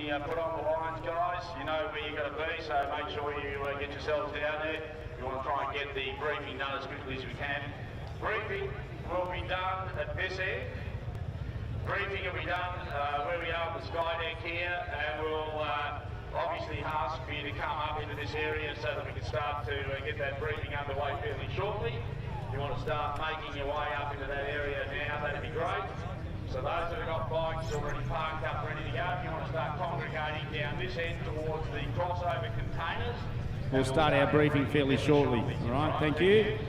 we put on the lines, guys, you know where you've got to be, so make sure you get yourselves down there. We want to try and get the briefing done as quickly as we can. Briefing will be done at this end. Briefing will be done where we are on the sky deck here, and we'll obviously ask for you to come up into this area so that we can start to get that briefing underway fairly shortly. If you want to start making your way up into that area now, that'd be great. So those that have got bikes already parked up ready to go, if you want to start congregating down this end towards the crossover containers. We'll start our briefing fairly shortly. All right, thank you.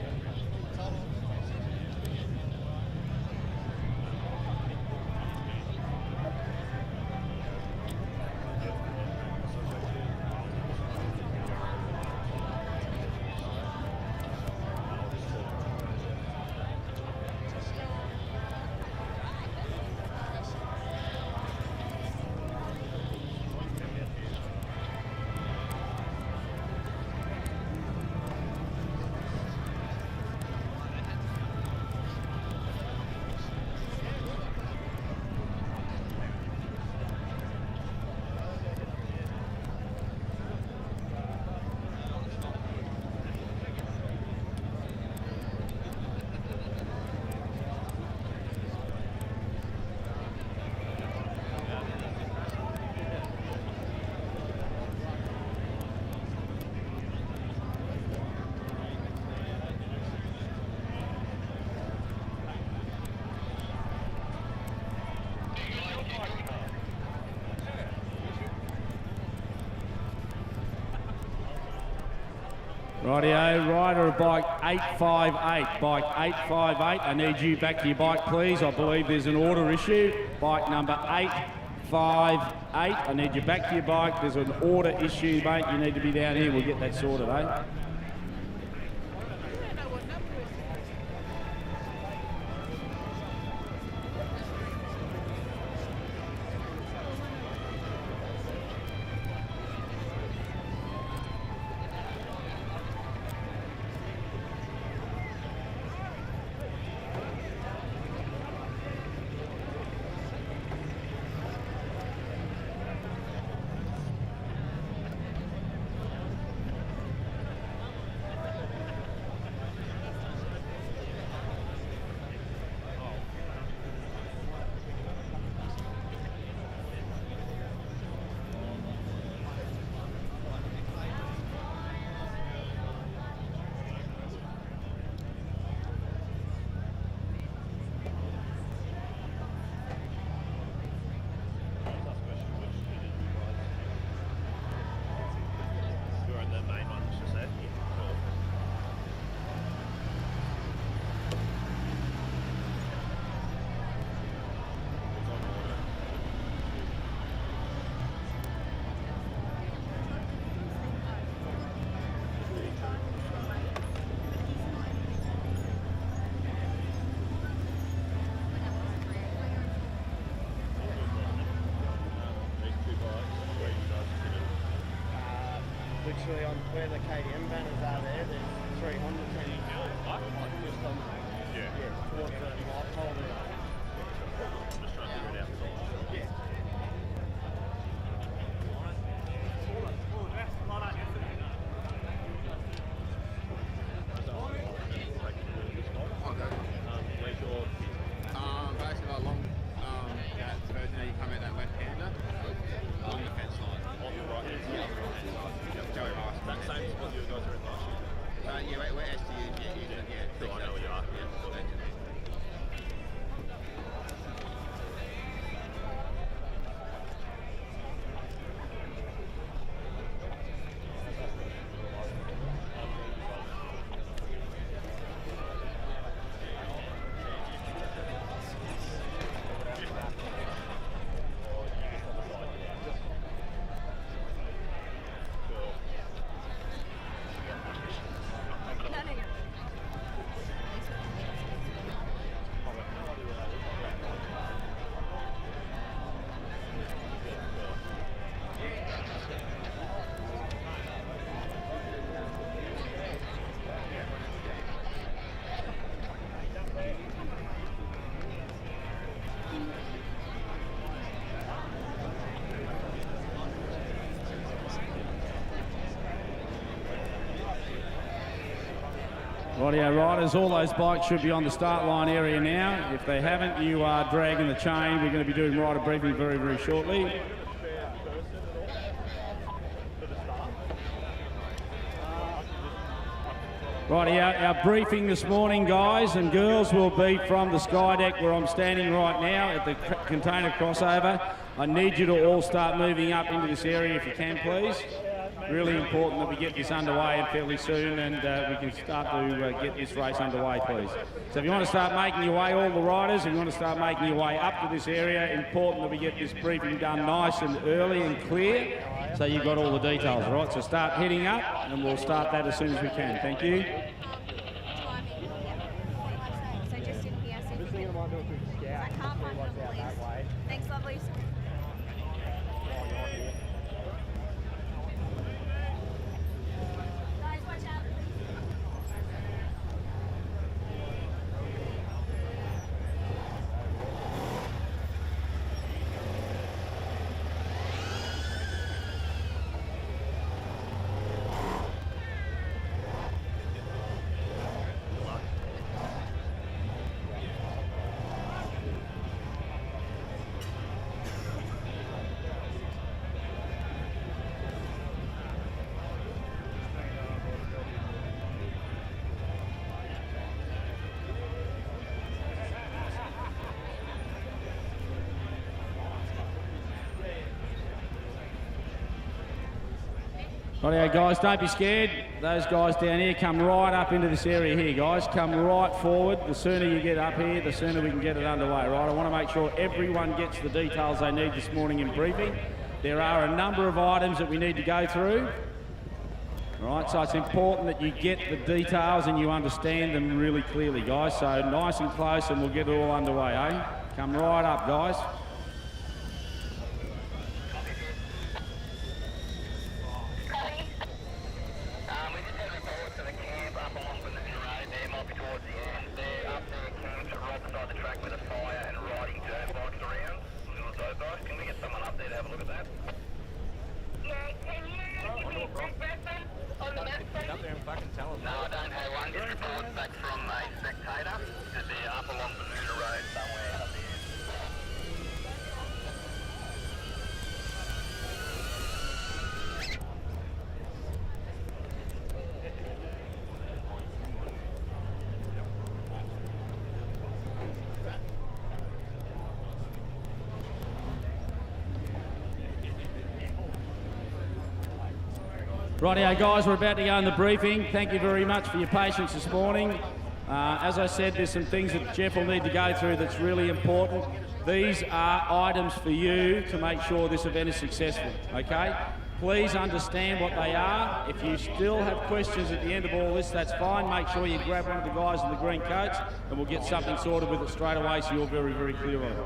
Rightio, rider of bike 858, bike 858, I need you back to your bike please, I believe there's an order issue. Bike number 858, I need you back to your bike, there's an order issue mate, you need to be down here, we'll get that sorted, eh? Literally on where the KTM banners are there, there's 300 just on, towards the light pole there. Just trying to figure it out. Yeah. Basically like long, that version you come out that left-hander, along the fence line. On the right hand side. Joey Rice. That same spot you guys are in last year? Yeah, we're STU, yeah, I know where you are. Yeah. Rightio riders, all those bikes should be on the start line area now. If they haven't, you are dragging the chain. We're going to be doing rider briefing very, very shortly. Rightio, our briefing this morning, guys and girls, will be from the sky deck where I'm standing right now at the container crossover. I need you to all start moving up into this area if you can, please. Really important that we get this underway fairly soon, and we can start to get this race underway, please. So if you want to start making your way, all the riders, if you want to start making your way up to this area, important that we get this briefing done nice and early and clear, so you've got all the details, all right? So start heading up, and we'll start that as soon as we can. Thank you. So just in here, see if you can. I can't find them, please. Thanks, lovelies. Guys, watch out. Rightio guys, don't be scared. Those guys down here, come right up into this area here, guys. Come right forward. The sooner you get up here, the sooner we can get it underway, right? I want to make sure everyone gets the details they need this morning in briefing. There are a number of items that we need to go through. Right, so it's important that you get the details and you understand them really clearly, guys. So nice and close and we'll get it all underway, eh? Come right up, guys. Rightio guys, we're about to go in the briefing. Thank you very much for your patience this morning. As I said, there's some things that Jeff will need to go through that's really important. These are items for you to make sure this event is successful, okay? Please understand what they are. If you still have questions at the end of all this, that's fine. Make sure you grab one of the guys in the green coats and we'll get something sorted with it straight away so you're very, very clear on it.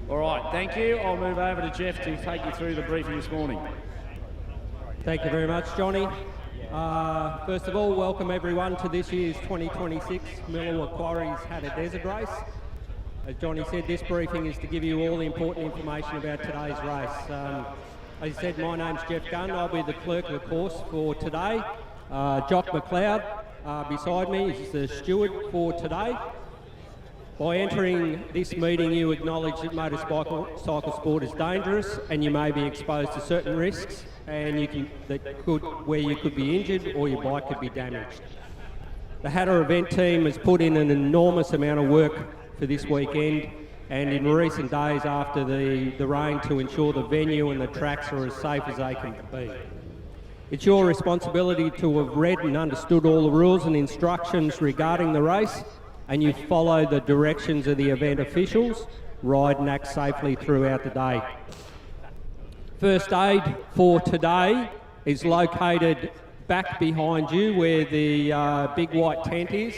All right, thank you. I'll move over to Jeff to take you through the briefing this morning. Thank you very much, Johnny. First of all, welcome everyone to this year's 2026 Miller Quarries Hattah Desert Race. As Johnny said, this briefing is to give you all the important information about today's race. As I said, my name's Jeff Gunn. I'll be the clerk of the course for today. Jock McLeod beside me is the steward for today. By entering this meeting, you acknowledge that motorcycle sport is dangerous and you may be exposed to certain risks and where you could be injured or your bike could be damaged. The Hattah event team has put in an enormous amount of work for this weekend and in recent days after the rain to ensure the venue and the tracks are as safe as they can be. It's your responsibility to have read and understood all the rules and instructions regarding the race, and you follow the directions of the event officials, ride and act safely throughout the day. First aid for today is located back behind you where the big white tent is.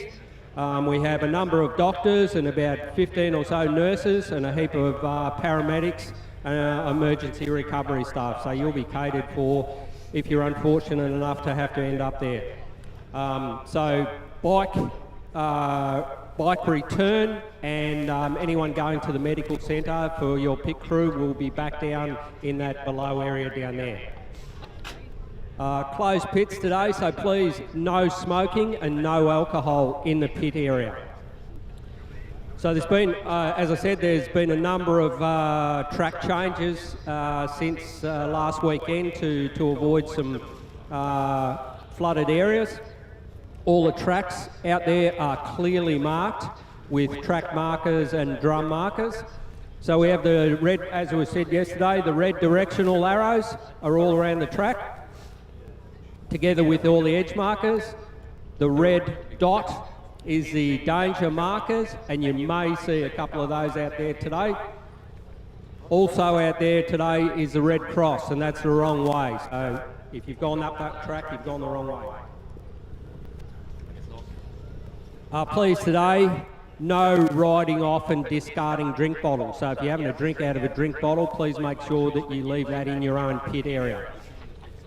We have a number of doctors and about 15 or so nurses and a heap of paramedics and emergency recovery staff. So you'll be catered for if you're unfortunate enough to have to end up there. So bike return and anyone going to the medical centre for your pit crew will be back down in that below area down there. Closed pits today, so please no smoking and no alcohol in the pit area. So there's been, as I said, there's been a number of track changes since last weekend to avoid some flooded areas. All the tracks out there are clearly marked with track markers and drum markers. So we have the red, as we said yesterday, the red directional arrows are all around the track, together with all the edge markers. The red dot is the danger markers, and you may see a couple of those out there today. Also out there today is the red cross, and that's the wrong way. So if you've gone up that track, you've gone the wrong way. Please today, no riding off and discarding drink bottles. So if you're having a drink out of a drink bottle, please make sure that you leave that in your own pit area.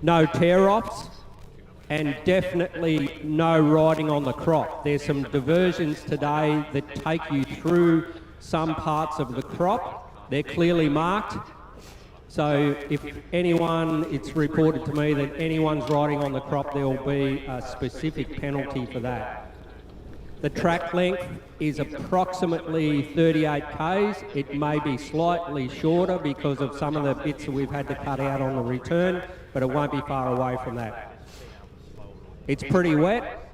No tear-offs, and definitely no riding on the crop. There's some diversions today that take you through some parts of the crop. They're clearly marked. So if anyone, it's reported to me that anyone's riding on the crop, there will be a specific penalty for that. The track length is approximately 38 k's. It may be slightly shorter because of some of the bits that we've had to cut out on the return, but it won't be far away from that. It's pretty wet.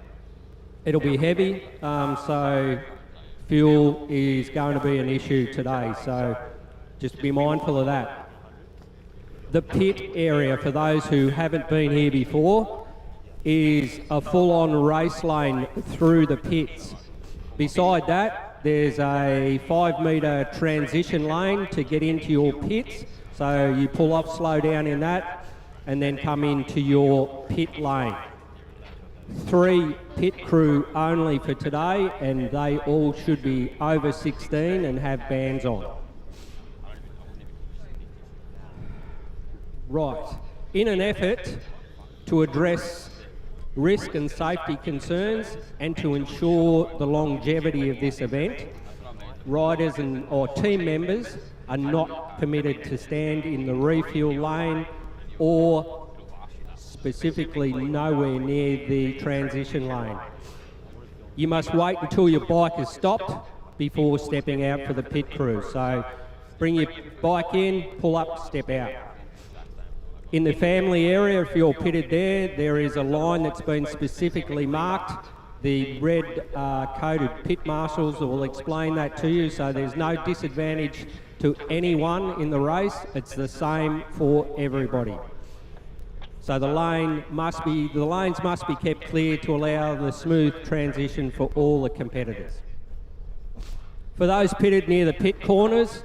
It'll be heavy, so fuel is going to be an issue today, so just be mindful of that. The pit area, for those who haven't been here before, is a full-on race lane through the pits. Beside that, there's a 5-metre transition lane to get into your pits. So you pull off, slow down in that, and then come into your pit lane. 3 pit crew only for today, and they all should be over 16 and have bands on. Right. In an effort to address risk and safety concerns and to ensure the longevity of this event, riders or team members are not permitted to stand in the refuel lane or specifically nowhere near the transition lane. You must wait until your bike is stopped before stepping out for the pit crew. So bring your bike in, pull up, step out. In the family area, if you're pitted there, there is a line that's been specifically marked. The red coated pit marshals will explain that to you, so there's no disadvantage to anyone in the race. It's the same for everybody. So the lanes must be kept clear to allow the smooth transition for all the competitors. For those pitted near the pit corners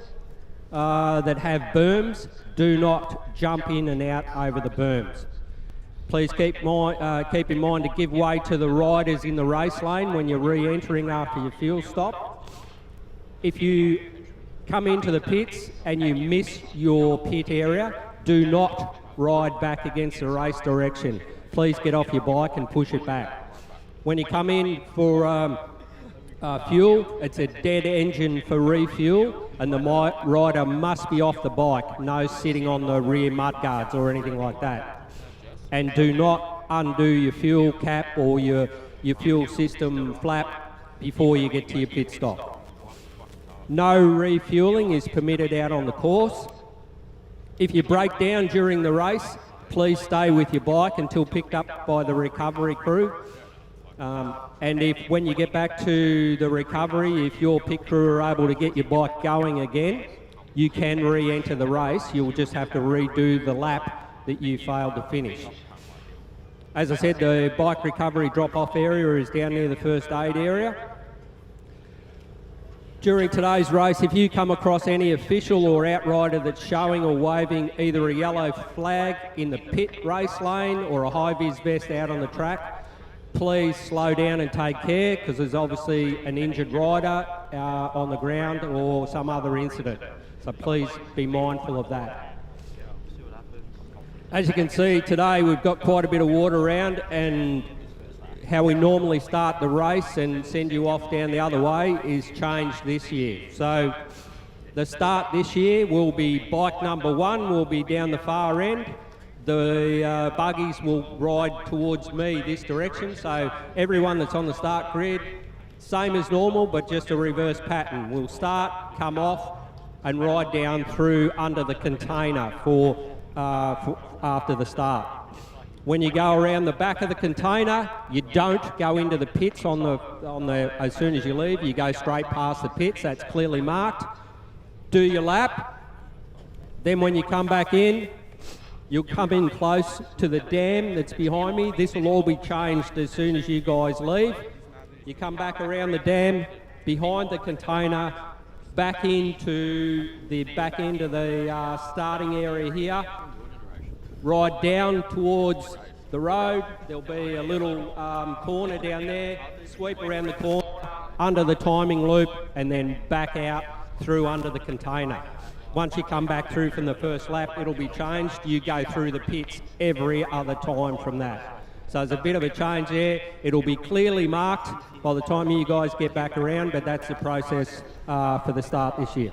that have berms, do not jump in and out over the berms. Please keep in mind to give way to the riders in the race lane when you're re-entering after your fuel stop. If you come into the pits and you miss your pit area, do not ride back against the race direction. Please get off your bike and push it back. When you come in for fuel, it's a dead engine for refuel, and the rider must be off the bike, no sitting on the rear mudguards or anything like that. And do not undo your fuel cap or your fuel system flap before you get to your pit stop. No refueling is permitted out on the course. If you break down during the race, please stay with your bike until picked up by the recovery crew. And if when you get back to the recovery, if your pit crew are able to get your bike going again, you can re-enter the race. You'll just have to redo the lap that you failed to finish. As I said, the bike recovery drop-off area is down near the first aid area. During today's race, if you come across any official or outrider that's showing or waving either a yellow flag in the pit race lane or a high-vis vest out on the track, please slow down and take care, because there's obviously an injured rider on the ground or some other incident. So please be mindful of that. As you can see today, we've got quite a bit of water around, and how we normally start the race and send you off down the other way is changed this year. So the start this year will be bike number 1 will be down the far end. the buggies will ride towards me this direction. So everyone that's on the start grid, same as normal, but just a reverse pattern. We'll start, come off, and ride down through under the container for after the start. When you go around the back of the container, you don't go into the pits on the as soon as you leave. You go straight past the pits. That's clearly marked. Do your lap. Then when you come back in, you'll come in close to the dam that's behind me. This will all be changed as soon as you guys leave. You come back around the dam, behind the container, back into the back end of the starting area here. Ride down towards the road. There'll be a little corner down there. Sweep around the corner, under the timing loop, and then back out through under the container. Once you come back through from the first lap, it'll be changed. You go through the pits every other time from that. So there's a bit of a change there. It'll be clearly marked by the time you guys get back around, but that's the process for the start this year.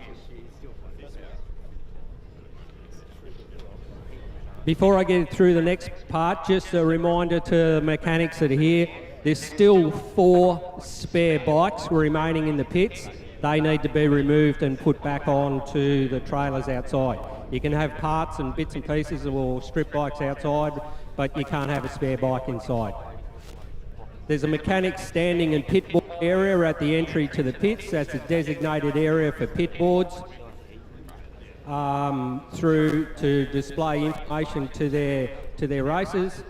Before I get through the next part, just a reminder to the mechanics that are here, there's still 4 spare bikes remaining in the pits. They need to be removed and put back onto the trailers outside. You can have parts and bits and pieces or strip bikes outside, but you can't have a spare bike inside. There's a mechanics standing and pit board area at the entry to the pits. That's a designated area for pit boards. Through to display information to their racers.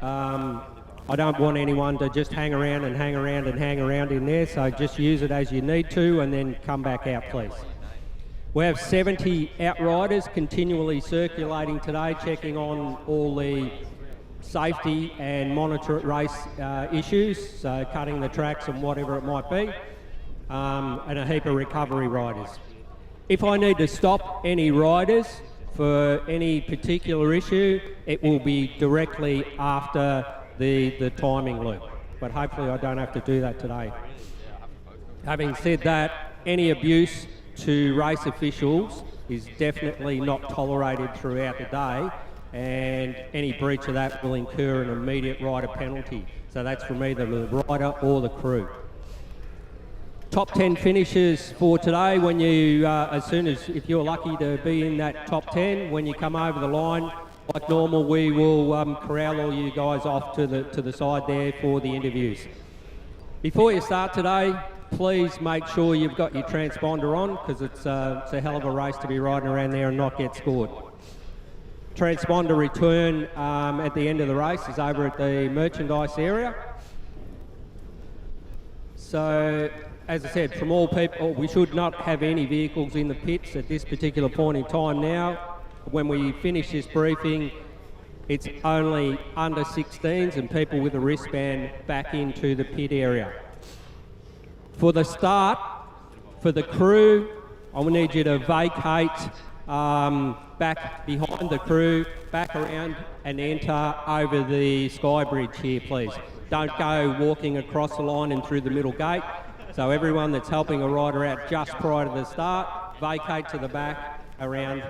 I don't want anyone to just hang around in there, so just use it as you need to and then come back out, please. We have 70 outriders continually circulating today, checking on all the safety and monitor race issues, so cutting the tracks and whatever it might be, and a heap of recovery riders. If I need to stop any riders for any particular issue, it will be directly after the timing loop. But hopefully I don't have to do that today. Having said that, any abuse to race officials is definitely not tolerated throughout the day, and any breach of that will incur an immediate rider penalty. So that's from either the rider or the crew. Top 10 finishes for today. When you, if you're lucky to be in that top 10, when you come over the line, like normal, we will corral all you guys off to the side there for the interviews. Before you start today, please make sure you've got your transponder on, because it's a hell of a race to be riding around there and not get scored. Transponder return at the end of the race is over at the merchandise area. So, as I said, from all people, we should not have any vehicles in the pits at this particular point in time now. When we finish this briefing, it's only under 16s and people with a wristband back into the pit area. For the start, for the crew, I will need you to vacate back behind the crew, back around and enter over the sky bridge here, please. Don't go walking across the line and through the middle gate. So everyone that's helping a rider out just prior to the start, vacate to the back, around.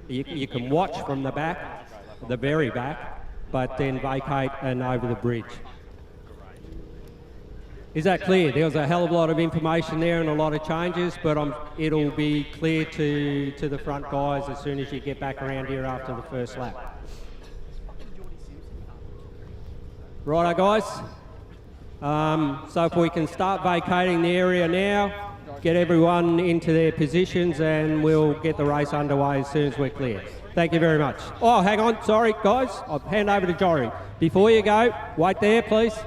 You can watch from the back, the very back, but then vacate and over the bridge. Is that clear? There was a hell of a lot of information there and a lot of changes, but it'll be clear to the front guys as soon as you get back around here after the first lap. Righto, guys. So if we can start vacating the area now, get everyone into their positions and we'll get the race underway as soon as we're clear. Thank you very much. Oh, hang on, sorry guys, I'll hand over to Jory. Before you go, wait there please.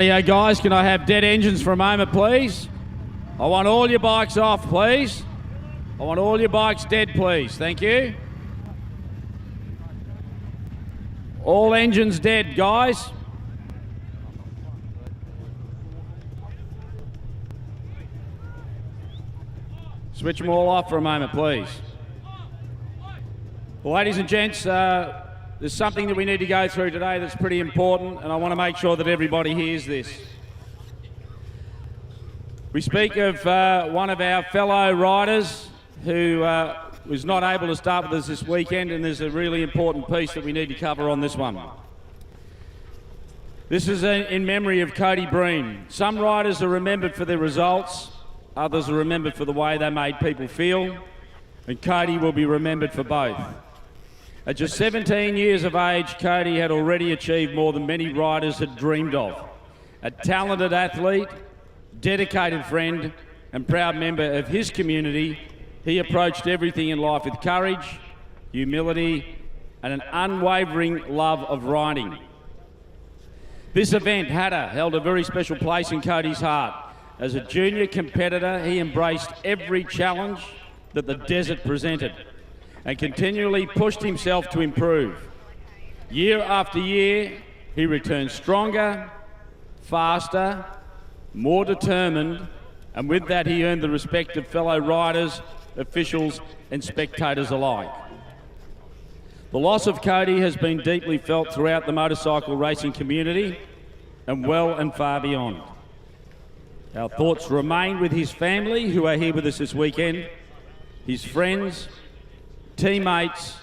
Yeah, guys, can I have dead engines for a moment, please? I want all your bikes off, please. I want all your bikes dead, please. Thank you. All engines dead, guys. Switch them all off for a moment, please. Well, ladies and gents, there's something that we need to go through today that's pretty important, and I want to make sure that everybody hears this. We speak of one of our fellow riders who was not able to start with us this weekend, and there's a really important piece that we need to cover on this one. This is in memory of Cody Breen. Some riders are remembered for their results, others are remembered for the way they made people feel, and Cody will be remembered for both. At just 17 years of age, Cody had already achieved more than many riders had dreamed of. A talented athlete, dedicated friend, and proud member of his community, he approached everything in life with courage, humility, and an unwavering love of riding. This event, Hattah, held a very special place in Cody's heart. As a junior competitor, he embraced every challenge that the desert presented and continually pushed himself to improve. Year after year, he returned stronger, faster, more determined, and with that he earned the respect of fellow riders, officials and spectators alike. The loss of Cody has been deeply felt throughout the motorcycle racing community and well and far beyond. Our thoughts remain with his family who are here with us this weekend, his friends, teammates,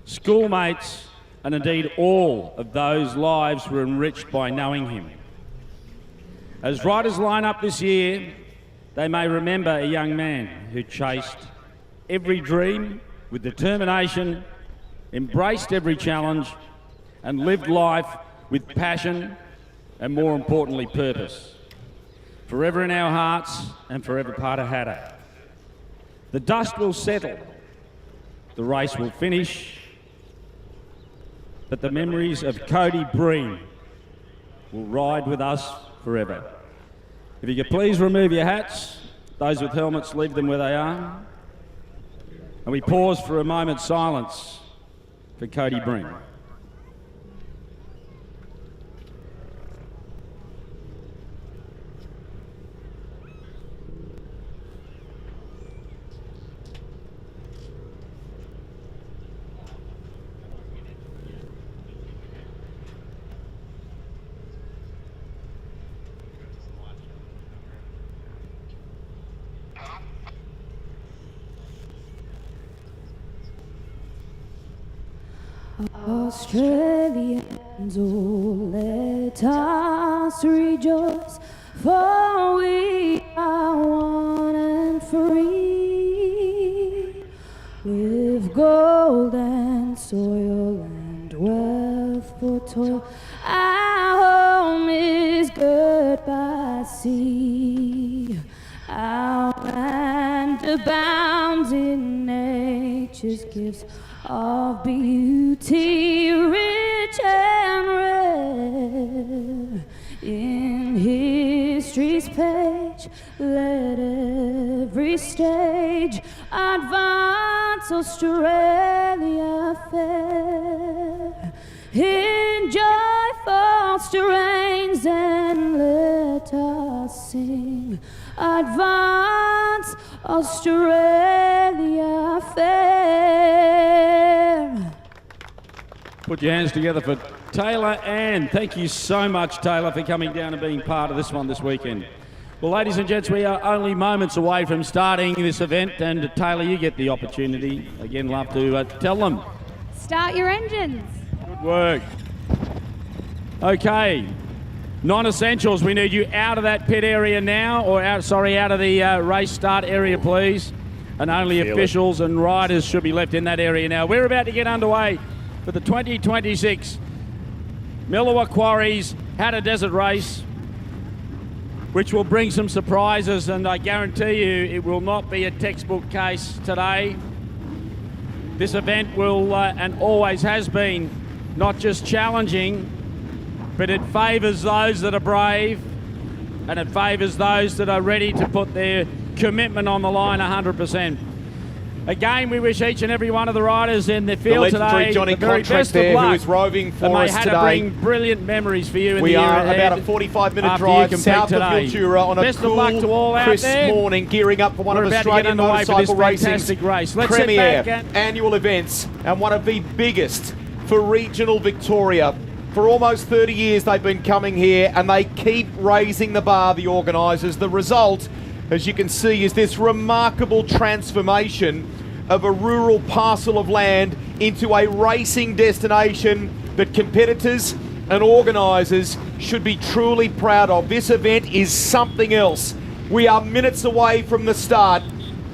schoolmates, and indeed all of those lives were enriched by knowing him. As riders line up this year, they may remember a young man who chased every dream with determination, embraced every challenge, and lived life with passion and, more importantly, purpose. Forever in our hearts and forever part of Hattah. The dust will settle, the race will finish, but the memories of Cody Breen will ride with us forever. If you could please remove your hats, those with helmets leave them where they are, and we pause for a moment's silence for Cody Breen. Australians, oh, let us rejoice, for we are one and free, with gold and soil and wealth for toil. Our home is good by sea, our land abounds in nature's gifts of beauty, rich and rare. In history's page, let every stage advance Australia fair. In joyful strains, and let us sing, advance Australia fair. Put your hands together for Taylor Ann. Thank you so much, Taylor, for coming down and being part of this one this weekend. Well, ladies and gents, we are only moments away from starting this event, and Taylor, you get the opportunity. Again, love to tell them. Start your engines. Good work. Okay, non-essentials, we need you out of that pit area now, or out of the race start area, please. And only officials and riders should be left in that area now. We're about to get underway for the 2026 Millawa Quarries Hattah Desert Race, which will bring some surprises, and I guarantee you it will not be a textbook case today. This event will, and always has been, not just challenging, but it favours those that are brave, and it favours those that are ready to put their commitment on the line 100%. Again, we wish each and every one of the riders in the field today Johnny the very Contract best there, of luck. who is roving for and us they had today. to bring brilliant memories for you in We the year are ahead about a 45-minute after drive you compete south today. of Mildura on a best of luck to all cool, out crisp there. morning, gearing up for one We're of about to get Australian underway for this motorcycle fantastic racing's race. Let's sit premier back and annual events, and one of the biggest for regional Victoria. For almost 30 years they've been coming here, and they keep raising the bar, the organisers. The result, as you can see, is this remarkable transformation of a rural parcel of land into a racing destination that competitors and organisers should be truly proud of. This event is something else. We are minutes away from the start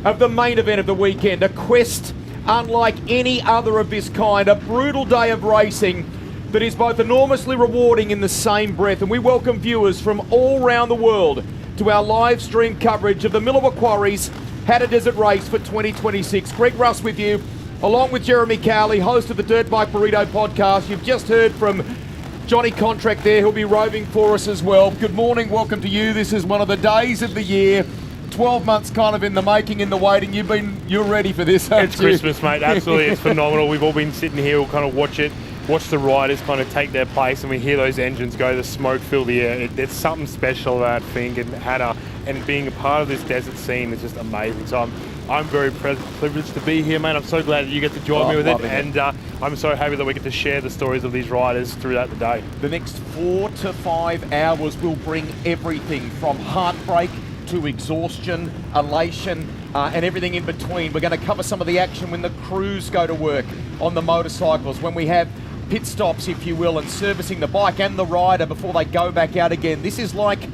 of the main event of the weekend, a quest unlike any other of this kind, a brutal day of racing that is both enormously rewarding in the same breath. And we welcome viewers from all around the world to our live stream coverage of the Millawa Quarries Hattah Desert Race for 2026. Greg Russ with you, along with Jeremy Cowley, host of the Dirt Bike Burrito podcast. You've just heard from Johnny Contract there, who'll be roving for us as well. Good morning, welcome to you. This is one of the days of the year, 12 months kind of in the making, in the waiting. You're ready for this, haven't It's you? Christmas, mate. Absolutely, it's phenomenal. We've all been sitting here, we'll kind of watch the riders kind of take their place, and we hear those engines go, the smoke fill the air. It's something special about Fink and Hattah, and being a part of this desert scene is just amazing. So I'm very privileged to be here, mate. I'm so glad that you get to join me with it, and I'm so happy that we get to share the stories of these riders throughout the day. The next 4 to 5 hours will bring everything from heartbreak to exhaustion, elation, and everything in between. We're going to cover some of the action when the crews go to work on the motorcycles, when we have pit stops, if you will, and servicing the bike and the rider before they go back out again. This is like,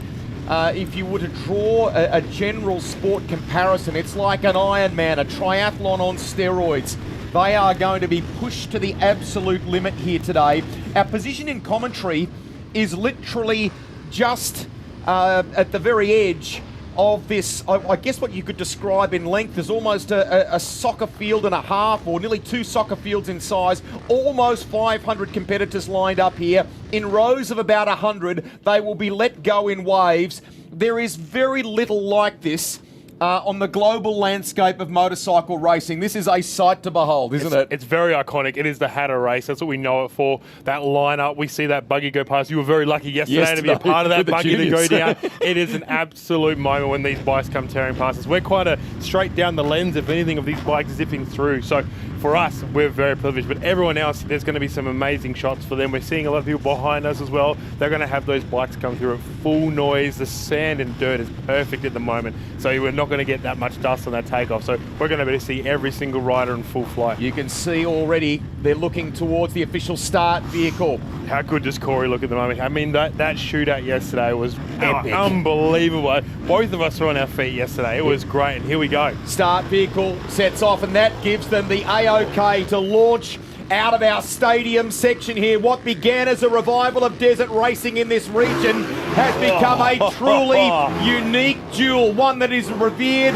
if you were to draw a general sport comparison, it's like an Ironman, a triathlon on steroids. They are going to be pushed to the absolute limit here today. Our position in commentary is literally just at the very edge of this, I guess what you could describe in length as almost a soccer field and a half, or nearly 2 soccer fields in size. Almost 500 competitors lined up here in rows of about 100. They will be let go in waves. There is very little like this on the global landscape of motorcycle racing. This is a sight to behold, isn't it? It's very iconic. It is the Hattah race. That's what we know it for. That lineup, we see that buggy go past. You were very lucky yesterday to be a part of that buggy to go down. It is an absolute moment when these bikes come tearing past us. We're quite a straight down the lens, if anything, of these bikes zipping through. So for us, we're very privileged, but everyone else, there's going to be some amazing shots for them. We're seeing a lot of people behind us as well. They're going to have those bikes come through at full noise. The sand and dirt is perfect at the moment, so we're not going to get that much dust on that takeoff. So we're going to be able to see every single rider in full flight. You can see already they're looking towards the official start vehicle. How good does Corey look at the moment? I mean, that shootout yesterday was epic. Unbelievable. Both of us were on our feet yesterday. It was great, and here we go. Start vehicle sets off, and that gives them the A-OK to launch out of our stadium section here. What began as a revival of desert racing in this region has become a truly unique jewel, one that is revered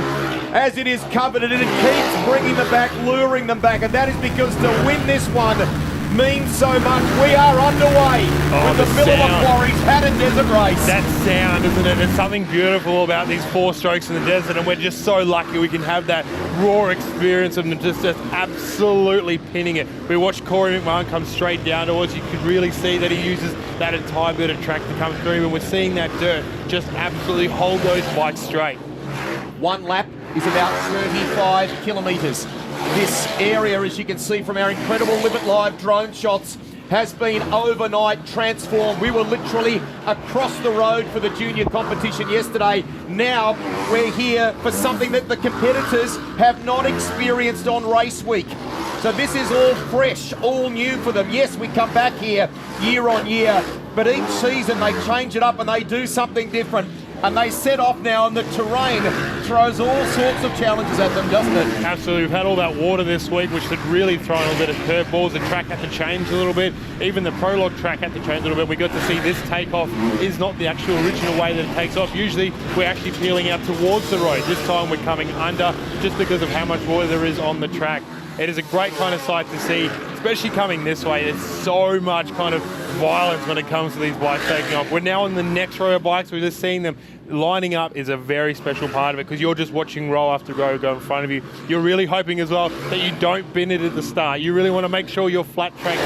as it is coveted, and it keeps bringing them back, luring them back, and that is because to win this one means so much. We are underway with the Millawa Quarries Hattah Desert Race. That sound, isn't it? There's something beautiful about these 4 strokes in the desert, and we're just so lucky we can have that raw experience of just absolutely pinning it. We watched Corey McMahon come straight down to us. You could really see that he uses that entire bit of track to come through, and we're seeing that dirt just absolutely hold those bikes straight. One lap is about 35 kilometres. This area, as you can see from our incredible Live It Live drone shots, has been overnight transformed. We were literally across the road for the junior competition yesterday. Now we're here for something that the competitors have not experienced on race week. So this is all fresh, all new for them. Yes, we come back here year on year, but each season they change it up and they do something different. And they set off now, and the terrain throws all sorts of challenges at them, doesn't it? Absolutely. We've had all that water this week, which had really thrown a bit of curveballs. The track had to change a little bit. Even the prologue track had to change a little bit. We got to see this takeoff is not the actual original way that it takes off. Usually we're actually peeling out towards the road. This time we're coming under just because of how much water there is on the track. It is a great kind of sight to see. It's especially coming this way, there's so much kind of violence when it comes to these bikes taking off. We're now on the next row of bikes. We're just seeing them lining up is a very special part of it because you're just watching row after row go in front of you. You're really hoping as well that you don't bin it at the start. You really want to make sure your flat track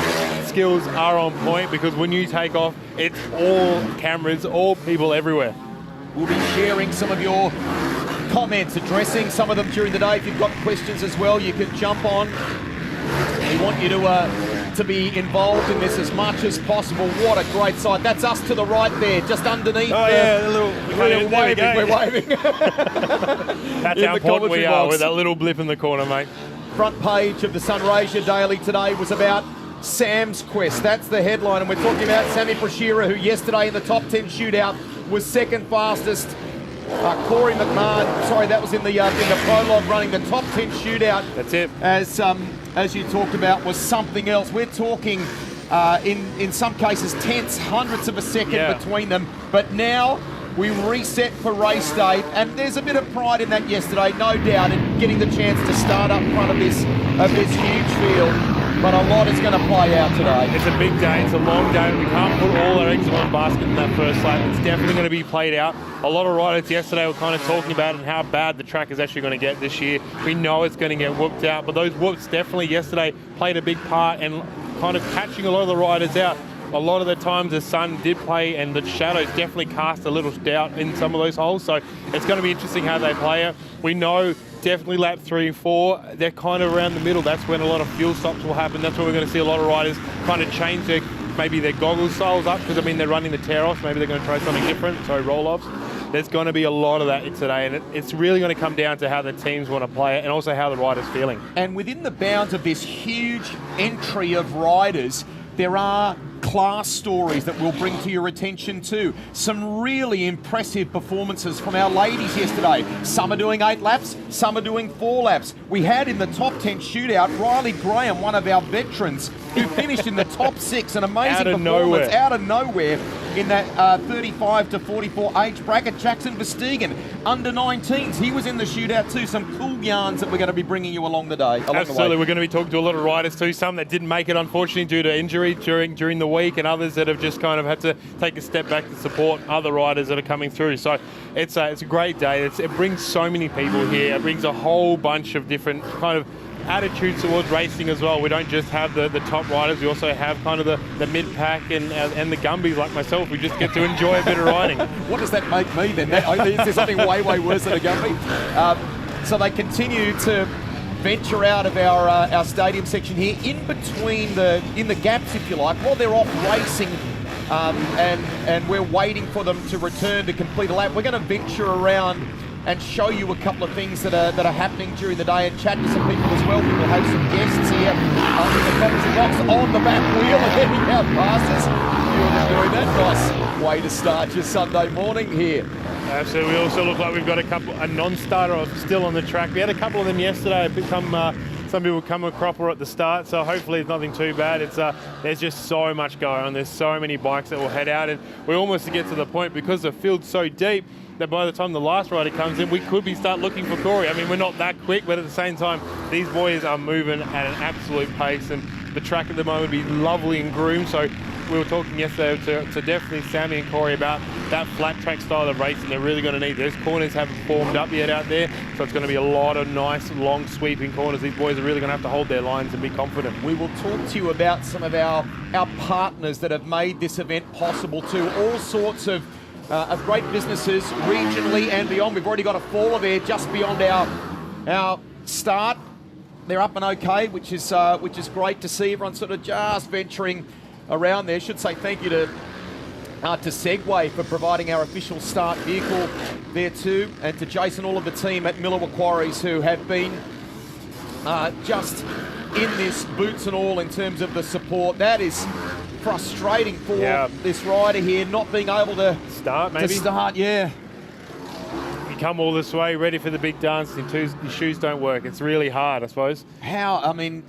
skills are on point because when you take off, it's all cameras, all people everywhere. We'll be sharing some of your comments, addressing some of them during the day. If you've got questions as well, you can jump on. We want you to be involved in this as much as possible. What a great sight. That's us to the right there, just underneath. Oh, yeah, a little we're waving. We're waving. That's how important we are with that little blip in the corner, mate. Front page of the Sunraysia Daily today was about Sam's quest. That's the headline, and we're talking about Sammy Prashira, who yesterday in the top 10 shootout was second fastest. Corey McMahon, sorry, that was in the prologue, running the top 10 shootout. That's it. As you talked about, was something else. We're talking in some cases tenths, hundredths of a second between them. But now we reset for race day, and there's a bit of pride in that yesterday, no doubt, in getting the chance to start up front of this huge field. But a lot is going to play out today. It's a big day, it's a long day. We can't put all our eggs in one basket in that first lap. It's definitely going to be played out. A lot of riders yesterday were kind of talking about it and how bad the track is actually going to get this year. We know it's going to get whooped out, but those whoops definitely yesterday played a big part in kind of catching a lot of the riders out. A lot of the times the sun did play and the shadows definitely cast a little doubt in some of those holes. So it's going to be interesting how they play it. We know definitely lap 3 and 4, they're kind of around the middle. That's when a lot of fuel stops will happen. That's when we're going to see a lot of riders kind of change maybe their goggle styles up because, I mean, they're running the tear-offs. Maybe they're going to try something different, so roll-offs. There's going to be a lot of that today, and it's really going to come down to how the teams want to play it and also how the riders feeling. And within the bounds of this huge entry of riders, there are class stories that we'll bring to your attention too. Some really impressive performances from our ladies yesterday. Some are doing 8 laps, some are doing 4 laps. We had in the top 10 shootout, Riley Graham, one of our veterans, who finished in the top 6, an amazing performance out of nowhere in that 35 to 44 age bracket. Jackson Verstegen, under 19s, he was in the shootout too. Some cool yarns that we're going to be bringing you along the day. Absolutely, we're going to be talking to a lot of riders too, some that didn't make it unfortunately due to injury during the week, and others that have just kind of had to take a step back to support other riders that are coming through. So it's a great day. It brings so many people here. It brings a whole bunch of different kind of attitudes towards racing as well. We don't just have the top riders, we also have kind of the mid-pack and the Gumbies like myself. We just get to enjoy a bit of riding. What does that make me then? Is there something way worse than a Gumby? So they continue to venture out of our stadium section here, in between in the gaps, if you like, while they're off racing, and we're waiting for them to return to complete a lap. We're going to venture around and show you a couple of things that are happening during the day and chat to some people as well. We will have some guests here in the commentary box on the back wheel, heading out past us. You're doing that. Nice way to start your Sunday morning here. Absolutely. We also look like we've got a non-starter still on the track. We had a couple of them yesterday. Some people come a cropper at the start, so hopefully it's nothing too bad. There's just so much going on. There's so many bikes that will head out, and we almost get to the point because the field's so deep that by the time the last rider comes in, we could start looking for Corey. I mean, we're not that quick, but at the same time, these boys are moving at an absolute pace, and the track at the moment will be lovely and groomed. So we were talking yesterday to definitely Sammy and Corey about that flat track style of racing they're really going to need. Those corners haven't formed up yet out there, so it's going to be a lot of nice, long, sweeping corners. These boys are really going to have to hold their lines and be confident. We will talk to you about some of our partners that have made this event possible too. All sorts of great businesses regionally and beyond. We've already got a faller there just beyond our start. They're up and okay, which is great to see. Everyone sort of just venturing around there. Should say thank you to Segway for providing our official start vehicle there too, and to Jason, all of the team at Miller Quarries who have been just in this, boots and all, in terms of the support. That is frustrating for this rider here, not being able to start. You come all this way, ready for the big dance, and your shoes don't work. It's really hard, I suppose. I mean,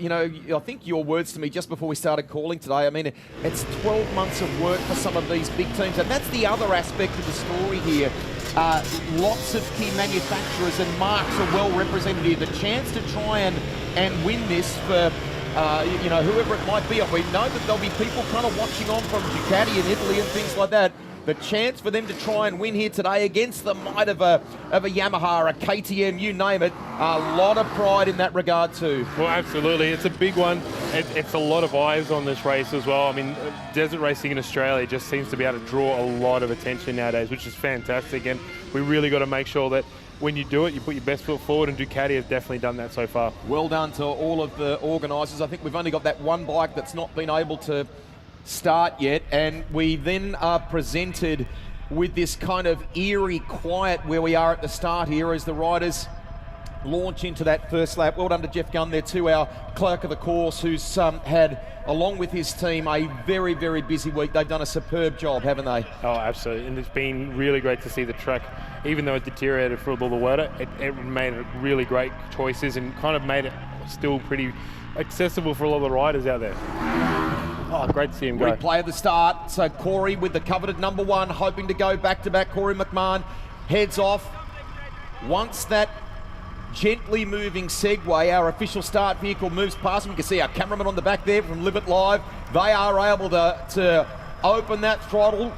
I think your words to me just before we started calling today, I mean, it's 12 months of work for some of these big teams, and that's the other aspect of the story here. Lots of key manufacturers and marques are well represented here. The chance to try and win this for you know, whoever it might be. And we know that there'll be people kind of watching on from Ducati in Italy and things like that. The chance for them to try and win here today against the might of a Yamaha, a KTM, you name it, a lot of pride in that regard too. Well, absolutely. It's a big one. It's a lot of eyes on this race as well. I mean, desert racing in Australia just seems to be able to draw a lot of attention nowadays, which is fantastic. And we really got to make sure that when you do it, you put your best foot forward, and Ducati has definitely done that so far. Well done to all of the organisers. I think we've only got that one bike that's not been able to start yet, and we then are presented with this kind of eerie quiet where we are at the start here as the riders launch into that first lap. Well done to Jeff Gunn there too, our clerk of the course, who's had, along with his team, a very, very busy week. They've done a superb job, haven't they? Oh, absolutely. And it's been really great to see the track, even though it deteriorated for all the weather, it made it really great choices and kind of made it still pretty accessible for a lot of the riders out there. Oh, great to see him go. Replay at the start. So Corey with the coveted number one, hoping to go back-to-back. Corey McMahon heads off. Once that gently moving Segway, our official start vehicle, moves past him, you can see our cameraman on the back there from Live It Live. They are able to open that throttle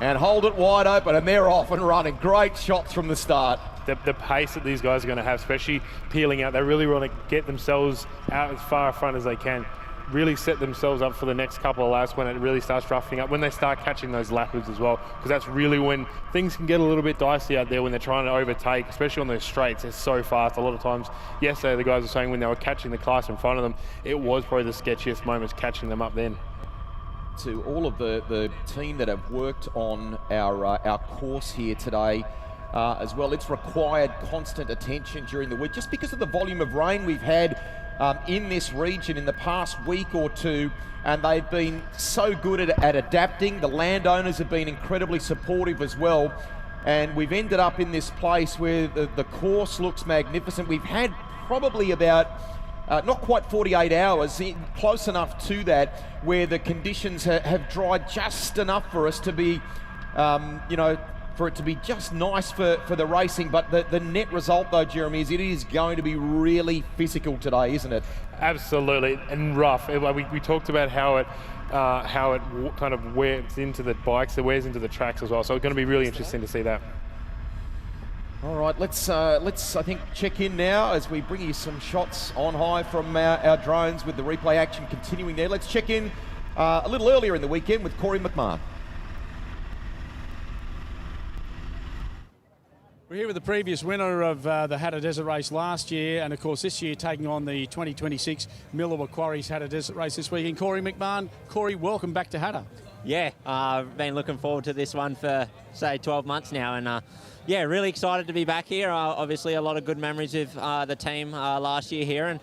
and hold it wide open, and they're off and running. Great shots from the start. The pace that these guys are going to have, especially peeling out, they really want to get themselves out as far front as they can. Really set themselves up for the next couple of laps when it really starts roughing up, when they start catching those lappers as well, because that's really when things can get a little bit dicey out there when they're trying to overtake, especially on those straights. It's so fast. A lot of times, yesterday the guys were saying when they were catching the class in front of them, it was probably the sketchiest moments catching them up then. To all of the team that have worked on our course here today as well, it's required constant attention during the week just because of the volume of rain we've had in this region in the past week or two, and they've been so good at adapting. The landowners have been incredibly supportive as well, and we've ended up in this place where the course looks magnificent. We've had probably about not quite 48 hours, close enough to that, where the conditions have dried just enough for us to be, you know, for it to be just nice for the racing. But the net result though, Jeremy, is it is going to be really physical today, isn't it? Absolutely, and rough. We talked about how it kind of wears into the bikes, it wears into the tracks as well. So it's going to be really interesting to see that. All right, let's I think check in now as we bring you some shots on high from our drones with the replay action continuing there. Let's check in a little earlier in the weekend with Corey McMahon. We're here with the previous winner of the Hattah Desert Race last year, and of course this year taking on the 2026 Millawa Quarries Hattah Desert Race this weekend. Corey McMahon. Corey, welcome back to Hattah. Yeah, I've been looking forward to this one for, say, 12 months now, and yeah, really excited to be back here. Obviously a lot of good memories with the team last year here, and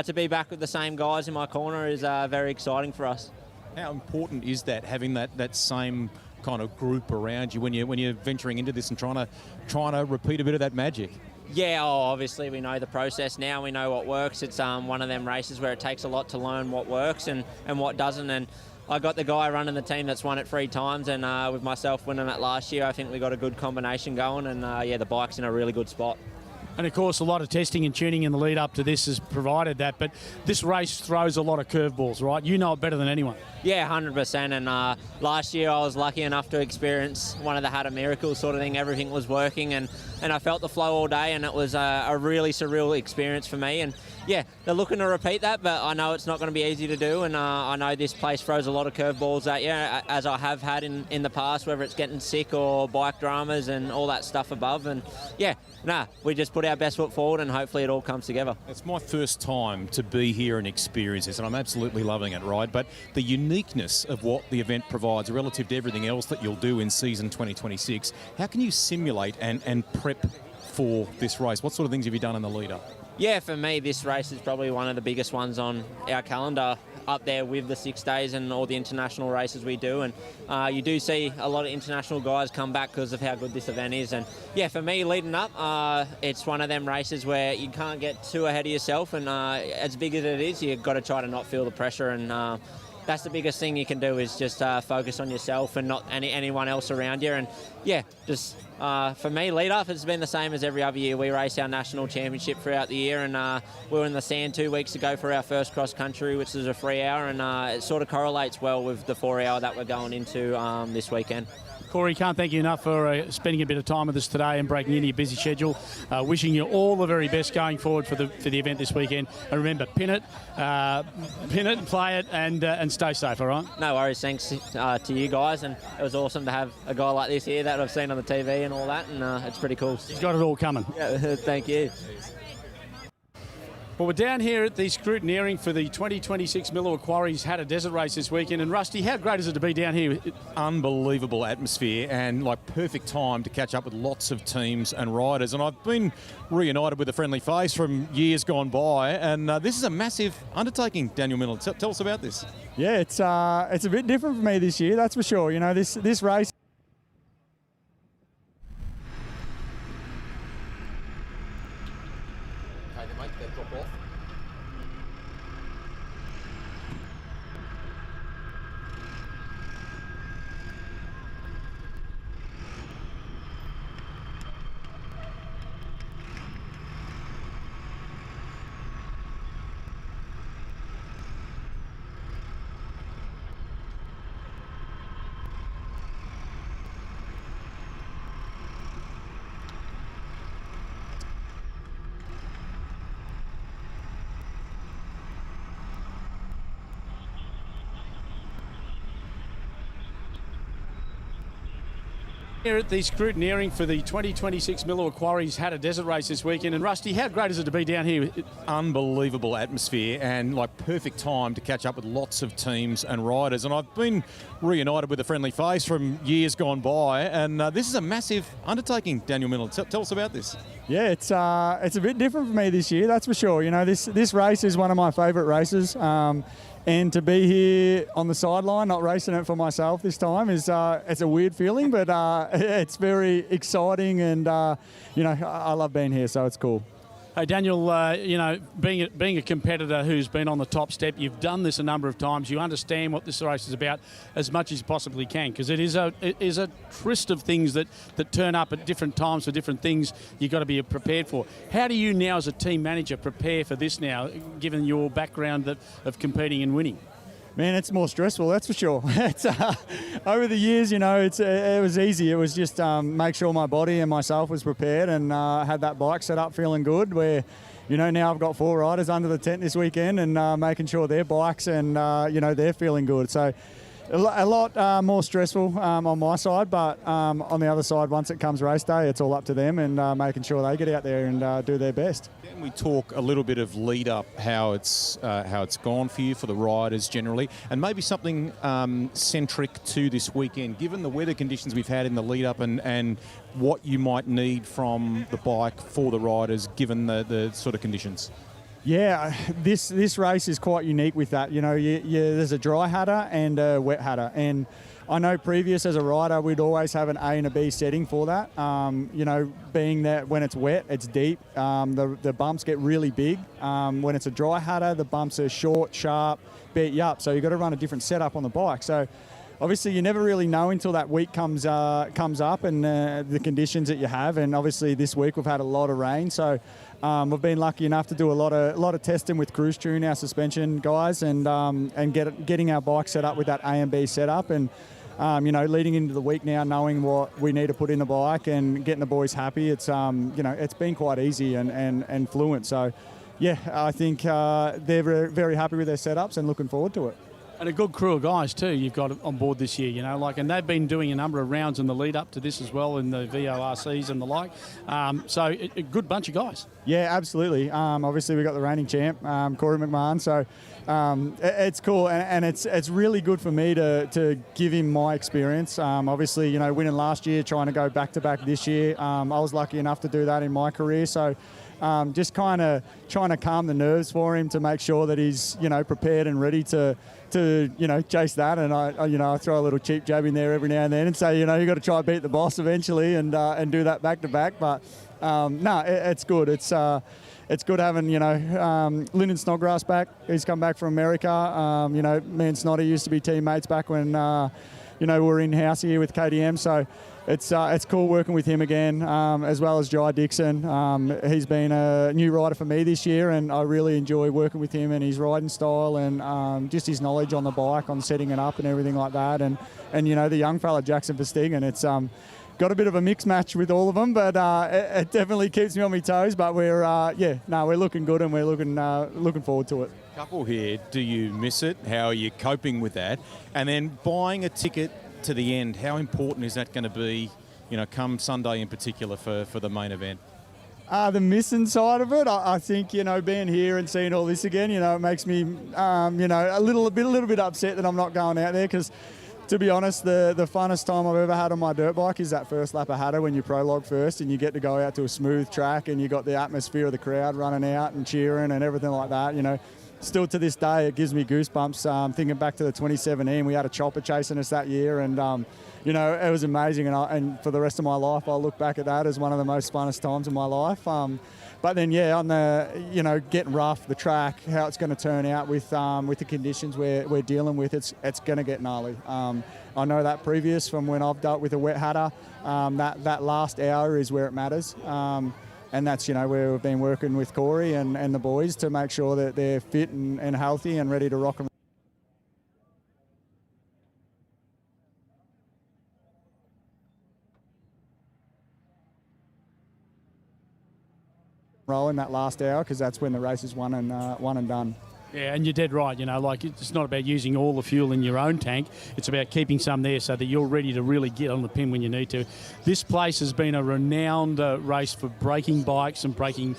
to be back with the same guys in my corner is very exciting for us. How important is that, having that same kind of group around you when you're venturing into this and trying to repeat a bit of that magic? Yeah, obviously we know the process now. We know what works. It's one of them races where it takes a lot to learn what works and what doesn't. And I got the guy running the team that's won it 3 times, and with myself winning it last year, I think we got a good combination going. And yeah, the bike's in a really good spot. And of course, a lot of testing and tuning in the lead up to this has provided that. But this race throws a lot of curveballs, right? You know it better than anyone. Yeah, 100%. And last year I was lucky enough to experience one of the Hattah miracles sort of thing. Everything was working, and I felt the flow all day, and it was a really surreal experience for me. And yeah, they're looking to repeat that, but I know it's not going to be easy to do. And I know this place throws a lot of curveballs at you, as I have had in the past, whether it's getting sick or bike dramas and all that stuff above. And yeah, we just put our best foot forward, and hopefully it all comes together. It's my first time to be here and experience this, and I'm absolutely loving it, right? But the uniqueness of what the event provides relative to everything else that you'll do in season 2026, how can you simulate and prep for this race? What sort of things have you done in the lead up? Yeah, for me, this race is probably one of the biggest ones on our calendar, up there with the 6 days and all the international races we do. And you do see a lot of international guys come back because of how good this event is. And yeah, for me, leading up, it's one of them races where you can't get too ahead of yourself. And as big as it is, you've got to try to not feel the pressure. And that's the biggest thing you can do is just focus on yourself and not anyone else around you. And yeah, just for me, lead up has been the same as every other year. We race our national championship throughout the year, and we were in the sand 2 weeks ago for our first cross country, which is a 3 hour, and it sort of correlates well with the 4 hour that we're going into this weekend. Corey, can't thank you enough for spending a bit of time with us today and breaking into your busy schedule. Wishing you all the very best going forward for the event this weekend. And remember, pin it, play it, and stay safe, all right? No worries. Thanks to you guys, and it was awesome to have a guy like this here that I've seen on the TV and all that, and it's pretty cool. He's got it all coming. Yeah, thank you. Well, we're down here at the scrutineering for the 2026 Millua Quarries Hattah Desert Race this weekend. And Rusty, how great is it to be down here? Unbelievable atmosphere and like perfect time to catch up with lots of teams and riders. And I've been reunited with a friendly face from years gone by. And this is a massive undertaking, Daniel Miller. Tell us about this. Yeah, it's a bit different for me this year, that's for sure. You know, this race. Here at the scrutineering for the 2026 Millua Quarries Hattah Desert Race this weekend. And Rusty, how great is it to be down here? Unbelievable atmosphere and like perfect time to catch up with lots of teams and riders. And I've been reunited with a friendly face from years gone by. And this is a massive undertaking, Daniel Miller. Tell us about this. Yeah, it's a bit different for me this year, that's for sure. You know, this race is one of my favourite races. And to be here on the sideline, not racing it for myself this time, is it's a weird feeling, but it's very exciting, and you know, I love being here, so it's cool. Hey Daniel, you know, being a competitor who's been on the top step, you've done this a number of times. You understand what this race is about as much as you possibly can, because it is a tryst of things that turn up at different times for different things you've got to be prepared for. How do you now, as a team manager, prepare for this now, given your background of competing and winning? Man, it's more stressful, that's for sure. It's, over the years, you know, it was easy. It was just make sure my body and myself was prepared and had that bike set up feeling good, where, you know, now I've got 4 riders under the tent this weekend and making sure their bikes and, you know, they're feeling good. So a lot more stressful on my side, but on the other side, once it comes race day, it's all up to them and making sure they get out there and do their best. Can we talk a little bit of lead up, how it's gone for you, for the riders generally, and maybe something centric to this weekend, given the weather conditions we've had in the lead up and what you might need from the bike for the riders, given the sort of conditions? Yeah, this race is quite unique with that. You know, there's a dry Hattah and a wet Hattah, and I know previous as a rider we'd always have an A and a B setting for that. You know, being that when it's wet, it's deep. The bumps get really big. When it's a dry Hattah, the bumps are short, sharp, beat you up. So you've got to run a different setup on the bike. So obviously you never really know until that week comes up and the conditions that you have. And obviously this week we've had a lot of rain. So we've been lucky enough to do a lot of testing with Cruise Tune, our suspension guys, and getting our bike set up with that A and B setup, and you know, leading into the week now, knowing what we need to put in the bike and getting the boys happy. It's you know, it's been quite easy and fluent. So yeah, I think they're very, very happy with their setups and looking forward to it. And a good crew of guys too you've got on board this year, you know, like, and they've been doing a number of rounds in the lead up to this as well, in the VORCs and the like. So a good bunch of guys. Yeah, absolutely. Obviously we've got the reigning champ, Corey McMahon. So it's cool, and it's really good for me to give him my experience. Obviously, you know, winning last year, trying to go back to back this year. I was lucky enough to do that in my career. So just kind of trying to calm the nerves for him to make sure that he's, you know, prepared and ready to you know, chase that. And I throw a little cheap jab in there every now and then and say, you know, you got to try to beat the boss eventually and do that back to back. But no, it's good. It's it's good having, Lyndon Snodgrass back. He's come back from America. Me and Snoddy used to be teammates back when, we were in-house here with KTM. So it's cool working with him again, as well as Jai Dixon. He's been a new rider for me this year, and I really enjoy working with him and his riding style and just his knowledge on the bike, on setting it up and everything like that. And the young fella, Jackson Verstegen, it's got a bit of a mixed match with all of them, but it definitely keeps me on my toes. But we're looking good, and we're looking forward to it. Couple here, do you miss it? How are you coping with that? And then buying a ticket to the end, how important is that going to be, come Sunday in particular for the main event? The missing side of it, I think, being here and seeing all this again, it makes me, a little bit upset that I'm not going out there, because to be honest, the funnest time I've ever had on my dirt bike is that first lap of Hattah when you prologue first and you get to go out to a smooth track and you got the atmosphere of the crowd running out and cheering and everything like that, Still to this day, it gives me goosebumps. Thinking back to the 2017, we had a chopper chasing us that year, and it was amazing. And for the rest of my life, I'll look back at that as one of the most funnest times of my life. But then, on the getting rough, the track, how it's going to turn out with the conditions we're dealing with, it's going to get gnarly. I know that previous from when I've dealt with a wet Hattah, that last hour is where it matters. And that's, where we've been working with Corey and the boys to make sure that they're fit and healthy and ready to rock and roll in that last hour, because that's when the race is won and done. Yeah, and you're dead right. It's not about using all the fuel in your own tank. It's about keeping some there so that you're ready to really get on the pin when you need to. This place has been a renowned race for breaking bikes and breaking,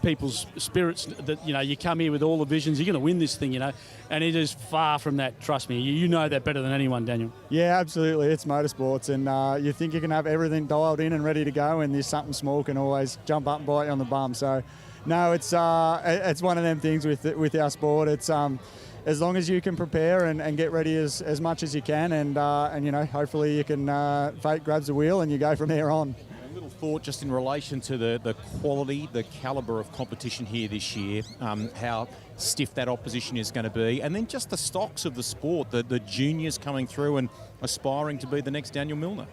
people's spirits. That you come here with all the visions. You're going to win this thing, and it is far from that. Trust me, you know that better than anyone, Daniel. Yeah, absolutely. It's motorsports, and you think you can have everything dialed in and ready to go, and there's something small can always jump up and bite you on the bum. So. No, it's one of them things with our sport. It's as long as you can prepare and get ready as much as you can, and hopefully you can fate grabs the wheel and you go from there on. A little thought just in relation to the quality, the calibre of competition here this year, how stiff that opposition is going to be, and then just the stocks of the sport, the juniors coming through and aspiring to be the next Daniel Milner.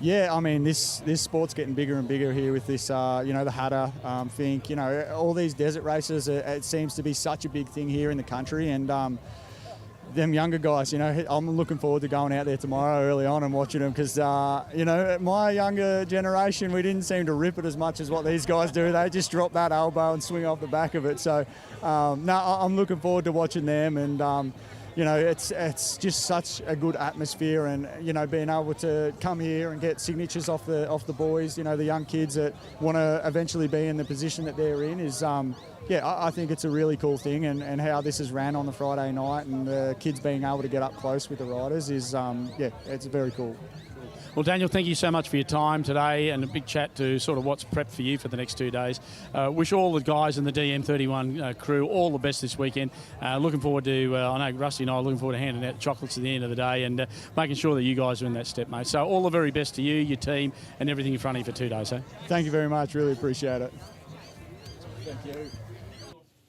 Yeah, I mean, this sport's getting bigger and bigger here with this, the Hattah thing. All these desert races, it seems to be such a big thing here in the country. And them younger guys, I'm looking forward to going out there tomorrow early on and watching them, because, my younger generation, we didn't seem to rip it as much as what these guys do. They just drop that elbow and swing off the back of it. So, I'm looking forward to watching them, and it's just such a good atmosphere, and being able to come here and get signatures off the boys, the young kids that want to eventually be in the position that they're in is, I think it's a really cool thing, and how this is ran on the Friday night and the kids being able to get up close with the riders is, it's very cool. Well, Daniel, thank you so much for your time today and a big chat to sort of what's prepped for you for the next 2 days. Wish all the guys in the DM31 crew all the best this weekend. Looking forward to, I know Rusty and I are looking forward to handing out chocolates at the end of the day and making sure that you guys are in that step, mate. So all the very best to you, your team, and everything in front of you for 2 days. Eh? Thank you very much. Really appreciate it. Thank you.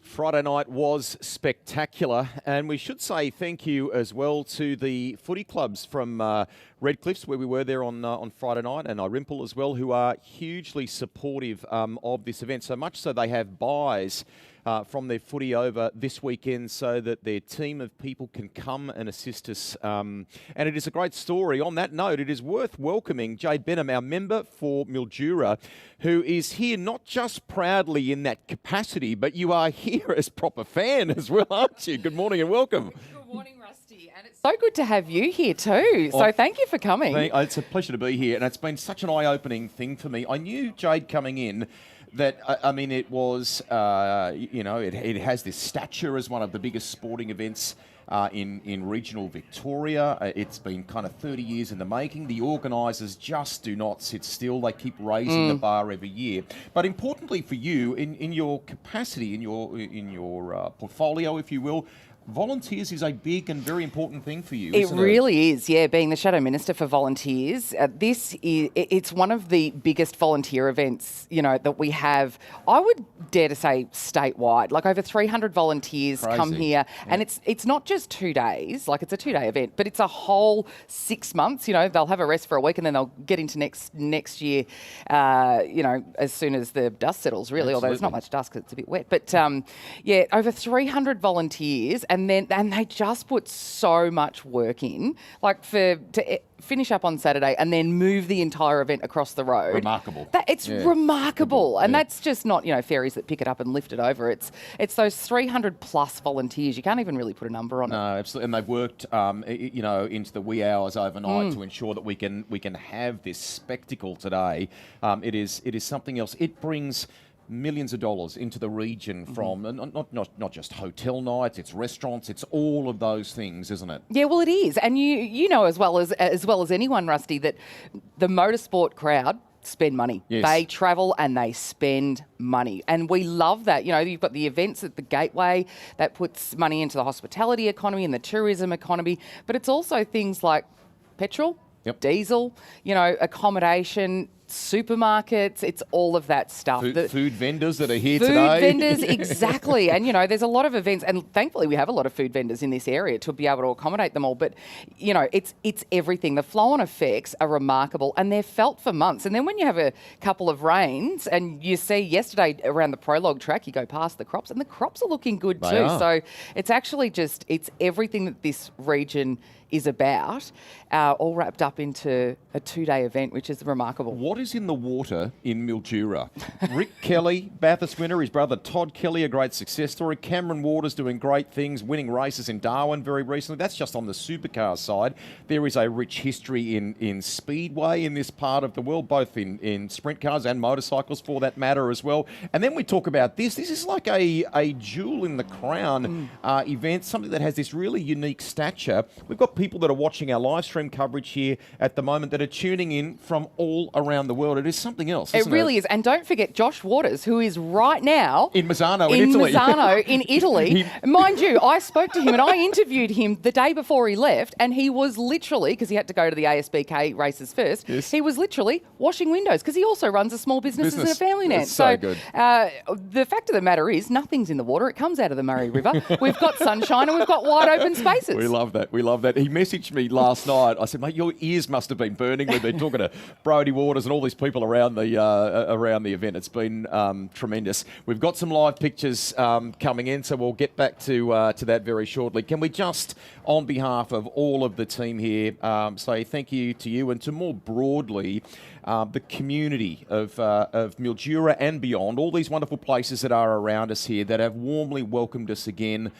Friday night was spectacular, and we should say thank you as well to the footy clubs from Redcliffs, where we were there on Friday night, and Irimple as well, who are hugely supportive of this event, so much so they have buys from their footy over this weekend so that their team of people can come and assist us. And it is a great story. On that note, it is worth welcoming Jade Benham, our member for Mildura, who is here not just proudly in that capacity, but you are here as proper fan as well, aren't you? Good morning and welcome. Good morning, Rusty. And it's so good to have you here too. So thank you for coming. It's a pleasure to be here, and it's been such an eye-opening thing for me. I knew Jade coming in that, I mean, it was, it has this stature as one of the biggest sporting events in regional Victoria. It's been kind of 30 years in the making. The organisers just do not sit still. They keep raising the bar every year. But importantly for you, in your capacity, in your portfolio, if you will, volunteers is a big and very important thing for you, It isn't really is, yeah. Being the Shadow Minister for Volunteers, it's one of the biggest volunteer events, that we have. I would dare to say statewide, like over 300 volunteers come here, and it's not just 2 days, like it's a 2-day event, but it's a whole 6 months. They'll have a rest for a week, and then they'll get into next year. As soon as the dust settles, really. Although there's not much dust because it's a bit wet, but over 300 volunteers. And they just put so much work in, like to finish up on Saturday and then move the entire event across the road. Remarkable. It's remarkable, and that's just not ferries that pick it up and lift it over. It's those 300 plus volunteers. You can't even really put a number on it. No, absolutely, and they've worked into the wee hours overnight to ensure that we can have this spectacle today. It is something else. It brings millions of dollars into the region from not just hotel nights, it's restaurants, it's all of those things, isn't it? Yeah, well, it is, and you know as well as anyone, Rusty, that the motorsport crowd spend money. Yes. They travel and they spend money, and we love that. You've got the events at the Gateway that puts money into the hospitality economy and the tourism economy, but it's also things like petrol, diesel, accommodation, supermarkets, it's all of that stuff. Food vendors that are here food today. Food vendors, exactly. And, there's a lot of events, and thankfully we have a lot of food vendors in this area to be able to accommodate them all. But, it's everything. The flow-on effects are remarkable, and they're felt for months. And then when you have a couple of rains, and you see yesterday around the prologue track, you go past the crops, and the crops are looking good too. So it's actually it's everything that this region is about, all wrapped up into a 2-day event, which is remarkable. What is in the water in Mildura? Rick Kelly, Bathurst winner, his brother Todd Kelly, a great success story. Cameron Waters doing great things, winning races in Darwin very recently. That's just on the supercar side. There is a rich history in speedway in this part of the world, both in sprint cars and motorcycles for that matter as well. And then we talk about this. This is like a jewel in the crown event, something that has this really unique stature. We've got people that are watching our live stream coverage here at the moment that are tuning in from all around the world. It is something else, isn't it? It really is. And don't forget Josh Waters, who is right now in Misano in Italy. In Italy. Mind you, I spoke to him and I interviewed him the day before he left, and he was literally, because he had to go to the ASBK races first, he was literally washing windows, because he also runs a small business as a family man. That's so good. The fact of the matter is, nothing's in the water. It comes out of the Murray River. We've got sunshine and we've got wide open spaces. We love that. We love that. He messaged me last night. I said, mate, your ears must have been burning. We've been talking to Brodie Waters and all these people around the event. It's been tremendous. We've got some live pictures coming in, so we'll get back to that very shortly. Can we just, on behalf of all of the team here, say thank you to you and to more broadly the community of Mildura and beyond, all these wonderful places that are around us here that have warmly welcomed us again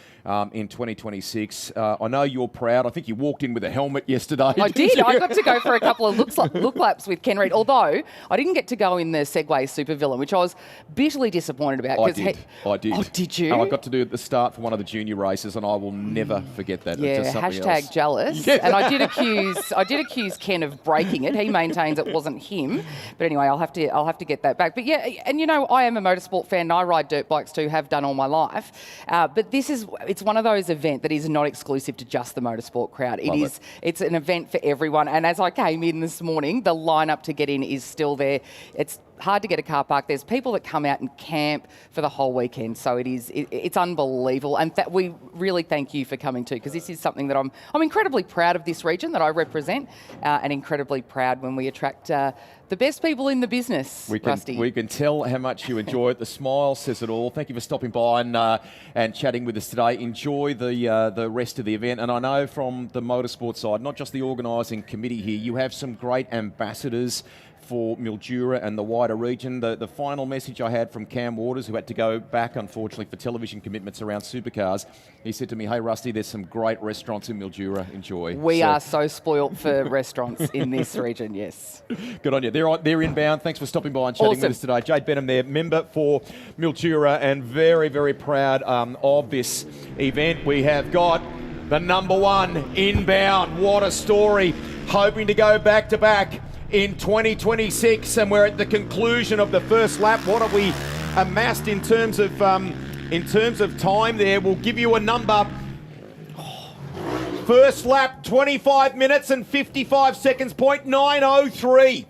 in 2026. I know you're proud. I think you walked in with a helmet yesterday. I did. I got to go for a couple of look laps with Ken Reid, although I didn't get to go in the Segway Super Villain, which I was bitterly disappointed about. I did. Oh, did you? I got to do it at the start for one of the junior races, and I will never forget that. Yeah, it's just hashtag jealous. Yeah. And I did accuse Ken of breaking it. He maintains it wasn't him. But anyway, I'll have to get that back. But yeah, and I am a motorsport fan and I ride dirt bikes too, have done all my life. But it's one of those events that is not exclusive to just the motorsport crowd. It's an event for everyone. And as I came in this morning, the lineup to get in is still there. It's hard to get a car park. There's people that come out and camp for the whole weekend, so it's unbelievable. And we really thank you for coming too, because this is something that I'm incredibly proud of this region that I represent, and incredibly proud when we attract the best people in the business. Rusty. We can tell how much you enjoy it. The smile says it all. Thank you for stopping by and chatting with us today. Enjoy the rest of the event. And I know from the motorsport side, not just the organising committee here, you have some great ambassadors for Mildura and the wider region. The final message I had from Cam Waters, who had to go back, unfortunately, for television commitments around supercars, he said to me, hey, Rusty, there's some great restaurants in Mildura. Enjoy. We are so spoilt for restaurants in this region, yes. Good on you. They're inbound. Thanks for stopping by and chatting with us today. Jade Benham there, member for Mildura, and very, very proud of this event. We have got the number one inbound. What a story. Hoping to go back-to-back in 2026, and we're at the conclusion of the first lap. What have we amassed in terms of time there? We'll give you a number First lap, 25 minutes and 55 seconds, 0.903.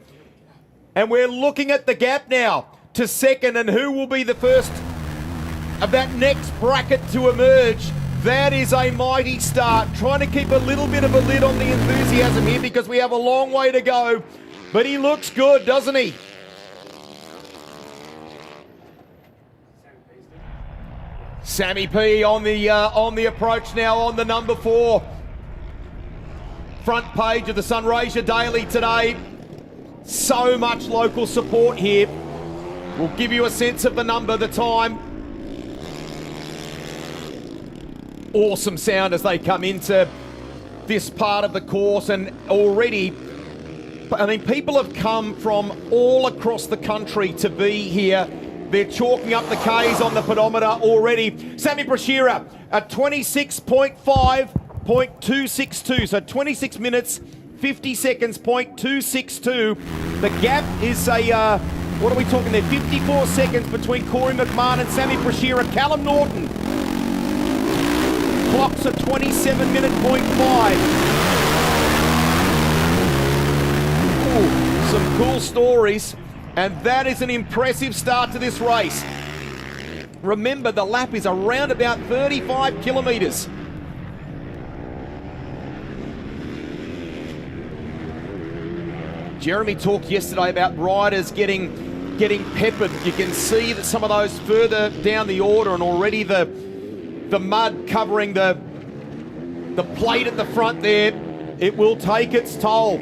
And we're looking at the gap now to second, and who will be the first of that next bracket to emerge. That is a mighty start. Trying to keep a little bit of a lid on the enthusiasm here because we have a long way to go. But he looks good, doesn't he? Sammy P on the approach now on the number 4. Front page of the Sunraysia Daily today. So much local support here. We'll give you a sense of the number, the time. Awesome sound as they come into this part of the course, and already, I mean, people have come from all across the country to be here. They're chalking up the Ks on the pedometer already. Sammy Brashear at 26.5.262, so 26 minutes, 50 seconds, 0.262. The gap is a, what are we talking there? 54 seconds between Corey McMahon and Sammy Brashear. Callum Norton clocks a 27-minute 0.5. Ooh, some cool stories, and that is an impressive start to this race. Remember, the lap is around about 35 kilometres. Jeremy talked yesterday about riders getting peppered. You can see that some of those further down the order, and already the mud covering the plate at the front there, it will take its toll.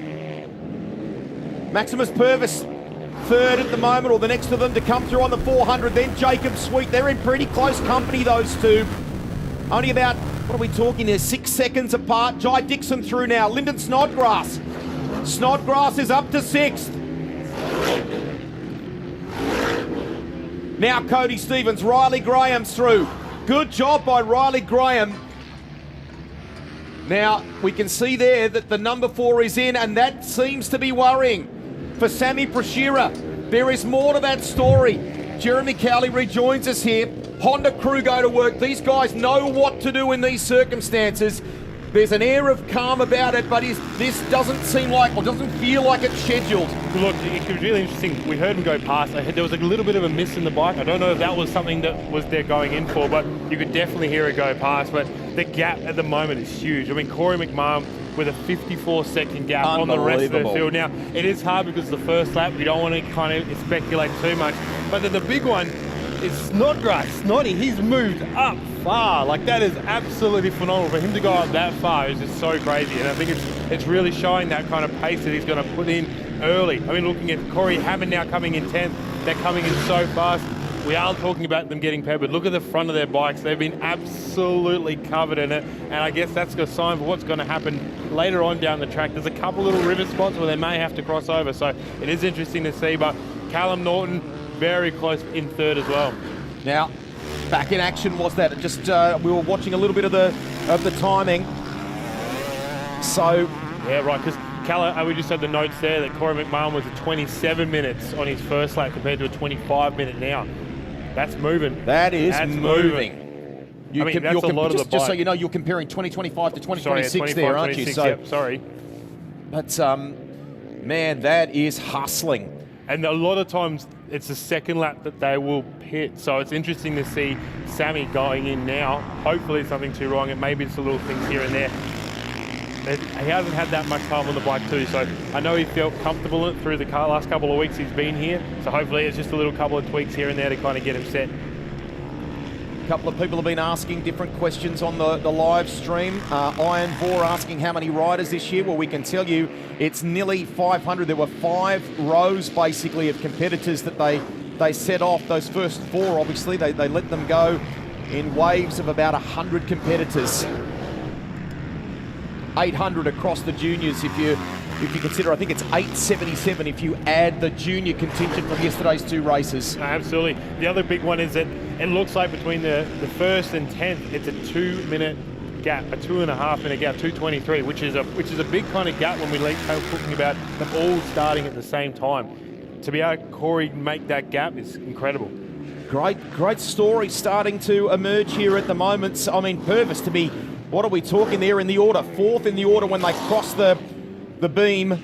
Maximus Purvis third at the moment, or the next to them to come through on the 400, then Jacob Sweet. They're in pretty close company, those two. Only about, what are we talking there, 6 seconds apart. Jai Dixon through now. Lyndon Snodgrass. Snodgrass is up to 6th. Now Cody Stevens, Riley Graham's through. Good job by Riley Graham. Now we can see there that the number 4 is in, and that seems to be worrying for Sammy Brashear. There is more to that story. Jeremy Cowley rejoins us here. Honda crew go to work. These guys know what to do in these circumstances. There's an air of calm about it, but this doesn't seem like, or doesn't feel like it's scheduled. Look, it was really interesting. We heard him go past. There was a little bit of a miss in the bike. I don't know if that was something that was they're going in for, but you could definitely hear it go past. But the gap at the moment is huge. I mean, Corey McMahon with a 54-second gap on the rest of the field. Now, it is hard because the first lap, you don't want to kind of speculate too much. But then the big one is Snodgrass. Snoddy, he's moved up far. Like, that is absolutely phenomenal. For him to go up that far is just so crazy. And I think it's really showing that kind of pace that he's going to put in early. I mean, looking at Corey Hammond now coming in 10th. They're coming in so fast. We are talking about them getting peppered. Look at the front of their bikes. They've been absolutely covered in it. And I guess that's a sign for what's going to happen later on down the track. There's a couple little river spots where they may have to cross over. So it is interesting to see. But Callum Norton, very close in third as well. Now, back in action was that. Just we were watching a little bit of the timing. So yeah, right. Because we just had the notes there that Corey McMahon was at 27 minutes on his first lap compared to a 25-minute now. That's moving. That's moving. That's a lot of the bike. Just so you know, you're comparing 2025 to 2026 there, aren't you? So, yep, sorry. But, man, that is hustling. And a lot of times it's the second lap that they will pit. So it's interesting to see Sammy going in now. Hopefully it's nothing too wrong. It may be just a little things here and there. He hasn't had that much time on the bike too, so I know he felt comfortable in it through the last couple of weeks he's been here. So hopefully it's just a couple of tweaks here and there to kind of get him set. A couple of people have been asking different questions on the live stream. Iron Vor asking how many riders this year. Well, we can tell you it's nearly 500. There were 5 rows basically of competitors that they set off. Those first 4, obviously, they let them go in waves of about 100 competitors. 800 across the juniors if you consider. I think it's 877 if you add the junior contingent from yesterday's 2 races. Absolutely. The other big one is that it looks like between the 1st and 10th, it's a 2-minute gap, a 2.5-minute gap, 2:23, which is a big kind of gap when we talking about them all starting at the same time. To be able to Corey make that gap is incredible. Great story starting to emerge here at the moment. I mean, Purvis to be What are we talking there in the order? 4th in the order when they cross the beam.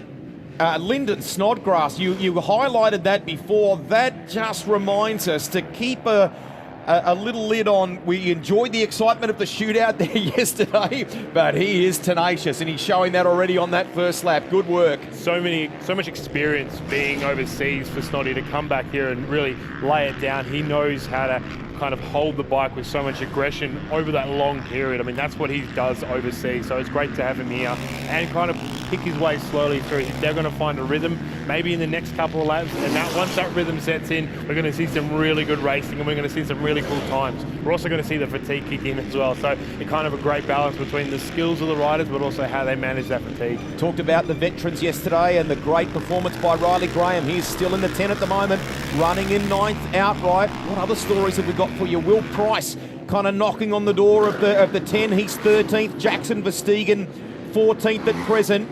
Lyndon Snodgrass, you highlighted that before. That just reminds us to keep a little lid on. We enjoyed the excitement of the shootout there yesterday, but he is tenacious, and he's showing that already on that first lap. Good work. So much experience being overseas for Snoddy to come back here and really lay it down. He knows how to kind of hold the bike with so much aggression over that long period. I mean, that's what he does overseas, so it's great to have him here and kind of pick his way slowly through. They're going to find a rhythm maybe in the next couple of laps, and once that rhythm sets in, we're going to see some really good racing, and we're going to see some really cool times. We're also going to see the fatigue kick in as well, so it's kind of a great balance between the skills of the riders but also how they manage that fatigue. Talked about the veterans yesterday and the great performance by Riley Graham. He's still in the 10 at the moment, running in 9th outright. What other stories have we got for you? Will Price kind of knocking on the door of the 10. He's 13th. Jackson Verstegen 14th at present.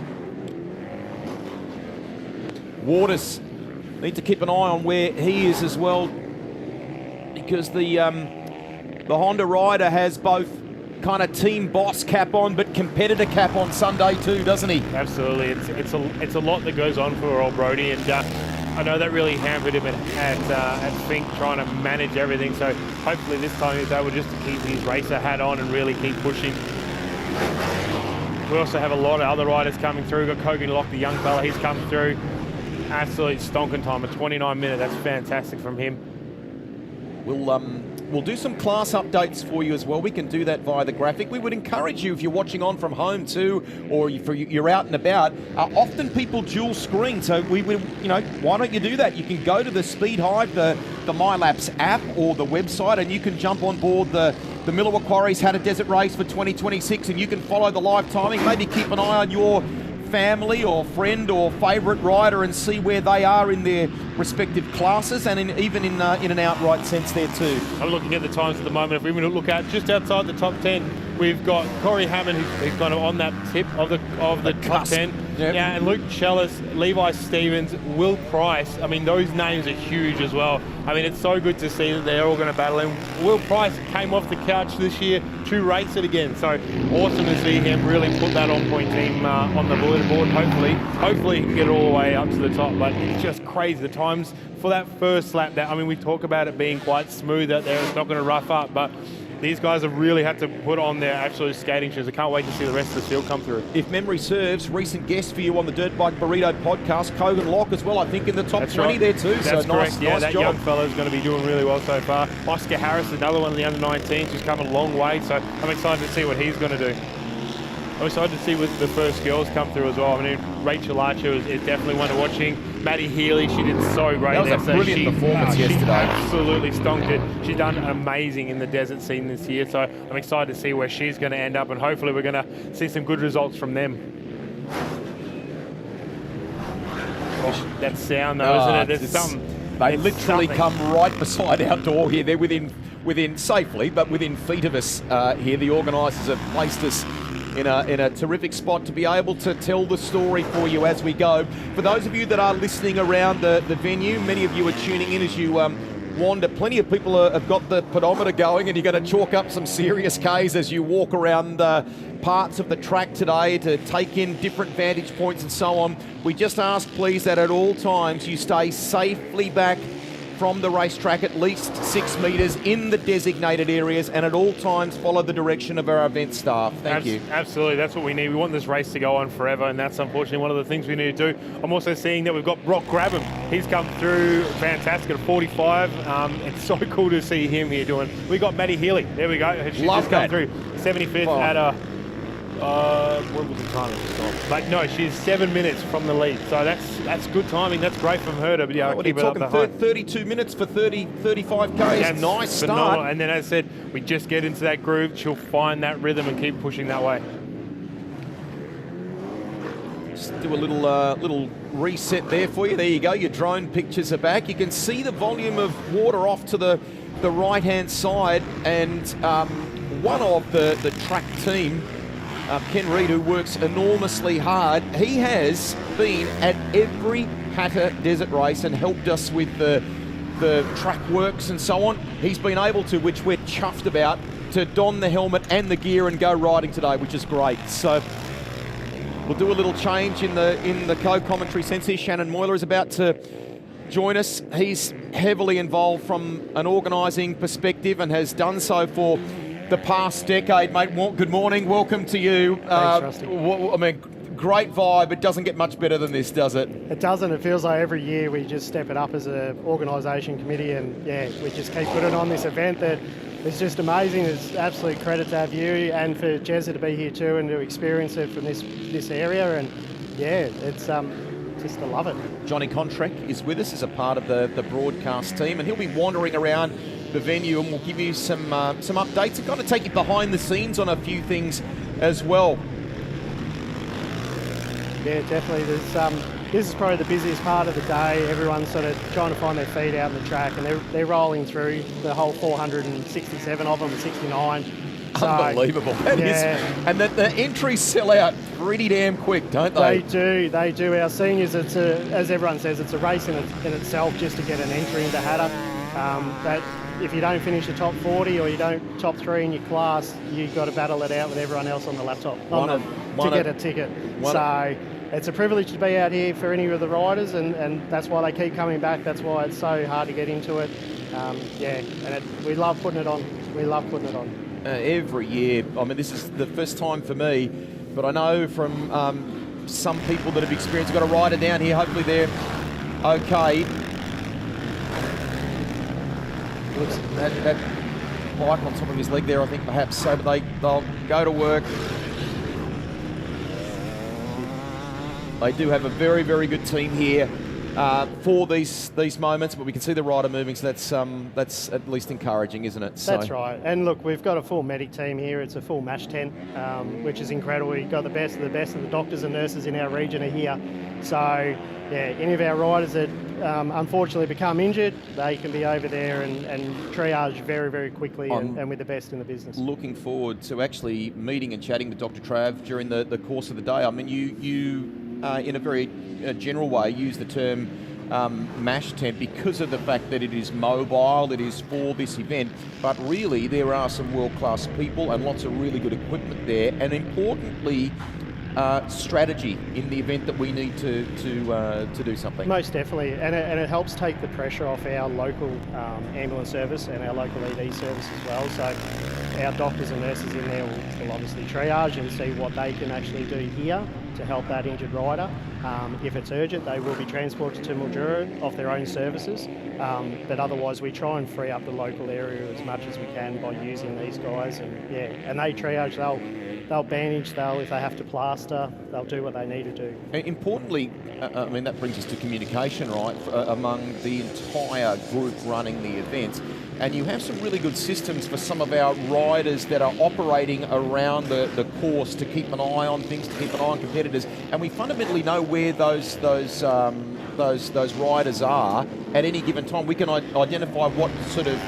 Waters need to keep an eye on where he is as well, because the Honda rider has both kind of team boss cap on but competitor cap on Sunday too, doesn't he? Absolutely. It's a lot that goes on for old Brody, and I know that really hampered him at Fink trying to manage everything, so hopefully this time he's able just to keep his racer hat on and really keep pushing. We also have a lot of other riders coming through. We've got Kogan Locke, the young fella, he's come through. Absolute stonking time, a 29 minute, that's fantastic from him. We'll do some class updates for you as well. We can do that via the graphic. We would encourage you, if you're watching on from home too, or if you're out and about, often people dual screen, so we would, why don't you do that? You can go to the Speed Hive, the MyLaps app or the website, and you can jump on board the Millawa Quarries Hattah Desert Race for 2026, and you can follow the live timing, maybe keep an eye on your family or friend or favourite rider and see where they are in their respective classes, and even in an outright sense there too. I'm looking at the times at the moment. If we look at just outside the top 10, we've got Corey Hammond, who's kind of on that tip of the top 10. Yep. Yeah, and Luke Chellis, Levi Stevens, Will Price. I mean, those names are huge as well. I mean, it's so good to see that they're all going to battle. And Will Price came off the couch this year to race it again. So awesome to see him really put that on-point team on the leaderboard. Hopefully he can get all the way up to the top. But it's just crazy. The times for that first lap, we talk about it being quite smooth out there. It's not going to rough up, but these guys have really had to put on their absolute skating shoes. I can't wait to see the rest of the field come through. If memory serves, recent guest for you on the Dirt Bike Burrito podcast, Kogan Locke as well, I think in the top 20 right there too. That's so correct. Nice, yeah, nice that job. Young fella's going to be doing really well so far. Oscar Harris, another one of the under-19s, who's come a long way, so I'm excited to see what he's going to do. I'm excited to see what the first girls come through as well. I mean, Rachel Archer is definitely one to watching. Maddie Healy, she did so great. That was a brilliant performance yesterday. She absolutely stonked it. She's done amazing in the desert scene this year, so I'm excited to see where she's going to end up, and hopefully we're going to see some good results from them. Oh, that sound though, isn't it? There's something. They literally come right beside our door here. They're within safely, but within feet of us here. The organisers have placed us in a terrific spot to be able to tell the story for you as we go. For those of you that are listening around the venue, many of you are tuning in as you wander. Plenty of people have got the pedometer going, and you're going to chalk up some serious Ks as you walk around parts of the track today to take in different vantage points and so on. We just ask, please, that at all times you stay safely back from the racetrack, at least 6 metres in the designated areas, and at all times follow the direction of our event staff. Thank you. Absolutely, that's what we need. We want this race to go on forever, and that's unfortunately one of the things we need to do. I'm also seeing that we've got Brock Grabham. He's come through fantastic at 45. It's so cool to see him here doing. We got Maddie Healy. There we go. She's Love just come that. through 75th at a. What was the time? But no, she's 7 minutes from the lead, so that's good timing. That's great from her to be able to keep it up the height. 32 minutes for 35 Ks. That's nice start. phenomenal. And then, as I said, we just get into that groove. She'll find that rhythm and keep pushing that way. Just do a little reset there for you. There you go. Your drone pictures are back. You can see the volume of water off to the right-hand side, and one of the track team, Ken Reid, who works enormously hard, he has been at every Hattah Desert Race and helped us with the track works and so on. He's been able to, which we're chuffed about, to don the helmet and the gear and go riding today, which is great. So we'll do a little change in the co-commentary sense here. Shannon Moyler is about to join us. He's heavily involved from an organising perspective and has done so for the past decade, mate. Good morning. Welcome to you. Thanks, Rusty. Great vibe. It doesn't get much better than this, does it? It doesn't. It feels like every year we just step it up as an organisation committee, and we just keep putting on this event that is just amazing. It's absolute credit to have you and for Jezza to be here too and to experience it from this area, and it's just to love it. Johnny Contrek is with us as a part of the broadcast team, and he'll be wandering around the venue, and we'll give you some updates and kind of take you behind the scenes on a few things as well. Yeah, definitely. This is probably the busiest part of the day. Everyone's sort of trying to find their feet out on the track, and they're rolling through the whole 467 of them, 69. Unbelievable. That is, and the entries sell out pretty damn quick, don't they? They do. Our seniors, as everyone says, it's a race in itself just to get an entry into Hattah. That if you don't finish the top 40 or you don't top 3 in your class, you've got to battle it out with everyone else on the laptop to get a ticket. So it's a privilege to be out here for any of the riders, and that's why they keep coming back. That's why it's so hard to get into it. We love putting it on. Every year. This is the first time for me, but I know from some people that have experienced, we've got a rider down here, hopefully they're okay. Looks that bike on top of his leg there, I think perhaps so, but they'll go to work. They do have a very, very good team here for these moments, but we can see the rider moving, so that's at least encouraging, isn't it? That's right. And look, we've got a full medic team here. It's a full MASH tent, which is incredible. We've got the best of the best of the doctors and nurses in our region are here. So, any of our riders that unfortunately become injured, they can be over there and triage very, very quickly and with the best in the business. Looking forward to actually meeting and chatting with Dr. Trav during the course of the day. You in a very general way, use the term MASH tent because of the fact that it is mobile, it is for this event, but really there are some world-class people and lots of really good equipment there, and importantly, strategy in the event that we need to do something. Most definitely, and it helps take the pressure off our local ambulance service and our local ED service as well. So our doctors and nurses in there will obviously triage and see what they can actually do here to help that injured rider. If it's urgent, they will be transported to Mildura off their own services, but otherwise we try and free up the local area as much as we can by using these guys, and they triage. They'll bandage, if they have to plaster, they'll do what they need to do. Importantly, that brings us to communication, right, among the entire group running the event. And you have some really good systems for some of our riders that are operating around the course to keep an eye on things, to keep an eye on competitors. And we fundamentally know where those riders are at any given time. We can identify what sort of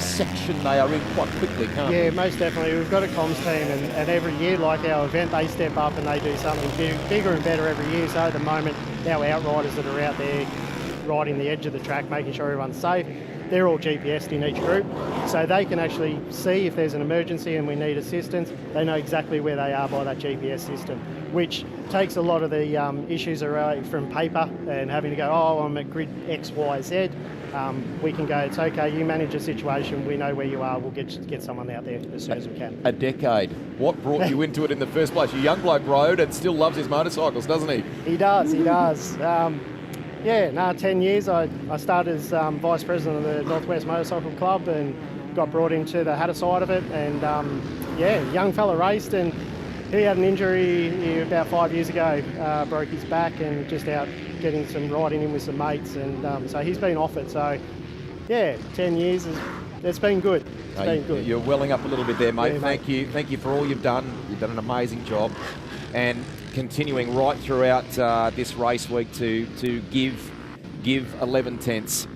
section they are in quite quickly, can't we? Yeah, most definitely. We've got a comms team, and every year, like our event, they step up and they do something bigger and better every year. So at the moment, our outriders that are out there riding the edge of the track, making sure everyone's safe, they're all GPS'd in each group, so they can actually see if there's an emergency and we need assistance. They know exactly where they are by that GPS system, which takes a lot of the issues away from paper and having to go, I'm at grid X, Y, Z. We can go, it's okay, you manage a situation, we know where you are, we'll get someone out there as soon as we can. A decade. What brought you into it in the first place? Your young bloke rode and still loves his motorcycles, doesn't he? He does. 10 years. I started as Vice President of the Northwest Motorcycle Club and got brought into the Hattah side of it, and young fella raced, and he had an injury about 5 years ago, broke his back, and just out getting some riding in with some mates, and so he's been off it. So 10 years, it's been good. It's been good. You're welling up a little bit there, mate. Yeah, Thank you for all you've done. You've done an amazing job, and continuing right throughout this race week to give 11 tenths.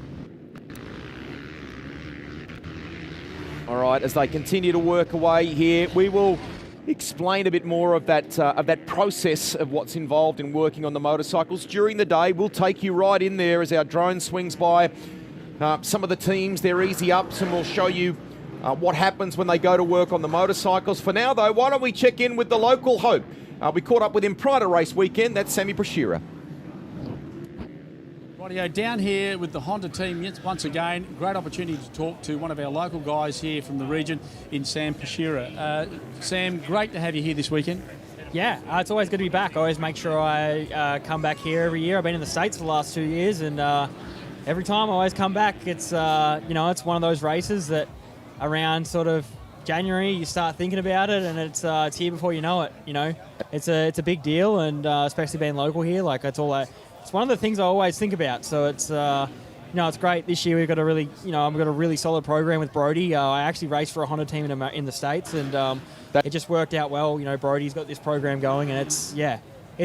All right, as they continue to work away here, we will explain a bit more of that process of what's involved in working on the motorcycles during the day. We'll take you right in there as our drone swings by some of the teams, their easy ups, and we'll show you what happens when they go to work on the motorcycles. For now, though, why don't we check in with the local hope? We caught up with him prior to race weekend. That's Sammy Prashira. Rightio, down here with the Honda team once again. Great opportunity to talk to one of our local guys here from the region in Sam Prashira. Sam, great to have you here this weekend. Yeah, it's always good to be back. I always make sure I come back here every year. I've been in the States for the last 2 years, and every time I always come back, it's it's one of those races that around sort of January you start thinking about it, and it's here before you know it. It's a big deal, and especially being local here, like it's one of the things I always think about. So it's it's great. This year we've got a really I've got a really solid program with Brody. I actually raced for a Honda team in the States, and it just worked out well. Brody's got this program going, and it's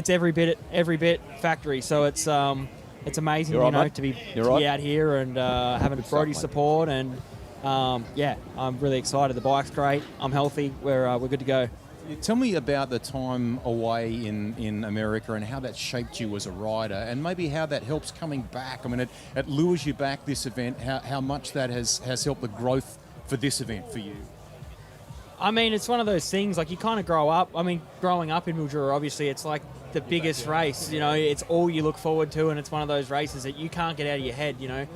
every bit factory. So it's amazing, to be out here and having Brody's support, and I'm really excited. The bike's great. I'm healthy. We're good to go. Tell me about the time away in America and how that shaped you as a rider, and maybe how that helps coming back. I mean, it lures you back, this event, how much that has helped the growth for this event for you. I mean, it's one of those things, like you kind of grow up. I mean, growing up in Mildura, obviously, it's like the biggest race. It's all you look forward to, and it's one of those races that you can't get out of your head. You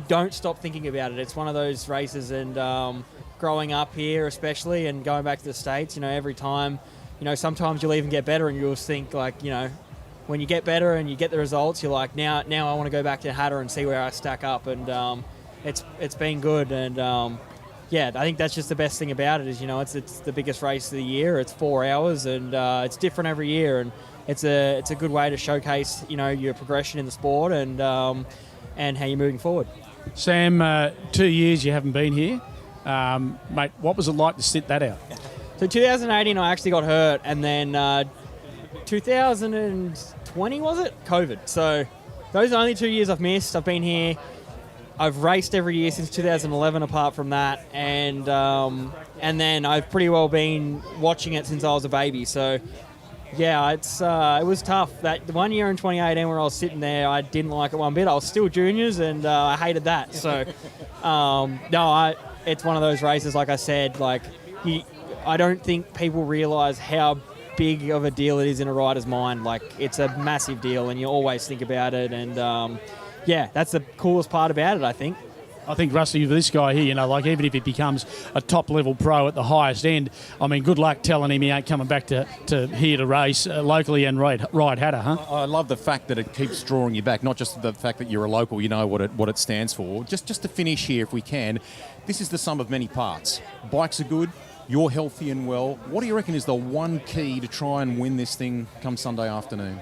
don't stop thinking about it. It's one of those races, and growing up here especially and going back to the States, every time, sometimes you'll even get better and you'll think like, when you get better and you get the results, you're like, now I want to go back to Hattah and see where I stack up, and it's been good, and I think that's just the best thing about it is, it's the biggest race of the year. It's 4 hours, and it's different every year, and it's a good way to showcase, your progression in the sport, and how you're moving forward. Sam, 2 years you haven't been here. Mate, what was it like to sit that out? So 2018 I actually got hurt, and then 2020 was it? COVID. So those are the only 2 years I've missed. I've been here. I've raced every year since 2011 apart from that, and then I've pretty well been watching it since I was a baby. So yeah, it was tough. That 1 year in 2018 where I was sitting there, I didn't like it one bit. I was still juniors, and I hated that. So it's one of those races, like I said, I don't think people realise how big of a deal it is in a rider's mind. Like, it's a massive deal, and you always think about it, and that's the coolest part about it, I think. I think, Rusty, for this guy here, even if he becomes a top-level pro at the highest end, I mean, good luck telling him he ain't coming back to here to race locally and ride Hattah, huh? I love the fact that it keeps drawing you back, not just the fact that you're a local, you know what it stands for. Just to finish here, if we can, this is the sum of many parts. Bikes are good, you're healthy and well. What do you reckon is the one key to try and win this thing come Sunday afternoon?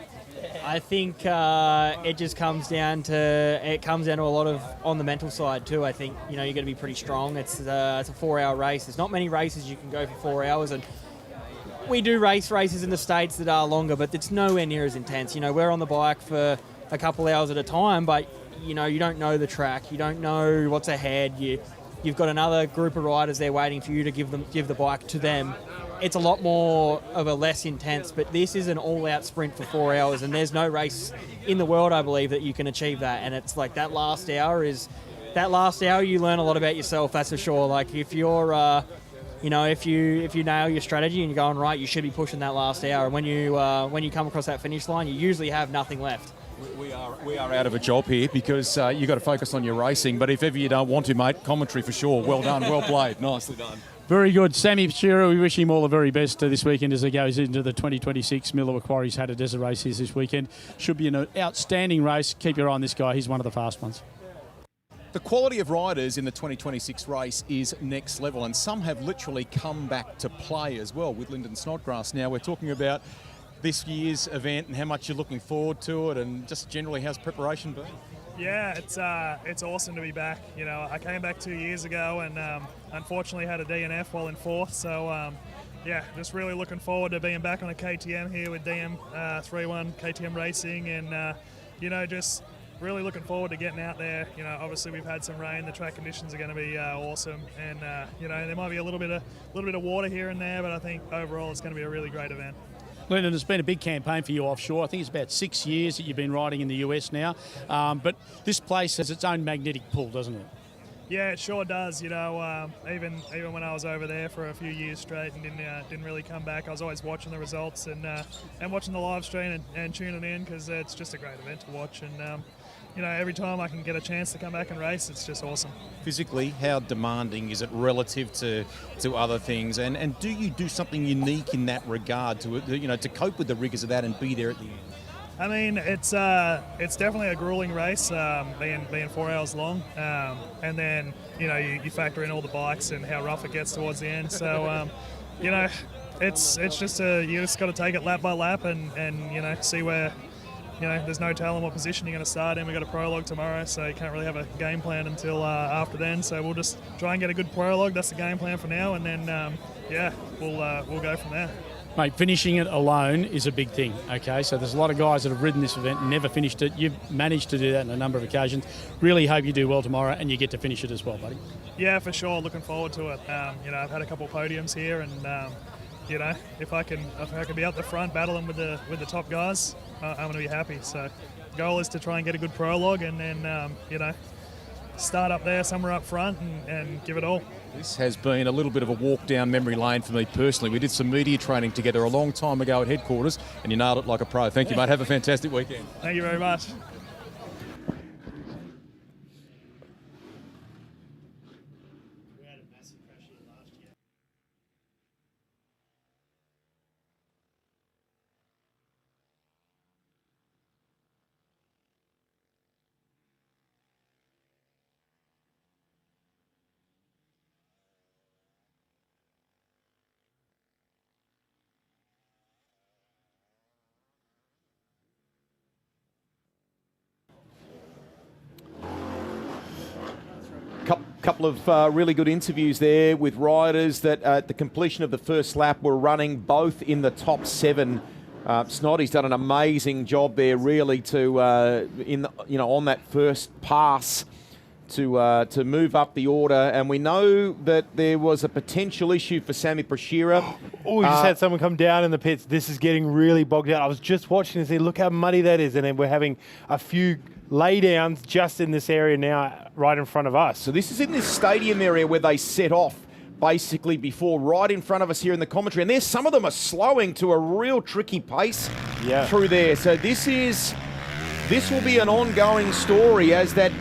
I think it just comes down to a lot of on the mental side too. I think you got to be pretty strong. It's a 4 hour race. There's not many races you can go for 4 hours, and we do races in the States that are longer, but it's nowhere near as intense. We're on the bike for a couple hours at a time, but you don't know the track. You don't know what's ahead. You've got another group of riders there waiting for you to give the bike to them. It's a lot more of a less intense, but this is an all-out sprint for 4 hours, and there's no race in the world, I believe, that you can achieve that. And it's like that last hour you learn a lot about yourself, that's for sure. Like if you're, if you nail your strategy and you're going right, you should be pushing that last hour. And when you come across that finish line, you usually have nothing left. We are out of a job here because you've got to focus on your racing. But if ever you don't want to, mate, commentary for sure. Well done, well played, nicely done. Very good. Sammy Prashira, we wish him all the very best this weekend as he goes into the 2026 Miller Quarries Hattah Desert Race this weekend. Should be an outstanding race. Keep your eye on this guy. He's one of the fast ones. The quality of riders in the 2026 race is next level, and some have literally come back to play as well with Lyndon Snodgrass. Now we're talking about this year's event and how much you're looking forward to it, and just generally how's preparation been? Yeah, it's awesome to be back. I came back 2 years ago and unfortunately had a DNF while in fourth. So just really looking forward to being back on a KTM here with DM 3-1 KTM Racing, and just really looking forward to getting out there. Obviously we've had some rain. The track conditions are going to be awesome, and there might be a little bit of water here and there, but I think overall it's going to be a really great event. Lyndon, it's been a big campaign for you offshore. I think it's about 6 years that you've been riding in the US now. But this place has its own magnetic pull, doesn't it? Yeah, it sure does. You know, even when I was over there for a few years straight and didn't really come back, I was always watching the results and watching the live stream and tuning in because it's just a great event to watch. And you know, every time I can get a chance to come back and race, it's just awesome. Physically, how demanding is it relative to other things? And do you do something unique in that regard to cope with the rigours of that and be there at the end? I mean, it's definitely a grueling race, being 4 hours long, and then you know you factor in all the bikes and how rough it gets towards the end. So you know, it's just you just got to take it lap by lap and you know see where. You know, there's no telling what position you're going to start in. We've got a prologue tomorrow, so you can't really have a game plan until after then. So we'll just try and get a good prologue. That's the game plan for now, and then yeah, we'll go from there. Mate, finishing it alone is a big thing, okay? So there's a lot of guys that have ridden this event and never finished it. You've managed to do that on a number of occasions. Really hope you do well tomorrow and you get to finish it as well, buddy. Yeah, for sure. Looking forward to it. You know, I've had a couple of podiums here, and you know, if I can be out the front battling with the top guys, I'm going to be happy. So, goal is to try and get a good prologue, and then you know, start up there somewhere up front and give it all. This has been a little bit of a walk down memory lane for me personally. We did some media training together a long time ago at headquarters, and you nailed it like a pro. Thank you, mate. Have a fantastic weekend. Thank you very much. Couple of really good interviews there with riders that at the completion of the first lap were running both in the top 7. Snoddy's done an amazing job there, really, to on that first pass to move up the order. And we know that there was a potential issue for Sammy Prashira. Oh, we just had someone come down in the pits. This is getting really bogged down. I was just watching and saying, look how muddy that is, and then we're having a few laydowns just in this area now, right in front of us. So this is in this stadium area where they set off basically before, right in front of us here in the commentary. And there's some of them are slowing to a real tricky pace through there. So this will be an ongoing story as that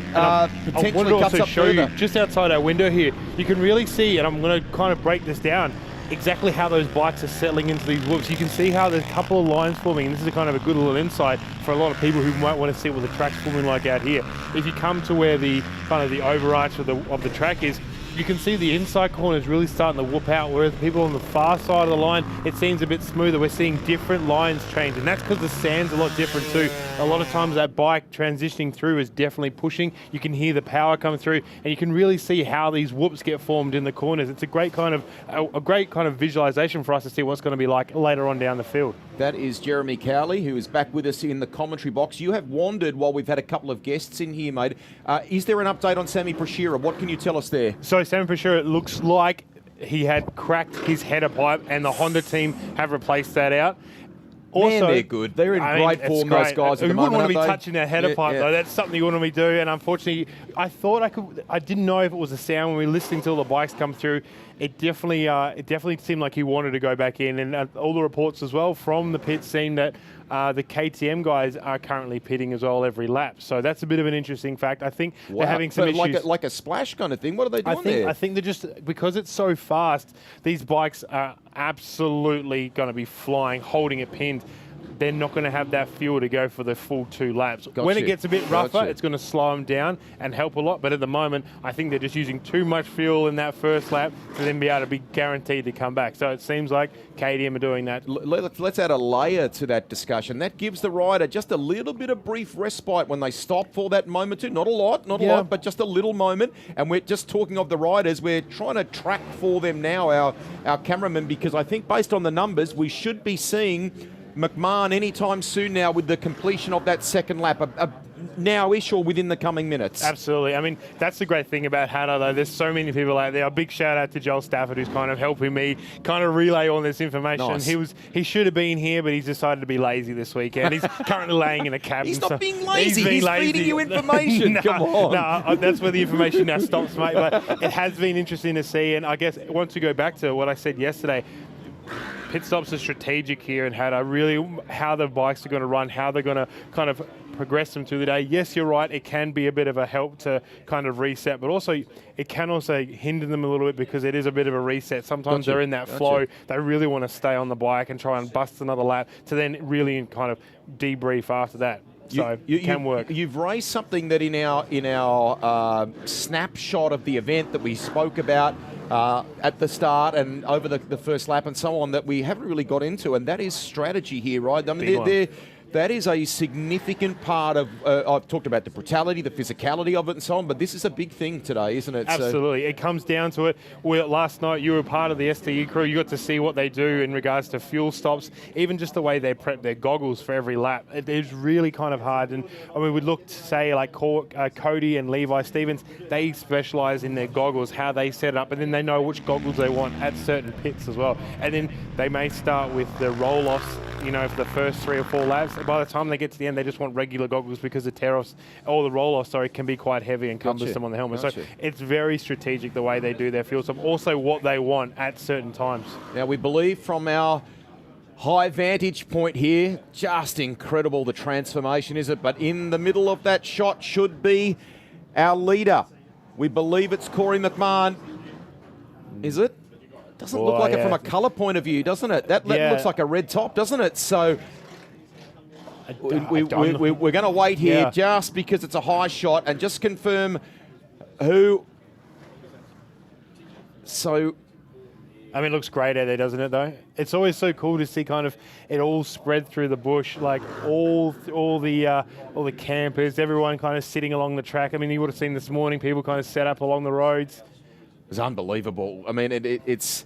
potentially cuts up further. You, just outside our window here, you can really see, and I'm going to kind of break this down, exactly how those bikes are settling into these whoops. You can see how there's a couple of lines forming, and this is a kind of a good little insight for a lot of people who might want to see what the track's forming like out here. If you come to where the kind of the overarch of the track is, you can see the inside corners really starting to whoop out, whereas people on the far side of the line, it seems a bit smoother. We're seeing different lines change, and that's because the sand's a lot different too. A lot of times that bike transitioning through is definitely pushing. You can hear the power come through, and you can really see how these whoops get formed in the corners. It's a great kind of visualization for us to see what's going to be like later on down the field. That is Jeremy Cowley, who is back with us in the commentary box. You have wandered while we've had a couple of guests in here, mate. Is there an update on Sammy Prashira? What can you tell us there? So Sammy Prashira, it looks like he had cracked his header pipe, and the Honda team have replaced that out. Also, man, they're good. They're in great form, those guys at the moment. You wouldn't want to be touching that header pipe, though. That's something you wouldn't want to be doing. And unfortunately, I thought I didn't know if it was a sound when we were listening to all the bikes come through. It definitely seemed like he wanted to go back in. And all the reports as well from the pit seem that the KTM guys are currently pitting as well every lap. So that's a bit of an interesting fact. I think they're having some issues. Like a splash kind of thing. What are they doing there? I think they're just, because it's so fast, these bikes are absolutely going to be flying, holding it pinned. They're not going to have that fuel to go for the full 2 laps. When it gets a bit rougher, it's going to slow them down and help a lot. But at the moment, I think they're just using too much fuel in that first lap to then be able to be guaranteed to come back. So it seems like KTM are doing that. Let's add a layer to that discussion. That gives the rider just a little bit of brief respite when they stop for that moment too. Not a lot, but just a little moment. And we're just talking of the riders. We're trying to track for them now, our cameraman, because I think based on the numbers, we should be seeing McMahon anytime soon now with the completion of that second lap. now-ish or within the coming minutes? Absolutely. I mean, that's the great thing about Hattah, though. There's so many people out there. A big shout out to Joel Stafford, who's kind of helping me kind of relay all this information. Nice. He should have been here, but he's decided to be lazy this weekend. He's currently laying in a cabin. He's not so being lazy. being He's lazy. feeding you information. Come on. No, that's where the information now stops, mate. But it has been interesting to see. And I guess once we go back to what I said yesterday, pit stops are strategic here and Hattah, really how the bikes are going to run, how they're going to kind of progress them through the day. Yes, you're right, it can be a bit of a help to kind of reset, but also it can also hinder them a little bit because it is a bit of a reset. Sometimes they're in that flow. They really want to stay on the bike and try and bust another lap to then really kind of debrief after that. So it can work. You've raised something that in our snapshot of the event that we spoke about at the start and over the first lap and so on that we haven't really got into, and that is strategy here, right? I mean, that is a significant part of, I've talked about the brutality, the physicality of it and so on, but this is a big thing today, isn't it? Absolutely. It comes down to it. Last night you were part of the STE crew. You got to see what they do in regards to fuel stops, even just the way they prep their goggles for every lap. It is really kind of hard. And I mean, we look to say like Cody and Levi Stevens, they specialize in their goggles, how they set it up, and then they know which goggles they want at certain pits as well. And then they may start with the roll-offs, you know, for the first 3 or 4 laps. By the time they get to the end, they just want regular goggles because the tear-offs, or the roll-offs, sorry, can be quite heavy and cumbersome on the helmet. So it's very strategic the way they do their fuel stop. Also what they want at certain times. Now we believe from our high vantage point here, just incredible the transformation, is it? But in the middle of that shot should be our leader. We believe it's Corey McMahon. Is it? Doesn't look like it from a colour point of view, doesn't it? That looks like a red top, doesn't it? So we're going to wait here just because it's a high shot and just confirm who. So, I mean, it looks great out there, doesn't it, though? It's always so cool to see kind of it all spread through the bush, like all the campers, everyone kind of sitting along the track. I mean, you would have seen this morning people kind of set up along the roads. It's unbelievable. I mean, it's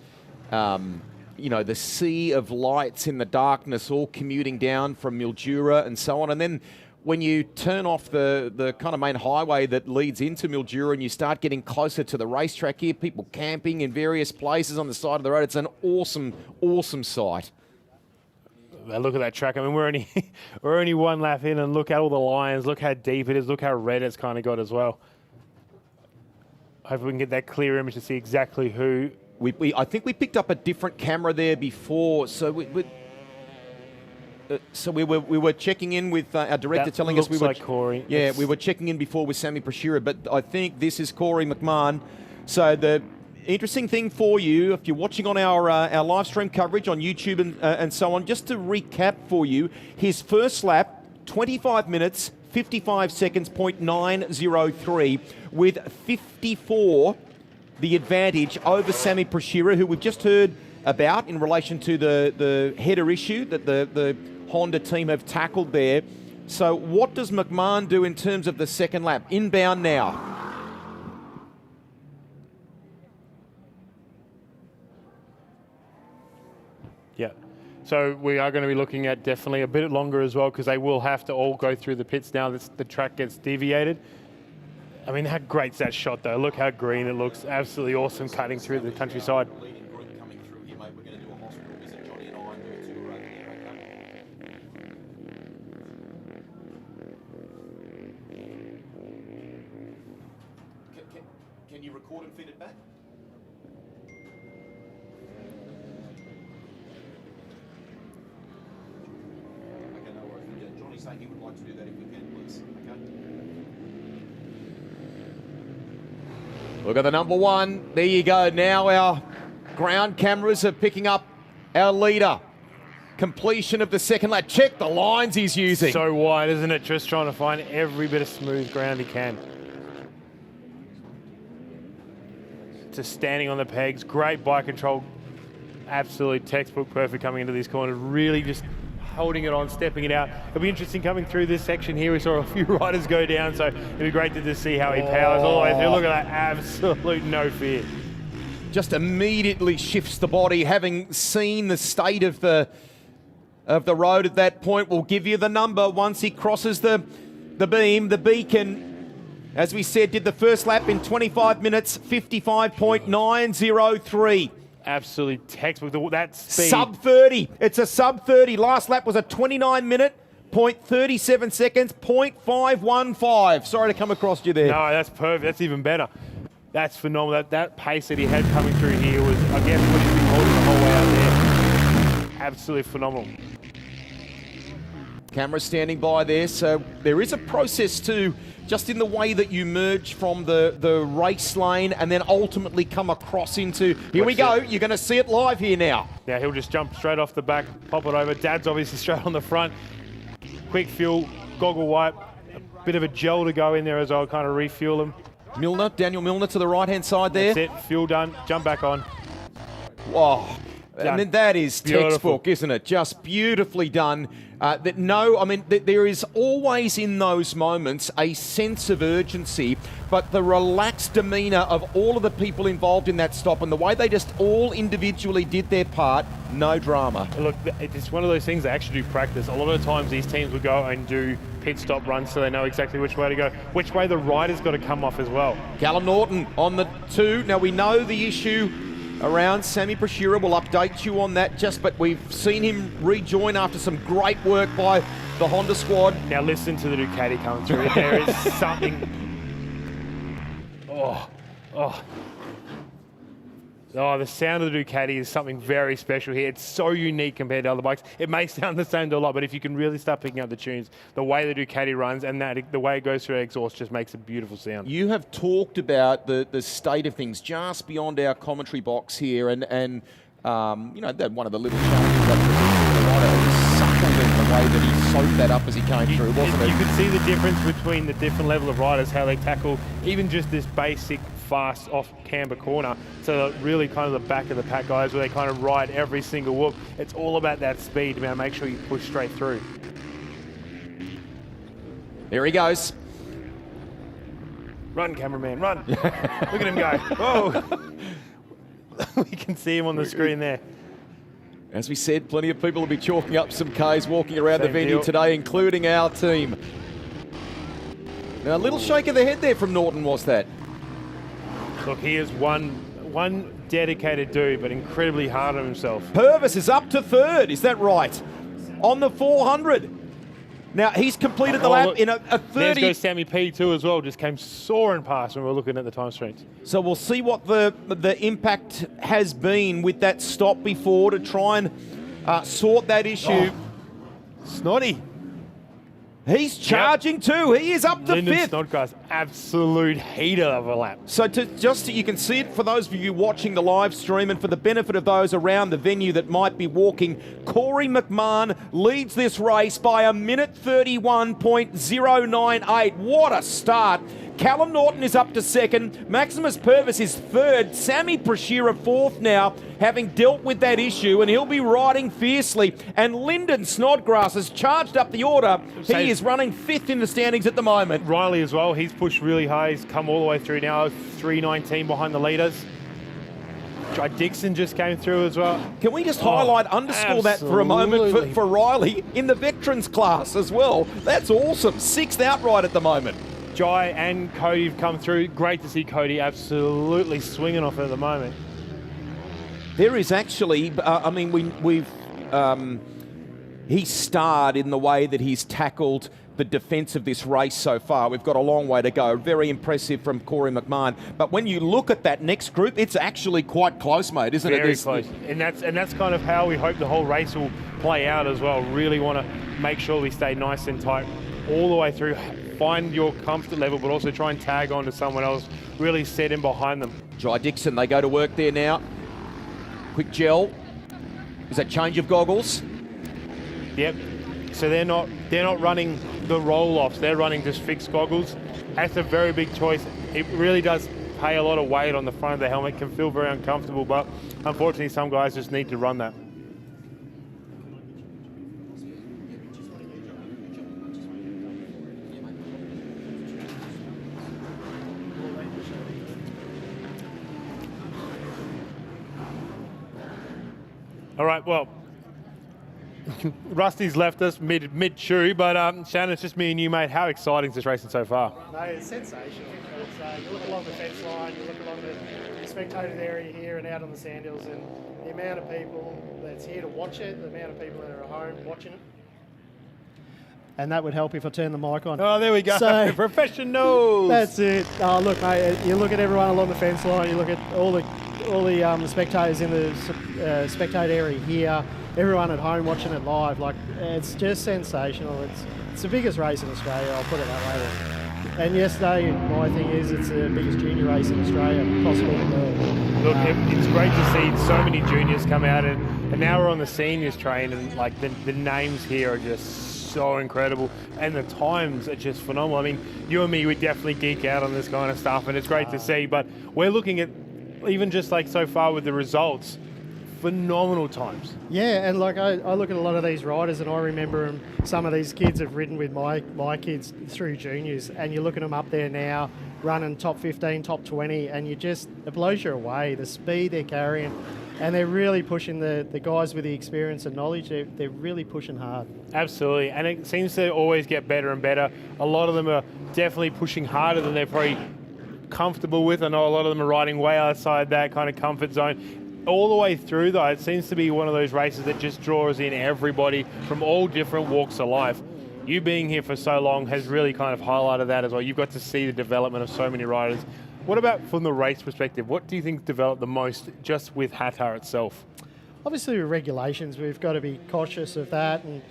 you know, the sea of lights in the darkness all commuting down from Mildura and so on. And then when you turn off the kind of main highway that leads into Mildura and you start getting closer to the racetrack here, people camping in various places on the side of the road. It's an awesome, awesome sight. Look at that track. I mean, we're only 1 lap in, and look at all the lines. Look how deep it is. Look how red it's kind of got as well. Hopefully we can get that clear image to see exactly who. I think we picked up a different camera there before, so we were checking in with our director telling us we were. Like Corey. Yeah, we were checking in before with Sammy Prashira, but I think this is Corey McMahon. So the interesting thing for you, if you're watching on our live stream coverage on YouTube and so on, just to recap for you, his first lap, 25 minutes, 55 seconds, 0.903, with 54 the advantage over Sammy Prashira, who we've just heard about in relation to the header issue that the Honda team have tackled there. So what does McMahon do in terms of the second lap? Inbound now. Yeah. So we are going to be looking at definitely a bit longer as well, because they will have to all go through the pits now that the track gets deviated. I mean, how great's that shot, though? Look how green it looks. Absolutely awesome cutting through the countryside. Can you record and feed it back? Okay, no worries. Johnny's saying he would like to do that if we can, please. Okay. Look at the number one. There you go. Now our ground cameras are picking up our leader. Completion of the second lap. Check the lines he's using. So wide, isn't it? Just trying to find every bit of smooth ground he can. Just standing on the pegs. Great bike control. Absolutely textbook perfect coming into these corners. Really just holding it on, stepping it out. It'll be interesting coming through this section here. We saw a few riders go down, so it'll be great to just see how he powers all the way through. Look at that, absolute no fear. Just immediately shifts the body, having seen the state of the road at that point. Will give you the number once he crosses the the beam, the beacon, as we said, did the first lap in 25 minutes, 55.903. Absolutely textbook. That speed. Sub 30. It's a sub 30. Last lap was a 29 minute, 0.37 seconds, 0.515. Sorry to come across you there. No, that's perfect. That's even better. That's phenomenal. That pace that he had coming through here was, I guess, what he's been holding the whole way out there. Absolutely phenomenal. Camera standing by there, so there is a process too, just in the way that you merge from the race lane and then ultimately come across into, here we go, you're going to see it live here now. Now he'll just jump straight off the back, pop it over. Dad's obviously straight on the front. Quick fuel, goggle wipe, a bit of a gel to go in there as I'll kind of refuel him. Milner, Daniel Milner to the right-hand side there. That's it, fuel done, jump back on. Wow. Done. I mean, that is textbook, isn't it? Just beautifully done. There is always in those moments a sense of urgency, but the relaxed demeanour of all of the people involved in that stop and the way they just all individually did their part, no drama. Look, it's one of those things they actually do practice. A lot of the times these teams will go and do pit stop runs so they know exactly which way to go, which way the rider's got to come off as well. Callum Norton on the 2. Now we know the issue around Sammy Prashira. We'll update you on that but we've seen him rejoin after some great work by the Honda squad. Now listen to the Ducati coming through. There is something. Oh, the sound of the Ducati is something very special here. It's so unique compared to other bikes. It may sound the same to a lot, but if you can really start picking up the tunes, the way the Ducati runs and the way it goes through exhaust just makes a beautiful sound. You have talked about the state of things just beyond our commentary box here, and one of the little changes that the rider was supple in the way that he soaked that up as he came through, wasn't it? You could see the difference between the different level of riders, how they tackle even just this basic fast off camber corner to really kind of the back of the pack guys where they kind of ride every single whoop. It's all about that speed to make sure you push straight through. There he goes. Run, cameraman, run. Look at him go. Whoa. We can see him on the screen there. As we said, plenty of people will be chalking up some Ks walking around the venue deal today, including our team. Now, a little shake of the head there from Norton, was that? Look, he is one dedicated dude, but incredibly hard on himself. Purvis is up to 3rd, is that right? On the 400. Now, he's completed the lap in a 30. There goes Sammy P too as well, just came soaring past when we were looking at the time screens. So we'll see what the impact has been with that stop before to try and sort that issue. Snotty. He's charging too. He is up to Lyndon 5th. Snodgrass, absolute heater of a lap. So you can see it for those of you watching the live stream and for the benefit of those around the venue that might be walking, Corey McMahon leads this race by a minute 31.098. What a start. Callum Norton is up to 2nd. Maximus Purvis is 3rd. Sammy Prashira 4th now, having dealt with that issue, and he'll be riding fiercely. And Lyndon Snodgrass has charged up the order. He is running 5th in the standings at the moment. Riley as well. He's pushed really high. He's come all the way through now. 3:19 behind the leaders. Jai Dixon just came through as well. Can we just underscore that for a moment for Riley in the veterans class as well? That's awesome. 6th outright at the moment. Jai and Cody have come through. Great to see Cody absolutely swinging off at the moment. There is actually, he starred in the way that he's tackled the defence of this race so far. We've got a long way to go. Very impressive from Corey McMahon. But when you look at that next group, it's actually quite close, mate, isn't it? Very close. And that's kind of how we hope the whole race will play out as well. Really want to make sure we stay nice and tight all the way through. Find your comfort level, but also try and tag on to someone else. Really set in behind them. Jai Dixon, they go to work there now. Quick gel. Is that change of goggles? Yep. So they're not running the roll-offs. They're running just fixed goggles. That's a very big choice. It really does pay a lot of weight on the front of the helmet. Can feel very uncomfortable, but unfortunately some guys just need to run that. All right, well, Rusty's left us mid-chew, but Shannon, it's just me and you, mate. How exciting is this racing so far? No, it's sensational. You look along the fence line, you look along the spectated area here and out on the sandhills, and the amount of people that's here to watch it, the amount of people that are at home watching it. And that would help if I turn the mic on. Oh, there we go. So, professionals. That's it. Oh, look, mate, you look at everyone along the fence line, you look at all the spectators in the spectator area here, everyone at home watching it live. Like, it's just sensational. It's the biggest race in Australia, I'll put it that way. And yesterday, my thing is, it's the biggest junior race in Australia, possibly in the world. Look, it's great to see so many juniors come out, and now we're on the seniors train, and like the names here are just so incredible, and the times are just phenomenal. I mean, you and me, we definitely geek out on this kind of stuff, and it's great to see, but we're looking at, even just like so far with the results, phenomenal times. Yeah, and like I look at a lot of these riders, and I remember some of these kids have ridden with my kids through juniors, and you're looking at them up there now, running top 15, top 20, and it blows you away, the speed they're carrying. And they're really pushing the guys with the experience and knowledge. They're really pushing hard. Absolutely, and it seems to always get better and better. A lot of them are definitely pushing harder than they're probably comfortable with. I know a lot of them are riding way outside that kind of comfort zone. All the way through, though, it seems to be one of those races that just draws in everybody from all different walks of life. You being here for so long has really kind of highlighted that as well. You've got to see the development of so many riders. What about from the race perspective? What do you think developed the most just with Hattah itself? Obviously, with regulations, we've got to be cautious of that. And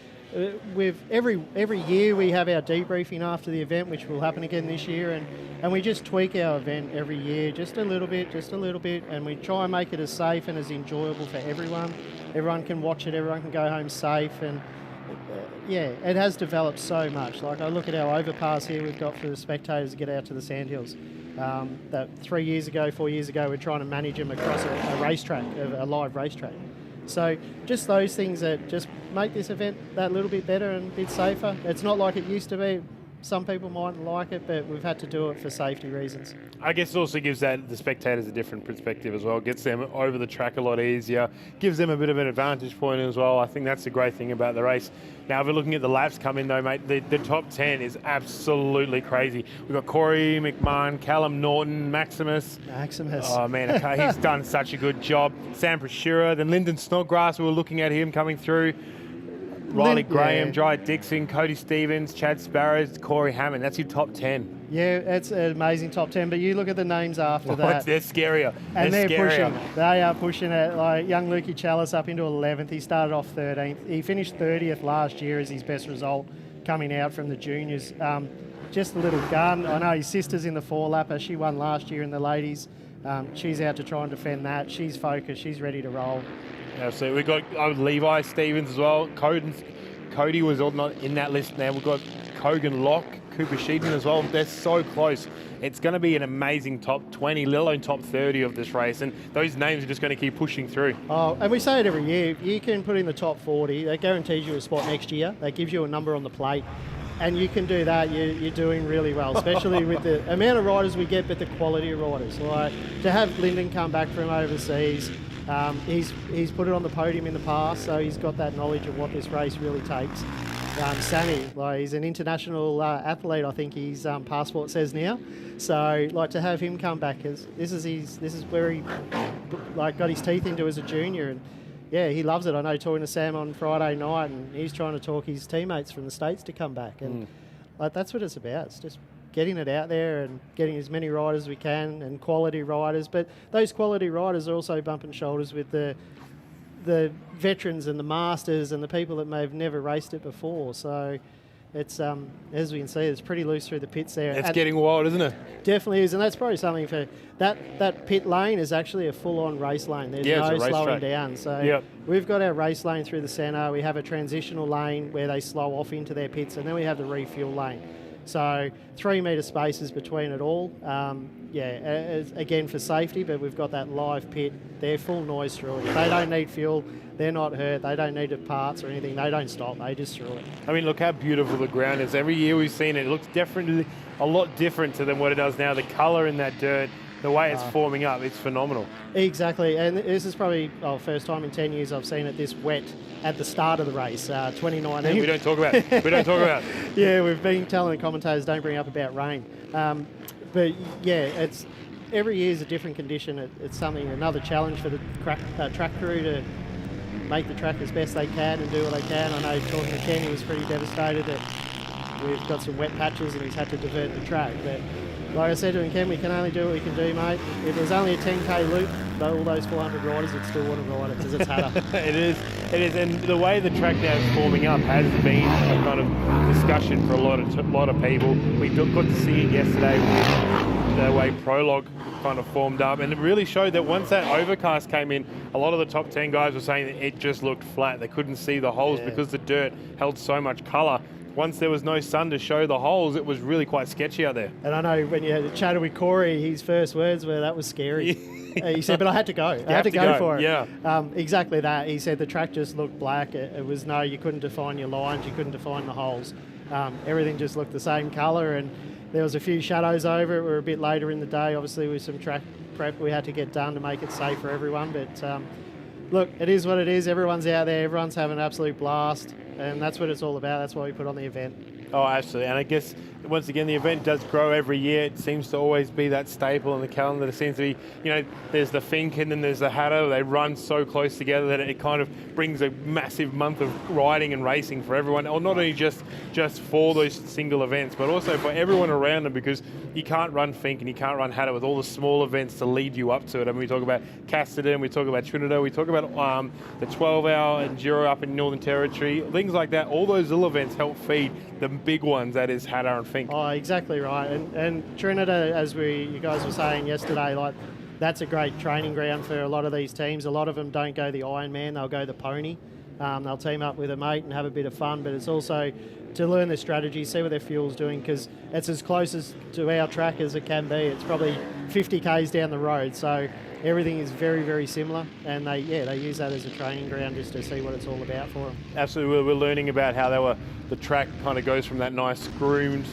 with every year, we have our debriefing after the event, which will happen again this year. And we just tweak our event every year, just a little bit. And we try and make it as safe and as enjoyable for everyone. Everyone can watch it, everyone can go home safe. And yeah, it has developed so much. Like, I look at our overpass here we've got for the spectators to get out to the sandhills. That 4 years ago, we're trying to manage them across a racetrack, a live racetrack. So just those things that just make this event that little bit better and a bit safer. It's not like it used to be. Some people mightn't like it, but we've had to do it for safety reasons. I guess it also gives the spectators a different perspective as well. Gets them over the track a lot easier. Gives them a bit of an advantage point as well. I think that's the great thing about the race. Now, if we're looking at the laps come in though, mate, the top 10 is absolutely crazy. We've got Corey McMahon, Callum Norton, Maximus. Oh man, he's done such a good job. Sam Prashura, then Lyndon Snodgrass, we were looking at him coming through. Riley Graham, Jai Dixon, Cody Stevens, Chad Sparrows, Corey Hammond. That's your top 10. Yeah, it's an amazing top 10, but you look at the names after that. They're scarier. And they're pushing. They are pushing it. Like young Lukey Chalice up into 11th. He started off 13th. He finished 30th last year as his best result coming out from the juniors. Just a little gun. I know his sister's in the 4-lapper. She won last year in the ladies. She's out to try and defend that. She's focused. She's ready to roll. Yeah, so we've got Levi Stevens as well. Cody was not in that list now. We've got Kogan Locke, Cooper Sheeton as well. They're so close. It's going to be an amazing top 20, let alone top 30 of this race. And those names are just going to keep pushing through. Oh, and we say it every year. You can put in the top 40. That guarantees you a spot next year. That gives you a number on the plate. And you can do that. You're doing really well, especially with the amount of riders we get, but the quality of riders. Like to have Lyndon come back from overseas. He's put it on the podium in the past, so he's got that knowledge of what this race really takes. Sammy, he's an international athlete, I think his passport says now. So, to have him come back, this is where he got his teeth into as a junior, and yeah, he loves it. I know talking to Sam on Friday night, and he's trying to talk his teammates from the States to come back, and that's what it's about. It's just getting it out there and getting as many riders as we can and quality riders. But those quality riders are also bumping shoulders with the veterans and the masters and the people that may have never raced it before. So it's, as we can see, it's pretty loose through the pits there. It's getting wild, isn't it? Definitely is, and that's probably something for that pit lane is actually a full-on race lane. There's no slowing down. So we've got our race lane through the centre. We have a transitional lane where they slow off into their pits, and then we have the refuel lane. So 3 metre spaces between it all. Again for safety, but we've got that live pit. They're full noise through it. They don't need fuel. They're not hurt. They don't need parts or anything. They don't stop. They just through it. I mean, look how beautiful the ground is. Every year we've seen it. It looks definitely a lot different than what it does now. The colour in that dirt, the way it's forming up, it's phenomenal. Exactly, and this is probably first time in 10 years I've seen it this wet at the start of the race, 2019. We don't talk about it. We don't talk about it. Yeah, we've been telling the commentators don't bring up about rain. But yeah, it's every year is a different condition. It's another challenge for the track crew to make the track as best they can and do what they can. I know talking to Ken, he was pretty devastated that we've got some wet patches and he's had to divert the track. But like I said to him, Ken, we can only do what we can do, mate. If it was only a 10k loop, all those 400 riders would still want to ride it because it's Hattah. It is, and the way the track now is forming up has been a kind of discussion for a lot of people. We got to see it yesterday with the way Prologue kind of formed up, and it really showed that once that overcast came in, a lot of the top 10 guys were saying that it just looked flat. They couldn't see the holes because the dirt held so much colour. Once there was no sun to show the holes, it was really quite sketchy out there. And I know when you had a chat with Corey, his first words were, that was scary. He said, but I had to go. I had to go for it. Yeah. Exactly that. He said the track just looked black. It was you couldn't define your lines, you couldn't define the holes. Everything just looked the same colour, and there was a few shadows over it. We were a bit later in the day, obviously with some track prep we had to get done to make it safe for everyone. But look, it is what it is. Everyone's out there. Everyone's having an absolute blast. And that's what it's all about. That's why we put on the event. Oh, absolutely. And I guess, once again, the event does grow every year. It seems to always be that staple in the calendar. There seems to be, there's the Fink and then there's the Hattah. They run so close together that it kind of brings a massive month of riding and racing for everyone, or not only just for those single events, but also for everyone around them, because you can't run Fink and you can't run Hattah with all the small events to lead you up to it. I mean, we talk about Casterton, we talk about Trinidad, we talk about the 12-hour enduro up in Northern Territory, things like that. All those little events help feed the big ones, that is Hattah and Fink. Oh, exactly right. And Trinidad, as you guys were saying yesterday, that's a great training ground for a lot of these teams. A lot of them don't go the Ironman, they'll go the pony. They'll team up with a mate and have a bit of fun, but it's also to learn their strategy, see what their fuel's doing, because it's as close to our track as it can be. It's probably 50 k's down the road, so everything is very, very similar, and they use that as a training ground just to see what it's all about for them. Absolutely, we're learning about how the track kind of goes from that nice groomed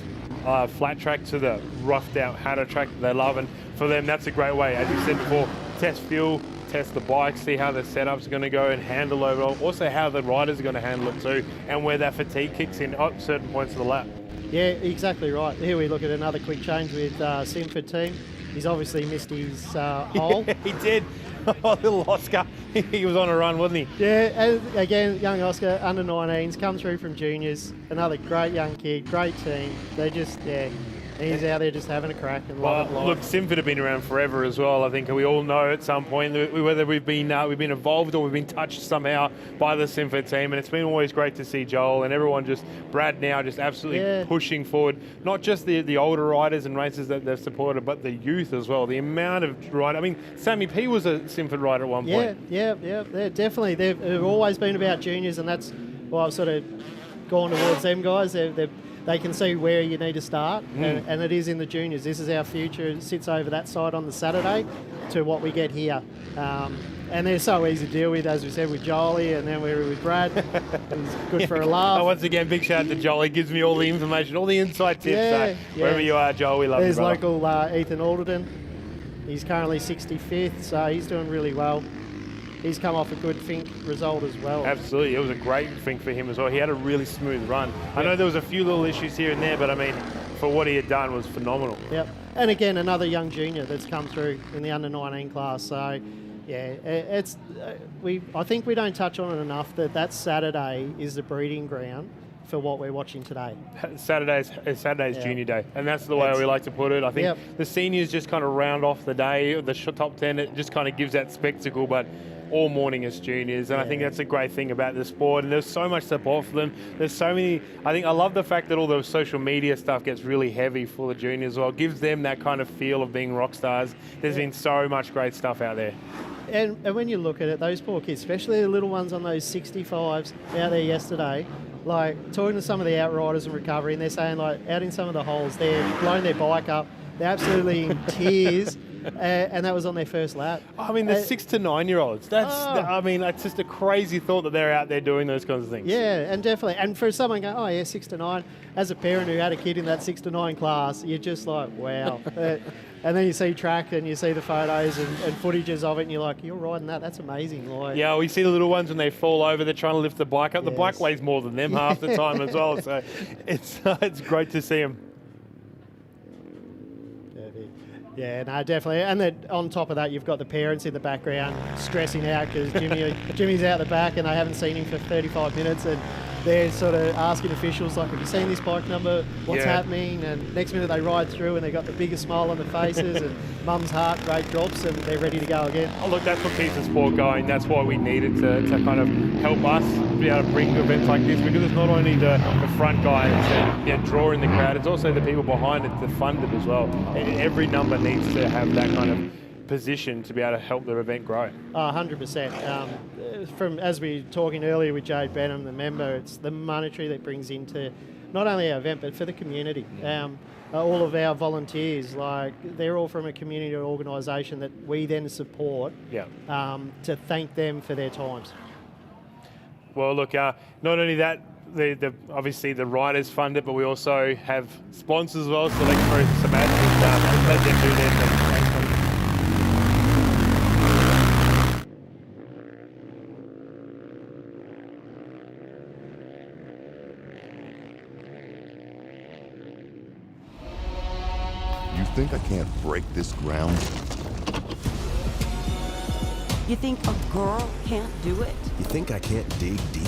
flat track to the roughed out Hattah track that they love, and for them that's a great way, as you said before, test fuel, test the bike, see how the setup's going to go and handle overall, also how the riders are going to handle it too, and where that fatigue kicks in at certain points of the lap. Yeah, exactly right. Here we look at another quick change with Simford team. He's obviously missed his hole. Yeah, he did. Oh, little Oscar. He was on a run, wasn't he? Yeah, and again, young Oscar, under 19s, come through from juniors. Another great young kid, great team. They just, he's out there just having a crack and loving life. Look, Simford have been around forever as well. I think we all know at some point whether we've been involved or we've been touched somehow by the Simford team, and it's been always great to see Joel and everyone Brad now just absolutely pushing forward, not just the older riders and racers that they've supported, but the youth as well. The amount of riders. I mean, Sammy P was a Simford rider at one point. Yeah, definitely. They've always been about juniors, and that's why I've sort of gone towards them guys. They can see where you need to start, and it is in the juniors. This is our future. It sits over that side on the Saturday to what we get here. And they're so easy to deal with, as we said, with Jolie, and then we were with Brad. He's good for a laugh. Oh, once again, big shout out to Joel. He gives me all the information, all the inside tips. Wherever you are, Joel, we love you, There's brother. local Ethan Alderton. He's currently 65th, so he's doing really well. He's come off a good Fink result as well. Absolutely, it was a great Fink for him as well. He had a really smooth run. I know there was a few little issues here and there, but I mean, for what he had done was phenomenal. Yep, and again, another young junior that's come through in the under-19 class. So, yeah, I think we don't touch on it enough that Saturday is the breeding ground for what we're watching today. Saturday's junior day, and that's the way we like to put it. I think the seniors just kind of round off the day, the top 10, it just kind of gives that spectacle, but all morning as juniors, and I think that's a great thing about the sport, and there's so much support for them. There's so many, I love the fact that all the social media stuff gets really heavy for the juniors as well. It gives them that kind of feel of being rock stars. There's been so much great stuff out there. And when you look at it, those poor kids, especially the little ones on those 65s out there yesterday, like talking to some of the outriders in recovery, and they're saying, like, out in some of the holes, they're blowing their bike up, they're absolutely in tears, and that was on their first lap. I mean, the 6 to 9 year olds. That's just a crazy thought that they're out there doing those kinds of things. Yeah, and definitely. And for someone going, oh yeah, 6 to 9. As a parent who had a kid in that 6 to 9 class, you're just like, wow. And then you see track and you see the photos and footages of it, and you're like, you're riding that. That's amazing. Like, yeah, we see the little ones when they fall over. They're trying to lift the bike up. The bike weighs more than them half the time as well. So it's great to see them. Yeah, no, definitely. And then on top of that, you've got the parents in the background stressing out because Jimmy's out the back and they haven't seen him for 35 minutes, and they're sort of asking officials, like, have you seen this bike number? What's happening? And next minute they ride through and they've got the biggest smile on their faces and mum's heart rate drops and they're ready to go again. Oh, look, that's what keeps the sport going. That's why we needed to kind of help us be able to bring events like this, because it's not only the front guys that draw in the crowd, it's also the people behind it to fund it as well. And every number needs to have that kind of position to be able to help the event grow. 100%. From as we were talking earlier with Jade Benham, the member, it's the monetary that brings into not only our event but for the community. All of our volunteers, like, they're all from a community organisation that we then support to thank them for their times. Well, look, not only that, obviously the riders fund it, but we also have sponsors as well, so they can throw some ads and let them do their thing. You think I can't break this ground? You think a girl can't do it? You think I can't dig deep?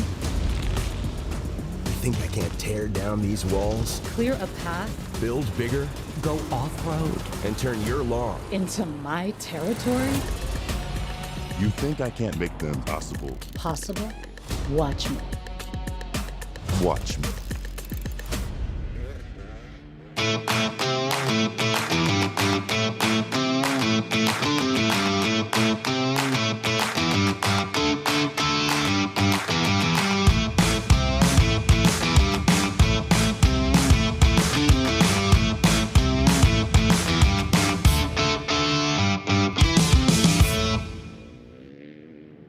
You think I can't tear down these walls? Clear a path? Build bigger? Go off-road? And turn your lawn into my territory? You think I can't make the impossible Possible? Watch me. Watch me.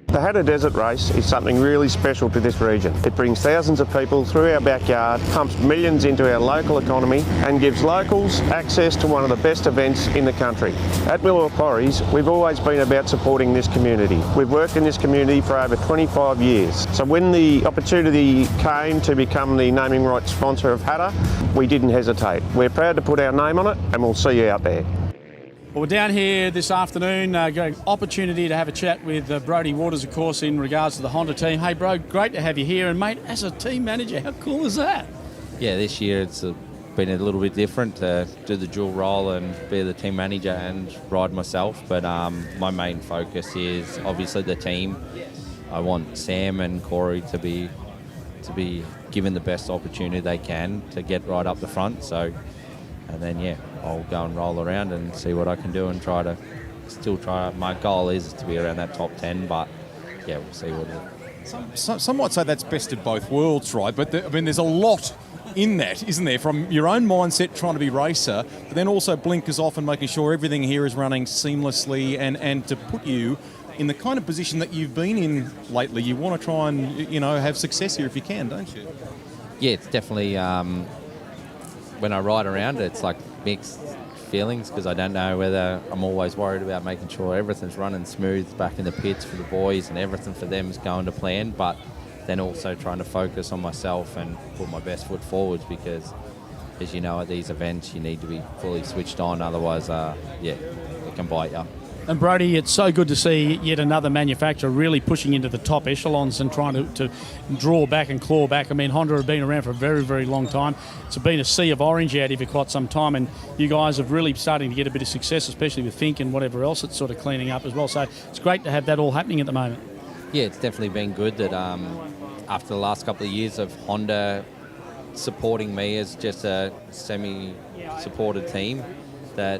The Hattah Desert Race is something really special to this region. It brings thousands of people through our backyard, pumps millions into our local economy and gives locals access to one of the best events in the country. At Miller Quarries, we've always been about supporting this community. We've worked in this community for over 25 years. So when the opportunity came to become the naming rights sponsor of Hattah, we didn't hesitate. We're proud to put our name on it, and we'll see you out there. Well, we're down here this afternoon, getting opportunity to have a chat with Brodie Waters, of course, in regards to the Honda team. Hey, bro, great to have you here. And, mate, as a team manager, how cool is that? Yeah, this year it's been a little bit different to do the dual role and be the team manager and ride myself. But my main focus is obviously the team. I want Sam and Corey to be given the best opportunity they can to get right up the front. So, and then, yeah, I'll go and roll around and see what I can do and try. My goal is to be around that top 10, but yeah, we'll see what it is. Some might say that's best of both worlds, right? But there's a lot in that, isn't there? From your own mindset trying to be racer, but then also blinkers off and making sure everything here is running seamlessly and to put you in the kind of position that you've been in lately. You want to try and, have success here if you can, don't you? Yeah, it's definitely... when I ride around, it's like mixed feelings because I don't know whether I'm always worried about making sure everything's running smooth back in the pits for the boys and everything for them is going to plan, but then also trying to focus on myself and put my best foot forwards because, as you know, at these events you need to be fully switched on, otherwise, it can bite you. And Brodie, it's so good to see yet another manufacturer really pushing into the top echelons and trying to draw back and claw back. I mean, Honda have been around for a very, very long time. It's been a sea of orange out here for quite some time, and you guys are really starting to get a bit of success, especially with Fink and whatever else it's sort of cleaning up as well. So it's great to have that all happening at the moment. Yeah, it's definitely been good that after the last couple of years of Honda supporting me as just a semi-supported team, that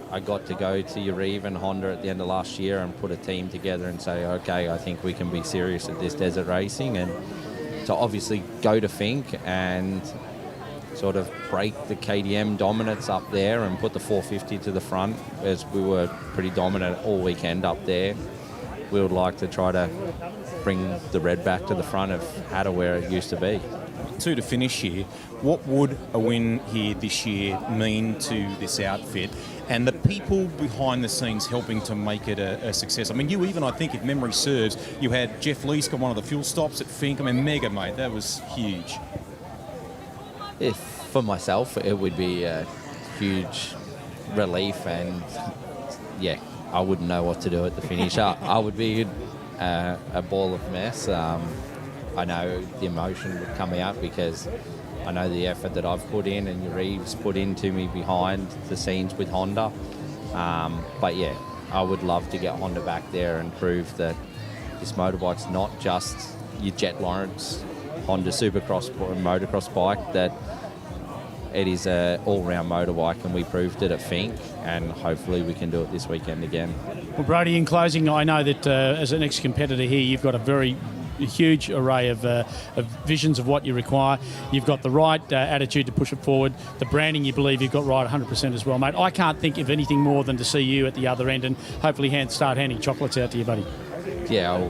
I got to go to Yariv and Honda at the end of last year and put a team together and say, okay, I think we can be serious at this desert racing, and to obviously go to Fink and sort of break the KTM dominance up there and put the 450 to the front, as we were pretty dominant all weekend up there. We would like to try to bring the red back to the front of Hattah where it used to be. Two to finish here. What would a win here this year mean to this outfit and the people behind the scenes helping to make it a success? I mean, you even, I think, if memory serves, you had Jeff Leesk on one of the fuel stops at Fink. I mean, mega, mate. That was huge. If for myself, it would be a huge relief, and yeah, I wouldn't know what to do at the finish. I would be a ball of mess. I know the emotion would come out because I know the effort that I've put in and Reeves put into me behind the scenes with Honda. But yeah, I would love to get Honda back there and prove that this motorbike's not just your Jet Lawrence Honda Supercross or motocross bike, that it is an all-round motorbike, and we proved it at Fink, and hopefully we can do it this weekend again. Well, Brody, in closing, I know that as an ex-competitor here, you've got a huge array of visions of what you require. You've got the right attitude to push it forward. The branding, you believe you've got right 100% as well, mate. I can't think of anything more than to see you at the other end and hopefully start handing chocolates out to you, buddy. Yeah,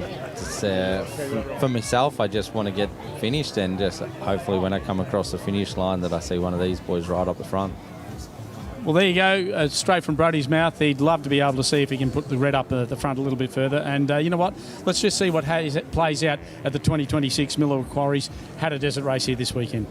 for myself, I just want to get finished, and just hopefully when I come across the finish line that I see one of these boys right up the front. Well, there you go, straight from Brody's mouth. He'd love to be able to see if he can put the red up at the front a little bit further. And you know what? Let's just see what plays out at the 2026 Miller Quarries Hattah Desert Race here this weekend.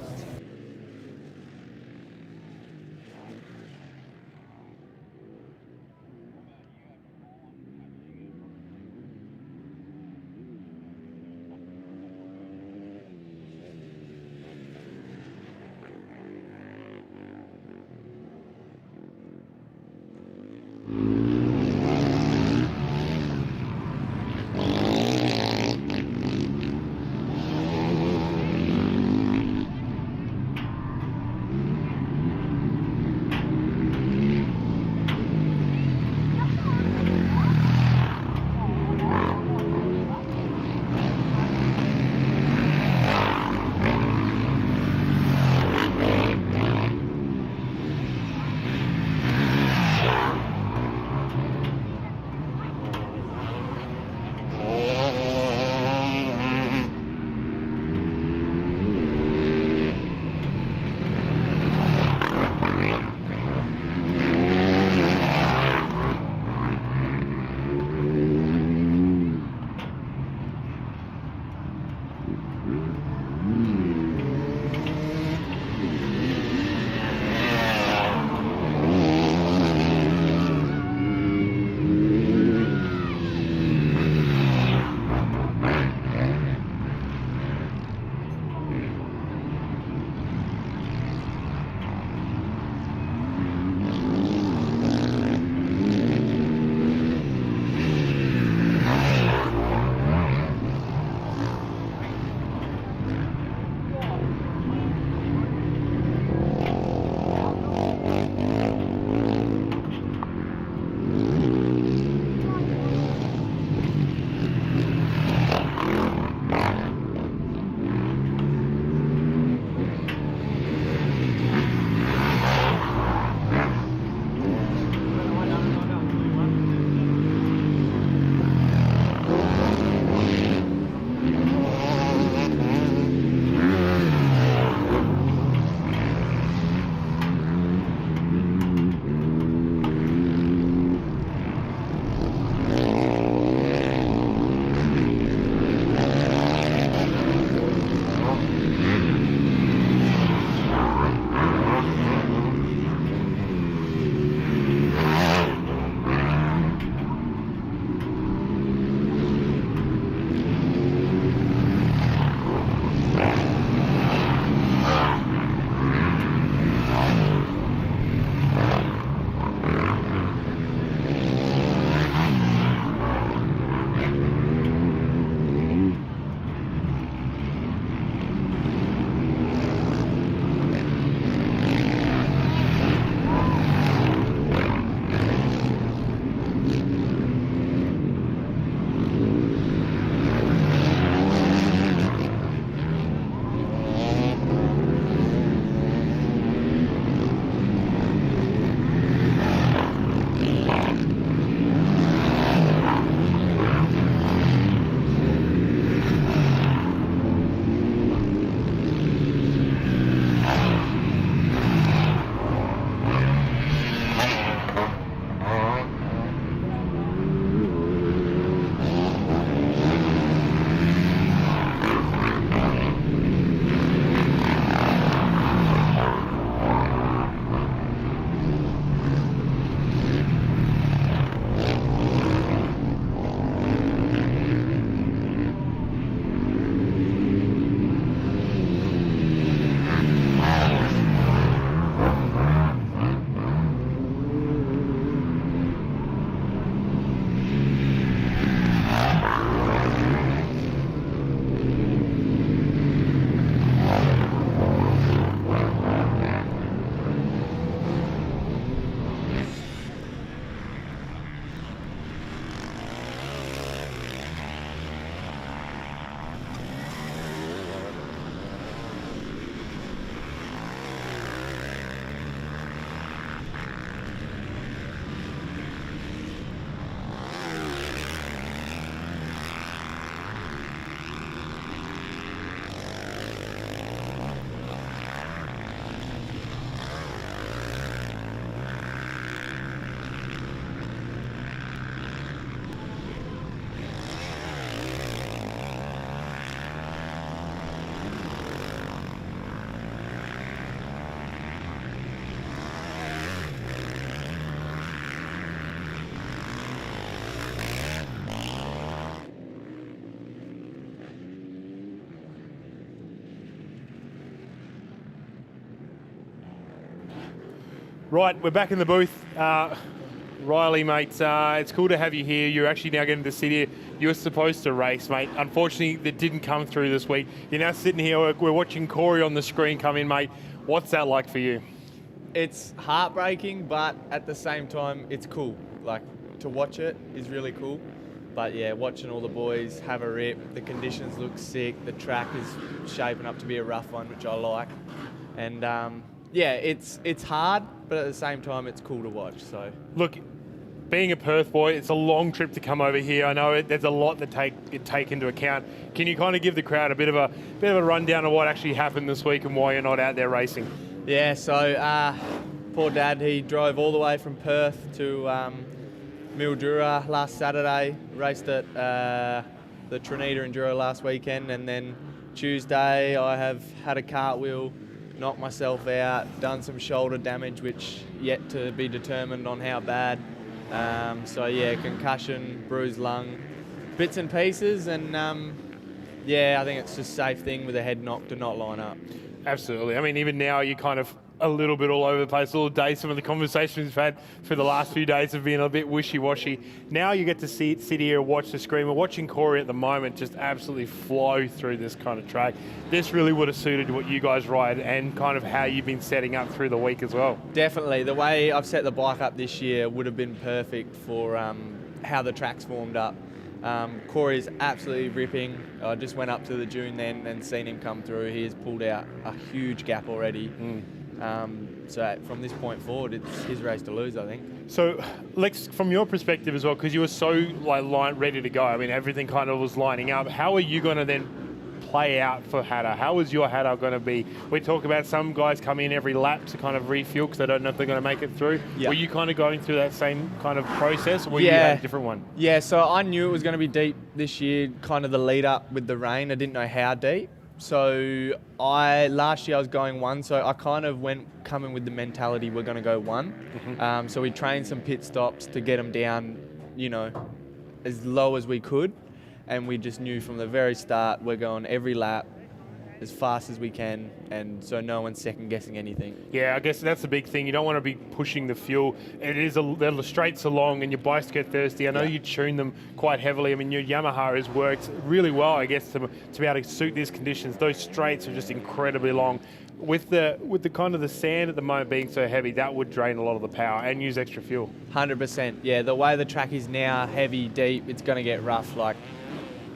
Right, we're back in the booth. Riley, mate, it's cool to have you here. You're actually now getting to sit here. You were supposed to race, mate. Unfortunately, that didn't come through this week. You're now sitting here. We're watching Corey on the screen come in, mate. What's that like for you? It's heartbreaking, but at the same time, it's cool. Like, to watch it is really cool. But yeah, watching all the boys have a rip, the conditions look sick, the track is shaping up to be a rough one, which I like. And yeah, it's hard, but at the same time, it's cool to watch. So look, being a Perth boy, it's a long trip to come over here. I know there's a lot to take into account. Can you kind of give the crowd a bit of a rundown of what actually happened this week and why you're not out there racing? Yeah, so poor Dad, he drove all the way from Perth to Mildura last Saturday, raced at the Trinita Enduro last weekend, and then Tuesday I have had a cartwheel, knocked myself out, done some shoulder damage, which yet to be determined on how bad. So yeah, concussion, bruised lung, bits and pieces, and yeah, I think it's just a safe thing with a head knock to not line up. Absolutely. I mean, even now you're kind of a little bit all over the place all day. Some of the conversations we've had for the last few days have been a bit wishy-washy. Now you get to sit here and watch the screen. We're watching Corey at the moment just absolutely flow through this kind of track. This really would have suited what you guys ride and kind of how you've been setting up through the week as well. Definitely. The way I've set the bike up this year would have been perfect for how the track's formed up. Corey's absolutely ripping. I just went up to the dune then and seen him come through. He has pulled out a huge gap already. So from this point forward, it's his race to lose, I think. So, Lex, from your perspective as well, because you were so ready to go, I mean, everything kind of was lining up. How are you going to then play out for Hattah? How is your Hattah going to be? We talk about some guys come in every lap to kind of refuel because they don't know if they're going to make it through. Yep. Were you kind of going through that same kind of process, or were you at a different one? Yeah, so I knew it was going to be deep this year, kind of the lead up with the rain. I didn't know how deep. So last year I was going one, so I kind of coming with the mentality we're going to go one. Mm-hmm. So we trained some pit stops to get them down, you know, as low as we could, and we just knew from the very start we're going every lap as fast as we can, and so no one's second guessing anything. Yeah, I guess that's the big thing. You don't want to be pushing the fuel. The straights are long and your bikes get thirsty. I know you tune them quite heavily. I mean, your Yamaha has worked really well, I guess, to be able to suit these conditions. Those straights are just incredibly long. With the kind of the sand at the moment being so heavy, that would drain a lot of the power and use extra fuel. 100%. Yeah, the way the track is now, heavy, deep, it's going to get rough. Like,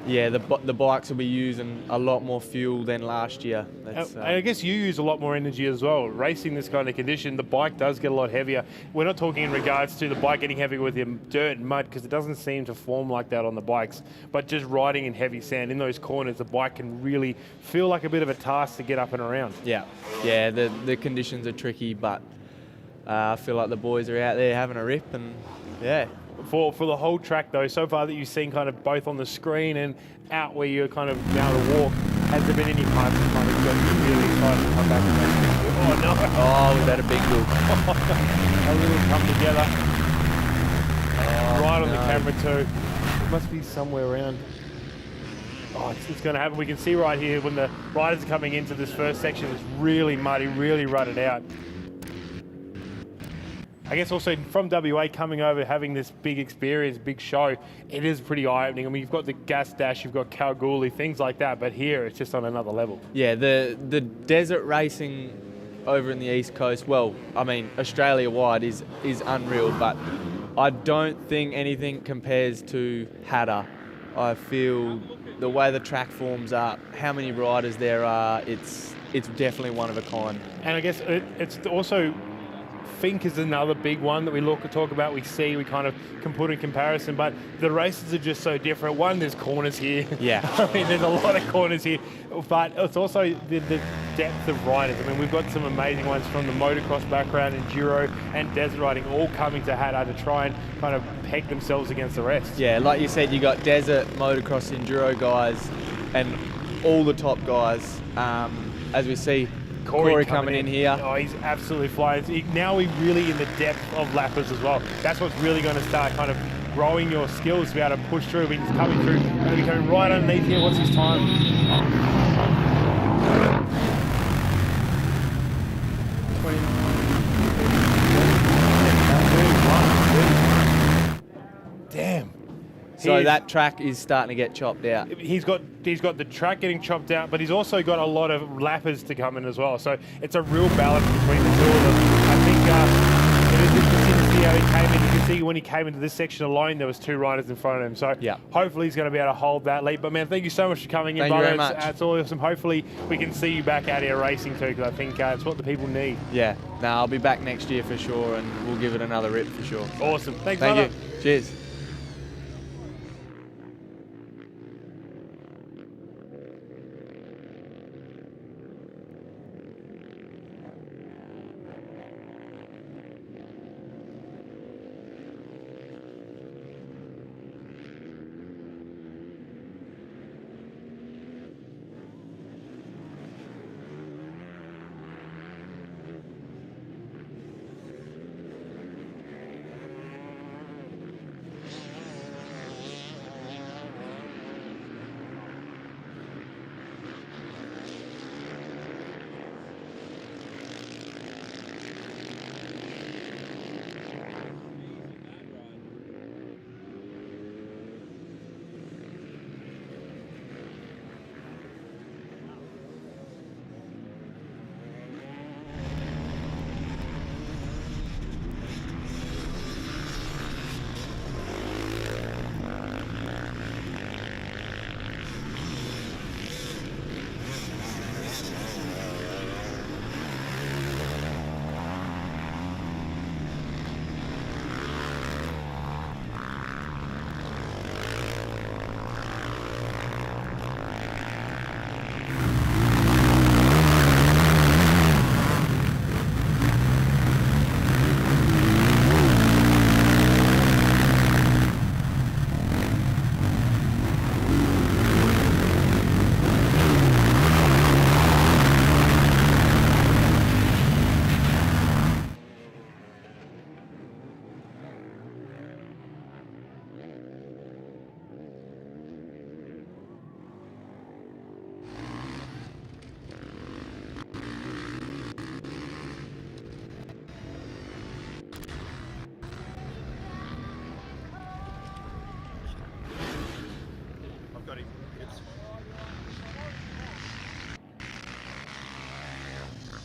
yeah, the bikes will be using a lot more fuel than last year. And I guess you use a lot more energy as well. Racing this kind of condition, the bike does get a lot heavier. We're not talking in regards to the bike getting heavy with your dirt and mud, because it doesn't seem to form like that on the bikes. But just riding in heavy sand in those corners, the bike can really feel like a bit of a task to get up and around. Yeah, the conditions are tricky, but I feel like the boys are out there having a rip, and yeah. For the whole track though, so far that you've seen kind of both on the screen and out where you're kind of now to walk, has there been any parts that kind of got you really excited to come back and make? Oh no! Oh, we've had a big look. A little come together. Right on the camera too. It must be somewhere around. Oh, it's going to happen. We can see right here when the riders are coming into this first section, it's really muddy, really rutted out. I guess also from WA coming over, having this big experience, big show, it is pretty eye-opening. I mean, you've got the Gas Dash, you've got Kalgoorlie, things like that, but here it's just on another level. Yeah, the desert racing over in the East Coast, well, I mean, Australia-wide is unreal, but I don't think anything compares to Hattah. I feel the way the track forms up, how many riders there are, it's definitely one of a kind. And I guess it's also... Fink is another big one that we talk about, we kind of can put in comparison, but the races are just so different. One, there's corners here. Yeah. I mean, there's a lot of corners here, but it's also the depth of riders. I mean, we've got some amazing ones from the motocross background, enduro and desert riding, all coming to Hattah to try and kind of peg themselves against the rest. Yeah, like you said, you got desert, motocross, enduro guys, and all the top guys, as we see. Corey coming in here. Oh, he's absolutely flying. Now we're really in the depth of lappers as well. That's what's really going to start kind of growing your skills to be able to push through. He's coming through. Going to be coming right underneath here. What's his time? 20. So that track is starting to get chopped out. He's got the track getting chopped out, but he's also got a lot of lappers to come in as well. So it's a real balance between the two of them. I think it is interesting to see how he came in. You can see when he came into this section alone, there was 2 riders in front of him. So hopefully he's going to be able to hold that lead. But man, thank you so much for coming in, Thank you very much. It's awesome. Hopefully we can see you back out here racing too, because I think it's what the people need. Yeah, no, I'll be back next year for sure, and we'll give it another rip for sure. Awesome. Thanks, Thank brother. you. Cheers.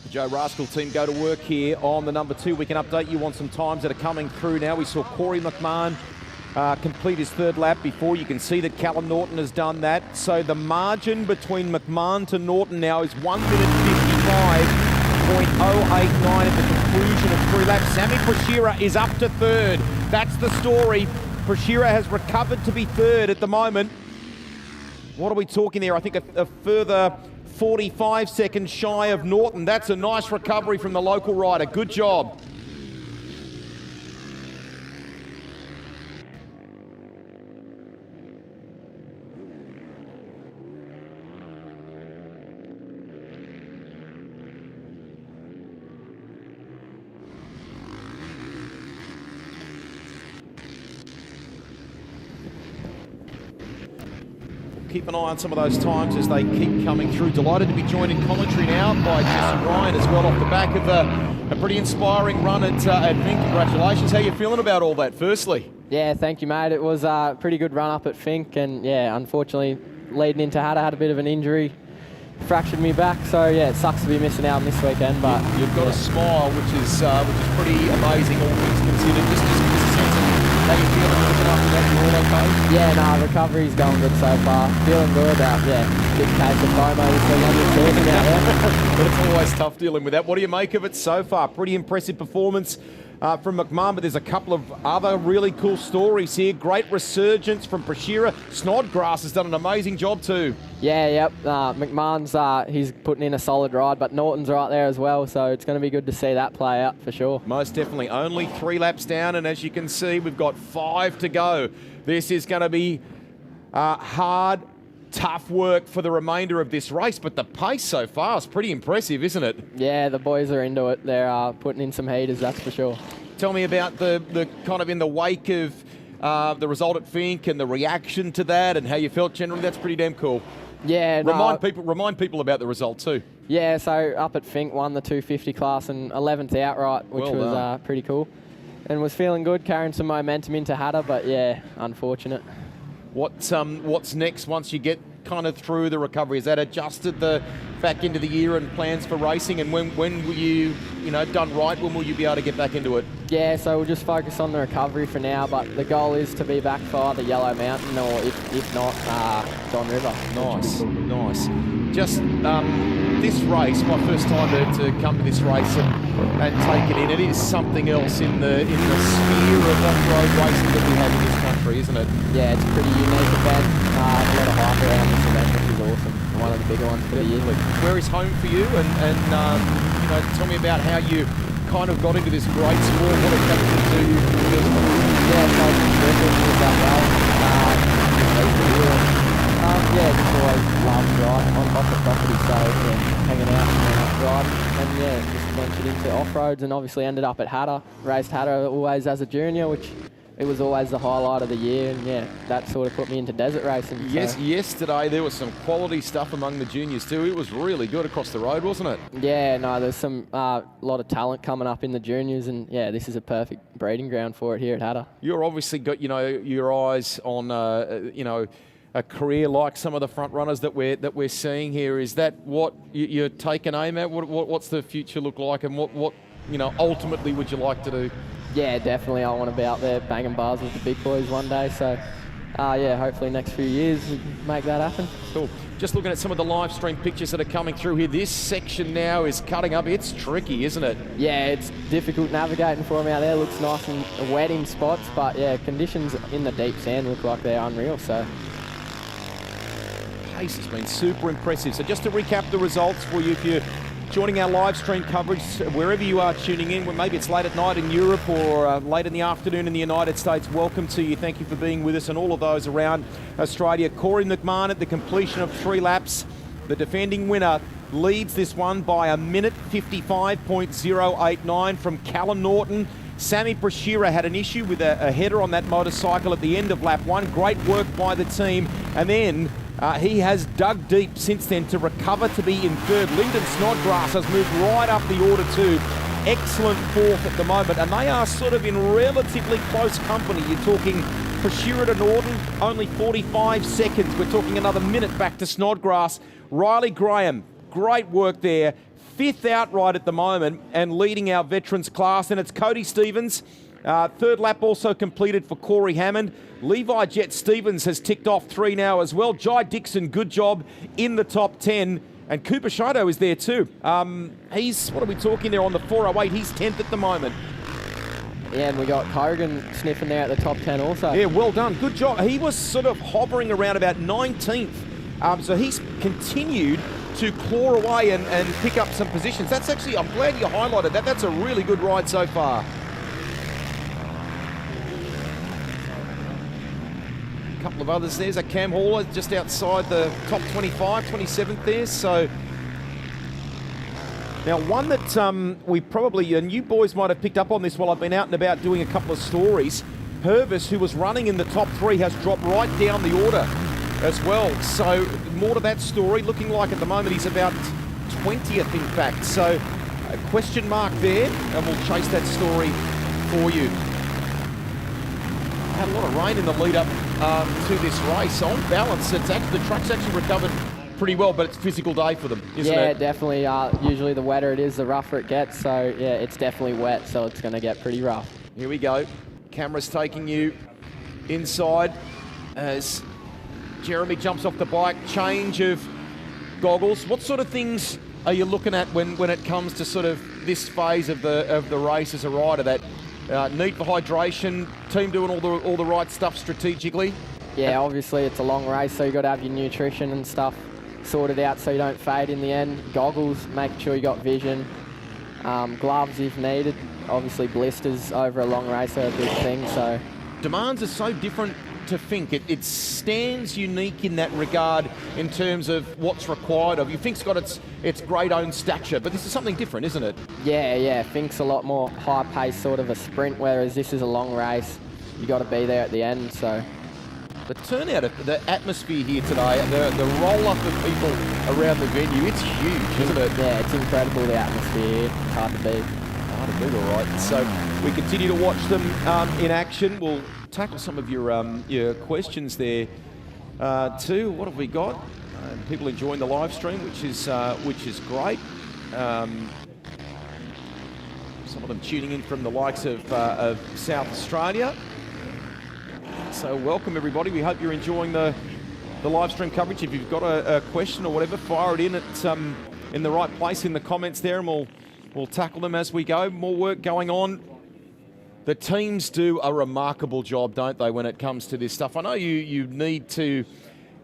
The Joe Rascal team go to work here on the number 2. We can update you on some times that are coming through now. We saw Corey McMahon complete his 3rd lap before. You can see that Callum Norton has done that. So the margin between McMahon to Norton now is 1 minute 55.089 at the conclusion of 3 laps. Sammy Prashira is up to 3rd. That's the story. Prashira has recovered to be 3rd at the moment. What are we talking there? I think a further 45 seconds shy of Norton. That's a nice recovery from the local rider. Good job. Keep an eye on some of those times as they keep coming through. Delighted to be joined in commentary now by Jesse Ryan as well, off the back of a pretty inspiring run at Fink. Congratulations. How are you feeling about all that, firstly? Yeah, thank you, mate. It was a pretty good run up at Fink, and yeah, unfortunately, leading into Hattah, had a bit of an injury, fractured me back, so yeah, it sucks to be missing out this weekend. But you've got a smile, which is pretty amazing, all things considered. Just how you feeling looking after that? You all okay? Yeah, no, recovery's going good so far. Feeling good. Yeah, big case of FOMO this weekend with talking out there. But it's always tough dealing with that. What do you make of it so far? Pretty impressive performance from McMahon, but there's a couple of other really cool stories here. Great resurgence from Prashira. Snodgrass has done an amazing job too. Yeah, yep. McMahon's he's putting in a solid ride, but Norton's right there as well, so it's going to be good to see that play out for sure. Most definitely. Only 3 laps down, and as you can see, we've got 5 to go. This is going to be hard, tough work for the remainder of this race, but the pace so far is pretty impressive, isn't it? Yeah, the boys are into it. They're putting in some heaters, that's for sure. Tell me about the kind of in the wake of the result at Fink and the reaction to that and how you felt generally. That's pretty damn cool. Yeah, remind people about the result too. Yeah, so up at Fink, won the 250 class and 11th outright, which was pretty cool. And was feeling good, carrying some momentum into Hattah, but yeah, unfortunate. what's next once you get kind of through the recovery? Is that adjusted the back into the year and plans for racing? And when will you, done right, when will you be able to get back into it? Yeah, so we'll just focus on the recovery for now, but the goal is to be back for the Yellow Mountain, or if not, Don River. Nice. Just this race, my first time to come to this race and take it in. It is something else in the sphere of off-road racing that we have in this country, isn't it? Yeah, it's a pretty unique event. A lot of hype around this event, which is awesome. One of the bigger ones for the year. Where is home for you? And tell me about how you kind of got into this great sport. What attracted you to you? Yeah, so it's that just always loved riding on off the property, so hanging out and riding, and just ventured into off-roads, and obviously ended up at Hattah. Raced Hattah always as a junior, which it was always the highlight of the year, and that sort of put me into desert racing. Yes, yesterday there was some quality stuff among the juniors too. It was really good across the road, wasn't it? Yeah, no, there's some lot of talent coming up in the juniors, and this is a perfect breeding ground for it here at Hattah. You're obviously got your eyes on a career like some of the front runners that we're seeing here. Is that what you're taking aim at? What's the future look like, and what ultimately would you like to do? Yeah, definitely. I want to be out there banging bars with the big boys one day. So, hopefully next few years we can make that happen. Cool. Just looking at some of the live stream pictures that are coming through here. This section now is cutting up. It's tricky, isn't it? Yeah, it's difficult navigating for them out there. Looks nice and wet in spots, but conditions in the deep sand look like they're unreal. So. Pace has been super impressive. So just to recap the results for you, if you're joining our live stream coverage, wherever you are tuning in, maybe it's late at night in Europe or late in the afternoon in the United States, welcome to you. Thank you for being with us, and all of those around Australia. Corey McMahon at the completion of 3 laps. The defending winner leads this one by a minute 55.089 from Callum Norton. Sammy Brashira had an issue with a header on that motorcycle at the end of lap 1. Great work by the team. And then he has dug deep since then to recover to be in third. Lyndon Snodgrass has moved right up the order too. Excellent fourth at the moment, and they are sort of in relatively close company. You're talking Brashira to Norton, only 45 seconds. We're talking another minute back to Snodgrass. Riley Graham, great work there. 5th outright at the moment and leading our veterans class. And it's Cody Stevens. 3rd lap also completed for Corey Hammond. Levi Jet Stevens has ticked off 3 now as well. Jai Dixon, good job in the top 10. And Cooper Shoto is there too. He's, what are we talking there on the 408? He's 10th at the moment. Yeah, and we got Kogan sniffing there at the top 10 also. Yeah, well done. Good job. He was sort of hovering around about 19th. So he's continued to claw away and pick up some positions. That's actually, I'm glad you highlighted that. That's a really good ride so far. A couple of others. There's a Cam Hauler just outside the top 25, 27th there. So now one that we probably, and you boys might have picked up on this while I've been out and about doing a couple of stories. Purvis, who was running in the top 3, has dropped right down the order as well. So more to that story. Looking like at the moment he's about 20th in fact. So a question mark there, and we'll chase that story for you. Had a lot of rain in the lead up to this race. On balance, the truck's actually recovered pretty well, but it's a physical day for them, isn't it? Yeah, definitely. Usually the wetter it is, the rougher it gets. So yeah, it's definitely wet, so it's going to get pretty rough. Here we go. Camera's taking you inside as Jeremy jumps off the bike. Change of goggles. What sort of things are you looking at when it comes to sort of this phase of the race as a rider? That need for hydration, team doing all the right stuff strategically? Yeah, obviously it's a long race, so you got to have your nutrition and stuff sorted out so you don't fade in the end. Goggles, making sure you got vision. Gloves if needed. Obviously blisters over a long race are a big thing. So demands are so different to Fink. It stands unique in that regard in terms of what's required of you. Fink's got its great own stature, but this is something different, isn't it? Yeah. Fink's a lot more high pace, sort of a sprint, whereas this is a long race. You got to be there at the end. So the turnout, of the atmosphere here today, the roll-up of people around the venue, it's huge, isn't it? Yeah, it's incredible, the atmosphere here. It's hard to beat. Hard to beat, all right. So we continue to watch them in action. We'll tackle some of your questions there too. What have we got? People enjoying the live stream, which is great. Some of them tuning in from the likes of South Australia. So welcome everybody. We hope you're enjoying the live stream coverage. If you've got a question or whatever, fire it in the right place in the comments there, and we'll tackle them as we go. More work going on. The teams do a remarkable job, don't they, when it comes to this stuff? I know you need to.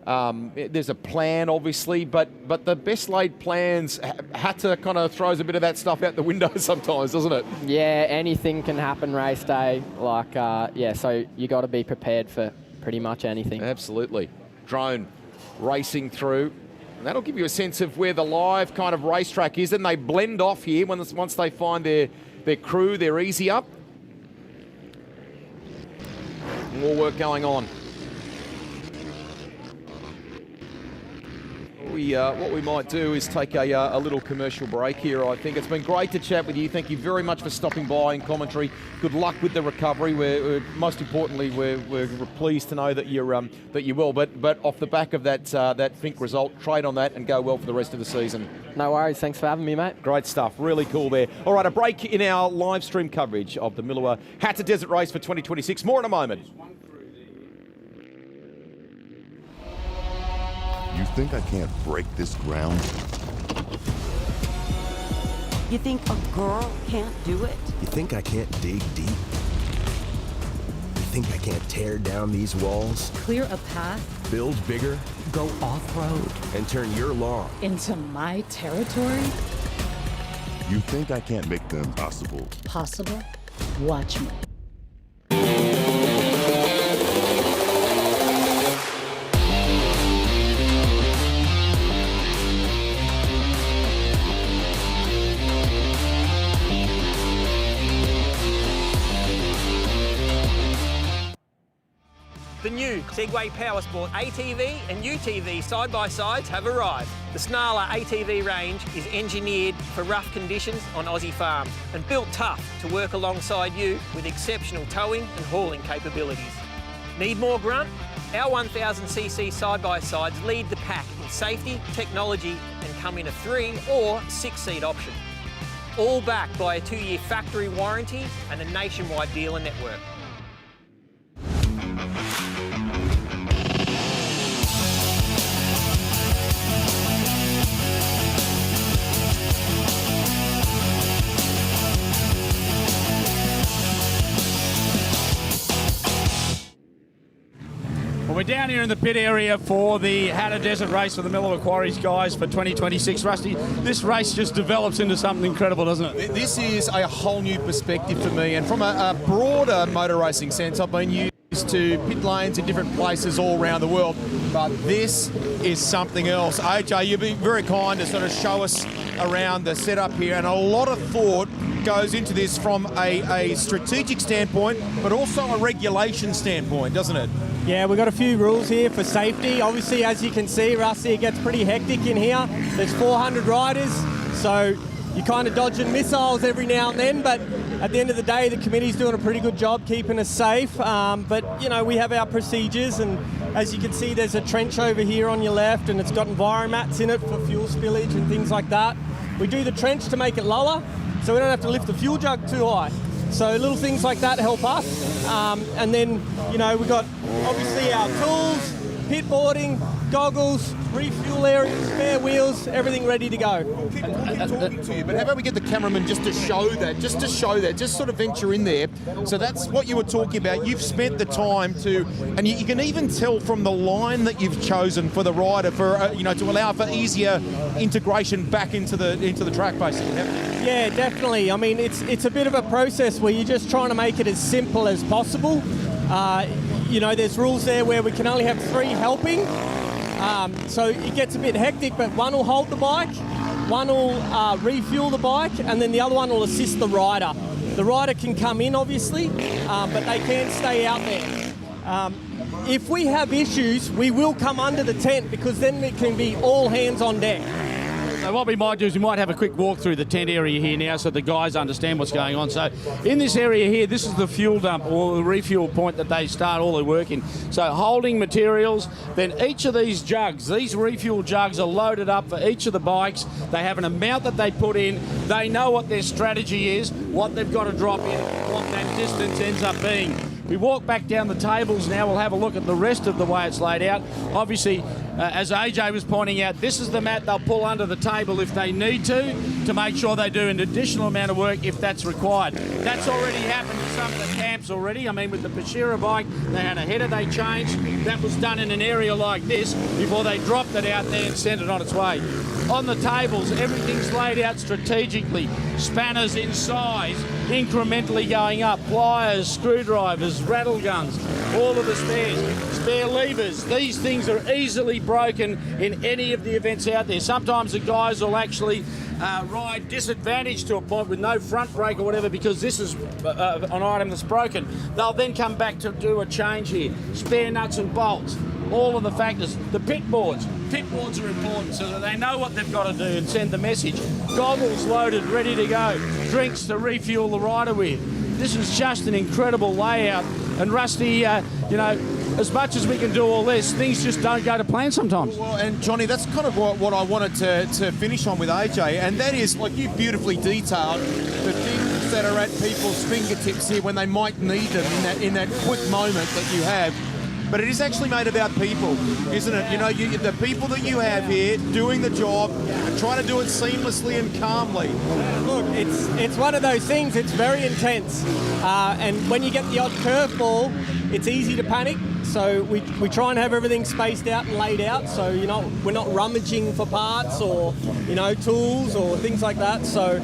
There's a plan, obviously, but the best laid plans, Hattah kind of throws a bit of that stuff out the window sometimes, doesn't it? Yeah, anything can happen race day. So you got to be prepared for pretty much anything. Absolutely. Drone racing through. And that'll give you a sense of where the live kind of racetrack is. Then they blend off here once they find their crew, their easy up. More work going on. What we might do is take a little commercial break here. I think it's been great to chat with you. Thank you very much for stopping by in commentary. Good luck with the recovery. Most importantly, we're pleased to know that you're well. But off the back of that Fink result, trade on that and go well for the rest of the season. No worries. Thanks for having me, mate. Great stuff. Really cool there. All right, a break in our live stream coverage of the Millewa Hattah Desert Race for 2026. More in a moment. You think I can't break this ground? You think a girl can't do it? You think I can't dig deep? You think I can't tear down these walls? Clear a path, Build bigger? go off-road And turn your lawn? into my territory? You think I can't make them possible? Possible? Watch me. The new Segway Powersport ATV and UTV side-by-sides have arrived. The Snarler ATV range is engineered for rough conditions on Aussie farms and built tough to work alongside you with exceptional towing and hauling capabilities. Need more grunt? Our 1000cc side-by-sides lead the pack in safety, technology and come in a 3 or 6-seat option. All backed by a 2-year factory warranty and a nationwide dealer network. Well, we're down here in the pit area for the Hattah Desert Race for the Millewa Quarries guys for 2026. Rusty, this race just develops into something incredible, doesn't it? This is a whole new perspective for me, and from a broader motor racing sense, I've been used to pit lanes in different places all around the world, but this is something else. AJ, you've been very kind to sort of show us around the setup here, and a lot of thought goes into this from a strategic standpoint, but also a regulation standpoint, doesn't it? Yeah, we've got a few rules here for safety. Obviously, as you can see, Rusty, it gets pretty hectic in here. There's 400 riders, so you're kind of dodging missiles every now and then, but at the end of the day, the committee's doing a pretty good job keeping us safe. But, you know, we have our procedures, and as you can see, there's a trench over here on your left, and it's got enviromats in it for fuel spillage and things like that. We do the trench to make it lower, so we don't have to lift the fuel jug too high. So little things like that help us. And then, you know, we've got obviously our tools, pit boarding, goggles, refuel areas, spare wheels, everything ready to go. We'll keep talking to you, but how about we get the cameraman just to show that, just sort of venture in there. So that's what you were talking about. You've spent the time to, and you can even tell from the line that you've chosen for the rider, for you know, to allow for easier integration back into the track, basically. Yeah, definitely. I mean, it's a bit of a process where you're just trying to make it as simple as possible. You know, there's rules there where we can only have 3 helping. So it gets a bit hectic, but one will hold the bike, one will refuel the bike, and then the other one will assist the rider. The rider can come in, obviously, but they can't stay out there. If we have issues, we will come under the tent, because then it can be all hands on deck. So what we might do is we might have a quick walk through the tent area here now so the guys understand what's going on. So in this area here, this is the fuel dump or the refuel point that they start all their work in. So holding materials, then each of these jugs, these refuel jugs are loaded up for each of the bikes. They have an amount that they put in. They know what their strategy is, what they've got to drop in, what that distance ends up being. We walk back down the tables now. We'll have a look at the rest of the way it's laid out. Obviously, as AJ was pointing out, this is the mat they'll pull under the table if they need to make sure they do an additional amount of work if that's required. That's already happened in some of the camps already. I mean, with the Pashira bike, they had a header they changed. That was done in an area like this before they dropped it out there and sent it on its way. On the tables, everything's laid out strategically. Spanners in size, incrementally going up, pliers, screwdrivers, rattle guns, all of the spares, spare levers. These things are easily broken in any of the events out there. Sometimes the guys will actually ride disadvantaged to a point with no front brake or whatever because this is an item that's broken. They'll then come back to do a change here. Spare nuts and bolts. All of the factors. The pit boards. Pit boards are important so that they know what they've got to do and send the message. Goggles loaded, ready to go. Drinks to refuel the rider with. This is just an incredible layout. And Rusty, as much as we can do all this, things just don't go to plan sometimes. Well, and Johnny, that's kind of what I wanted to finish on with AJ, and that is, like you beautifully detailed, the things that are at people's fingertips here when they might need them in that quick moment that you have. But it is actually made about people, isn't it? You know, the people that you have here doing the job and trying to do it seamlessly and calmly. Look, it's one of those things. It's very intense, and when you get the odd curveball, it's easy to panic. So we try and have everything spaced out and laid out. So we're not rummaging for parts or tools or things like that. So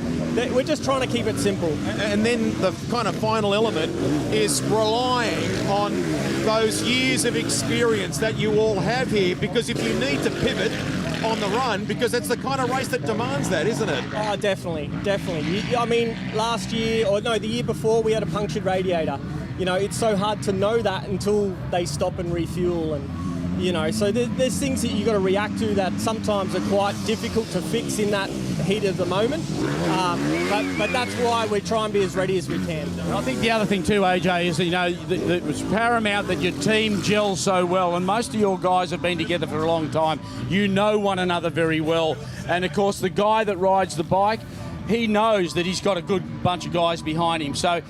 we're just trying to keep it simple. And then the kind of final element is relying on those years of experience that you all have here, because if you need to pivot on the run, because it's the kind of race that demands that, isn't it? Oh, definitely. I mean, the year before we had a punctured radiator. It's so hard to know that until they stop and refuel, and so there's things that you've got to react to that sometimes are quite difficult to fix in that heat of the moment. But that's why we try and be as ready as we can. I think the other thing too, AJ, is that it was paramount that your team gels so well, and most of your guys have been together for a long time. You know one another very well, and of course the guy that rides the bike, he knows that he's got a good bunch of guys behind him. So,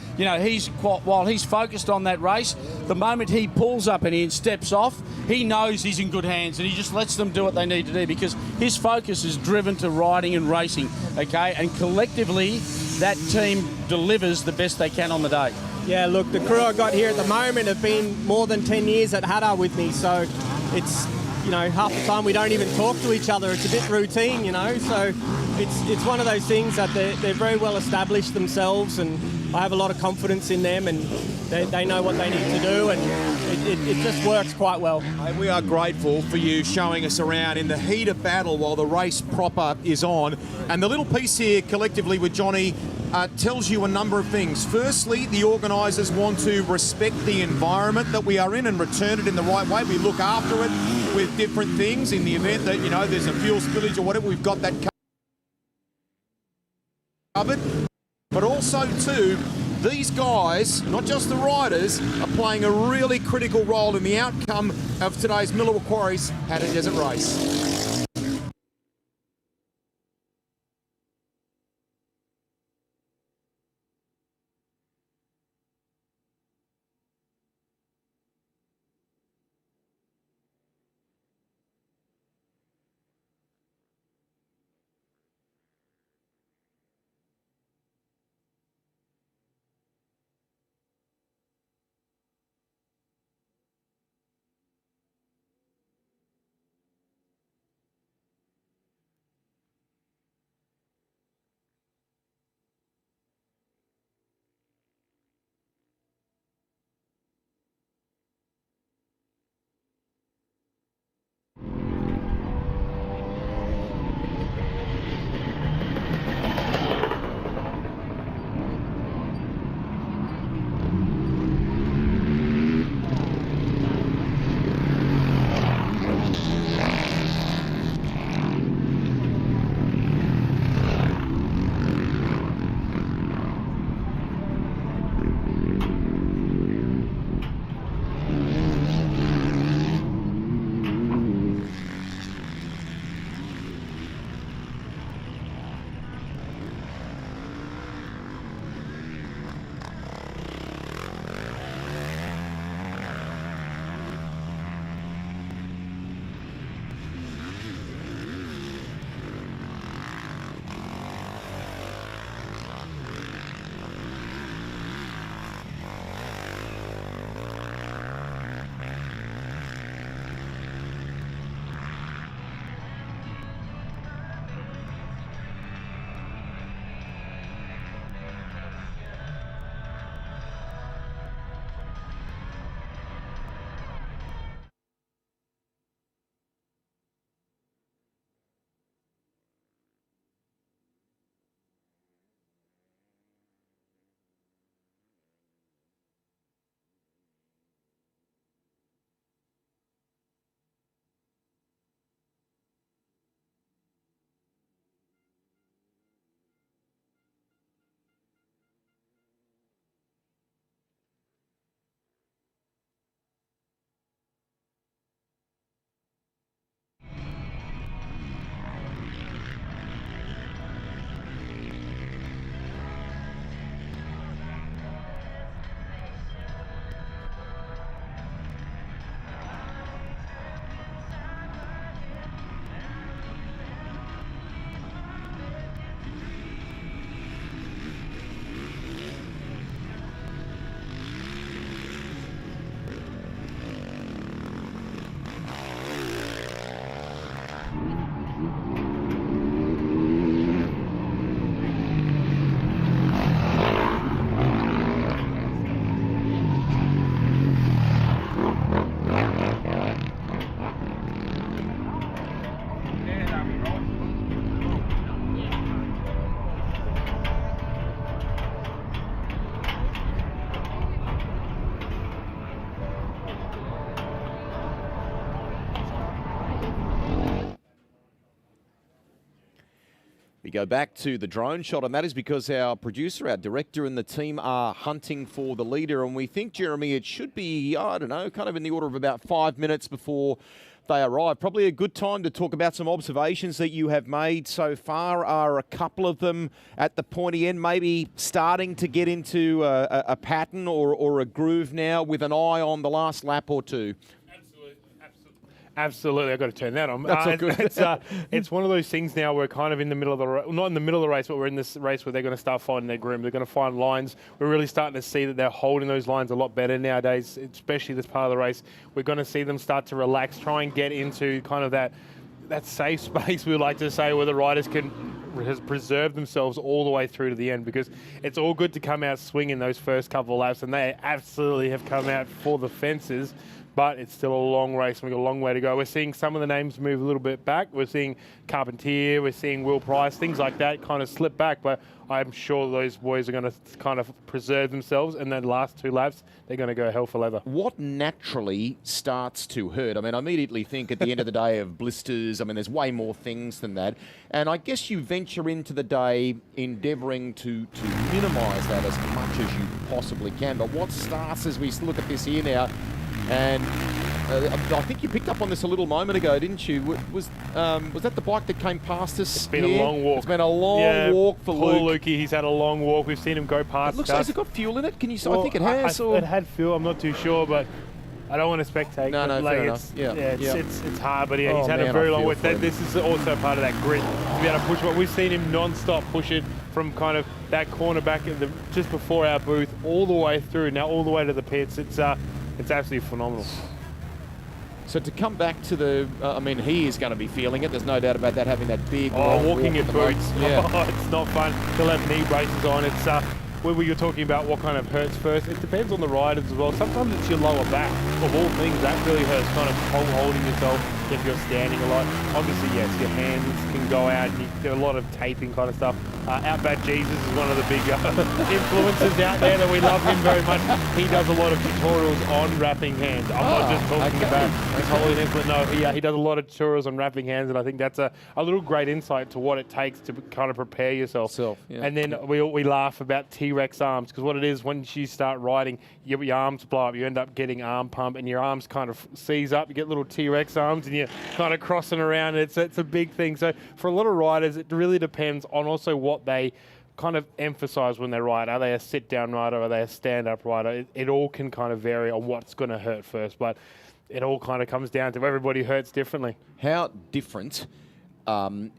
while he's focused on that race, the moment he pulls up and he steps off, he knows he's in good hands, and he just lets them do what they need to do because his focus is driven to riding and racing, okay? And collectively, that team delivers the best they can on the day. Yeah, look, the crew I got here at the moment have been more than 10 years at Hattah with me, so it's, half the time we don't even talk to each other. It's a bit routine, so it's one of those things that they're very well established themselves, and I have a lot of confidence in them, and they know what they need to do, and it just works quite well. And we are grateful for you showing us around in the heat of battle while the race proper is on. And the little piece here collectively with Johnny tells you a number of things. Firstly, the organisers want to respect the environment that we are in and return it in the right way. We look after it with different things in the event that, there's a fuel spillage or whatever, we've got that covered. But also, too, these guys, not just the riders, are playing a really critical role in the outcome of today's Miller Quarries Hattah Desert Race. We go back to the drone shot, and that is because our producer, our director, and the team are hunting for the leader. And we think, Jeremy, it should be, I don't know, kind of in the order of about 5 minutes before they arrive. Probably a good time to talk about some observations that you have made so far. Are a couple of them at the pointy end, maybe starting to get into a pattern or a groove now with an eye on the last lap or two? Absolutely, I've got to turn that on. That's all good. It's one of those things now. We're kind of in the middle of the race, not in the middle of the race, but we're in this race where they're going to start finding their groove. They're going to find lines. We're really starting to see that they're holding those lines a lot better nowadays, especially this part of the race. We're going to see them start to relax, try and get into kind of that safe space, we like to say, where the riders can preserve themselves all the way through to the end, because it's all good to come out swinging those first couple of laps, and they absolutely have come out for the fences. But it's still a long race, and we've got a long way to go. We're seeing some of the names move a little bit back. We're seeing Carpentier, we're seeing Will Price, things like that kind of slip back. But I'm sure those boys are going to kind of preserve themselves, and then last 2 laps, they're going to go hell for leather. What naturally starts to hurt? I mean, I immediately think at the end of the day of blisters. I mean, there's way more things than that. And I guess you venture into the day endeavouring to minimise that as much as you possibly can. But what starts as we look at this here now, and I think you picked up on this a little moment ago, didn't you? Was that the bike that came past us? It's been a long walk. It's been a long walk for Luke. Luke. Lukey, he's had a long walk. We've seen him go past. It looks like it's got fuel in it. Can you? I think it has. It had fuel. I'm not too sure, but I don't want to spectate. No, fair enough. It's hard, but he's had a very long walk. This is also part of that grit to be able to push. What we've seen him non-stop push it from kind of that corner back at just before our booth all the way through. Now all the way to the pits. It's absolutely phenomenal. So to come back to the, I mean, he is going to be feeling it. There's no doubt about that, having that big walking in boots. Yeah. It's not fun. He'll have knee braces on. It's where we were talking about what kind of hurts first. It depends on the riders as well. Sometimes it's your lower back. Of all things, that really hurts, kind of holding yourself if you're standing a lot. Obviously, yes, your hands can go out and you get a lot of taping kind of stuff. Outback Jesus is one of the big influences out there that we love him very much. He does a lot of tutorials on wrapping hands. I'm not just talking about his holiness, but no, he does a lot of tutorials on wrapping hands, and I think that's a little great insight to what it takes to kind of prepare yourself. And then we laugh about T-Rex arms, because what it is, when you start riding, your arms blow up, you end up getting arm pump, and your arms kind of seize up, you get little T-Rex arms, and you're kind of crossing around. It's a big thing. So for a lot of riders, it really depends on also what they kind of emphasize when they ride. Are they a sit-down rider? Are they a stand-up rider? It all can kind of vary on what's going to hurt first, but it all kind of comes down to everybody hurts differently. How different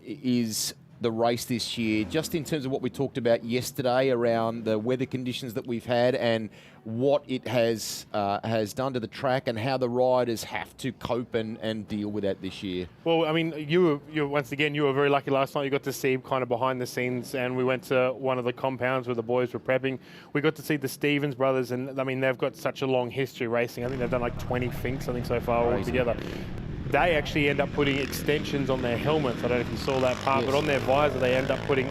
is the race this year, just in terms of what we talked about yesterday around the weather conditions that we've had and what it has done to the track, and how the riders have to cope and deal with that this year? Well, I mean, you once again, you were very lucky last night. You got to see kind of behind the scenes, and we went to one of the compounds where the boys were prepping. We got to see the Stevens brothers, and I mean, they've got such a long history racing. I think they've done like 20 finks, I think, so far altogether. They actually end up putting extensions on their helmets. I don't know if you saw that part, but on their visor, they end up putting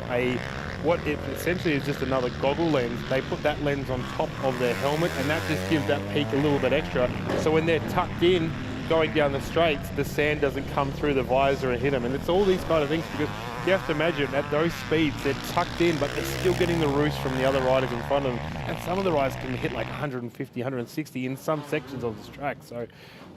what it essentially is just another goggle lens. They put that lens on top of their helmet, and that just gives that peak a little bit extra. So when they're tucked in, going down the straights, the sand doesn't come through the visor and hit them. And it's all these kind of things, because you have to imagine at those speeds, they're tucked in, but they're still getting the roost from the other riders in front of them. And some of the riders can hit like 150, 160 in some sections of this track. So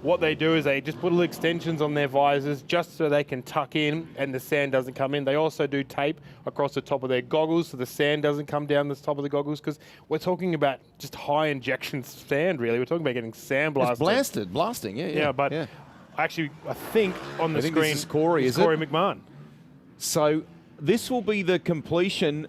what they do is they just put little extensions on their visors just so they can tuck in and the sand doesn't come in. They also do tape across the top of their goggles so the sand doesn't come down the top of the goggles, because we're talking about just high injection sand, really. We're talking about getting sand blasted. Blasting, Actually, I think on the screen, this is Corey, is Corey McMahon. So this will be the completion.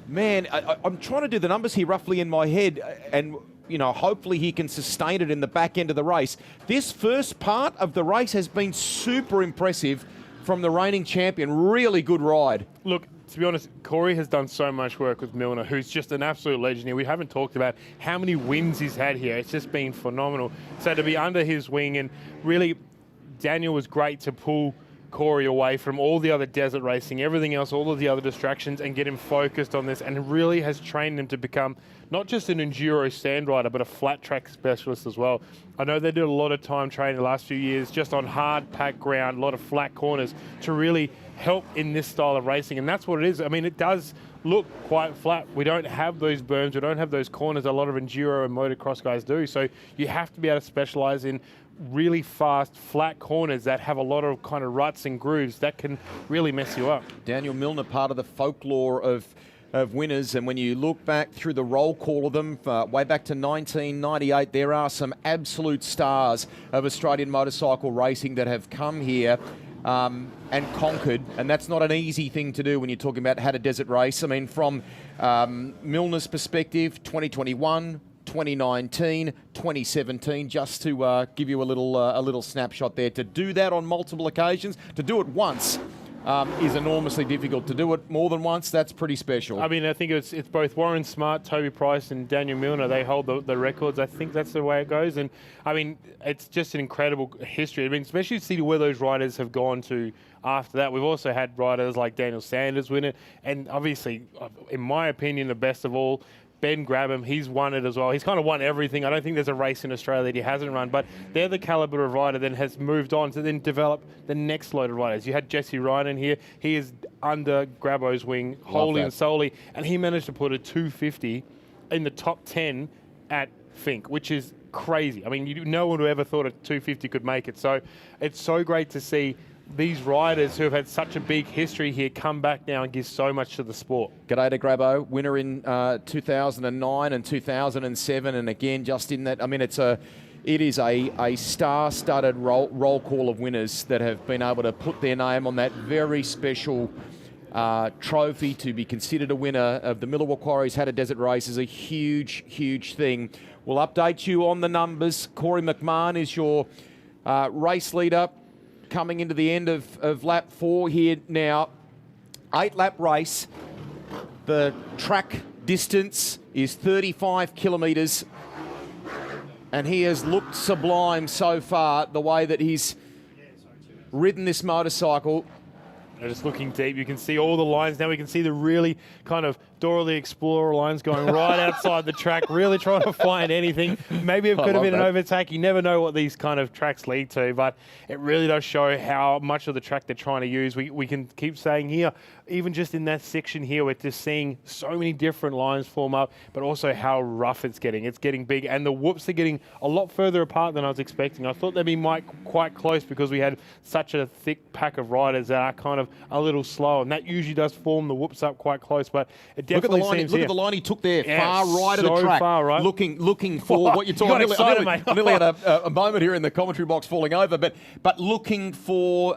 Man, I'm trying to do the numbers here roughly in my head, and hopefully he can sustain it in the back end of the race. This first part of the race has been super impressive from the reigning champion. Really good ride. Look, to be honest, Corey has done so much work with Milner, who's just an absolute legend here. We haven't talked about how many wins he's had here. It's just been phenomenal. So to be under his wing, and really, Daniel was great to pull Corey away from all the other desert racing, everything else, all of the other distractions, and get him focused on this, and really has trained him to become not just an enduro sand rider, but a flat track specialist as well. I know they did a lot of time training the last few years just on hard packed ground, a lot of flat corners to really help in this style of racing, and that's what it is. I mean, it does look quite flat. We don't have those berms, we don't have those corners a lot of enduro and motocross guys do, so you have to be able to specialize in really fast, flat corners that have a lot of kind of ruts and grooves that can really mess you up. Daniel Milner, part of the folklore of winners, and when you look back through the roll call of them, way back to 1998, there are some absolute stars of Australian motorcycle racing that have come here and conquered, and that's not an easy thing to do when you're talking about Hattah Desert Race. I mean, from Milner's perspective, 2021, 2019, 2017, just to give you a little snapshot there. To do that on multiple occasions, to do it once is enormously difficult. To do it more than once, that's pretty special. I mean, I think it's both Warren Smart, Toby Price, and Daniel Milner. They hold the records. I think that's the way it goes. And I mean, it's just an incredible history. I mean, especially to see where those riders have gone to after that. We've also had riders like Daniel Sanders win it, and obviously, in my opinion, the best of all, Ben Grabham, he's won it as well. He's kind of won everything. I don't think there's a race in Australia that he hasn't run, but they're the caliber of rider that has moved on to then develop the next load of riders. You had Jesse Ryan in here. He is under Grabbo's wing, wholly and solely, and he managed to put a 250 in the top 10 at Fink, which is crazy. I mean, no one would ever thought a 250 could make it. So it's so great to see these riders who have had such a big history here come back now and give so much to the sport. G'day to Grabbo, winner in 2009 and 2007, and again, just in that, I mean, it is a star-studded roll call of winners that have been able to put their name on that very special trophy. To be considered a winner of the Millewa Quarries Hattah Desert Race is a huge, huge thing. We'll update you on the numbers. Corey McMahon is your race leader, coming into the end of lap 4 here now. 8-lap race. The track distance is 35 kilometres, and he has looked sublime so far, the way that he's ridden this motorcycle. And just looking deep, you can see all the lines now. We can see the really kind of Dora the Explorer lines going right outside the track, really trying to find anything. Maybe it could have been an overtake. You never know what these kind of tracks lead to, but it really does show how much of the track they're trying to use. We can keep saying here, even just in that section here, we're just seeing so many different lines form up, but also how rough it's getting. It's getting big, and the whoops are getting a lot further apart than I was expecting. I thought they'd be quite close because we had such a thick pack of riders that are kind of a little slow, and that usually does form the whoops up quite close, but it definitely seems Look at the line he took there, yeah, far right of the track, far right. looking for what you're talking about. I nearly had a moment here in the commentary box falling over, but looking for,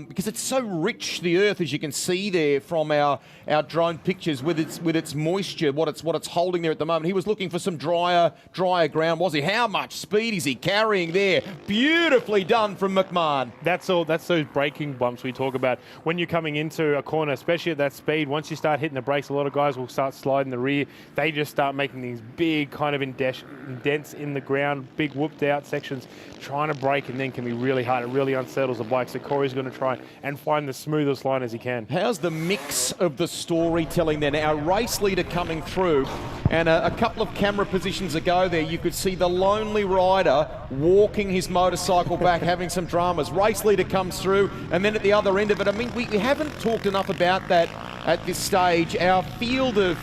because it's so rich, the earth, as you can see there from our drone pictures, with its moisture, what it's holding there at the moment. He was looking for some drier ground, was he? How much speed is he carrying there? Beautifully done from McMahon. That's those braking bumps we talk about. When you're coming into a corner, especially at that speed, once you start hitting the brakes, a lot of guys will start sliding the rear. They just start making these big kind of indents in the ground, big whooped out sections. Trying to brake and then can be really hard. It really unsettles the bike. So Corey's going to try and find the smoothest line as he can. How's the mix of the storytelling then? Our race leader coming through, and a couple of camera positions ago there, you could see the lonely rider walking his motorcycle back, having some dramas. Race leader comes through, and then at the other end of it, I mean, we haven't talked enough about that at this stage. Our field of,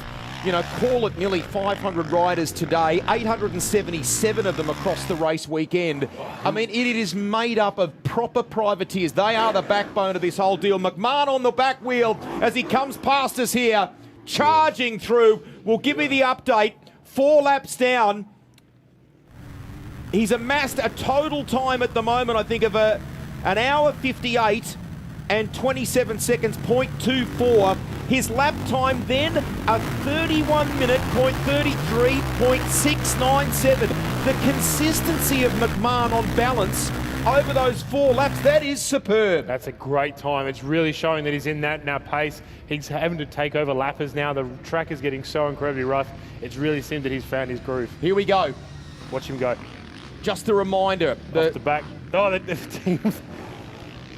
call it nearly 500 riders today, 877 of them across the race weekend. I mean, it is made up of proper privateers. They are the backbone of this whole deal. McMahon on the back wheel as he comes past us here, charging through. We'll give you the update. 4 laps down. He's amassed a total time at the moment, I think, of an hour 58 and 27 seconds, 0.24. His lap time then, a 31-minute, 0.33.697. The consistency of McMahon on balance over those 4 laps, that is superb. That's a great time. It's really showing that he's in that now pace. He's having to take over lappers now. The track is getting so incredibly rough. It's really seemed that he's found his groove. Here we go. Watch him go. Just a reminder. Off the back. Oh, the team.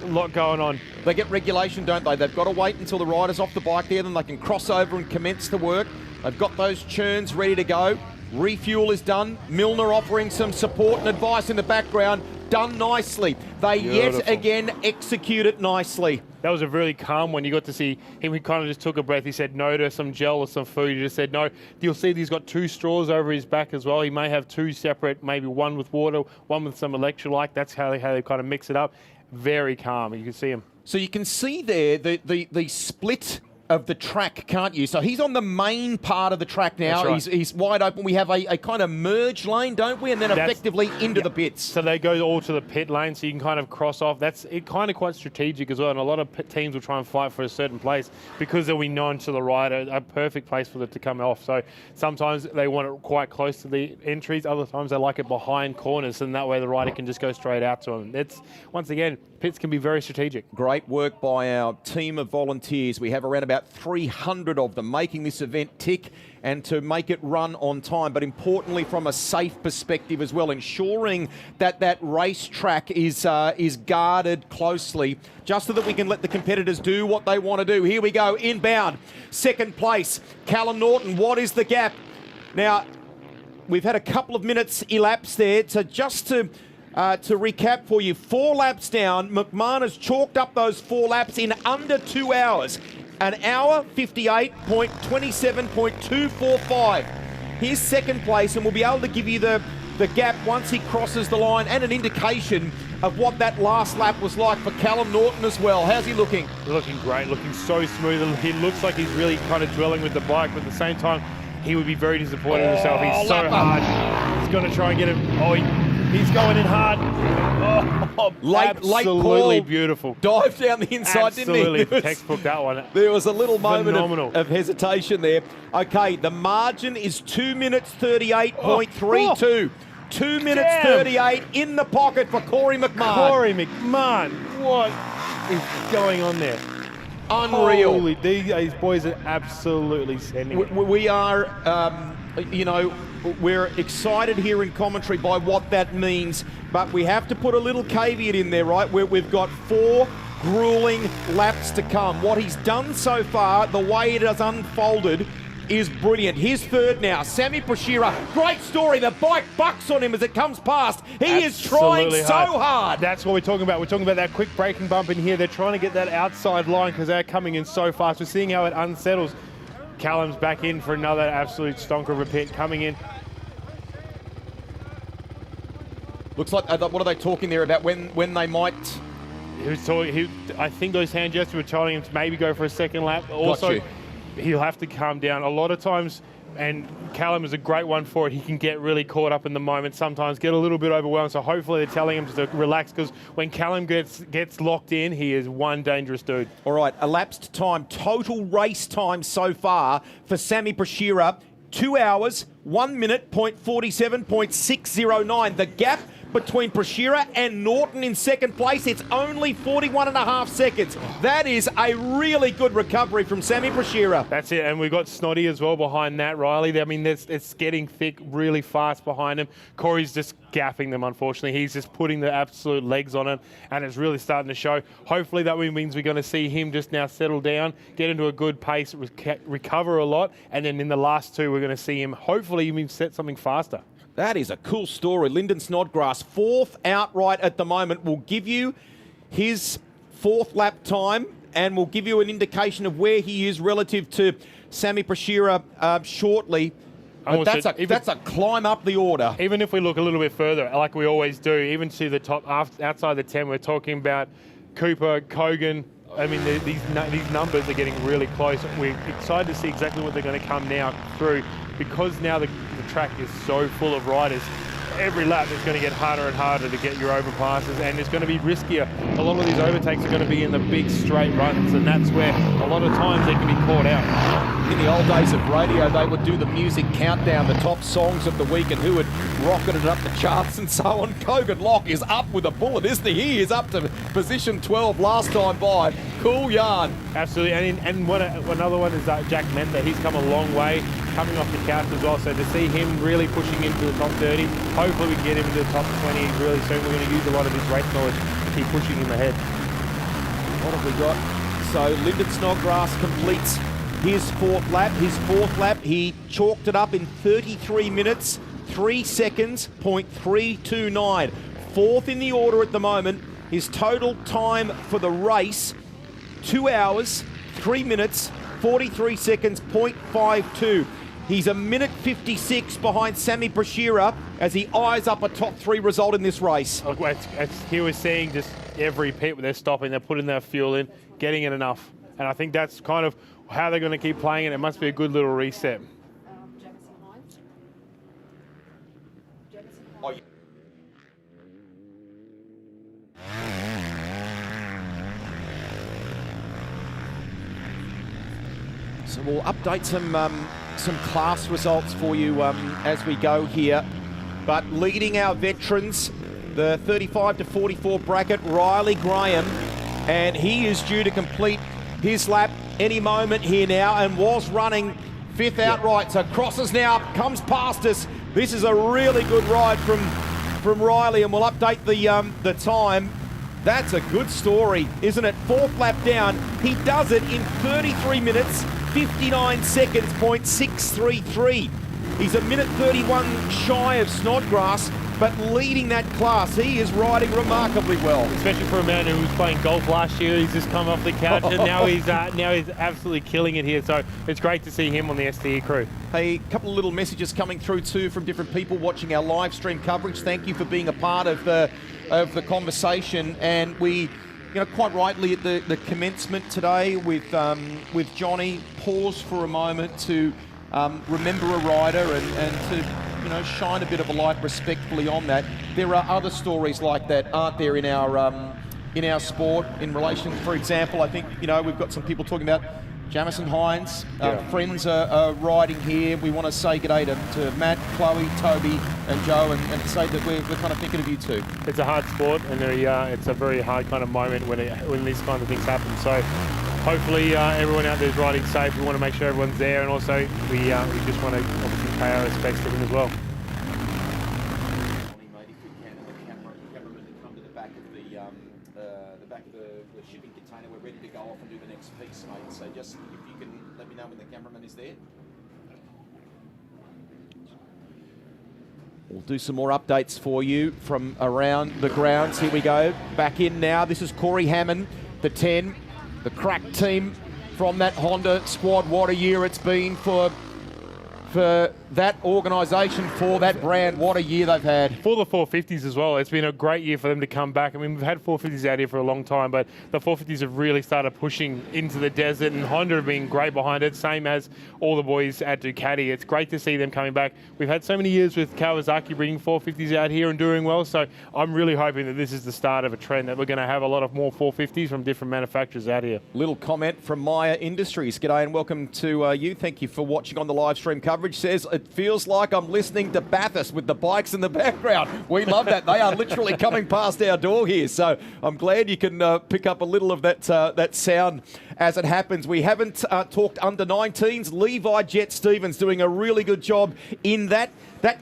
A lot going on. They get regulation, don't they? They've got to wait until the rider's off the bike there, then they can cross over and commence the work. They've got those churns ready to go. Refuel is done. Milner offering some support and advice in the background. Done nicely. They yet again execute it nicely. That was a really calm one. You got to see him. He kind of just took a breath. He said no to some gel or some food. He just said no. You'll see he's got 2 straws over his back as well. He may have 2 separate, maybe one with water, one with some electrolyte. That's how they kind of mix it up. Very calm. You can see him. So you can see there the split of the track, can't you? So he's on the main part of the track now. That's right. He's wide open. We have a kind of merge lane, don't we? And then effectively into the pits. So they go all to the pit lane, so you can kind of cross off. That's kind of quite strategic as well. And a lot of teams will try and fight for a certain place because they'll be known to the rider, a perfect place for them to come off. So sometimes they want it quite close to the entries. Other times they like it behind corners, and that way the rider can just go straight out to them. It's, once again, pits can be very strategic. Great work by our team of volunteers. We have around about 300 of them making this event tick and to make it run on time, but importantly from a safe perspective as well, ensuring that that racetrack is guarded closely, just so that we can let the competitors do what they want to do. Here we go, inbound, second place, Callum Norton. What is the gap? Now, we've had a couple of minutes elapse there, so just to recap for you, 4 laps down. McMahon has chalked up those 4 laps in under 2 hours. 1 hour 58.27.245. Here's second place, and we'll be able to give you the gap once he crosses the line and an indication of what that last lap was like for Callum Norton as well. How's he looking? Looking great, looking so smooth. He looks like he's really kind of dwelling with the bike, but at the same time, he would be very disappointed in himself. He's so hard. He's going to try and get him. Oh, he's going in hard. Oh, absolutely beautiful. Dive down the inside, didn't he? Absolutely, textbook that one. There was a little moment of hesitation there. Okay, the margin is 2 minutes 38.32. 2 minutes 38 in the pocket for Corey McMahon. Corey McMahon, what is going on there? Unreal. Holy, these boys are absolutely sending it. We are, we're excited here in commentary by what that means, but we have to put a little caveat in there, right? We've got 4 grueling laps to come. What he's done so far, the way it has unfolded, is brilliant. His third now, Sammy Prashira. Great story. The bike bucks on him as it comes past. He is trying so hard. That's what we're talking about. We're talking about that quick braking bump in here. They're trying to get that outside line because they're coming in so fast. We're seeing how it unsettles. Callum's back in for another absolute stonker of a pit coming in. Looks like, what are they talking there about when they might... I think those hand gestures were telling him to maybe go for a second lap. Also, he'll have to calm down. A lot of times, and Callum is a great one for it, he can get really caught up in the moment, sometimes get a little bit overwhelmed. So hopefully they're telling him to relax, because when Callum gets locked in, he is one dangerous dude. All right, elapsed time, total race time so far for Sammy Prashira, 2 hours, 1 minute, 0.47.609. The gap between Prashira and Norton in second place, it's only 41.5 seconds. That is a really good recovery from Sammy Prashira. That's it, and we've got Snoddy as well behind that, Riley. I mean, it's getting thick really fast behind him. Corey's just gapping them, unfortunately. He's just putting the absolute legs on it, and it's really starting to show. Hopefully that means we're going to see him just now settle down, get into a good pace, recover a lot, and then in the last 2, we're going to see him hopefully even set something faster. That is a cool story. Lyndon Snodgrass, 4th outright at the moment, will give you his 4th lap time and will give you an indication of where he is relative to Sammy Prashira shortly. That's a climb up the order. Even if we look a little bit further, like we always do, even to the top, outside the 10, we're talking about Cooper, Kogan. I mean, these numbers are getting really close. We're excited to see exactly what they're going to come now through, because now the track is so full of riders. Every lap it's going to get harder and harder to get your overpasses, and it's going to be riskier. A lot of these overtakes are going to be in the big straight runs, and that's where a lot of times they can be caught out. In the old days of radio, they would do the music countdown, the top songs of the week and who had rocketed up the charts and so on. Kogan Locke is up with a bullet, isn't he? He is up to position 12 last time by. Cool yarn. Absolutely, and another one is Jack Mender. He's come a long way, coming off the couch as well, so to see him really pushing into the top 30, hopefully we can get him into the top 20 really soon. We're going to use a lot of his race knowledge to keep pushing him ahead. What have we got? So Lyndon Snodgrass completes his fourth lap. He chalked it up in 33 minutes, 3 seconds, .329. Fourth in the order at the moment. His total time for the race, 2 hours, 3 minutes, 43 seconds, .52. He's a minute 56 behind Sami Brashira as he eyes up a top 3 result in this race. As he was saying, just every pit they're stopping, they're putting their fuel in, getting it enough. And I think that's kind of how they're going to keep playing it. It must be a good little reset. So we'll update some class results for you as we go here. But leading our veterans, the 35 to 44 bracket, Riley Graham, and he is due to complete his lap any moment here now and was running 5th outright. So crosses now, comes past us. This is a really good ride from Riley, and we'll update the time. That's a good story, isn't it? 4th lap down. He does it in 33 minutes, 59 seconds, .633. He's a minute 31 shy of Snodgrass, but leading that class. He is riding remarkably well. Especially for a man who was playing golf last year. He's just come off the couch and now he's absolutely killing it here. So it's great to see him on the STE crew. Hey, a couple of little messages coming through too from different people watching our live stream coverage. Thank you for being a part of the conversation. And we, quite rightly at the commencement today with Johnny, pause for a moment to remember a rider and to shine a bit of a light respectfully on that. There are other stories like that, aren't there, in our sport in relation, for example, I think, we've got some people talking about Jamison Hines. Friends are riding here. We want to say good day to Matt, Chloe, Toby and Joe and say that we're kind of thinking of you too. It's a hard sport and it's a very hard kind of moment when these kind of things happen. So hopefully everyone out there is riding safe. We want to make sure everyone's there, and also we just want to obviously pay our respects to them as well. The shipping container, we're ready to go off and do the next piece, mate. So just if you can let me know when the cameraman is there. We'll do some more updates for you from around the grounds. Here we go, back in now. This is Corey Hammond, the 10, the crack team from that Honda squad. What a year it's been for that organisation, for that brand. What a year they've had. For the 450s as well, it's been a great year for them to come back. I mean, we've had 450s out here for a long time, but the 450s have really started pushing into the desert, and Honda have been great behind it, same as all the boys at Ducati. It's great to see them coming back. We've had so many years with Kawasaki bringing 450s out here and doing well, so I'm really hoping that this is the start of a trend, that we're going to have a lot of more 450s from different manufacturers out here. Little comment from Maya Industries. G'day and welcome to you. Thank you for watching on the live stream coverage. Says, it feels like I'm listening to Bathurst with the bikes in the background. We love that. They are literally coming past our door here. So I'm glad you can pick up a little of that sound as it happens. We haven't talked under 19s. Levi Jet Stevens doing a really good job in that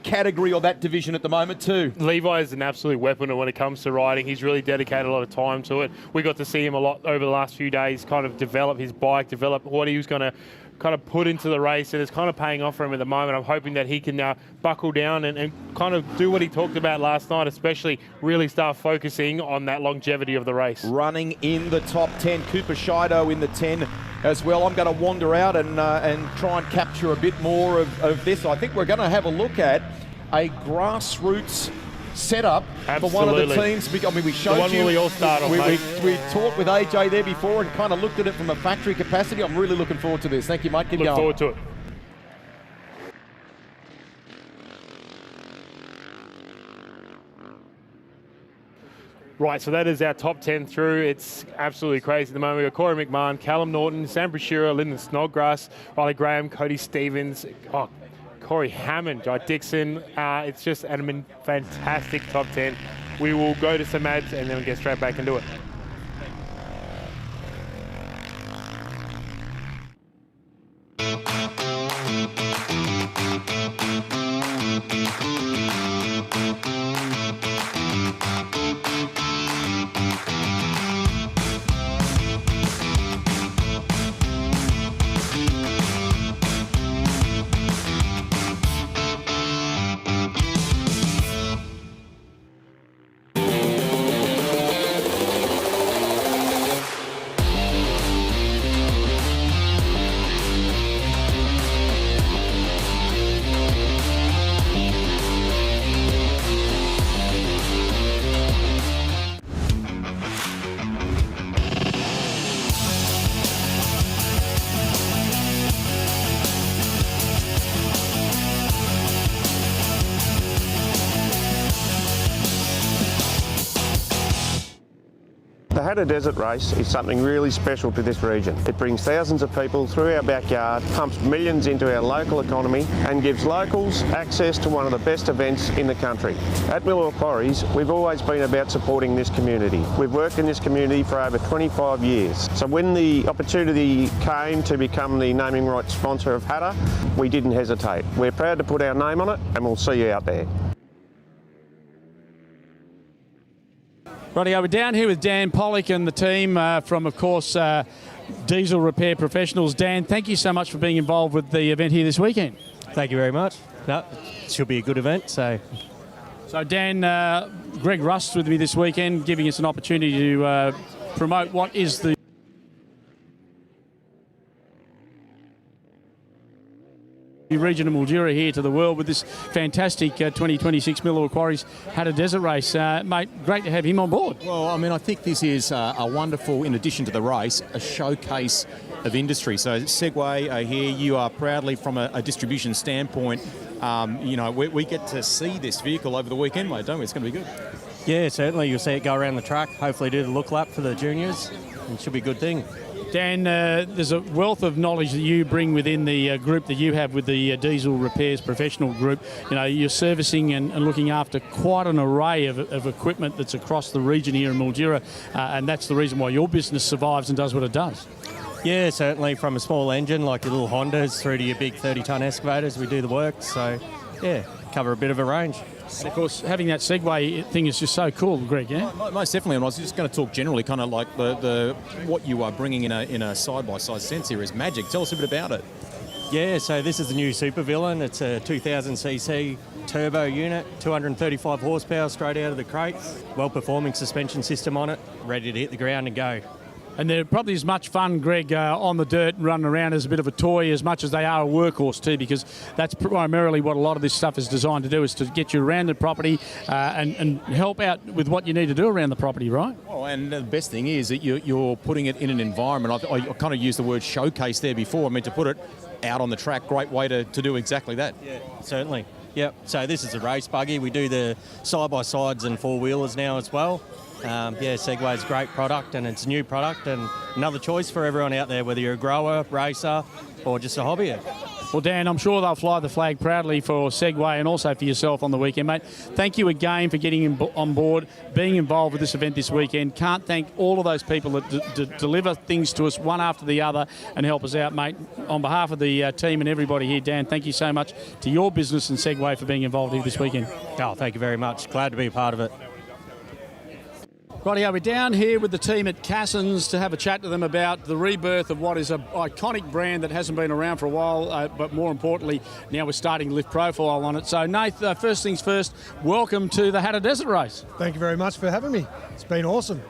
category or that division at the moment too. Levi is an absolute weapon when it comes to riding. He's really dedicated a lot of time to it. We got to see him a lot over the last few days, kind of develop his bike, develop what he was going to kind of put into the race, and it's kind of paying off for him at the moment. I'm hoping that he can now buckle down and kind of do what he talked about last night, especially really start focusing on that longevity of the race. Running in the top 10, Cooper Shido in the 10 as well. I'm going to wander out and try and capture a bit more of this. I think we're going to have a look at a grassroots setup for one of the teams. I mean, we showed you. We all start off, we talked with AJ there before and kind of looked at it from a factory capacity. I'm really looking forward to this. Thank you, mate. Keep going. Look forward to it. Right, so that is our top 10 through. It's absolutely crazy at the moment. We've got Corey McMahon, Callum Norton, Sam Brashira, Lyndon Snodgrass, Riley Graham, Cody Stevens, Corey Hammond, Jai Dixon. It's just a fantastic top 10. We will go to some ads and then we'll get straight back into it. Hattah Desert Race is something really special to this region. It brings thousands of people through our backyard, pumps millions into our local economy and gives locals access to one of the best events in the country. At Reel Air Quarries, we've always been about supporting this community. We've worked in this community for over 25 years. So when the opportunity came to become the naming rights sponsor of Hattah, we didn't hesitate. We're proud to put our name on it and we'll see you out there. Rightio, we're down here with Dan Pollock and the team from, of course, Diesel Repair Professionals. Dan, thank you so much for being involved with the event here this weekend. Thank you very much. No, it should be a good event. So Dan, Greg Rust's with me this weekend, giving us an opportunity to promote what is the region of Mildura here to the world with this fantastic 2026 Reel Air Quarries Hattah Desert Race. Mate, great to have him on board. Well, I mean, I think this is a wonderful, in addition to the race, a showcase of industry. So Segway here, you are proudly from a distribution standpoint, we get to see this vehicle over the weekend, mate, don't we? It's going to be good. Yeah, certainly. You'll see it go around the track. Hopefully do the look lap for the juniors. It should be a good thing. Dan, there's a wealth of knowledge that you bring within the group that you have with the Diesel Repairs Professional Group. You know, you're servicing and looking after quite an array of equipment that's across the region here in Mildura, and that's the reason why your business survives and does what it does. Yeah, certainly. From a small engine like your little Hondas through to your big 30-tonne excavators, we do the work. So, yeah, cover a bit of a range. And of course, having that Segway thing is just so cool, Greg, yeah? Most definitely, and I was just going to talk generally, kind of like the what you are bringing in a side-by-side sense here is magic. Tell us a bit about it. Yeah, so this is the new Super Villain. It's a 2000cc turbo unit, 235 horsepower straight out of the crate. Well-performing suspension system on it, ready to hit the ground and go. And they're probably as much fun, Greg, on the dirt and running around as a bit of a toy as much as they are a workhorse too, because that's primarily what a lot of this stuff is designed to do, is to get you around the property and help out with what you need to do around the property, right? Oh, and the best thing is that you're putting it in an environment. I kind of used the word showcase there before. I mean, to put it out on the track, great way to do exactly that. Yeah, certainly. Yep, so this is a race buggy. We do the side-by-sides and four-wheelers now as well. Segway's a great product, and it's a new product and another choice for everyone out there, whether you're a grower, racer or just a hobbyist. Well, Dan, I'm sure they'll fly the flag proudly for Segway and also for yourself on the weekend, mate. Thank you again for getting on board, being involved with this event this weekend. Can't thank all of those people that deliver things to us one after the other and help us out, mate. On behalf of the team and everybody here, Dan, thank you so much to your business and Segway for being involved here this weekend. Oh, thank you very much. Glad to be a part of it. Rightio, we're down here with the team at Cassons to have a chat to them about the rebirth of what is an iconic brand that hasn't been around for a while, but more importantly, now we're starting to lift profile on it. So, Nath, first things first, welcome to the Hattah Desert Race. Thank you very much for having me. It's been awesome.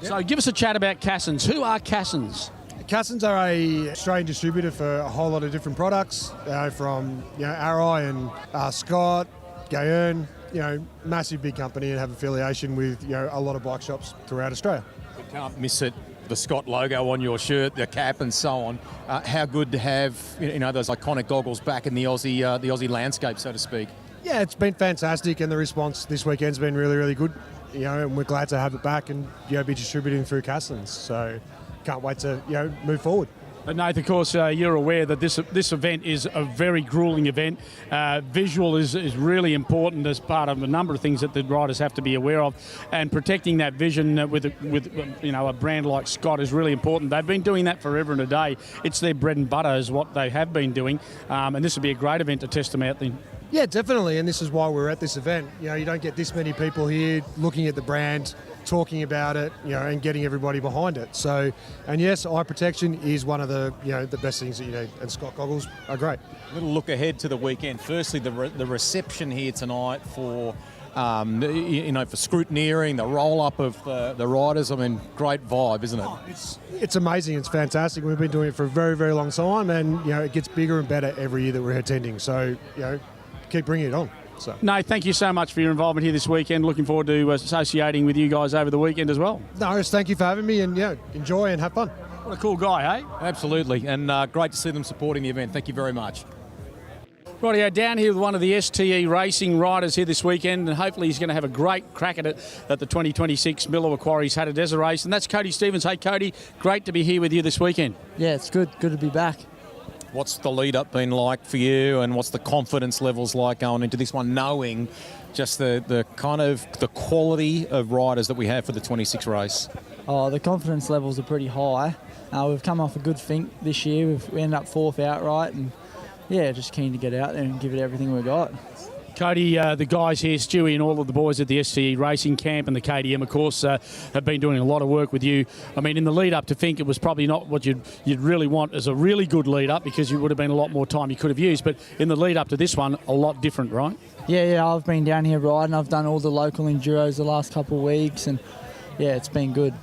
So give us a chat about Cassons. Who are Cassons? Cassons are a Australian distributor for a whole lot of different products, from Arai and Scott, Gayern. Massive big company and have affiliation with, a lot of bike shops throughout Australia. You can't miss it. The Scott logo on your shirt, the cap and so on. How good to have, those iconic goggles back in the Aussie landscape, so to speak. Yeah, it's been fantastic, and the response this weekend's been really, really good. And we're glad to have it back and, be distributing through Cassons. So can't wait to, move forward. But Nath, of course, you're aware that this event is a very grueling event. Visual is really important as part of a number of things that the riders have to be aware of, and protecting that vision with a brand like Scott is really important. They've been doing that forever and a day. It's their bread and butter is what they have been doing, and this would be a great event to test them out then. Yeah, definitely, and this is why we're at this event. You don't get this many people here looking at the brand, talking about it, and getting everybody behind it. So, and yes, eye protection is one of the, the best things that you need, and Scott goggles are great. A little look ahead to the weekend. Firstly, the reception here tonight for, for scrutineering, the roll-up of the riders. I mean, great vibe, isn't it? It's amazing. It's fantastic. We've been doing it for a very, very long time, and, it gets bigger and better every year that we're attending. So, keep bringing it on. So. No, thank you so much for your involvement here this weekend. Looking forward to associating with you guys over the weekend as well. No, thank you for having me, and enjoy and have fun. What a cool guy, hey? Absolutely, and great to see them supporting the event. Thank you very much. Rightio, down here with one of the STE Racing riders here this weekend, and hopefully he's going to have a great crack at it at the 2026 Miller Quarries Hattah Desert Race, and that's Cody Stevens. Hey, Cody, great to be here with you this weekend. Yeah, it's good. Good to be back. What's the lead-up been like for you, and what's the confidence levels like going into this one, knowing just the kind of the quality of riders that we have for the 26 race? Oh, the confidence levels are pretty high. We've come off a good think this year. We ended up 4th outright, and yeah, just keen to get out there and give it everything we've got. Cody, the guys here, Stewie and all of the boys at the STE Racing Camp and the KTM, of course, have been doing a lot of work with you. I mean, in the lead-up to Think, it was probably not what you'd really want as a really good lead-up, because you would have been a lot more time you could have used. But in the lead-up to this one, a lot different, right? Yeah, I've been down here riding. I've done all the local enduros the last couple of weeks, and yeah, it's been good.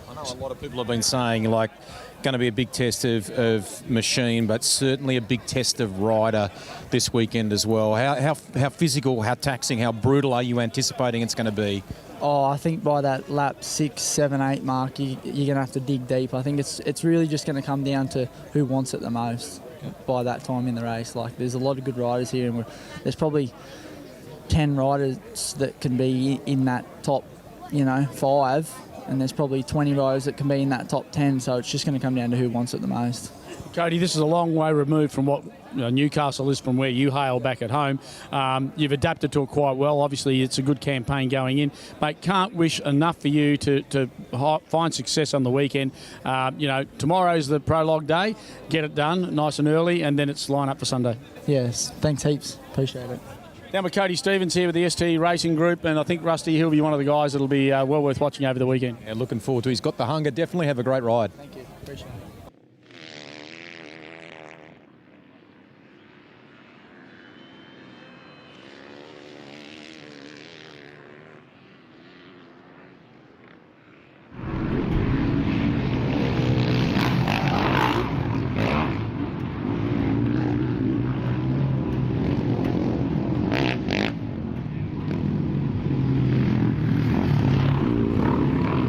I know a lot of people have been saying, like, going to be a big test of machine, but certainly a big test of rider this weekend as well. How physical, how taxing, how brutal are you anticipating it's going to be? Oh, I think by that lap 6, 7, 8 mark, you're going to have to dig deep. I think it's really just going to come down to who wants it the most by that time in the race. Like, there's a lot of good riders here, and there's probably 10 riders that can be in that top, 5. And there's probably 20 riders that can be in that top 10, so it's just going to come down to who wants it the most. Cody, this is a long way removed from what Newcastle is from where you hail back at home. You've adapted to it quite well. Obviously, it's a good campaign going in. Mate, can't wish enough for you to find success on the weekend. Tomorrow's the prologue day. Get it done nice and early, and then it's line up for Sunday. Yes, thanks heaps. Appreciate it. Down with Cody Stevens here with the STE Racing Group, and I think Rusty, he'll be one of the guys that'll be well worth watching over the weekend. Yeah, looking forward to it. He's got the hunger. Definitely have a great ride. Thank you. Appreciate it.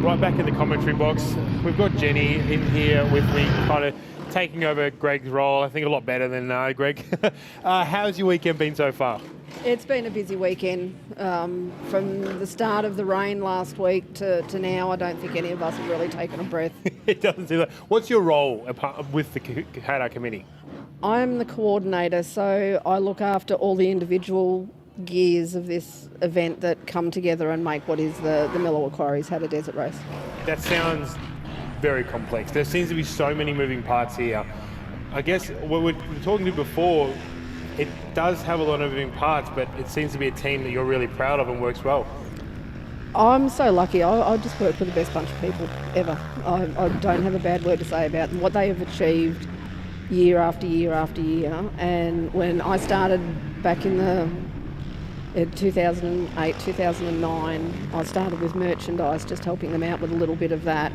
Right back in the commentary box, we've got Jenny in here with me, kind of taking over Greg's role. I think a lot better than Greg. How's your weekend been so far? It's been a busy weekend. From the start of the rain last week to now, I don't think any of us have really taken a breath. It doesn't seem like. What's your role with the Hattah committee? I'm the coordinator, so I look after all the individual gears of this event that come together and make what is the Miller Quarries Hattah Desert Race. That sounds very complex. There seems to be so many moving parts here. I guess what we were talking to before, it does have a lot of moving parts, but it seems to be a team that you're really proud of and works well. I'm so lucky. I just work with the best bunch of people ever. I don't have a bad word to say about them. What they have achieved year after year after year. And when I started back in 2008, 2009, I started with merchandise, just helping them out with a little bit of that,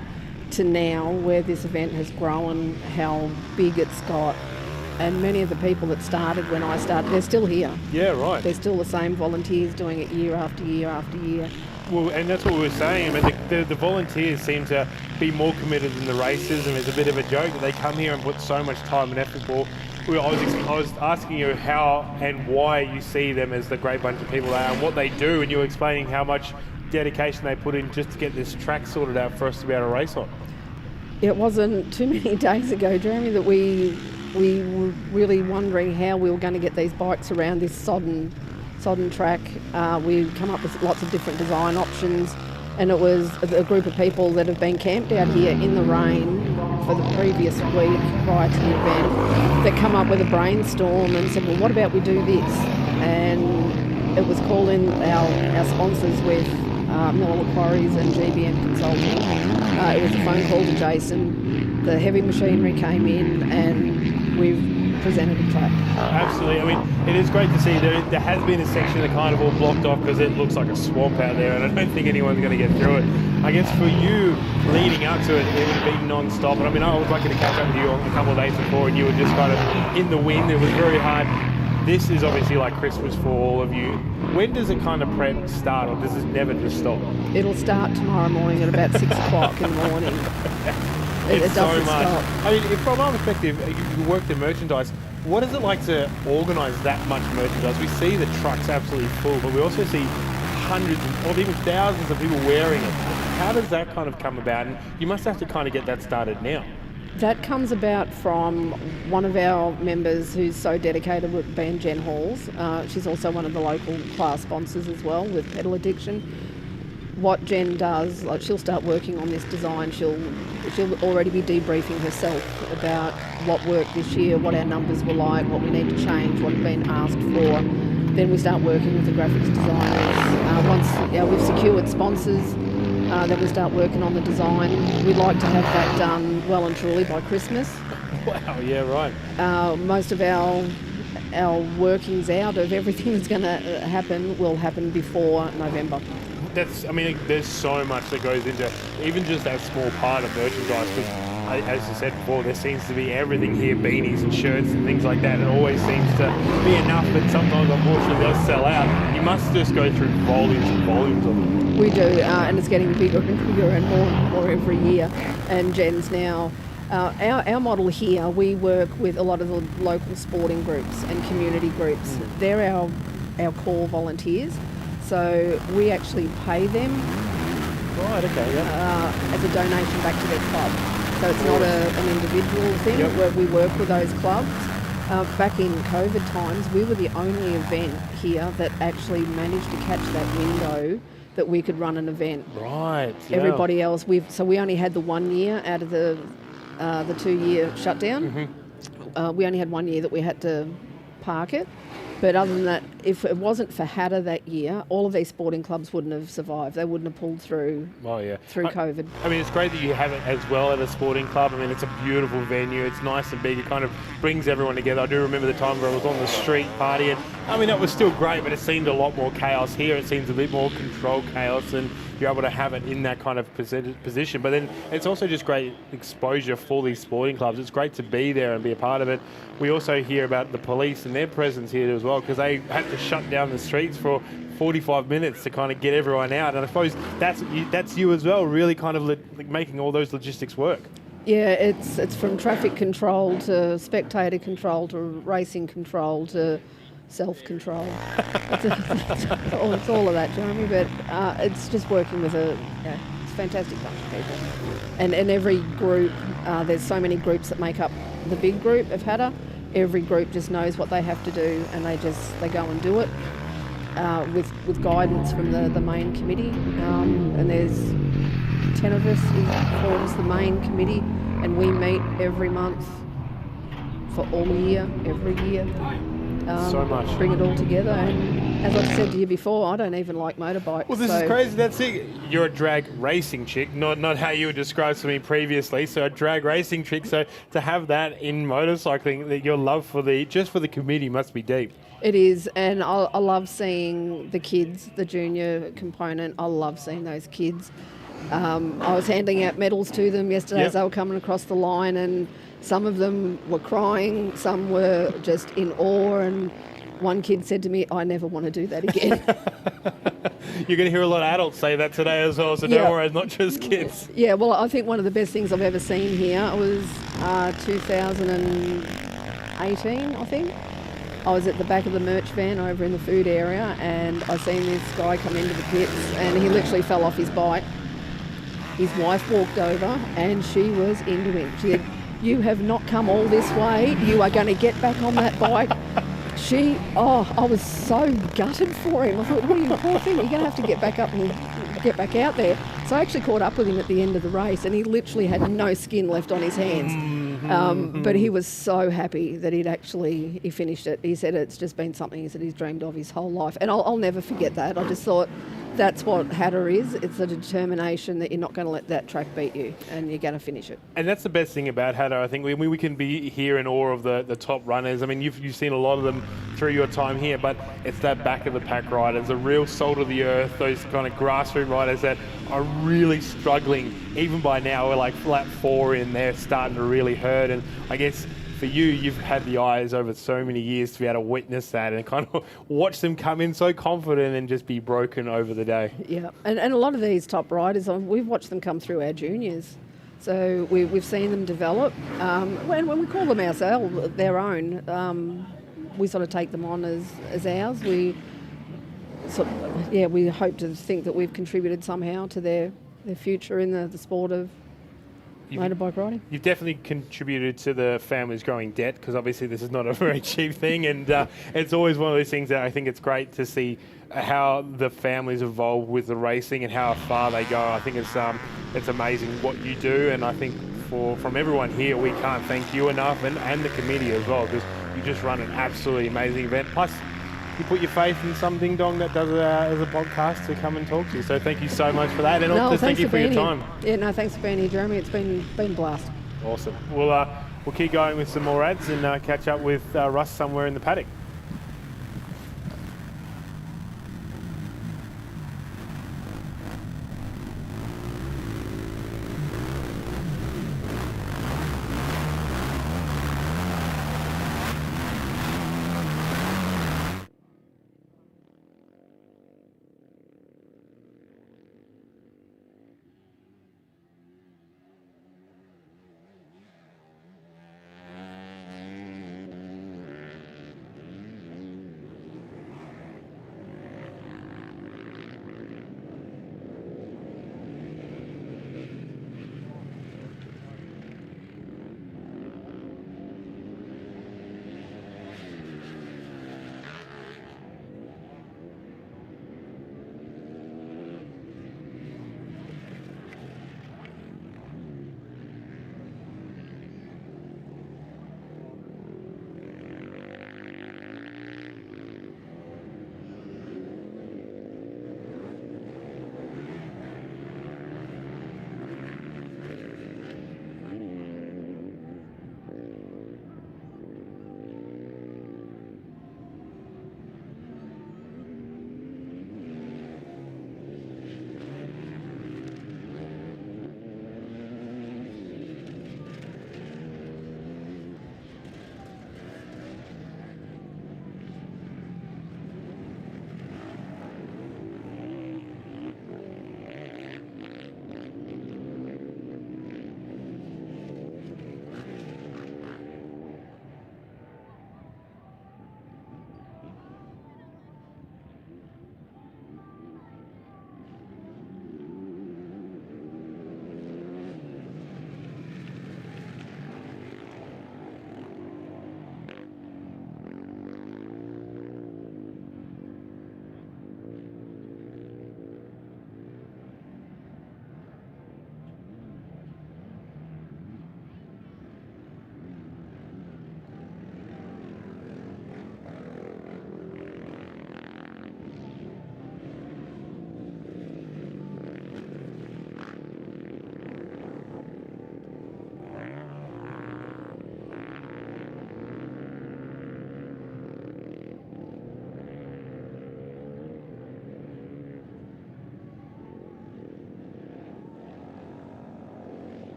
to now where this event has grown, how big it's got. And many of the people that started when I started, they're still here. Yeah, right. They're still the same volunteers doing it year after year after year. Well, and that's what we were saying. I mean, the volunteers seem to be more committed than the racers, and it's a bit of a joke that they come here and put so much time and effort for. I was asking you how and why you see them as the great bunch of people they are and what they do, and you were explaining how much dedication they put in just to get this track sorted out for us to be able to race on. It wasn't too many days ago, Jeremy, that we were really wondering how we were going to get these bikes around this sodden track. We've come up with lots of different design options, and it was a group of people that have been camped out here in the rain for the previous week prior to the event that come up with a brainstorm and said, well, what about we do this? And it was calling our sponsors with Miller Quarries and GBM Consulting. It was a phone call to Jason. The heavy machinery came in and we've presented a track. Absolutely. I mean, it is great to see there has been a section that kind of all blocked off because it looks like a swamp out there, and I don't think anyone's going to get through it. I guess for you, leading up to it, it would have been non-stop. And I mean, I was lucky to catch up with you a couple of days before, and you were just kind of in the wind. It was very hard. This is obviously like Christmas for all of you. When does it kind of prep start, or does it never just stop? It'll start tomorrow morning at about 6 o'clock in the morning. It doesn't stop. I mean, from our perspective, you work in merchandise. What is it like to organise that much merchandise? We see the trucks absolutely full, but we also see hundreds or even thousands of people wearing it. How does that kind of come about? And you must have to kind of get that started now. That comes about from one of our members who's so dedicated with band Jen Halls. She's also one of the local class sponsors as well with Pedal Addiction. What Jen does, like she'll start working on this design, she'll already be debriefing herself about what worked this year, what our numbers were like, what we need to change, what had been asked for. Then we start working with the graphics designers. Once we've secured sponsors, then we start working on the design. We'd like to have that done well and truly by Christmas. Wow, yeah, right. Most of our workings out of everything that's going to happen will happen before November. There's so much that goes into even just that small part of merchandise, because as you said before, there seems to be everything here, beanies and shirts and things like that. It always seems to be enough, but sometimes unfortunately they'll sell out. You must just go through volumes and volumes of them. We do, and it's getting bigger and bigger and more every year. And Jen's now, our model here, we work with a lot of the local sporting groups and community groups. They're our core volunteers. So we actually pay them as a donation back to their club. So it's not an individual thing where we work with those clubs. Back in COVID times, we were the only event here that actually managed to catch that window that we could run an event. Right. Everybody else, we only had the 1 year out of the 2-year shutdown. We only had 1 year that we had to park it. But other than that, if it wasn't for Hattah that year, all of these sporting clubs wouldn't have survived. They wouldn't have pulled through through COVID. It's great that you have it as well at a sporting club. It's a beautiful venue. It's nice and big. It kind of brings everyone together. I do remember the time where I was on the street partying. That was still great, but it seemed a lot more chaos here. It seems a bit more controlled chaos, and you're able to have it in that kind of position. But then it's also just great exposure for these sporting clubs. It's great to be there and be a part of it. We also hear about the police and their presence here as well, because they had to shut down the streets for 45 minutes to kind of get everyone out. And I suppose that's you as well, really kind of making all those logistics work. Yeah, it's from traffic control to spectator control to racing control to self-control. It's all of that, Jeremy, but it's just working with it's a fantastic bunch of people. And every group, there's so many groups that make up the big group of Hattah. Every group just knows what they have to do, and they go and do it with guidance from the main committee. And there's 10 of us who forms the main committee, and we meet every month for all year, every year. So much. Bring it all together. And as I've said to you before, I don't even like motorbikes. Well, this is crazy. That's it. You're a drag racing chick, not how you were described to me previously. So a drag racing chick. So to have that in motorcycling, that your love for the committee must be deep. It is, and I love seeing the kids, the junior component. I love seeing those kids. I was handing out medals to them yesterday as they were coming across the line, and some of them were crying, some were just in awe, and one kid said to me, "I never want to do that again." You're going to hear a lot of adults say that today as well, so don't worry, it's not just kids. Yeah, well, I think one of the best things I've ever seen here was 2018, I think. I was at the back of the merch van over in the food area, and I seen this guy come into the pits, and he literally fell off his bike. His wife walked over, and she was into him. She said, "You have not come all this way. You are going to get back on that bike." I was so gutted for him. I thought, "What are you, poor thing? You're going to have to get back up and get back out there." So I actually caught up with him at the end of the race, and he literally had no skin left on his hands. But he was so happy that he finished it. He said it's just been something he's dreamed of his whole life. And I'll never forget that. I just thought that's what Hattah is. It's a determination that you're not going to let that track beat you, and you're going to finish it. And that's the best thing about Hattah. I think we can be here in awe of the top runners. I mean, you've seen a lot of them through your time here, but it's that back of the pack riders, the real salt of the earth, those kind of grassroots riders that are really struggling. Even by now, we're like flat 4 in there, starting to really hurt. And I guess for you, you've had the eyes over so many years to be able to witness that and kind of watch them come in so confident and just be broken over the day. Yeah, and a lot of these top riders, we've watched them come through our juniors. So we've seen them develop. When we call them ourselves, their own, we sort of take them on as ours. We hope to think that we've contributed somehow to their future in the sport of motorbike riding. You've definitely contributed to the family's growing debt, because obviously this is not a very cheap thing, and it's always one of those things that I think it's great to see how the families evolve with the racing and how far they go. I think it's amazing what you do, and I think from everyone here, we can't thank you enough, and the committee as well, because you just run an absolutely amazing event. Plus, you put your faith in some ding dong that does as a podcast to come and talk to you. So thank you so much for that, and also thank you for your time. Yeah, no, thanks for being here, Jeremy. It's been a blast. Awesome. We'll keep going with some more ads and catch up with Russ somewhere in the paddock.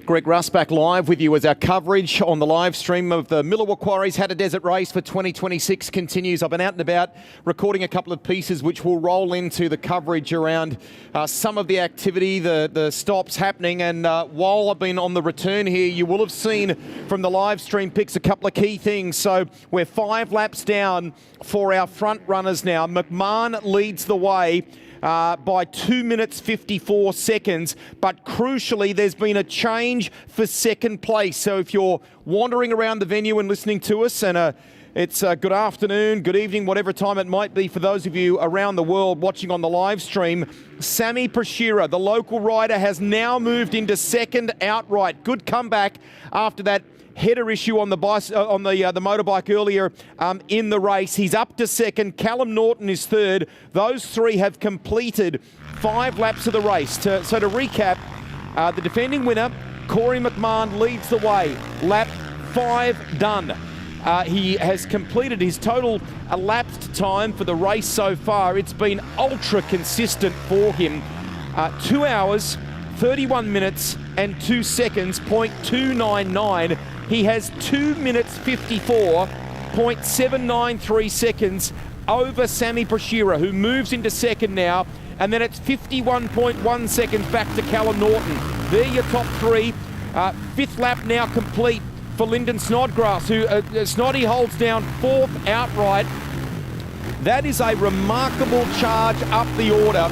Greg Russ back live with you as our coverage on the live stream of the Millewa Quarries Hattah Desert Race for 2026 continues. I've been out and about recording a couple of pieces which will roll into the coverage around some of the activity, the stops happening. And while I've been on the return here, you will have seen from the live stream picks a couple of key things. So we're 5 laps down for our front runners now. McMahon leads the way by 2 minutes 54 seconds, but crucially there's been a change for second place. So if you're wandering around the venue and listening to us, and it's good afternoon, good evening, whatever time it might be for those of you around the world watching on the live stream, Sammy Prashira, the local rider, has now moved into second outright. Good comeback after that header issue on the motorbike earlier in the race. He's up to second. Callum Norton is third. Those three have completed 5 laps of the race. So to recap, the defending winner, Corey McMahon, leads the way. Lap 5 done. He has completed his total elapsed time for the race so far. It's been ultra consistent for him. 2 hours, 31 minutes and 2 seconds, 0.299. He has 2 minutes 54.793 seconds over Sammy Prashira, who moves into second now. And then it's 51.1 seconds back to Callum Norton. They're your top three. 5th lap now complete for Lyndon Snodgrass, who Snoddy holds down 4th outright. That is a remarkable charge up the order.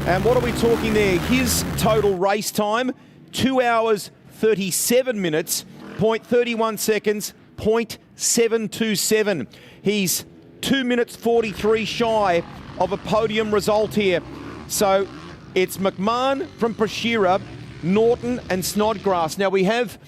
And what are we talking there? His total race time, 2 hours, 37 minutes, 0.31 seconds, 0.727. He's 2 minutes 43 shy of a podium result here. So it's McMahon from Prashira, Norton and Snodgrass. Now we have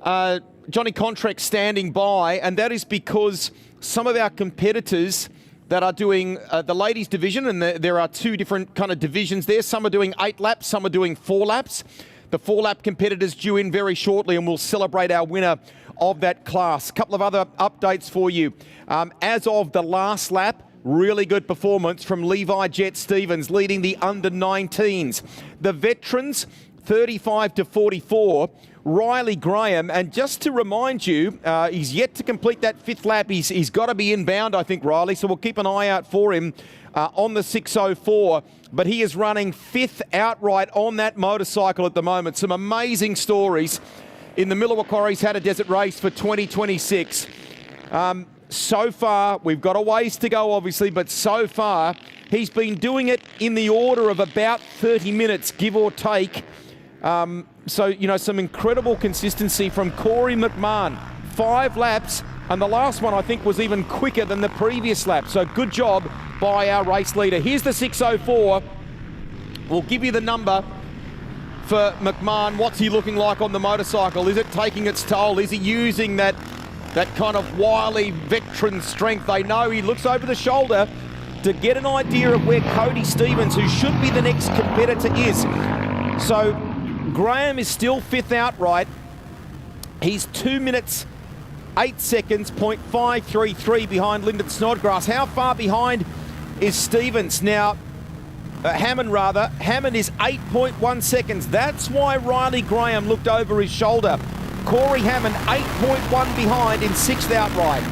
Johnny Contract standing by, and that is because some of our competitors that are doing the ladies division, and there are 2 different kind of divisions there. Some are doing 8 laps, some are doing 4 laps. The 4-lap competitors due in very shortly, and we'll celebrate our winner of that class. A couple of other updates for you. As of the last lap, really good performance from Levi Jet Stevens, leading the under-19s. The veterans, 35 to 44. Riley Graham, and just to remind you, he's yet to complete that 5th lap. He's got to be inbound, I think, Riley, so we'll keep an eye out for him on the 6:04. But he is running 5th outright on that motorcycle at the moment. Some amazing stories in the Millewa Quarries Hattah Desert Race for 2026. So far, we've got a ways to go, obviously, but so far, he's been doing it in the order of about 30 minutes, give or take. So, you know, some incredible consistency from Corey McMahon. 5 laps, and the last one, I think, was even quicker than the previous lap. So good job by our race leader. Here's the 6:04. We'll give you the number for McMahon. What's he looking like on the motorcycle? Is it taking its toll? Is he using that kind of wily veteran strength? They know he looks over the shoulder to get an idea of where Cody Stevens, who should be the next competitor, is. So Graham is still 5th outright. He's 2 minutes 8 seconds, 0.533 behind Lyndon Snodgrass. How far behind is Stevens? Now, Hammond is 8.1 seconds. That's why Riley Graham looked over his shoulder. Corey Hammond, 8.1 behind in 6th outright.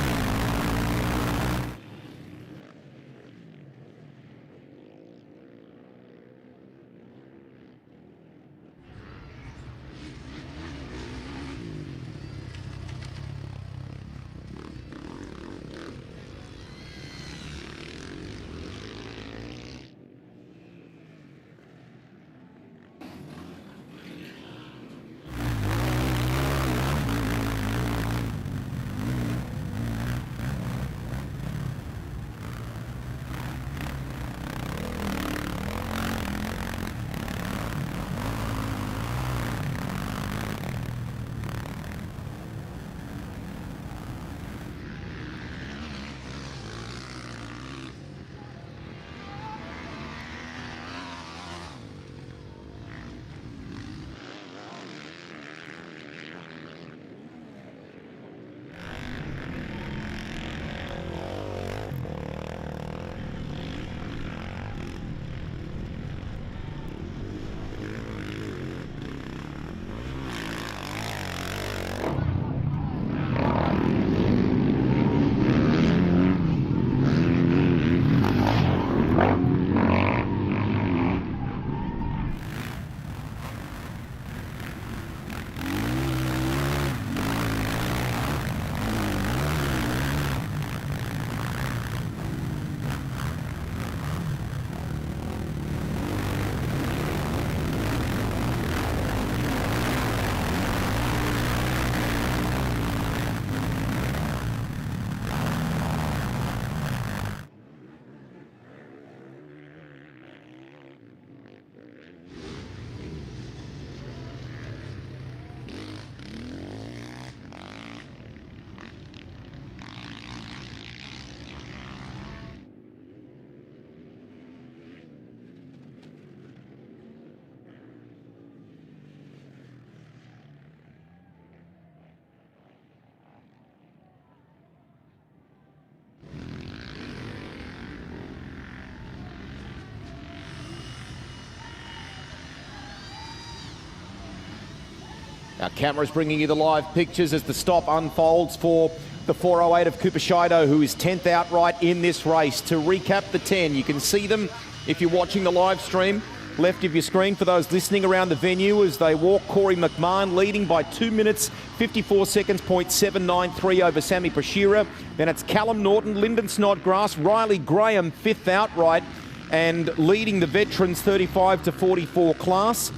Our camera's bringing you the live pictures as the stop unfolds for the 408 of Kupashido, who is 10th outright in this race. To recap the 10, you can see them if you're watching the live stream. Left of your screen for those listening around the venue as they walk. Corey McMahon leading by 2 minutes, 54 seconds, .793 over Sammy Prashira. Then it's Callum Norton, Lyndon Snodgrass, Riley Graham, 5th outright, and leading the veterans 35 to 44 class.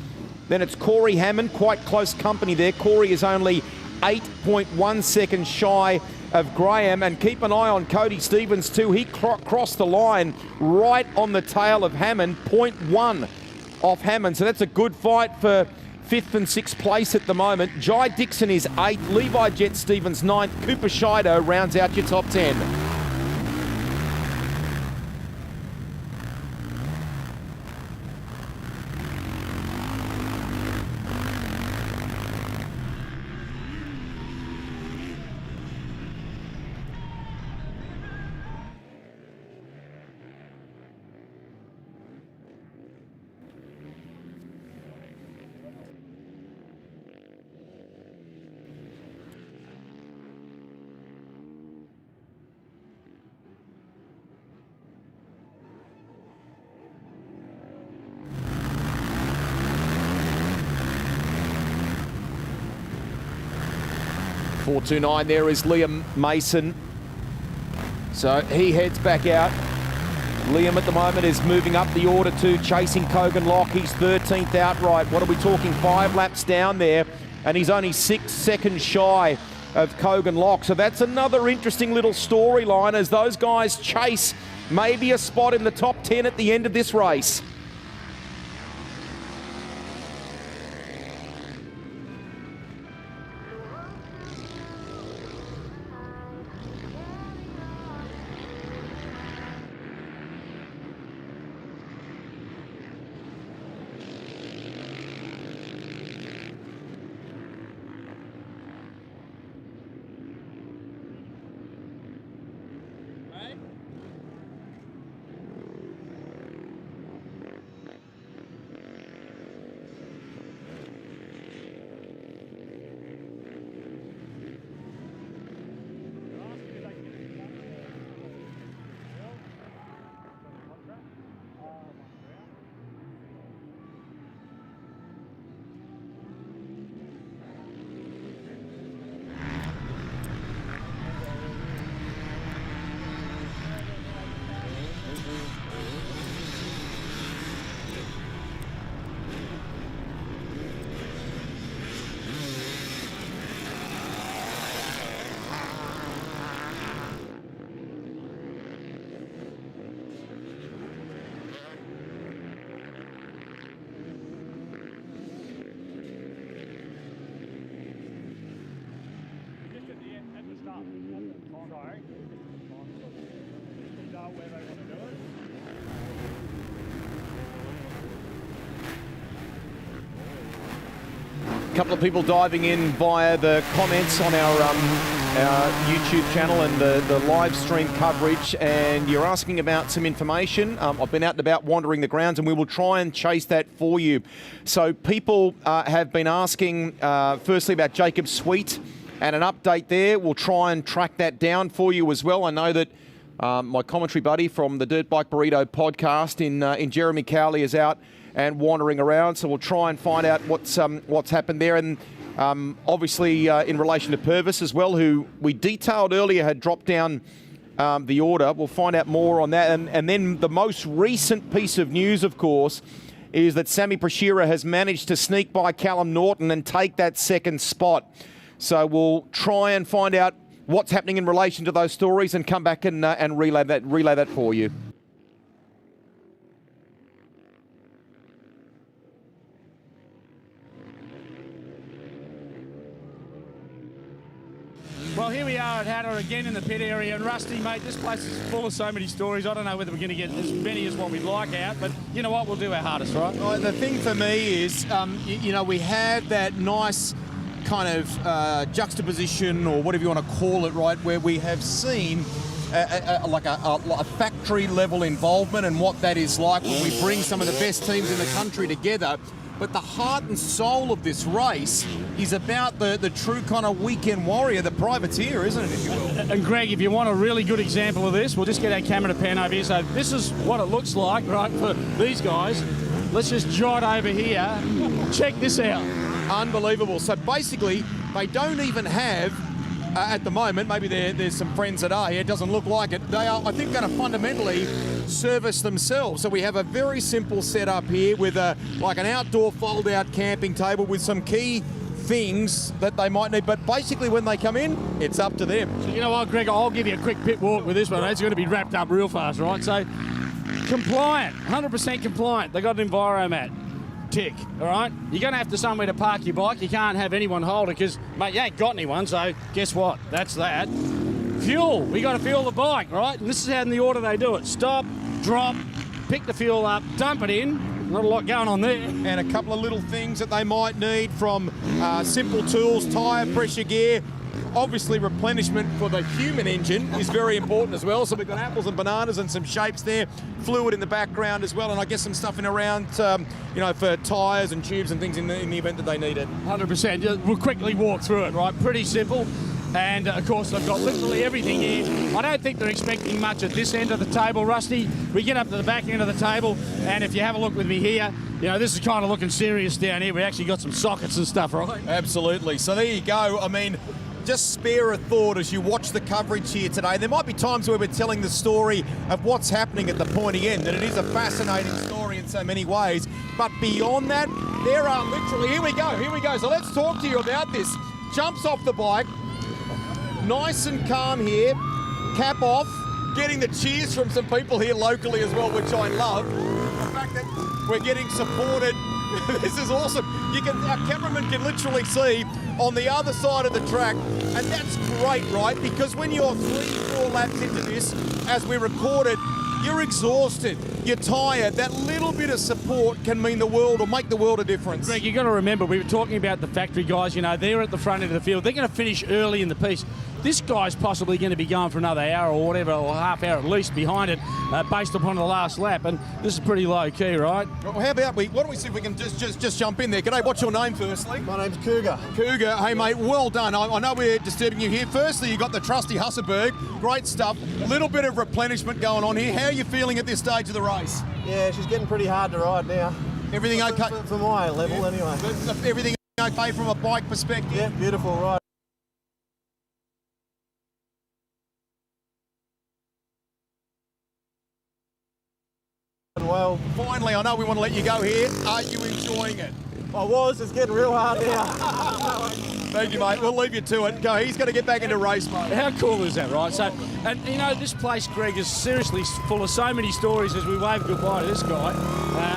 Then it's Corey Hammond, quite close company there. Corey is only 8.1 seconds shy of Graham, and keep an eye on Cody Stevens too. He crossed the line right on the tail of Hammond, 0.1 off Hammond. So that's a good fight for 5th and 6th place at the moment. Jai Dixon is 8th, Levi Jet Stevens 9th, Kupashido rounds out your top 10. .429 there is Liam Mason. So he heads back out. Liam at the moment is moving up the order too, chasing Kogan Lock. He's 13th outright. What are we talking? 5 laps down there, and he's only 6 seconds shy of Kogan Lock. So that's another interesting little storyline as those guys chase maybe a spot in the top 10 at the end of this race. A couple of people diving in via the comments on our YouTube channel and the live stream coverage, and you're asking about some information. I've been out and about wandering the grounds, and we will try and chase that for you. So people have been asking firstly about Jacob Sweet and an update there. We'll try and track that down for you as well. I know that my commentary buddy from the Dirt Bike Burrito podcast in Jeremy Cowley is out and wandering around, so we'll try and find out what's happened there. And obviously in relation to Purvis as well, who we detailed earlier had dropped down the order. We'll find out more on that. And then the most recent piece of news, of course, is that Sammy Prashira has managed to sneak by Callum Norton and take that second spot. So we'll try and find out what's happening in relation to those stories and come back and relay that for you. Well, here we are at Hattah again in the pit area, and Rusty, mate, this place is full of so many stories. I don't know whether we're going to get as many as what we'd like out, but you know what, we'll do our hardest, right? Well, the thing for me is, you know, we had that nice kind of juxtaposition, or whatever you want to call it, right, where we have seen like a factory level involvement and what that is like when we bring some of the best teams in the country together. but the heart and soul of this race is about the true kind of weekend warrior, the privateer, isn't it, if you will? And Greg, if you want a really good example of this, we'll just get our camera to pan over here. So this is what it looks like, right, for these guys. Let's just jot over here. Check this out. Unbelievable. So basically, they don't even have, at the moment, maybe there's some friends that are here, it doesn't look like it. They are, I think, going to fundamentally service themselves. So we have a very simple setup here with like an outdoor fold-out camping table with some key things that they might need, but basically when they come in, it's up to them. So you know what, Greg, I'll give you a quick pit walk with this one. It's going to be wrapped up real fast, right? So compliant, 100% compliant. They got an Enviromat. Tick, all right? You're going to have to somewhere to park your bike. You can't have anyone hold it because, mate, you ain't got anyone, so guess what? That's that. Fuel, we got to fuel the bike, right? And this is how in the order they do it. Stop, drop, pick the fuel up, dump it in. Not a lot going on there. And a couple of little things that they might need from simple tools, tyre pressure gear. Obviously, replenishment for the human engine is very important as well. So we've got apples and bananas and some shapes there, fluid in the background as well, and I guess some stuff in around, you know, for tyres and tubes and things in the event that they need it. 100%. We'll quickly walk through it, right? Pretty simple. And, of course, they've got literally everything here. I don't think they're expecting much at this end of the table, Rusty. We get up to the back end of the table, and if you have a look with me here, you know, this is kind of looking serious down here. We actually got some sockets and stuff, right? Absolutely. So there you go. I mean, just spare a thought as you watch the coverage here today. There might be times where we're telling the story of what's happening at the pointy end, and it is a fascinating story in so many ways. But beyond that, there are literally, here we go. So let's talk to you about this. Jumps off the bike, nice and calm here, cap off, getting the cheers from some people here locally as well, which I love. The fact that we're getting supported, this is awesome. Our cameraman can literally see on the other side of the track, and that's great, right? Because when you're 3-4 laps into this, as we record it, you're exhausted, you're tired. That little bit of support can mean the world or make the world a difference. Greg, you've got to remember, we were talking about the factory guys, you know, they're at the front end of the field. They're going to finish early in the piece. This guy's possibly going to be going for another hour or whatever, or half hour at least behind it, based upon the last lap. And this is pretty low key, right? Well, how about why don't we see if we can just jump in there. G'day, what's your name firstly? My name's Cougar. Cougar, hey mate, well done. I know we're disturbing you here. Firstly, you got the trusty Husserberg, great stuff. Little bit of replenishment going on here. How are you feeling at this stage of the race? Yeah, she's getting pretty hard to ride now. Everything okay? For my level, anyway. Everything okay from a bike perspective? Yeah, beautiful ride. Well, finally, I know we want to let you go here. Are you enjoying it? I was. It's getting real hard now. Thank you, mate. We'll leave you to it. Go. He's going to get back into race mode. How cool is that, right? So, and you know, this place, Greg, is seriously full of so many stories as we wave goodbye to this guy.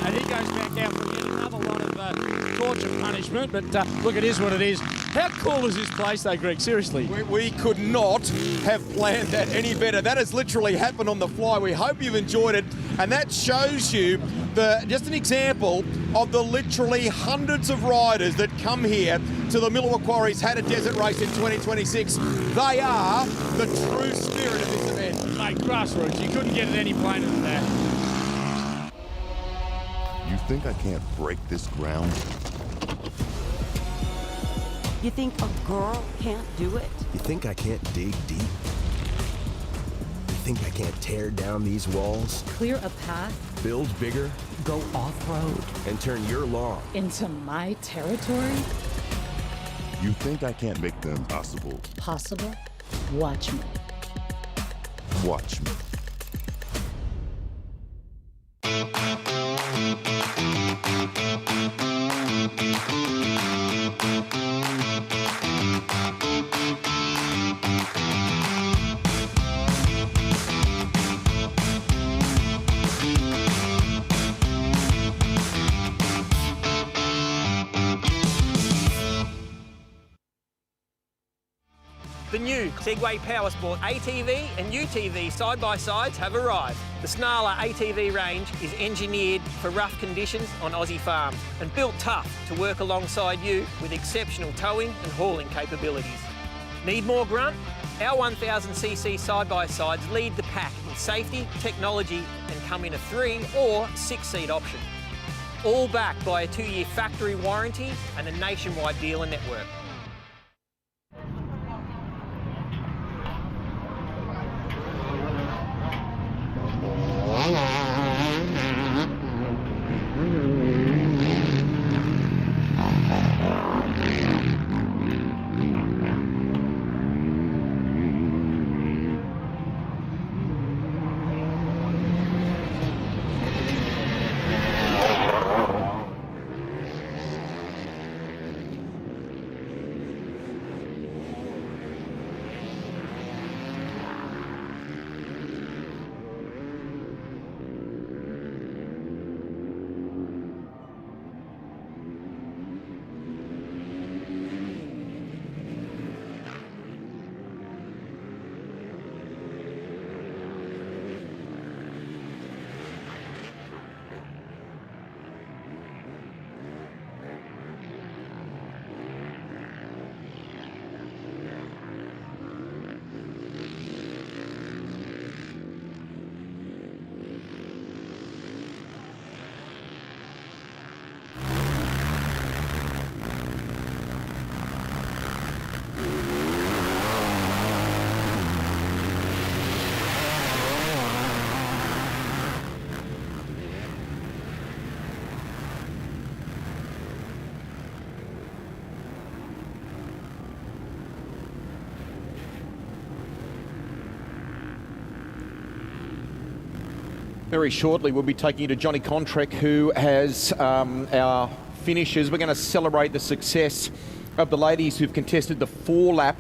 And he goes back out for yet another lot of torture punishment. But look, it is what it is. How cool is this place, though, Greg? Seriously. We could not have planned that any better. That has literally happened on the fly. We hope you've enjoyed it. And that shows you just an example of the literally hundreds of riders that come here to the Middle Quarries Hattah Desert Race in 2026. They are the true spirit of this event. Mate, grassroots. You couldn't get it any plainer than that. You think I can't break this ground? You think a girl can't do it? You think I can't dig deep? You think I can't tear down these walls? Clear a path. Build bigger? Go off-road. And turn your lawn into my territory? You think I can't make them possible? Possible? Watch me. Watch me. The new Segway Powersport ATV and UTV side-by-sides have arrived. The Snarler ATV range is engineered for rough conditions on Aussie farms and built tough to work alongside you with exceptional towing and hauling capabilities. Need more grunt? Our 1000cc side-by-sides lead the pack in safety, technology and come in a 3 or 6 seat option. all backed by a 2-year factory warranty and a nationwide dealer network. Very shortly, we'll be taking you to Johnny Contrek, who has our finishers. We're going to celebrate the success of the ladies who've contested the 4-lap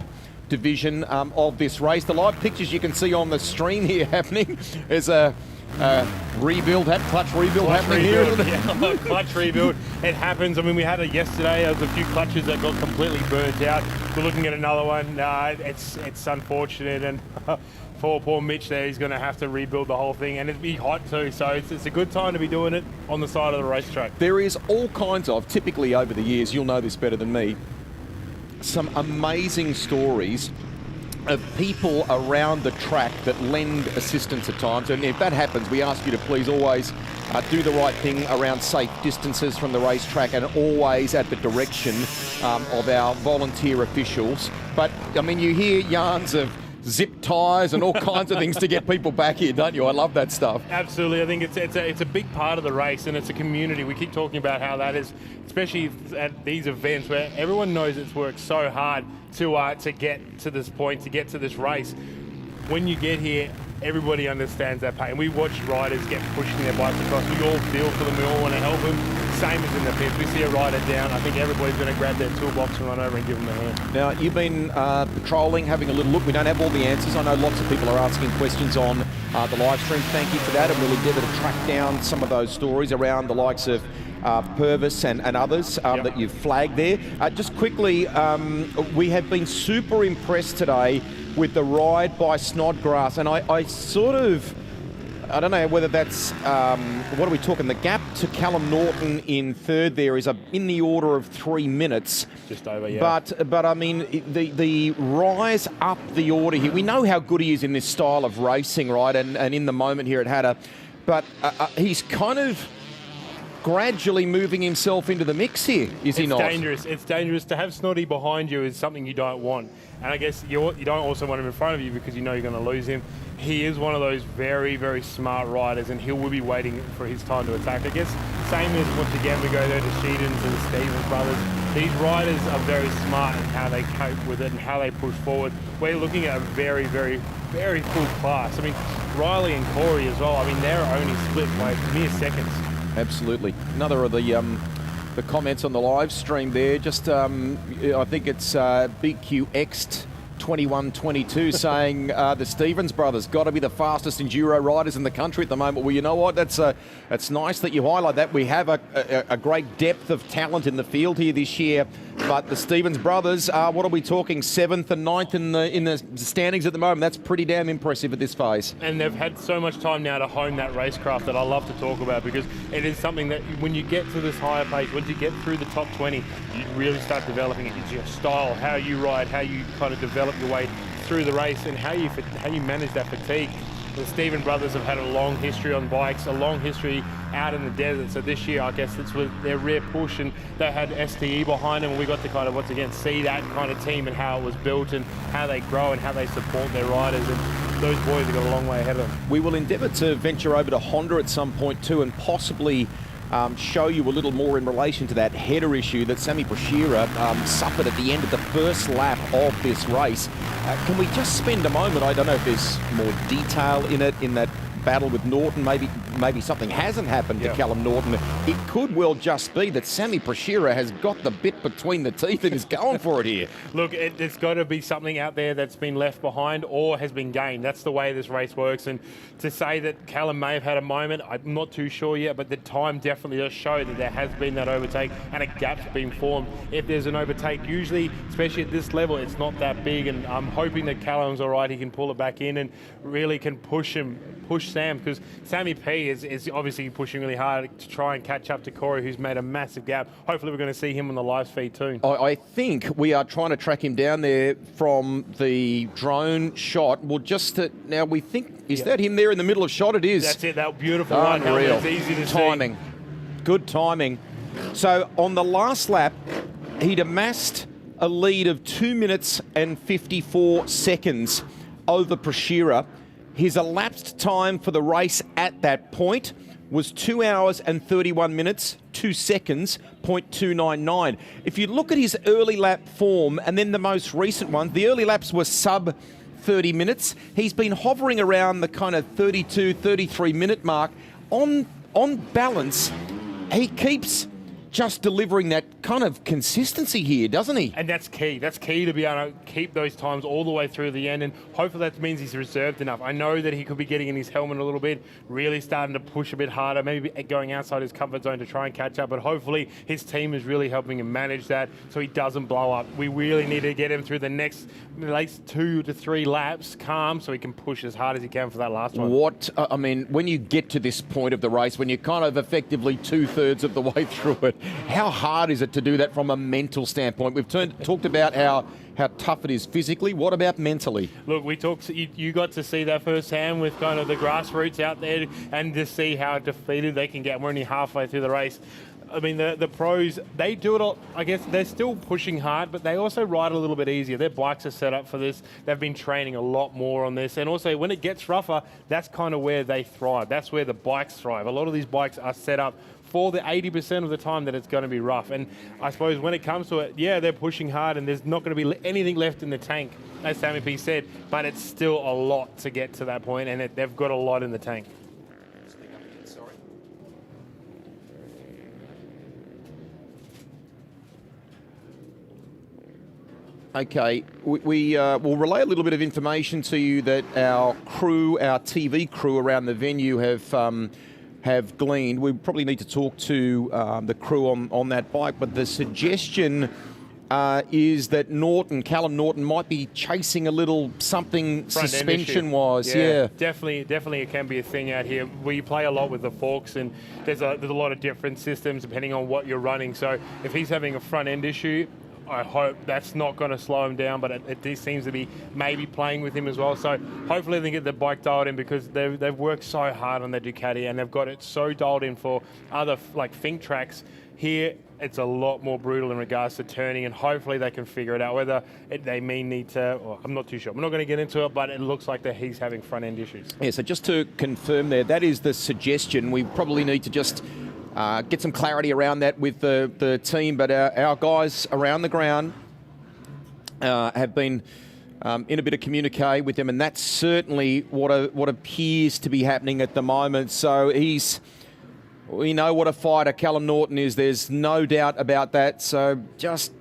division of this race. The live pictures you can see on the stream here happening is a clutch rebuild happening here, isn't it? Yeah, clutch rebuild. It happens. I mean, we had it yesterday. There was a few clutches that got completely burnt out. We're looking at another one. It's unfortunate, and for poor Mitch there, he's going to have to rebuild the whole thing, and it'd be hot too. So it's a good time to be doing it on the side of the racetrack. There is all kinds of, typically over the years, you'll know this better than me, some amazing stories of people around the track that lend assistance at times. And if that happens, we ask you to please always do the right thing around safe distances from the racetrack and always at the direction of our volunteer officials. But, I mean, you hear yarns of zip ties and all kinds of things to get people back here, don't you? I love that stuff. Absolutely. I think it's a big part of the race, and it's a community. We keep talking about how that is, especially at these events where everyone knows it's worked so hard to get to this point, to get to this race. When you get here, everybody understands that pain. We watch riders get pushing their bikes across. We all feel for them. We all want to help them. Same as in the pits. We see a rider down. I think everybody's going to grab their toolbox and run over and give them a hand. Now, you've been patrolling, having a little look. We don't have all the answers. I know lots of people are asking questions on the live stream. Thank you for that. And we'll endeavour to track down some of those stories around the likes of Purvis and others that you've flagged there. Just quickly, we have been super impressed today with the ride by Snodgrass, and I sort of, I don't know whether that's, what are we talking? The gap to Callum Norton in third there is in the order of 3 minutes. Just over, yeah. But I mean, the rise up the order here, we know how good he is in this style of racing, right? And in the moment here at Hattah, but he's kind of gradually moving himself into the mix here, is he not? It's dangerous. It's dangerous. To have Snoddy behind you is something you don't want. And I guess you don't also want him in front of you because you know you're going to lose him. He is one of those very, very smart riders, and he will be waiting for his time to attack. I guess same as, once again, we go there to Sheedens and the Stevens brothers. These riders are very smart in how they cope with it and how they push forward. We're looking at a very, very, very full class. I mean, Riley and Corey as well. I mean, they're only split by mere seconds. Absolutely. Another of the comments on the live stream there, just I think it's BQX 2122 saying the Stevens brothers got to be the fastest enduro riders in the country at the moment. Well, you know what? That's nice that you highlight that. We have a great depth of talent in the field here this year, but the Stevens brothers are, what are we talking, 7th and 9th in the standings at the moment. That's pretty damn impressive at this phase. And they've had so much time now to hone that racecraft that I love to talk about, because it is something that when you get to this higher pace, once you get through the top 20, you really start developing it. It's your style, how you ride, how you kind of develop your way through the race, and how you manage that fatigue. The Stephen brothers have had a long history on bikes, a long history out in the desert. So this year, I guess it's with their rear push, and they had STE behind them. And we got to kind of, once again, see that kind of team and how it was built and how they grow and how they support their riders. And those boys have got a long way ahead of them. We will endeavour to venture over to Honda at some point too, and possibly show you a little more in relation to that header issue that Sami Brashira suffered at the end of the first lap of this race. Can we just spend a moment? I don't know if there's more detail in it, in that battle with Norton. Maybe something hasn't happened to Callum Norton. It could well just be that Sami Brashira has got the bit between the teeth and is going for it here. Look, there's got to be something out there that's been left behind or has been gained. That's the way this race works. And to say that Callum may have had a moment, I'm not too sure yet, but the time definitely does show that there has been that overtake and a gap's been formed. If there's an overtake, usually, especially at this level, it's not that big. And I'm hoping that Callum's all right. He can pull it back in and really can push Sam, because Sammy P is obviously pushing really hard to try and catch up to Corey, who's made a massive gap. Hopefully we're going to see him on the live feed too. I think we are trying to track him down there from the drone shot. Well, now we think, is that him there in the middle of shot? It is. That's it, that beautiful one. Unreal. It's easy to timing. see. Good timing. So on the last lap, he'd amassed a lead of 2 minutes and 54 seconds over Brashira. His elapsed time for the race at that point was 2 hours and 31 minutes, 2 seconds, 0.299. If you look at his early lap form and then the most recent one, the early laps were sub 30 minutes. He's been hovering around the kind of 32, 33 minute mark. On balance, he keeps just delivering that kind of consistency here, doesn't he? And that's key. That's key to be able to keep those times all the way through the end, and hopefully that means he's reserved enough. I know that he could be getting in his helmet a little bit, really starting to push a bit harder, maybe going outside his comfort zone to try and catch up, but hopefully his team is really helping him manage that so he doesn't blow up. We really need to get him through the next at least 2 to 3 laps calm so he can push as hard as he can for that last one. When you get to this point of the race, when you're kind of effectively 2/3 of the way through it, how hard is it to do that from a mental standpoint? We've talked about how tough it is physically. What about mentally? Look, you got to see that firsthand with kind of the grassroots out there and to see how defeated they can get. We're only halfway through the race. I mean, the pros, they do it all. I guess they're still pushing hard, but they also ride a little bit easier. Their bikes are set up for this. They've been training a lot more on this. And also, when it gets rougher, that's kind of where they thrive. That's where the bikes thrive. A lot of these bikes are set up for the 80% of the time that it's going to be rough. And I suppose when it comes to it, yeah, they're pushing hard and there's not going to be anything left in the tank, as Sammy P said, but it's still a lot to get to that point, and they've got a lot in the tank. Okay, we will relay a little bit of information to you that our TV crew around the venue have gleaned. We probably need to talk to the crew on that bike, but the suggestion is that Callum Norton might be chasing a little something suspension-wise. Yeah, definitely it can be a thing out here. We play a lot with the forks, and there's a lot of different systems depending on what you're running. So if he's having a front end issue, I hope that's not going to slow him down, but it seems to be maybe playing with him as well. So hopefully they get the bike dialed in, because they've worked so hard on their Ducati and they've got it so dialed in for other like Fink tracks. Here it's a lot more brutal in regards to turning, and hopefully they can figure it out. Whether they may need to, I'm not too sure. I'm not going to get into it, but it looks like that he's having front end issues. Yeah, so just to confirm there, that is the suggestion. We probably need to just get some clarity around that with the team, but our guys around the ground have been in a bit of communique with them, and that's certainly what appears to be happening at the moment. So we know what a fighter Callum Norton is. There's no doubt about that. So just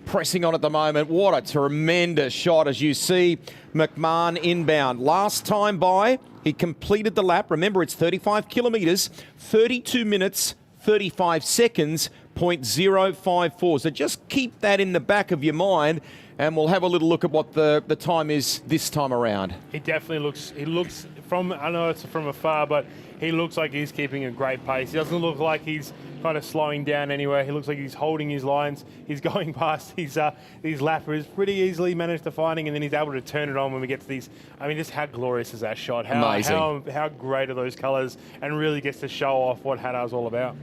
pressing on at the moment. What a tremendous shot, as you see McMahon inbound. Last time by, he completed the lap. Remember, it's 35 kilometres, 32 minutes, 35 seconds, .054. So just keep that in the back of your mind, and we'll have a little look at what the time is this time around. He definitely looks, from, I know it's from afar, but he looks like he's keeping a great pace. He doesn't look like he's kind of slowing down anywhere. He looks like he's holding his lines. He's going past these lappers pretty easily, managed to finding, and then he's able to turn it on when we get to these. I mean, just how glorious is that shot? Amazing. How great are those colours, and really gets to show off what Hattah's all about.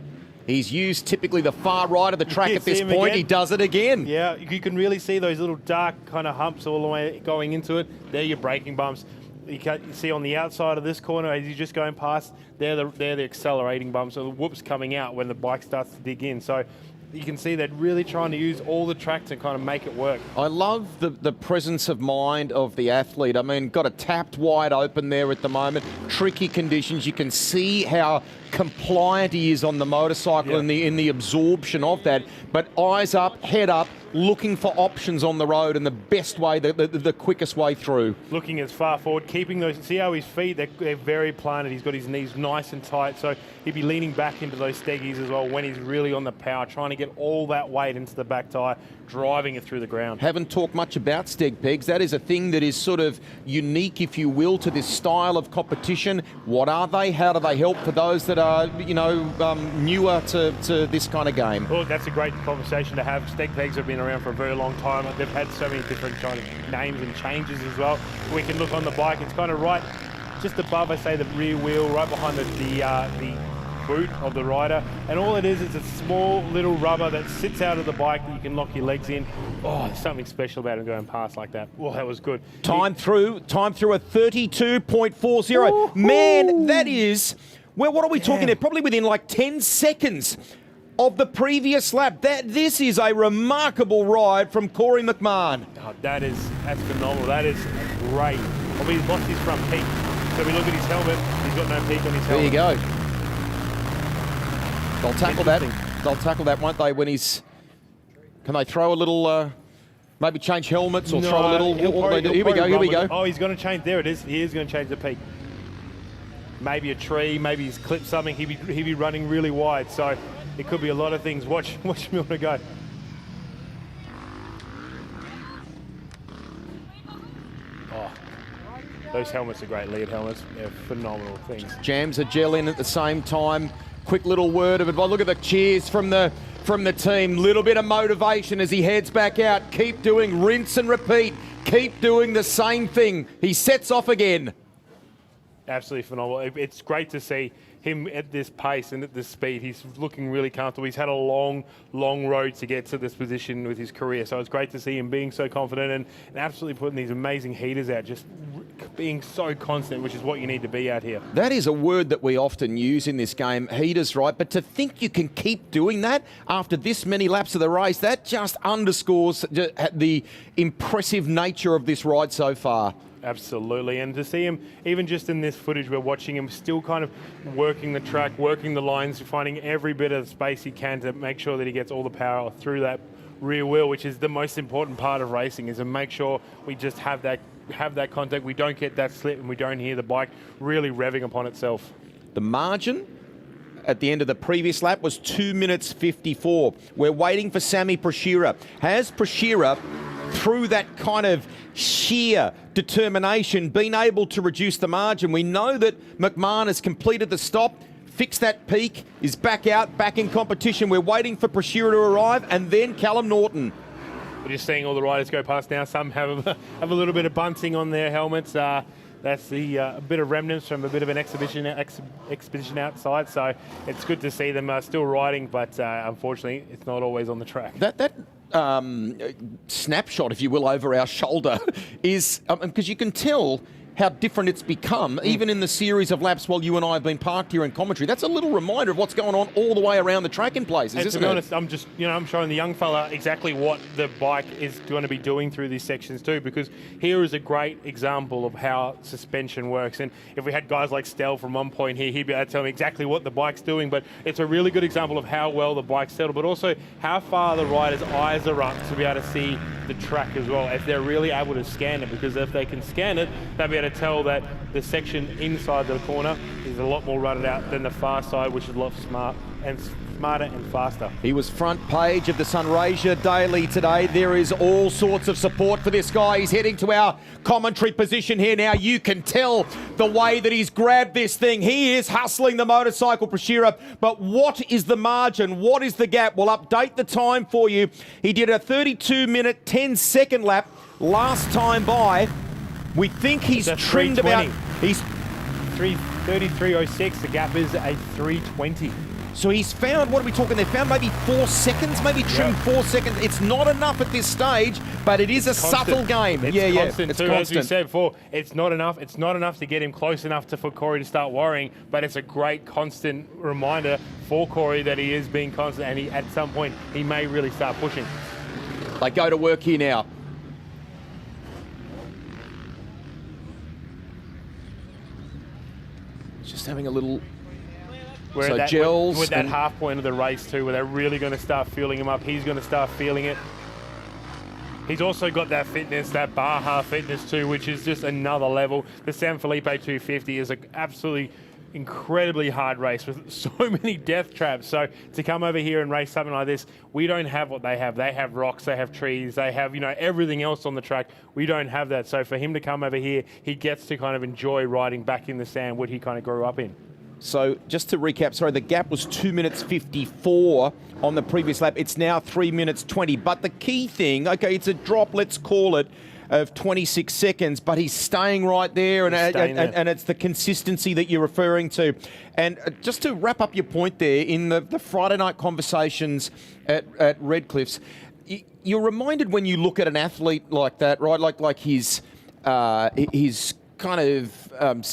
He's used typically the far right of the track at this point. Again. He does it again. Yeah, you can really see those little dark kind of humps all the way going into it. They're your braking bumps. You see on the outside of this corner as you're just going past, they're the accelerating bumps, so the whoops coming out when the bike starts to dig in. So you can see they're really trying to use all the track to kind of make it work. I love the presence of mind of the athlete. I mean, got it tapped wide open there at the moment. Tricky conditions. You can see how compliant he is on the motorcycle in the absorption of that. But eyes up, head up, looking for options on the road and the best way, the quickest way through. Looking as far forward, keeping those, see how his feet, they're very planted. He's got his knees nice and tight, so he'd be leaning back into those steggies as well when he's really on the power, trying to get all that weight into the back tyre, driving it through the ground. Haven't talked much about steg pegs. That is a thing that is sort of unique, if you will, to this style of competition. What are they? How do they help for those that are, newer to this kind of game? Well, that's a great conversation to have. Steg pegs have been around for a very long time. They've had so many different kind of names and changes as well. We can look on the bike. It's kind of right just above, I say, the rear wheel, right behind the boot of the rider, and all it is a small little rubber that sits out of the bike that you can lock your legs in. Oh, there's something special about him going past like that. Oh, that was good. Time through a 32.40. Man, that is, well, what are we talking there? Probably within like 10 seconds of the previous lap. This is a remarkable ride from Corey McMahon. Oh, that's phenomenal. That is great. I mean, he's lost his front peak. So we look at his helmet, he's got no peak on his helmet. There you go. They'll tackle that. They'll tackle that, won't they, when he's... Can they throw a little... maybe change helmets or throw a little... Here we go. Oh, he's going to change. There it is. He is going to change the peak. Maybe a tree, maybe he's clipped something. He'd be running really wide. So it could be a lot of things. Watch him want to go. Oh, those helmets are great lead helmets. They're phenomenal things. Jams a gel in at the same time. Quick little word of advice. Look at the cheers from the team. Little bit of motivation as he heads back out. Keep doing, rinse and repeat. Keep doing the same thing. He sets off again. Absolutely phenomenal. It's great to see him at this pace and at this speed. He's looking really comfortable. He's had a long, long road to get to this position with his career. So it's great to see him being so confident and absolutely putting these amazing heaters out, just being so constant, which is what you need to be out here. That is a word that we often use in this game, heaters, right? But to think you can keep doing that after this many laps of the race, that just underscores the impressive nature of this ride so far. Absolutely, and to see him, even just in this footage, we're watching him still kind of working the track, working the lines, finding every bit of space he can to make sure that he gets all the power through that rear wheel, which is the most important part of racing, is to make sure we just have that contact, we don't get that slip, and we don't hear the bike really revving upon itself. The margin at the end of the previous lap was 2 minutes 54. We're waiting for Sami Prashira. Has Prashira, through that kind of sheer determination, been able to reduce the margin? We know that McMahon has completed the stop, fixed that peak, is back out, back in competition. We're waiting for Prashira to arrive, and then Callum Norton. We're just seeing all the riders go past now. Some have a little bit of bunting on their helmets. That's a bit of remnants from a bit of an expedition outside. So it's good to see them still riding, but unfortunately, it's not always on the track. That snapshot, if you will, over our shoulder is because you can tell how different it's become, even in the series of laps while you and I have been parked here in commentary. That's a little reminder of what's going on all the way around the track in places, and isn't to be it? honest, I'm showing the young fella exactly what the bike is going to be doing through these sections too, because here is a great example of how suspension works. And if we had guys like Stell from one point here, he'd be able to tell me exactly what the bike's doing, but it's a really good example of how well the bike's settled, but also how far the rider's eyes are up to be able to see the track as well, if they're really able to scan it, because if they can scan it, they'll be able to tell that the section inside the corner is a lot more rutted out than the far side, which is a lot smarter and faster. He was front page of the Sunraysia Daily today. There is all sorts of support for this guy. He's heading to our commentary position here now. You can tell the way that he's grabbed this thing. He is hustling the motorcycle, Prashira. But what is the margin? What is the gap? We'll update the time for you. He did a 32-minute, 10-second lap last time by. We think he's trimmed about... He's 3:33.06. The gap is a 3:20. So he's found, what are we talking there? Found maybe 4 seconds, maybe trimmed 4 seconds. It's not enough at this stage, but it is a subtle game. It's constant it's too. constant. As we said before, it's not enough. It's not enough to get him close enough for Corey to start worrying, but it's a great constant reminder for Corey that he is being constant, and at some point he may really start pushing. They go to work here now. Just having a little... We're so at that, gels... with that half point of the race too, where they're really going to start feeling him up. He's going to start feeling it. He's also got that fitness, that Baja fitness too, which is just another level. The San Felipe 250 is an absolutely incredibly hard race with so many death traps. So to come over here and race something like this, we don't have what they have. They have rocks, they have trees, they have, everything else on the track. We don't have that. So for him to come over here, he gets to kind of enjoy riding back in the sand, what he kind of grew up in. So just to recap, sorry, the gap was 2 minutes 54 on the previous lap. It's now 3 minutes 20. But the key thing, okay, it's a drop, let's call it, of 26 seconds, but he's staying right there, and it's the consistency that you're referring to. And just to wrap up your point there, in the Friday night conversations at Redcliffs, you're reminded when you look at an athlete like that, right, like his kind of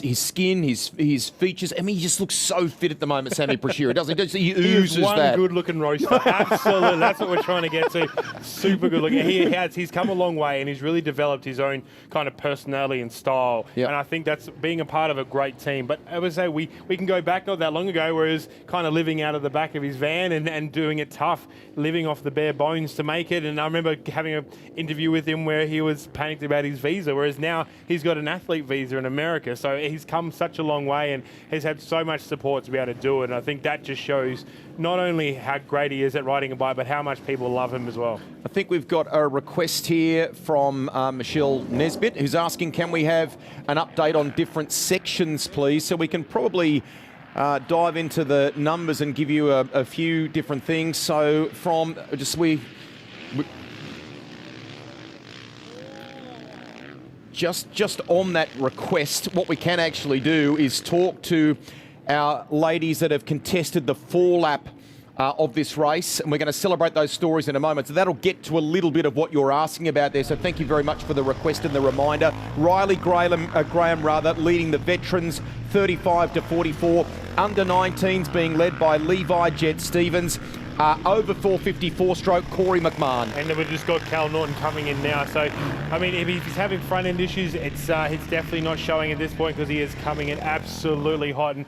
his skin, his features. I mean, he just looks so fit at the moment, Sammy Prashira, doesn't he? He oozes is one that. good-looking roaster. Absolutely, that's what we're trying to get to. Super good-looking. He's come a long way, and he's really developed his own kind of personality and style. Yep. And I think that's being a part of a great team. But I would say we can go back not that long ago, where he was kind of living out of the back of his van and doing it tough, living off the bare bones to make it. And I remember having an interview with him where he was panicked about his visa, whereas now he's got an athlete visa in America. So he's come such a long way and has had so much support to be able to do it. And I think that just shows not only how great he is at riding a bike, but how much people love him as well. I think we've got a request here from Michelle Nesbitt, who's asking, can we have an update on different sections, please? So we can probably dive into the numbers and give you a few different things. So from Just on that request, what we can actually do is talk to our ladies that have contested the 4-lap of this race, and we're going to celebrate those stories in a moment. So that'll get to a little bit of what you're asking about there. So thank you very much for the request and the reminder. Riley Graham leading the veterans, 35 to 44. Under 19s being led by Levi Jet Stevens. Over 454 stroke, Corey McMahon. And then we've just got Cal Norton coming in now. So, I mean, if he's having front end issues, it's definitely not showing at this point, because he is coming in absolutely hot. And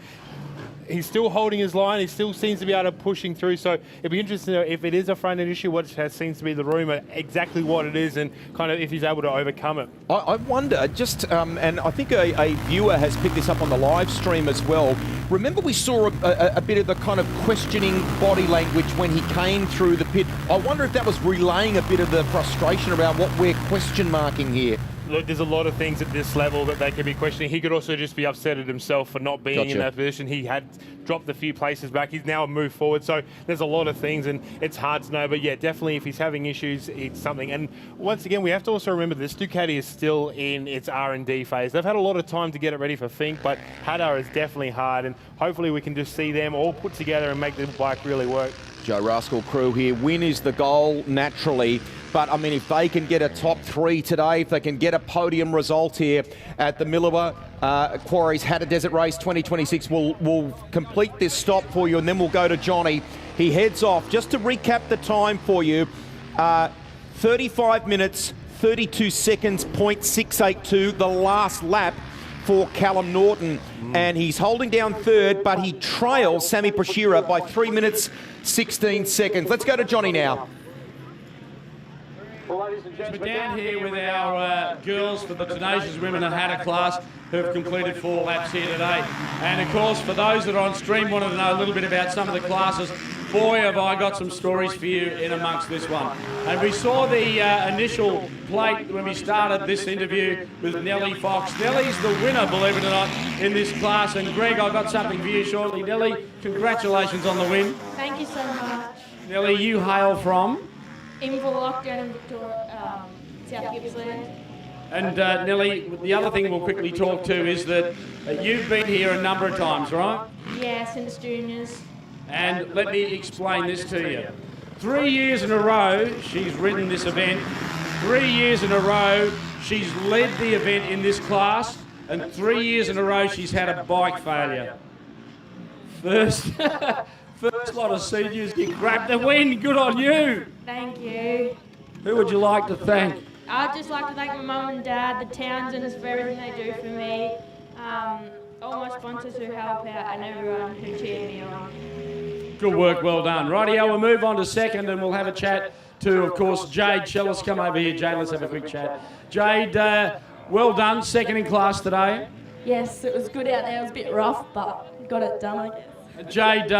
he's still holding his line. He still seems to be able to pushing through. So it'd be interesting to know if it is a front end issue, what seems to be the rumour, exactly what it is, and kind of if he's able to overcome it. I wonder, just, and I think a viewer has picked this up on the live stream as well. Remember we saw a bit of the kind of questioning body language when he came through the pit. I wonder if that was relaying a bit of the frustration around what we're question marking here. Look, there's a lot of things at this level that they could be questioning. He could also just be upset at himself for not being in that position. He had dropped a few places back. He's now moved forward. So there's a lot of things, and it's hard to know. But yeah, definitely if he's having issues, it's something. And once again, we have to also remember this Ducati is still in its R&D phase. They've had a lot of time to get it ready for Fink, but Hattah is definitely hard. And hopefully we can just see them all put together and make the bike really work. Joe Rascal crew here. Win is the goal, naturally. But, I mean, if they can get a top 3 today, if they can get a podium result here at the Millewa Quarries Hattah Desert Race 2026, we'll complete this stop for you, and then we'll go to Johnny. He heads off. Just to recap the time for you, 35 minutes, 32 seconds, 0.682, the last lap for Callum Norton. And he's holding down third, but he trails Sammy Prashira by 3 minutes, 16 seconds. Let's go to Johnny now. We're down here with our girls for the Tenacious Women at Hattah class who have completed 4 laps here today. And of course, for those that are on stream wanted to know a little bit about some of the classes, boy, have I got some stories for you in amongst this one. And we saw the initial plate when we started this interview with Nellie Fox. Nellie's the winner, believe it or not, in this class. And Greg, I've got something for you shortly. Nellie, congratulations on the win. Thank you so much. Nellie, you hail from? Inverloch down in Victoria, South Gippsland. And Nellie, the other thing we'll quickly talk to is that you've been here a number of times, right? Yeah, since juniors. And let me explain this to you. 3 years in a row, she's ridden this event. 3 years in a row, she's led the event in this class. And 3 years in a row, she's had a bike failure. First lot of seniors, you grabbed the win. Good on you. Thank you. Who would you like to thank? I'd just like to thank my mum and dad, the Townsends for everything they do for me, all my sponsors who help out, and everyone who cheered me on. Good work, well done. Rightio, we'll move on to second and we'll have a chat to, of course, Jade Chellis. Come over here, Jade, let's have a quick chat. Jade, well done, second in class today. Yes, it was good out there. It was a bit rough, but got it done, I guess. Jade,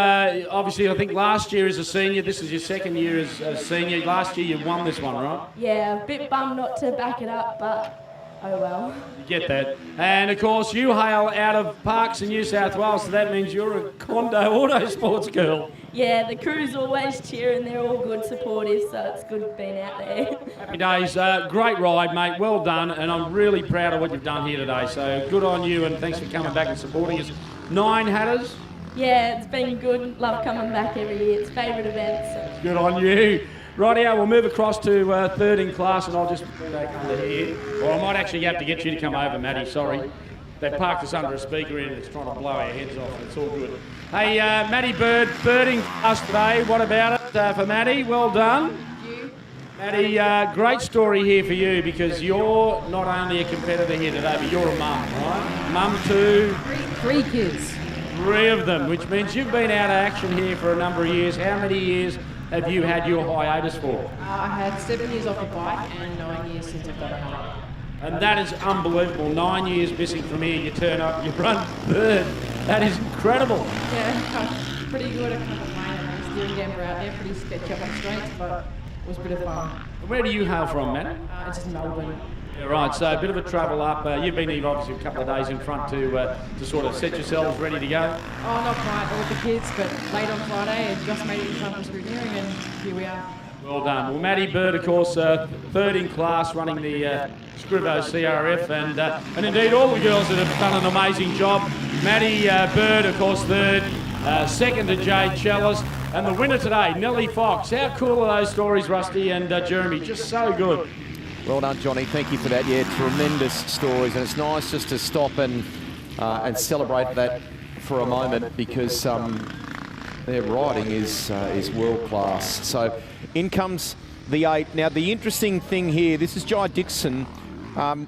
obviously, I think last year as a senior, this is your second year as a senior. Last year you won this one, right? Yeah, a bit bummed not to back it up, but oh well. You get that. And, of course, you hail out of Parks in New South Wales, so that means you're a Condo Autosports girl. Yeah, the crew's always cheering. They're all good, supportive, so it's good being out there. Happy days. Great ride, mate. Well done. And I'm really proud of what you've done here today. So good on you, and thanks for coming back and supporting us. 9 Hattahs. Yeah, it's been good. Love coming back every year. It's favourite event. So. Good on you. Rightio, we'll move across to third in class, and I'll just go back under here. Or I might actually have to get you to come over, Matty. Sorry. They parked us under a speaker and it's trying to blow our heads off. It's all good. Hey, Matty Bird, third in class today. What about it for Matty? Well done. Thank you. Matty, great story here for you because you're not only a competitor here today, but you're a mum, right? Mum to... Three kids. 3 of them, which means you've been out of action here for a number of years. How many years have you had your hiatus for? I had 7 years off a bike and 9 years since I've got a home. And that is unbelievable. 9 years missing from here, you turn up, you run third. That is incredible. Yeah, pretty good. I can't complain. I was doing Denver out there, pretty sketchy up on strength, but it was a bit of fun. Where do you hail from, Matt? It's just Melbourne. Yeah, right, so a bit of a travel up. You've been here obviously a couple of days in front to sort of set yourselves ready to go. Oh, not quite all with the kids, but late on Friday, I just made it in time for scrutineering, and here we are. Well done. Well, Matty Bird, of course, third in class running the Scrivo CRF, and indeed all the girls that have done an amazing job. Matty Bird, of course, third. Second to Jade Chellis. And the winner today, Nellie Fox. How cool are those stories, Rusty and Jeremy? Just so good. Well done, Johnny. Thank you for that. Yeah, tremendous stories, and it's nice just to stop and celebrate that for a moment because their riding is world class. So in comes the 8. Now the interesting thing here, this is Jai Dixon.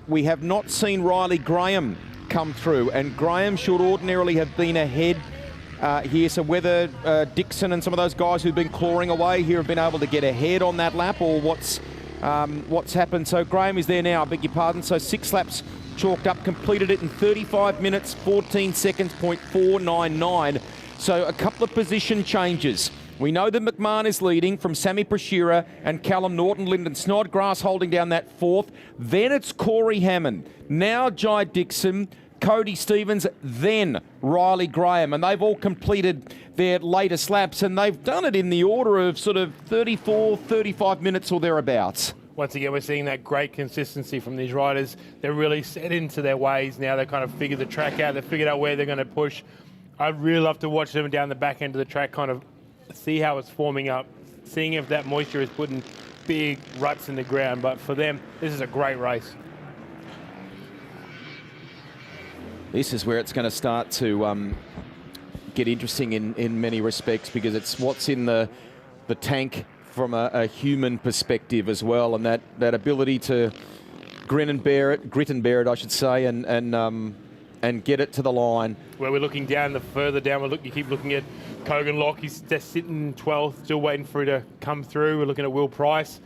We have not seen Riley Graham come through, and Graham should ordinarily have been ahead here. So whether Dixon and some of those guys who've been clawing away here have been able to get ahead on that lap, or what's happened. So Graham is there now, I beg your pardon. So 6 laps chalked up, completed it in 35 minutes, 14 seconds, .499. So a couple of position changes. We know that McMahon is leading from Sammy Prashira and Callum Norton, Lyndon Snodgrass holding down that 4th. Then it's Corey Hammond. Now Jai Dixon, Cody Stevens, then Riley Graham. And they've all completed their latest laps, and they've done it in the order of sort of 34, 35 minutes or thereabouts. Once again, we're seeing that great consistency from these riders. They're really set into their ways now. They've kind of figured the track out. They've figured out where they're going to push. I'd really love to watch them down the back end of the track, kind of see how it's forming up, seeing if that moisture is putting big ruts in the ground. But for them, this is a great race. This is where it's going to start to get interesting in many respects, because it's what's in the tank from a human perspective as well, and that ability to grit and bear it, I should say, and get it to the line. Where we're looking down, the further down you keep looking at Kogan Locke. He's just sitting 12th, still waiting for it to come through. We're looking at Will Price,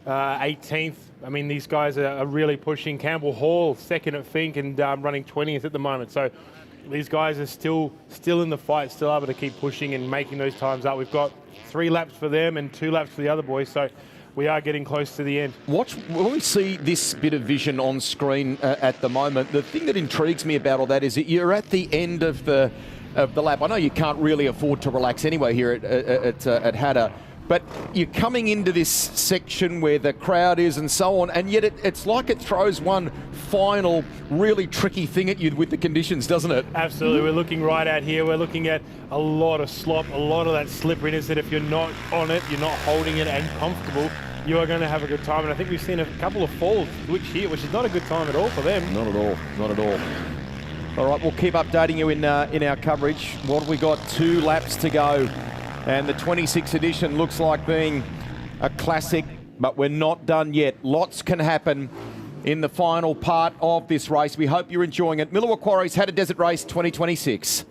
18th. I mean, these guys are really pushing. Campbell Hall, second at Fink, and running 20th at the moment. So these guys are still in the fight, still able to keep pushing and making those times up. We've got 3 laps for them and 2 laps for the other boys, so we are getting close to the end. When we see this bit of vision on screen at the moment, the thing that intrigues me about all that is that you're at the end of the lap. I know you can't really afford to relax anyway here at Hattah, but you're coming into this section where the crowd is and so on, and yet it's like it throws one final really tricky thing at you with the conditions, doesn't it? Absolutely. We're looking right out here. We're looking at a lot of slop, a lot of that slipperiness that if you're not on it, you're not holding it and comfortable, you are going to have a good time. And I think we've seen a couple of falls which is not a good time at all for them. Not at all. Not at all. All right, we'll keep updating you in our coverage. What have we got? 2 laps to go. And the 26th edition looks like being a classic, but we're not done yet. Lots can happen in the final part of this race. We hope you're enjoying it. Miller Quarry's Hattah Desert Race 2026.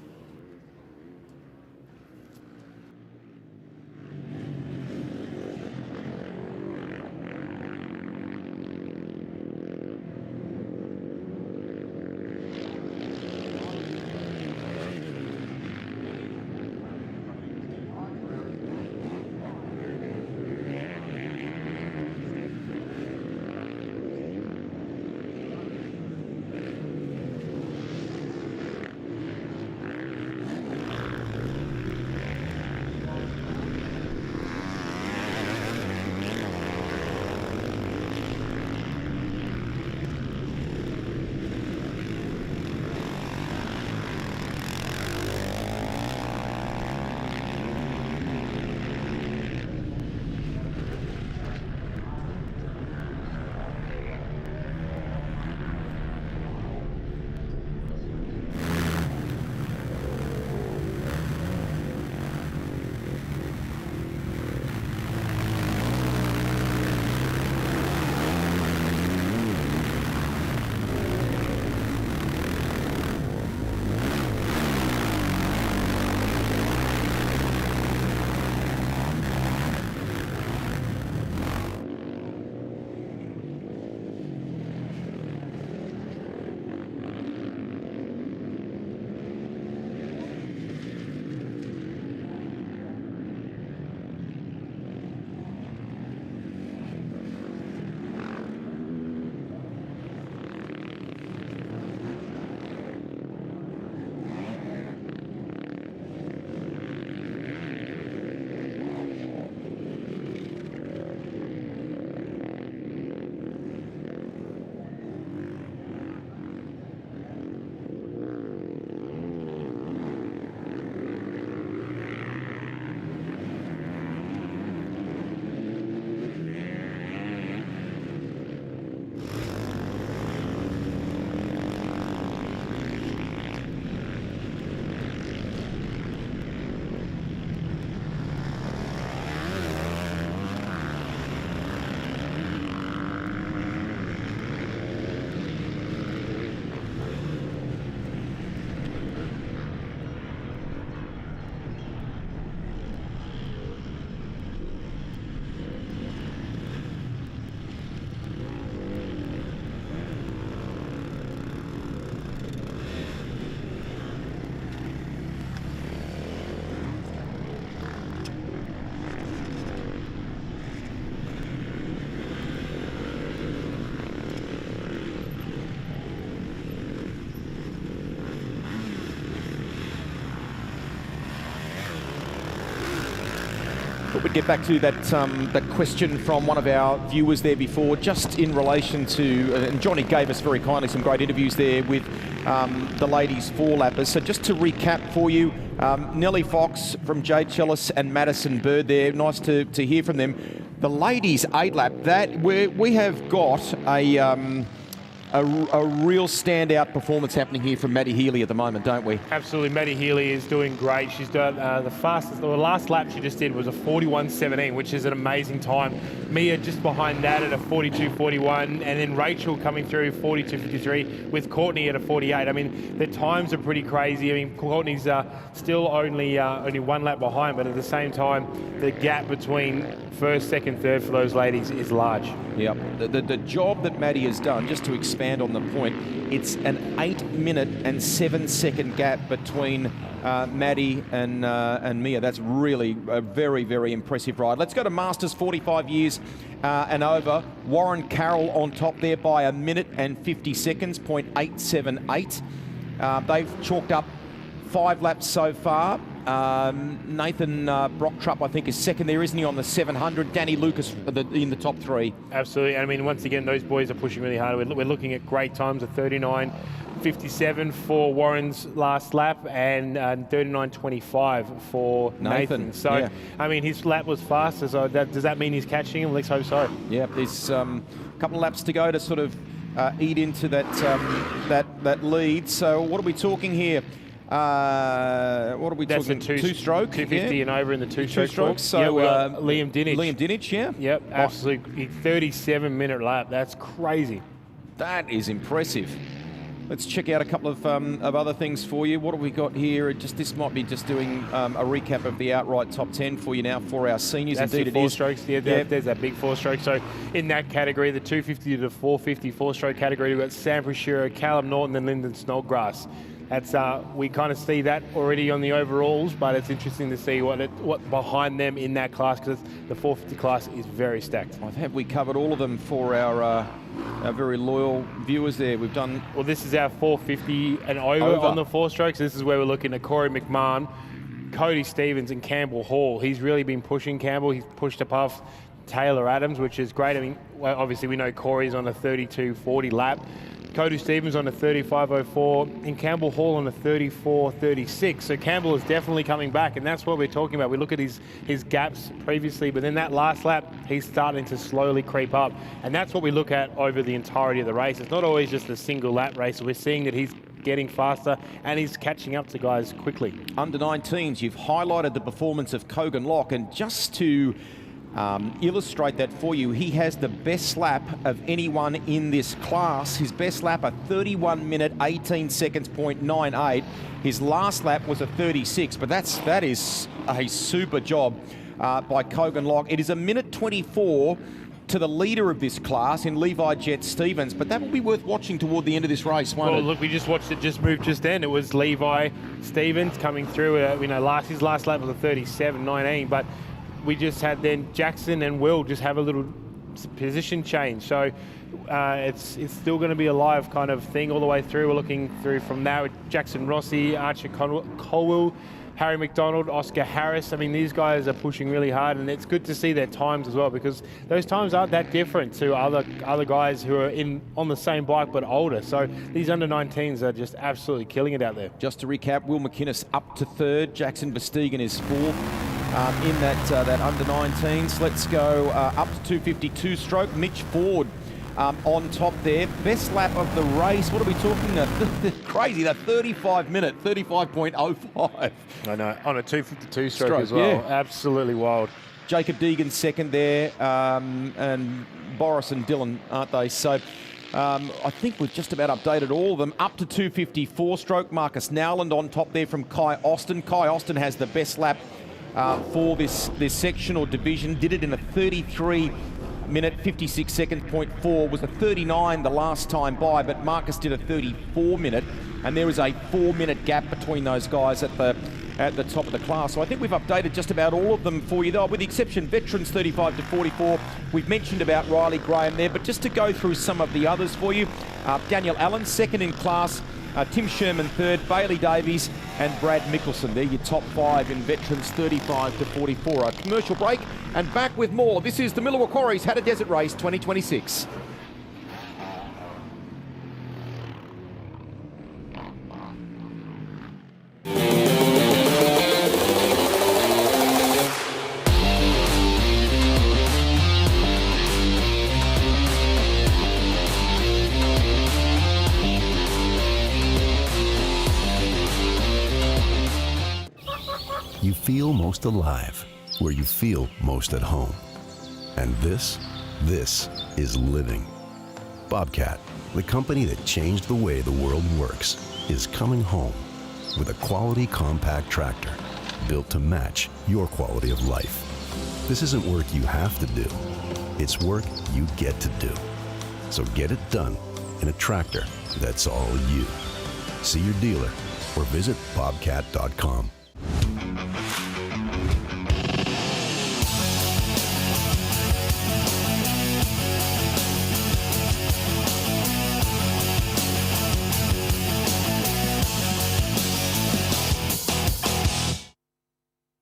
But we'd get back to that question from one of our viewers there before, just in relation to, and Johnny gave us very kindly some great interviews there with the ladies 4-lappers. So just to recap for you, Nellie Fox from Jade Chellis and Madison Bird there. Nice to hear from them. The ladies 8-lap, that we have got a real standout performance happening here from Maddie Healy at the moment, don't we? Absolutely, Maddie Healy is doing great. She's done the last lap she just did was a 41.17, which is an amazing time. Mia just behind that at a 42.41, and then Rachel coming through 42.53 with Courtney at a 48. I mean, the times are pretty crazy. I mean, Courtney's still only 1 lap behind, but at the same time, the gap between first, second, third for those ladies is large. Yep. The job that Maddie has done, just to expand expand on the point. It's an 8 minute and 7 second gap between Maddie and Mia. That's really a very, very impressive ride. Let's go to Masters 45 years and over. Warren Carroll on top there by 1 minute and 50 seconds, 0.878. They've chalked up 5 laps so far. Nathan Brocktrup, I think, is second there, isn't he, on the 700? Danny Lucas in the top 3. Absolutely. I mean, once again, those boys are pushing really hard. We're looking at great times of 39.57 for Warren's last lap and 39.25 for Nathan. So, yeah. I mean, his lap was faster, so does that mean he's catching him? Let's hope so. Yeah, there's a couple of laps to go to sort of eat into that lead. So what are we talking here? What are we talking? That's a two-stroke. 250 and over in the two-stroke. Two-strokes. So yeah, we got Liam Dinich. Liam Dinich, yeah. Yep, absolutely. 37-minute lap. That's crazy. That is impressive. Let's check out a couple of other things for you. What have we got here? This might be just doing a recap of the outright top 10 for you now for our seniors. That's Indeed, the 4 strokes. Yeah, there's that big 4 stroke. So in that category, the 250 to 450 4-stroke category, we've got Sam Brashiro, Callum Norton, and Lyndon Snodgrass. That's we kind of see that already on the overalls, but it's interesting to see what behind them in that class, because the 450 class is very stacked. Have we covered all of them for our very loyal viewers there? We've done... Well, this is our 450 and over. On the 4 strokes. This is where we're looking at Corey McMahon, Cody Stevens, and Campbell Hall. He's really been pushing Campbell. He's pushed above Taylor Adams, which is great. I mean, well, obviously we know Corey's on a 32.40 lap. Cody Stevens on a 35.04 and Campbell Hall on a 34.36. So Campbell is definitely coming back, and that's what we're talking about. We look at his gaps previously, but then that last lap, he's starting to slowly creep up. And that's what we look at over the entirety of the race. It's not always just a single lap race. We're seeing that he's getting faster and he's catching up to guys quickly. Under 19s, you've highlighted the performance of Kogan Locke, and just to illustrate that for you, he has the best lap of anyone in this class. His best lap, a 31 minute 18 seconds 0.98. His last lap was a 36, but that is a super job by Kogan Locke. It is a minute 24 to the leader of this class in Levi Jet Stevens, but that will be worth watching toward the end of this race, won't it? Well, look, we just watched it just move just then. It was Levi Stevens coming through. His last lap was a 37.19, but we just had then Jackson and Will just have a little position change. So it's still going to be a live kind of thing all the way through. We're looking through from now with Jackson Rossi, Archer Colwell, Harry McDonald, Oscar Harris. I mean, these guys are pushing really hard, and it's good to see their times as well, because those times aren't that different to other guys who are on the same bike but older. So these under 19s are just absolutely killing it out there. Just to recap, Will McInnes up to 3rd, Jackson Verstegen is 4th. In that under 19s. Let's go up to 252 stroke. Mitch Ford on top there. Best lap of the race. What are we talking? Crazy, that 35 minute, 35.05. I know, on a 252 stroke as well. Yeah. Absolutely wild. Jacob Deegan second there, and Boris and Dylan, aren't they? So I think we've just about updated all of them. Up to 254 stroke. Marcus Nowland on top there from Kai Austin. Kai Austin has the best lap for this section or division. Did it in a 33 minute 56 seconds 0.4. Was a 39 the last time by, but Marcus did a 34 minute, and there is a 4 minute gap between those guys at the top of the class. So I think we've updated just about all of them for you, though, with the exception veterans 35 to 44. We've mentioned about Riley Graham there, but just to go through some of the others for you. Daniel Allen second in class. Tim Sherman third, Bailey Davies and Brad Mickelson. They're your top 5 in veterans 35 to 44. A commercial break and back with more. This is the Millewa Quarries Hattah Desert Race 2026. You feel most alive where you feel most at home. And this is living. Bobcat, the company that changed the way the world works, is coming home with a quality compact tractor built to match your quality of life. This isn't work you have to do. It's work you get to do. So get it done in a tractor that's all you. See your dealer or visit bobcat.com.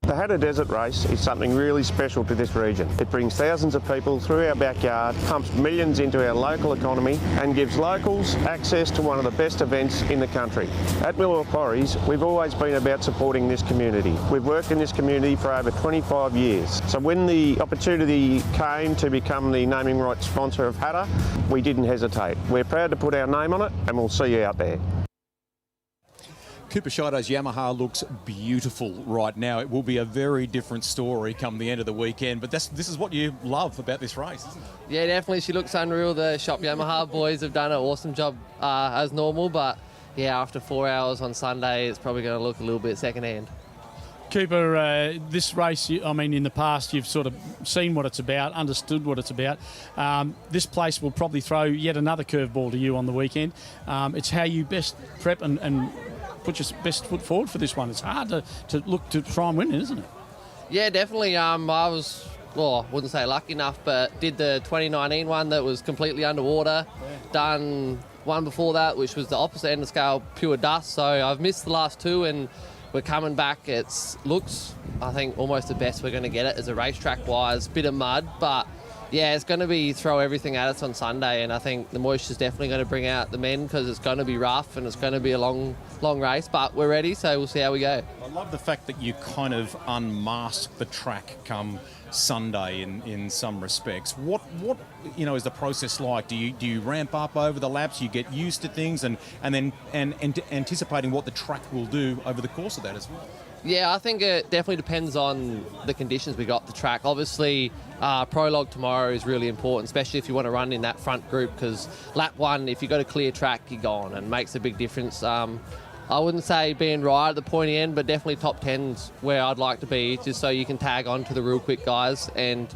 The Hattah Desert Race is something really special to this region. It brings thousands of people through our backyard, pumps millions into our local economy and gives locals access to one of the best events in the country. At Reel Quarries, we've always been about supporting this community. We've worked in this community for over 25 years. So when the opportunity came to become the naming rights sponsor of Hattah, we didn't hesitate. We're proud to put our name on it and we'll see you out there. Cooper Shido's Yamaha looks beautiful right now. It will be a very different story come the end of the weekend, but this is what you love about this race, isn't it? Yeah, definitely. She looks unreal. The Shop Yamaha boys have done an awesome job as normal, but yeah, after 4 hours on Sunday, it's probably going to look a little bit secondhand. Cooper, this race, I mean, in the past, you've sort of seen what it's about, understood what it's about. This place will probably throw yet another curveball to you on the weekend. It's how you best prep and put your best foot forward for this one. It's hard to look to try and win it, isn't it? Yeah, definitely. I was, well, I wouldn't say lucky enough, but did the 2019 one that was completely underwater. Done one before that, which was the opposite end of the scale, pure dust. So I've missed the last two, and we're coming back. It looks, I think, almost the best we're going to get it as a racetrack-wise. Bit of mud, but yeah, it's going to be throw everything at us on Sunday, and I think the moisture's definitely going to bring out the men because it's going to be rough and it's going to be a long race, but we're ready, so we'll see how we go. I love the fact that you kind of unmask the track come Sunday in some respects. What is the process like? Do you ramp up over the laps? You get used to things and anticipating what the track will do over the course of that as well? Yeah, I think it definitely depends on the conditions we got the track. Obviously, prologue tomorrow is really important, especially if you want to run in that front group, because lap one, if you've got a clear track, you're gone, and makes a big difference. I wouldn't say being right at the pointy end, but definitely top 10's where I'd like to be, just so you can tag on to the real quick guys. And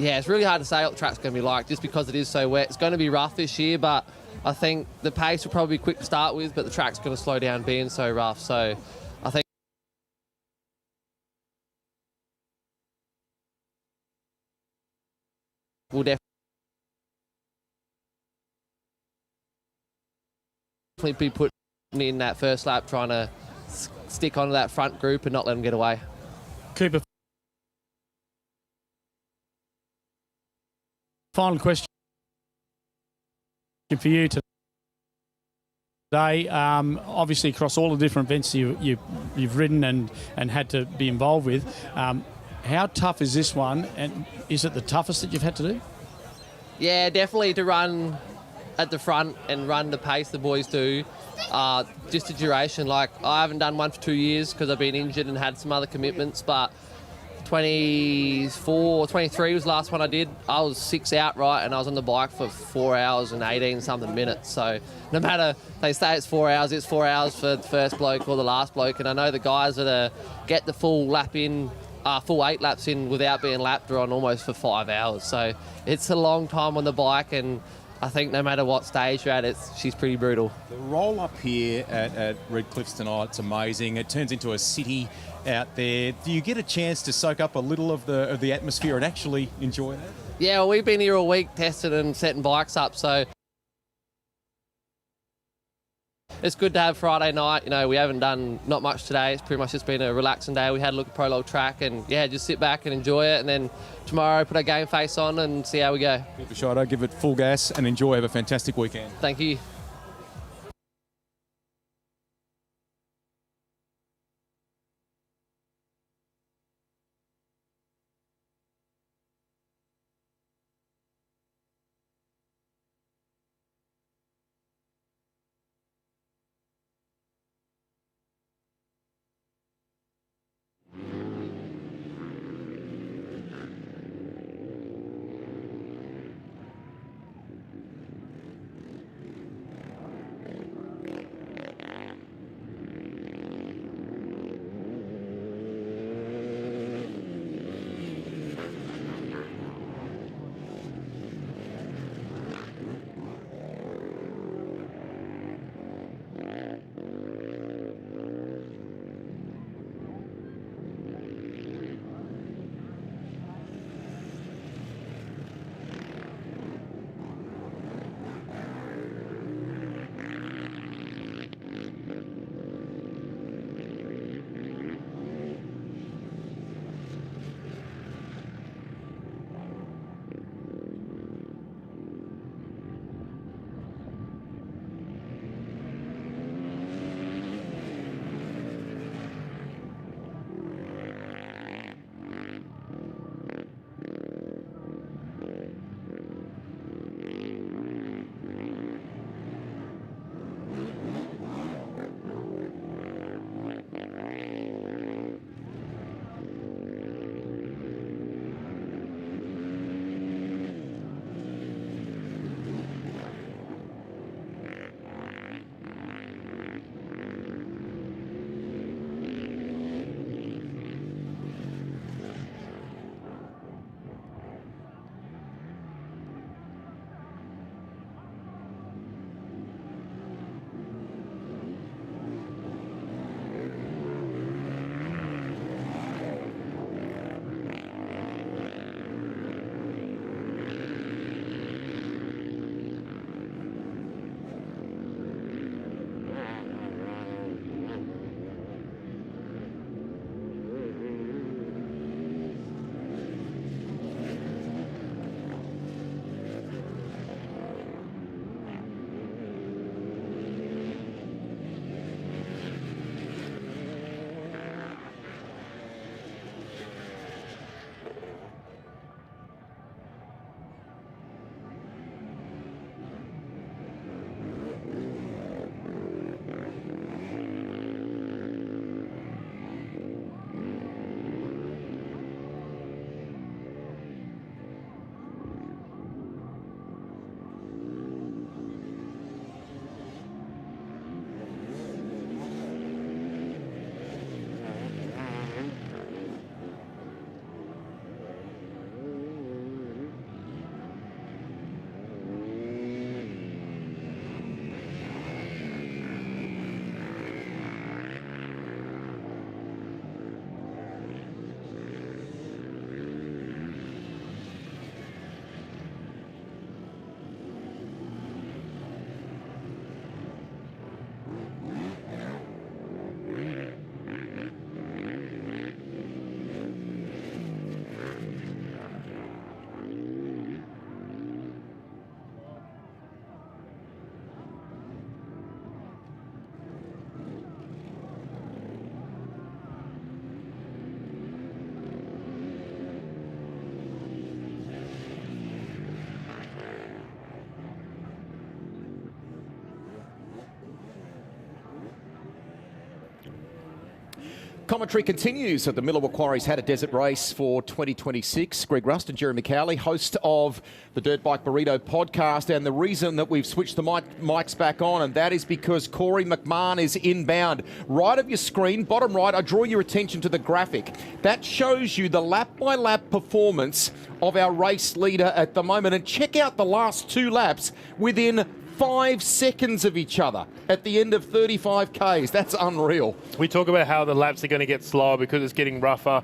yeah, it's really hard to say what the track's going to be like just because it is so wet. It's going to be rough this year, but I think the pace will probably be quick to start with, but the track's going to slow down being so rough. So I think we'll definitely be putting in that first lap, trying to stick onto that front group and not let them get away. Cooper, final question for you today. Obviously, across all the different events you've ridden and had to be involved with, how tough is this one, and is it the toughest that you've had to do? Yeah, definitely to run at the front and run the pace the boys do. Just the duration, like I haven't done one for 2 years because I've been injured and had some other commitments, but 24 or 23 was the last one I did. I was 6 outright and I was on the bike for 4 hours and 18 something minutes. So no matter, they say it's 4 hours, it's 4 hours for the first bloke or the last bloke. And I know the guys that get the full lap in, full 8 laps in without being lapped are on almost for 5 hours. So it's a long time on the bike, and I think no matter what stage you're at, she's pretty brutal. The roll up here at Red Cliffs tonight, it's amazing. It turns into a city out there. Do you get a chance to soak up a little of the atmosphere and actually enjoy that? Yeah, well, we've been here all week testing and setting bikes up, so it's good to have Friday night. You know, we haven't done not much today. It's pretty much just been a relaxing day. We had a look at prologue track and yeah, just sit back and enjoy it, and then tomorrow put our game face on and see how we go. Keep a shot, give it full gas and enjoy. Have a fantastic weekend. Thank you. Commentary continues at the Miller Quarries Hattah Desert Race for 2026. Greg Rust and Jeremy Cowley, host of the Dirt Bike Burrito podcast. And the reason that we've switched the mics back on, and that is because Corey McMahon is inbound. Right of your screen, bottom right, I draw your attention to the graphic. That shows you the lap-by-lap performance of our race leader at the moment. And check out the last 2 laps within 5 seconds of each other at the end of 35 Ks. That's unreal. We talk about how the laps are going to get slower because it's getting rougher,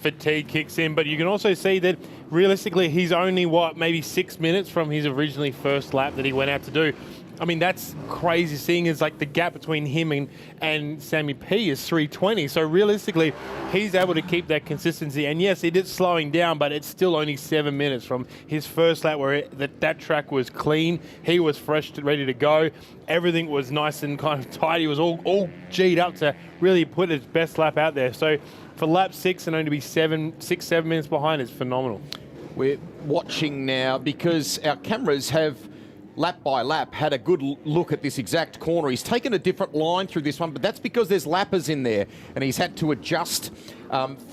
fatigue kicks in, but you can also see that realistically he's only, maybe 6 minutes from his originally first lap that he went out to do. I mean, that's crazy, seeing as like the gap between him and Sammy P is 3:20. So realistically, he's able to keep that consistency. And yes, it is slowing down, but it's still only 7 minutes from his first lap where that track was clean. He was fresh, ready to go. Everything was nice and kind of tight. He was all G'd up to really put his best lap out there. So for lap 6 and only to be 7 minutes behind is phenomenal. We're watching now because our cameras have lap by lap had a good look at this exact corner. He's taken a different line through this one, but that's because there's lappers in there and he's had to adjust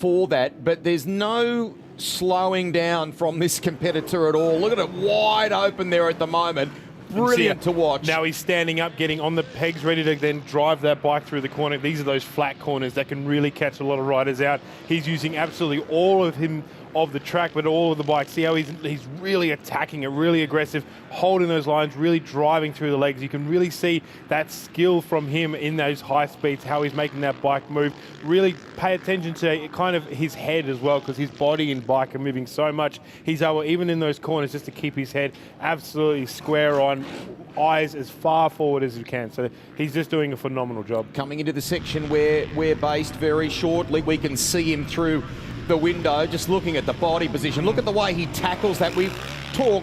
for that. But there's no slowing down from this competitor at all. Look at it, wide open there at the moment. Brilliant to watch. Now he's standing up, getting on the pegs, ready to then drive that bike through the corner. These are those flat corners that can really catch a lot of riders out. He's using absolutely all of the track, but all of the bike. See how he's really attacking it, really aggressive, holding those lines, really driving through the legs. You can really see that skill from him in those high speeds, how he's making that bike move. Really pay attention to kind of his head as well, because his body and bike are moving so much. He's able, even in those corners, just to keep his head absolutely square on, eyes as far forward as he can. So he's just doing a phenomenal job. Coming into the section where we're based very shortly, we can see him through the window, just looking at the body position. Look at the way he tackles that.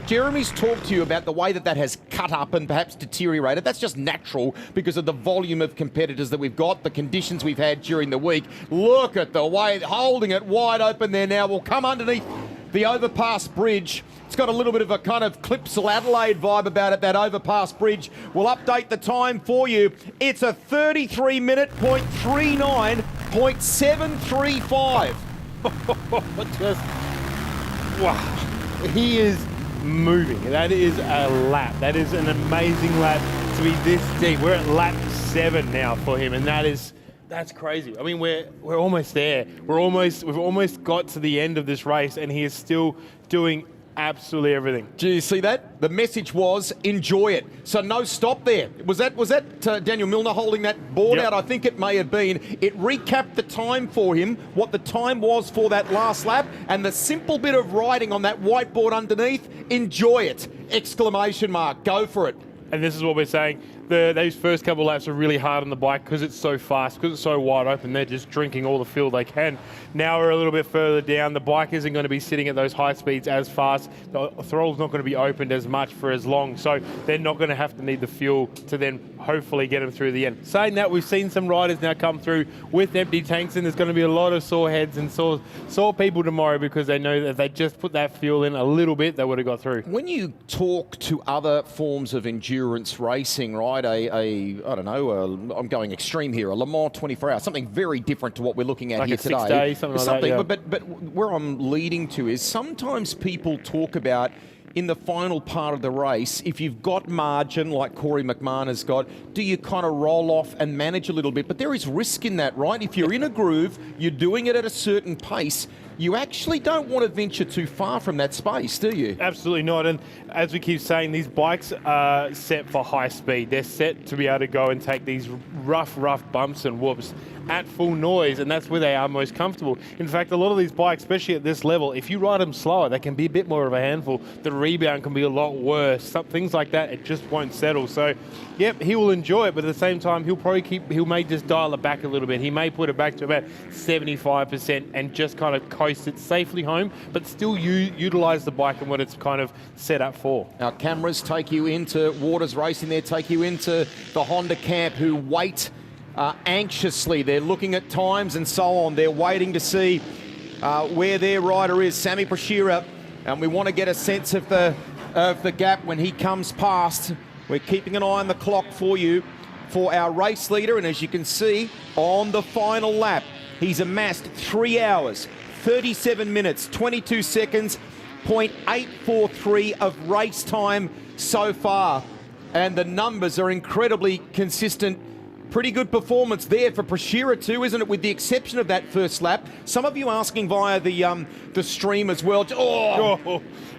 Jeremy's talked to you about the way that has cut up and perhaps deteriorated. That's just natural because of the volume of competitors that we've got, the conditions we've had during the week. Look at the way, holding it wide open there now. We'll come underneath the overpass bridge. It's got a little bit of a kind of Clipsal Adelaide vibe about it, that overpass bridge. We'll update the time for you. It's a 33:39.735. Just, wow. He is moving. That is a lap. That is an amazing lap to be this deep. We're at lap 7 now for him, and that's crazy. I mean, we're almost there. We've almost got to the end of this race, and he is still doing absolutely everything. Do you see that? The message was enjoy it. So no stop there. Was that Daniel Milner holding that board out? I think it may have been. It recapped the time for him, what the time was for that last lap, and the simple bit of writing on that whiteboard underneath, enjoy it! Exclamation mark. Go for it. And this is what we're saying. Those first couple of laps are really hard on the bike because it's so fast, because it's so wide open. They're just drinking all the fuel they can. Now we're a little bit further down. The bike isn't going to be sitting at those high speeds as fast. The throttle's not going to be opened as much for as long. So they're not going to have to need the fuel to then hopefully get them through the end. Saying that, we've seen some riders now come through with empty tanks, and there's going to be a lot of sore heads and sore people tomorrow because they know that if they just put that fuel in a little bit, they would have got through. When you talk to other forms of endurance racing, right, I'm going extreme here, a Le Mans 24 hours, something very different to what we're looking at like here a today. 6 days, something like that, yeah. But where I'm leading to is sometimes people talk about in the final part of the race, if you've got margin like Corey McMahon has got, do you kind of roll off and manage a little bit? But there is risk in that, right? If you're in a groove, you're doing it at a certain pace, you actually don't want to venture too far from that space, do you? Absolutely not. And as we keep saying, these bikes are set for high speed. They're set to be able to go and take these rough bumps and whoops at full noise, and that's where they are most comfortable. In fact, a lot of these bikes, especially at this level, if you ride them slower, they can be a bit more of a handful. The rebound can be a lot worse. Some things like that, it just won't settle. So, yep, he will enjoy it, but at the same time, he may just dial it back a little bit. He may put it back to about 75% and just kind of coast it safely home, but still utilize the bike and what it's kind of set up for. Our cameras take you into Waters Racing there, take you into the Honda camp, who wait anxiously. They're looking at times and so on. They're waiting to see where their rider is, Sammy Prashira, and we want to get a sense of the gap when he comes past. We're keeping an eye on the clock for you, for our race leader, and as you can see, on the final lap, He's amassed 3 hours, 37 minutes, 22 seconds, 0.843 of race time so far. And the numbers are incredibly consistent. Pretty good performance there for Prashira too, isn't it? With the exception of that first lap. Some of you asking via the stream as well.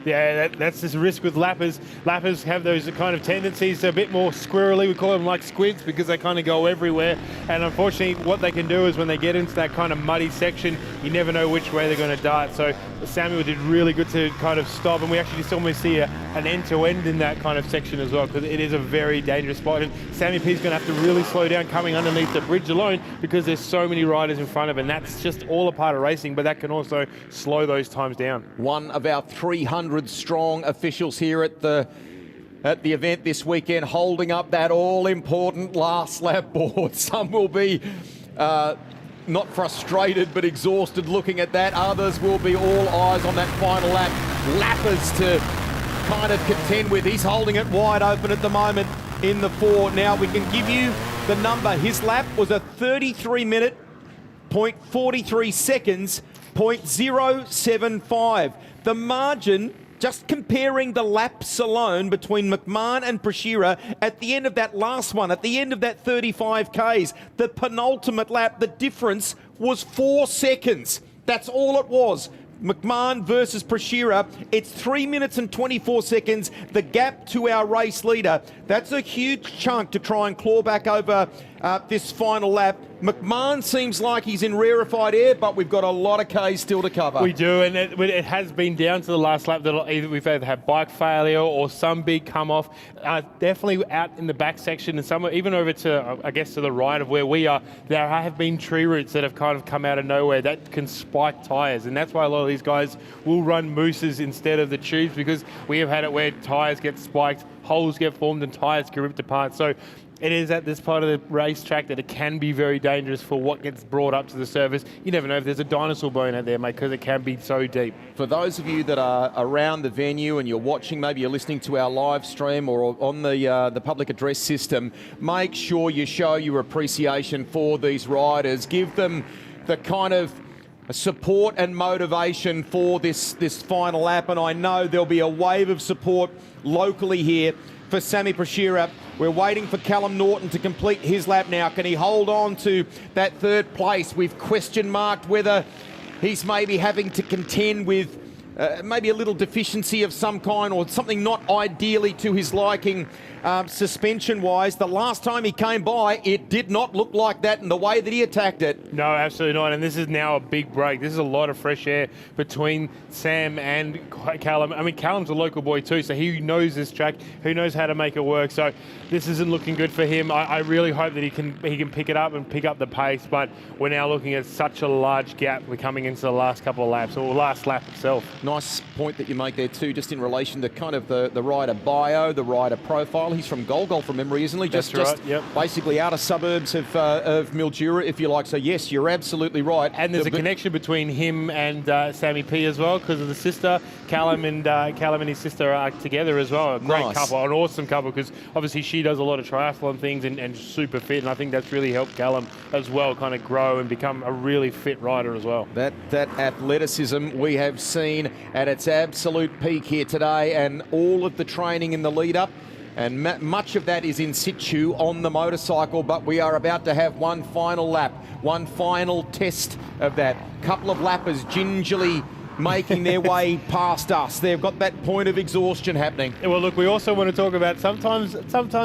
Yeah, that's this risk with lappers. Lappers have those kind of tendencies. They're a bit more squirrely. We call them like squids because they kind of go everywhere. And unfortunately, what they can do is when they get into that kind of muddy section, you never know which way they're going to dart. So Samuel did really good to kind of stop. And we actually just almost see an end-to-end in that kind of section as well, because it is a very dangerous spot. And Sammy P's going to have to really slow down coming underneath the bridge alone because there's so many riders in front of him. And that's just all a part of racing, but that can also slow those times down. One of our 300 strong officials here at the event this weekend, holding up that all-important last lap board. Some will be not frustrated but exhausted looking at that. Others will be all eyes on that final lap. Lappers to kind of contend with. He's holding it wide open at the moment in the 4. Now we can give you the number. His lap was a 33 minute, 0.43 seconds, 0.075. The margin, just comparing the laps alone between McMahon and Prashira at the end of that last one, at the end of that 35 Ks, the penultimate lap, the difference was 4 seconds. That's all it was. McMahon versus Prashira, it's 3 minutes and 24 seconds, the gap to our race leader. That's a huge chunk to try and claw back over this final lap. McMahon seems like he's in rarefied air, but we've got a lot of Ks still to cover. We do, and it has been down to the last lap that we've either had bike failure or some big come off. Definitely out in the back section and somewhere, even over to, I guess, to the right of where we are, there have been tree roots that have kind of come out of nowhere that can spike tyres, and that's why a lot of these guys will run mooses instead of the tubes, because we have had it where tyres get spiked, holes get formed and tyres get ripped apart. So it is at this part of the racetrack that it can be very dangerous for what gets brought up to the surface. You never know if there's a dinosaur bone out there, mate, because it can be so deep. For those of you that are around the venue and you're watching, maybe you're listening to our live stream or on the public address system, make sure you show your appreciation for these riders. Give them the kind of support and motivation for this final lap, and I know there'll be a wave of support locally here for Sammy Prashira. We're waiting for Callum Norton to complete his lap now. Can he hold on to that third place? We've question marked whether he's maybe having to contend with maybe a little deficiency of some kind or something not ideally to his liking suspension-wise. The last time he came by, it did not look like that in the way that he attacked it. No, absolutely not. And this is now a big break. This is a lot of fresh air between Sam and Callum. I mean, Callum's a local boy too, so he knows this track, he knows how to make it work. So this isn't looking good for him. I really hope that he can pick it up and pick up the pace, but we're now looking at such a large gap. We're coming into the last couple of laps, or last lap itself. Nice point that you make there too, just in relation to kind of the rider bio, the rider profile. He's from Golgol from memory, isn't he? That's right, yep. Basically outer suburbs of Mildura, if you like. So yes, you're absolutely right. And there's a connection between him and Sammy P as well, because of the sister. Callum and his sister are together as well. A great couple, an awesome couple, because obviously she does a lot of triathlon things and super fit, and I think that's really helped Callum as well kind of grow and become a really fit rider as well. That athleticism we have seen at its absolute peak here today, and all of the training in the lead up, and much of that is in situ on the motorcycle, but we are about to have one final lap, one final test of that. Couple of lappers gingerly making their way past us. They've got that point of exhaustion happening. Well, look, we also want to talk about sometimes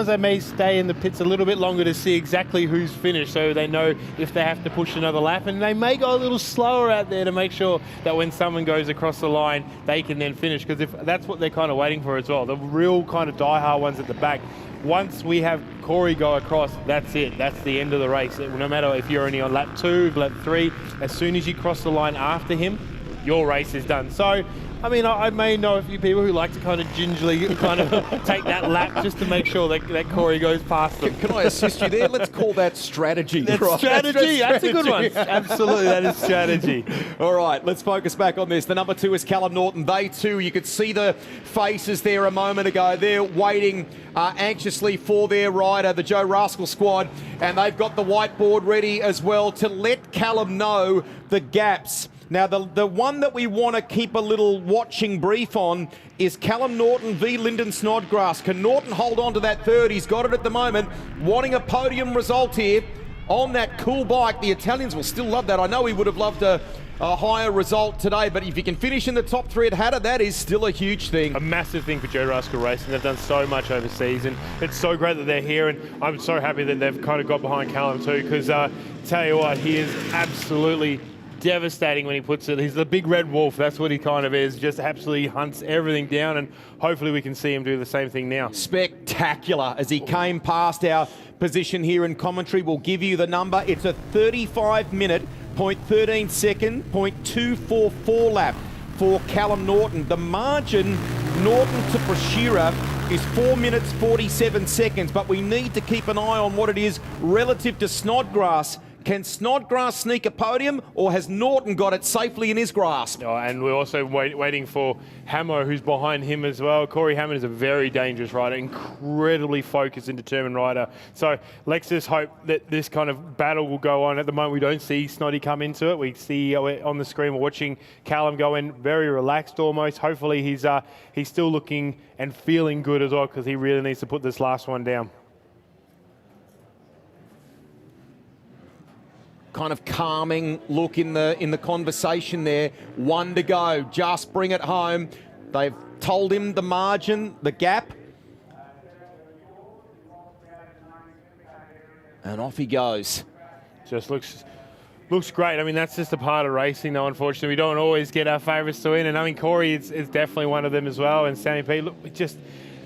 they may stay in the pits a little bit longer to see exactly who's finished, so they know if they have to push another lap, and they may go a little slower out there to make sure that when someone goes across the line, they can then finish, because if that's what they're kind of waiting for as well. The real kind of diehard ones at the back, once we have Corey go across, that's it. That's the end of the race. No matter if you're only on lap 2, lap 3, as soon as you cross the line after him, your race is done. So I mean, I may know a few people who like to kind of gingerly kind of take that lap just to make sure that Corey goes past them. Can I assist you there? Let's call that strategy. That's right? strategy. That's a good one. Absolutely, that is strategy. All right, let's focus back on this. The number 2 is Callum Norton. They too, you could see the faces there a moment ago. They're waiting anxiously for their rider, the Joe Rascal squad, and they've got the whiteboard ready as well to let Callum know the gaps. Now, the one that we want to keep a little watching brief on is Callum Norton v Lyndon Snodgrass. Can Norton hold on to that third? He's got it at the moment, wanting a podium result here on that cool bike. The Italians will still love that. I know he would have loved a higher result today, but if you can finish in the top 3 at Hattah, that is still a huge thing. A massive thing for Joe Rascal Racing. They've done so much overseas, and it's so great that they're here, and I'm so happy that they've kind of got behind Callum too, because tell you what, he is absolutely devastating when he puts it. He's the big red wolf. That's what he kind of is. Just absolutely hunts everything down, and hopefully we can see him do the same thing now. Spectacular as he came past our position here in commentary. We'll give you the number. It's a 35-minute, 0.13 second, 0.244 lap for Callum Norton. The margin, Norton to Brashira, is 4 minutes 47 seconds, but we need to keep an eye on what it is relative to Snodgrass. Can Snodgrass sneak a podium, or has Norton got it safely in his grasp? Oh, and we're also waiting for Hamo, who's behind him as well. Corey Hammond is a very dangerous rider, incredibly focused and determined rider. So let's just hope that this kind of battle will go on. At the moment, we don't see Snoddy come into it. We see on the screen, we're watching Callum go in very relaxed almost. Hopefully he's still looking and feeling good as well, because he really needs to put this last one down. Kind of calming look in the conversation there. 1 to go. Just bring it home. They've told him the margin, the gap. And off he goes. Just looks great. I mean, that's just a part of racing, though, unfortunately. We don't always get our favourites to win. And I mean, Corey is definitely one of them as well. And Sammy P, look,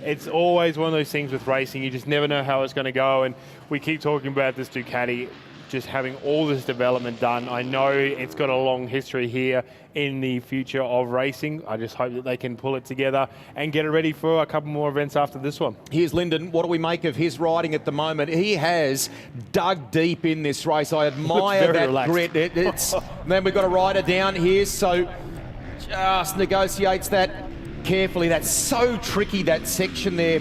it's always one of those things with racing. You just never know how it's going to go. And we keep talking about this Ducati just having all this development done. I know it's got a long history here in the future of racing. I just hope that they can pull it together and get it ready for a couple more events after this one. Here's Lyndon. What do we make of his riding at the moment? He has dug deep in this race. I admire that relaxed. grit. Then we've got a rider down here, so just negotiates that carefully. That's so tricky, that section there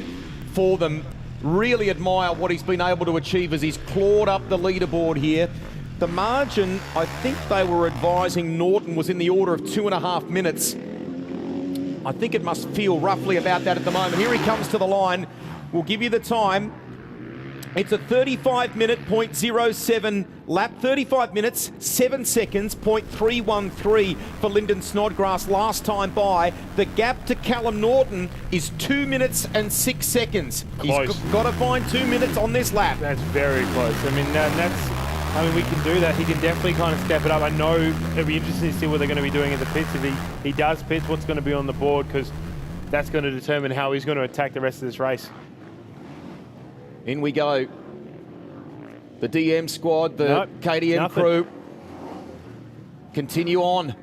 for them. Really admire what he's been able to achieve as he's clawed up the leaderboard here. The margin, I think they were advising Norton, was in the order of 2.5 minutes. I think it must feel roughly about that at the moment. Here he comes to the line. We'll give you the time. It's a 35-minute, 0.07 lap. 35 minutes, 7 seconds, 0.313 for Lyndon Snodgrass last time by. The gap to Callum Norton is 2 minutes and 6 seconds. Close. He's got to find 2 minutes on this lap. That's very close. I mean, we can do that. He can definitely kind of step it up. I know it'll be interesting to see what they're going to be doing at the pits. If he does pits, what's going to be on the board, because that's going to determine how he's going to attack the rest of this race. In we go. The DM squad, the KTM crew continue on.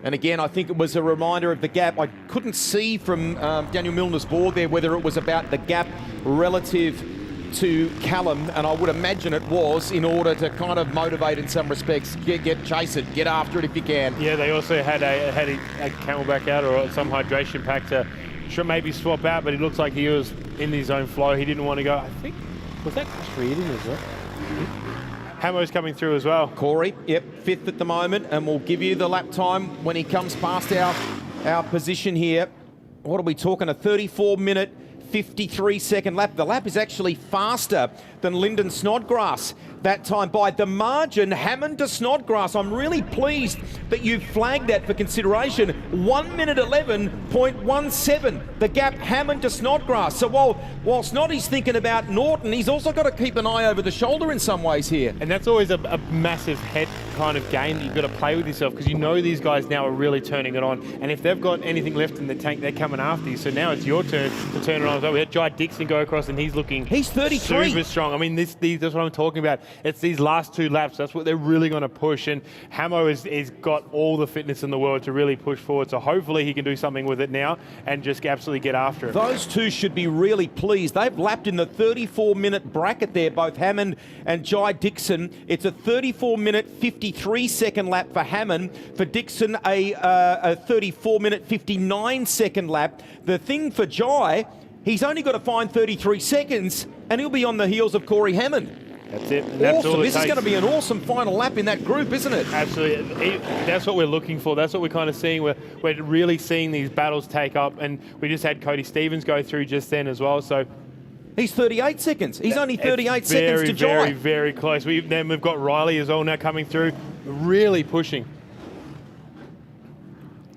And again, I think it was a reminder of the gap. I couldn't see from Daniel Milner's board there whether it was about the gap relative to Callum, and I would imagine it was, in order to kind of motivate in some respects. Chase it, get after it if you can. Yeah, they also had a Camelback out or some hydration pack to maybe swap out, but it looks like he was in his own flow. He didn't want to go. I think, was that Chris Reed in as well? Hamo's coming through as well. Corey, yep, 5th at the moment, and we'll give you the lap time when he comes past our position here. What are we talking, a 34-minute, 53-second lap. The lap is actually faster than Lyndon Snodgrass that time by. The margin, Hammond to Snodgrass, I'm really pleased that you flagged that for consideration. 1 minute 11.17, the gap Hammond to Snodgrass. So while Snoddy's thinking about Norton, he's also got to keep an eye over the shoulder in some ways here. And that's always a massive head kind of game that you've got to play with yourself, because you know these guys now are really turning it on. And if they've got anything left in the tank, they're coming after you. So now it's your turn to turn it on as well. We had Jai Dixon go across, and he's 33. Super strong. I mean, that's what I'm talking about. It's these last 2 laps. That's what they're really going to push. And Hamo has got all the fitness in the world to really push forward. So hopefully he can do something with it now and just absolutely get after it. Those two should be really pleased. They've lapped in the 34-minute bracket there, both Hammond and Jai Dixon. It's a 34-minute, 53-second lap for Hammond. For Dixon, a 34-minute, 59-second lap. The thing for Jai, he's only got to find 33 seconds, and he'll be on the heels of Corey Hammond. That's it. And that's awesome. all This is going to be an awesome final lap in that group, isn't it? Absolutely. That's what we're looking for. That's what we're kind of seeing. We're really seeing these battles take up, and we just had Cody Stevens go through just then as well. So he's 38 seconds. He's only 38 seconds to Jai. Very, very close. Then we've got Riley as well now coming through, really pushing.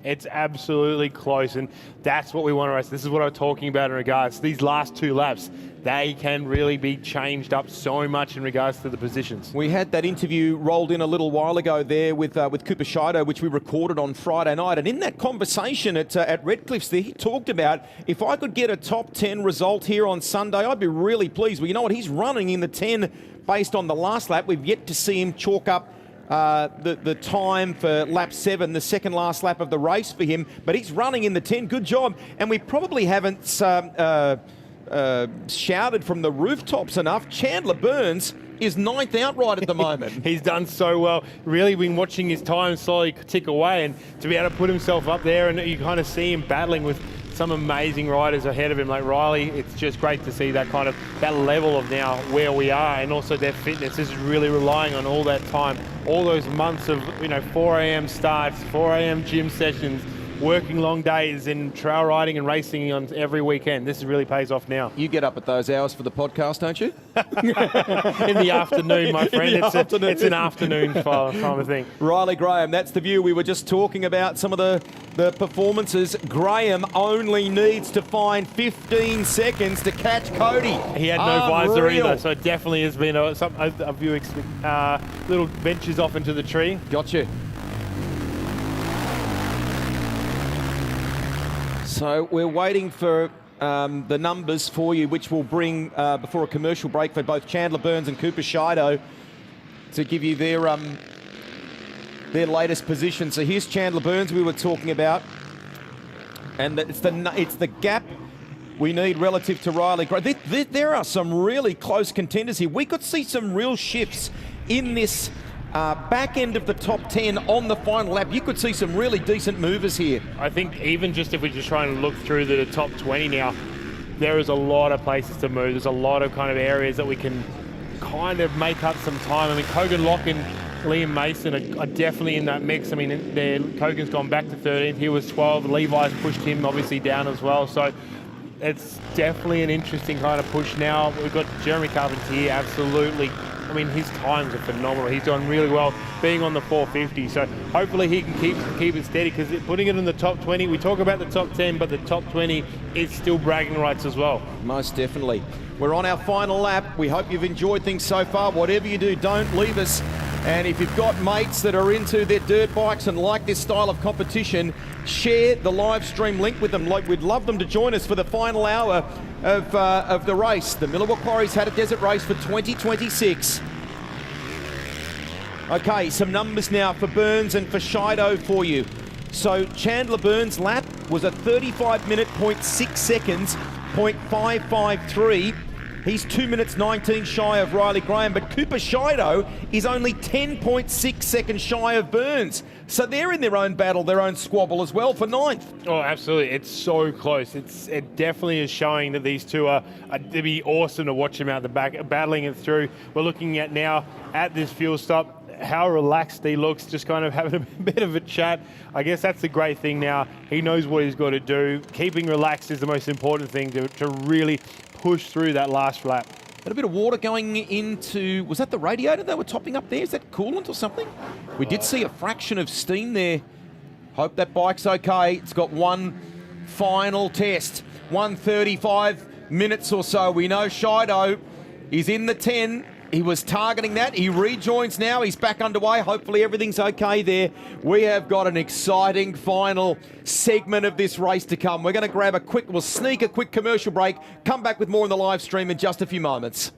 It's absolutely close, and that's what we want to race. This is what I'm talking about in regards to these last 2 laps. They can really be changed up so much in regards to the positions. We had that interview rolled in a little while ago there with Cooper Shido, which we recorded on Friday night. And in that conversation at Redcliffe's there, he talked about, if I could get a top 10 result here on Sunday, I'd be really pleased. Well, you know what? He's running in the 10 based on the last lap. We've yet to see him chalk up the time for lap 7, the second last lap of the race for him, but he's running in the 10. Good job. And we probably haven't shouted from the rooftops enough. Chandler Burns is 9th outright at the moment. He's done so well. Really been watching his time slowly tick away, and to be able to put himself up there, and you kind of see him battling with some amazing riders ahead of him like Riley. It's just great to see that level of now where we are, and also their fitness is really relying on all that time, all those months of 4 a.m. starts, 4 a.m. gym sessions, working long days in trail riding and racing on every weekend. This really pays off now. You get up at those hours for the podcast, don't you? In the afternoon, my friend. It's an afternoon time of thing. Riley Graham, that's the view. We were just talking about some of the performances. Graham only needs to find 15 seconds to catch Cody. He had no visor either, so it definitely has been a few little benches off into the tree. Gotcha. So we're waiting for the numbers for you, which we'll bring before a commercial break for both Chandler Burns and Cooper Shido to give you their latest position. So here's Chandler Burns we were talking about, and it's the gap we need relative to Riley. There are some really close contenders here. We could see some real shifts in this back end of the top 10 on the final lap. You could see some really decent movers here. I think even just if we just try and look through the top 20 now, there is a lot of places to move. There's a lot of kind of areas that we can kind of make up some time. I mean, Kogan Locke and Liam Mason are definitely in that mix. I mean, Kogan's gone back to 13th. He was 12. Levi's pushed him obviously down as well. So it's definitely an interesting kind of push now. We've got Jeremy Carpentier, absolutely. I mean, his times are phenomenal. He's done really well being on the 450. So hopefully he can keep it steady, because putting it in the top 20, we talk about the top 10, but the top 20 is still bragging rights as well. Most definitely. We're on our final lap. We hope you've enjoyed things so far. Whatever you do, don't leave us. And if you've got mates that are into their dirt bikes and like this style of competition, share the live stream link with them. We'd love them to join us for the final hour of the race, the Millwall Quarries Hattah Desert Race for 2026. Okay, some numbers now for Burns and for Shido for you. So Chandler Burns' lap was a 35-minute, 0.6 seconds, 0.553. He's 2 minutes 19 shy of Riley Graham, but Cooper Shido is only 10.6 seconds shy of Burns. So they're in their own battle, their own squabble as well for 9th. Oh, absolutely. It's so close. It definitely is showing that these two are to be awesome to watch them out the back, battling it through. We're looking at now at this fuel stop, how relaxed he looks, just kind of having a bit of a chat. I guess that's the great thing now. He knows what he's got to do. Keeping relaxed is the most important thing to really push through that last lap. Got a bit of water going into, was that the radiator they were topping up there? Is that coolant or something? We did see a fraction of steam there. Hope that bike's okay. It's got one final test. 1:35 minutes or so. We know Shido is in the 10. He was targeting that. He rejoins now. He's back underway. Hopefully everything's okay there. We have got an exciting final segment of this race to come. We're going to we'll sneak a quick commercial break, come back with more in the live stream in just a few moments.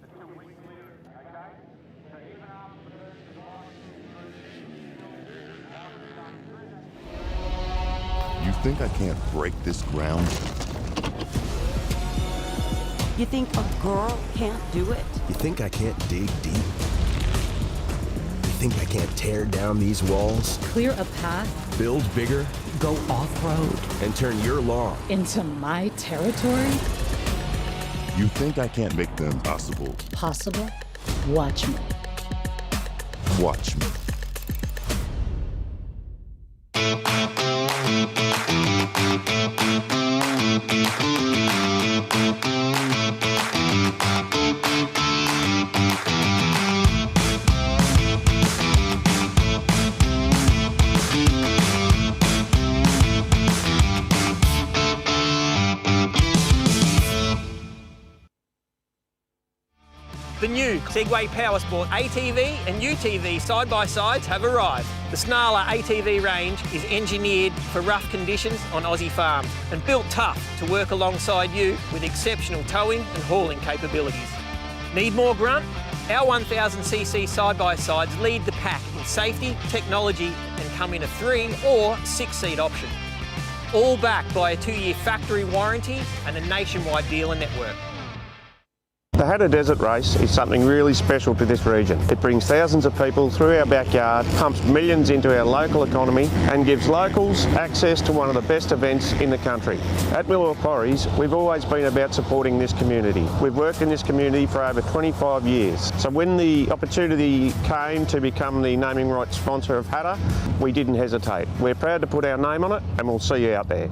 You think I can't break this ground? You think a girl can't do it? You think I can't dig deep? You think I can't tear down these walls? Clear a path? Build bigger? Go off-road? And turn your lawn into my territory? You think I can't make the impossible? Possible? Watch me. Watch me. The new Segway Powersport ATV and UTV side-by-sides have arrived. The Snarler ATV range is engineered for rough conditions on Aussie farms and built tough to work alongside you with exceptional towing and hauling capabilities. Need more grunt? Our 1000cc side-by-sides lead the pack in safety, technology and come in a 3 or 6-seat option. All backed by a 2-year factory warranty and a nationwide dealer network. The Hattah Desert Race is something really special to this region. It brings thousands of people through our backyard, pumps millions into our local economy and gives locals access to one of the best events in the country. At Reel Air Quarries, we've always been about supporting this community. We've worked in this community for over 25 years. So when the opportunity came to become the naming rights sponsor of Hattah, we didn't hesitate. We're proud to put our name on it and we'll see you out there.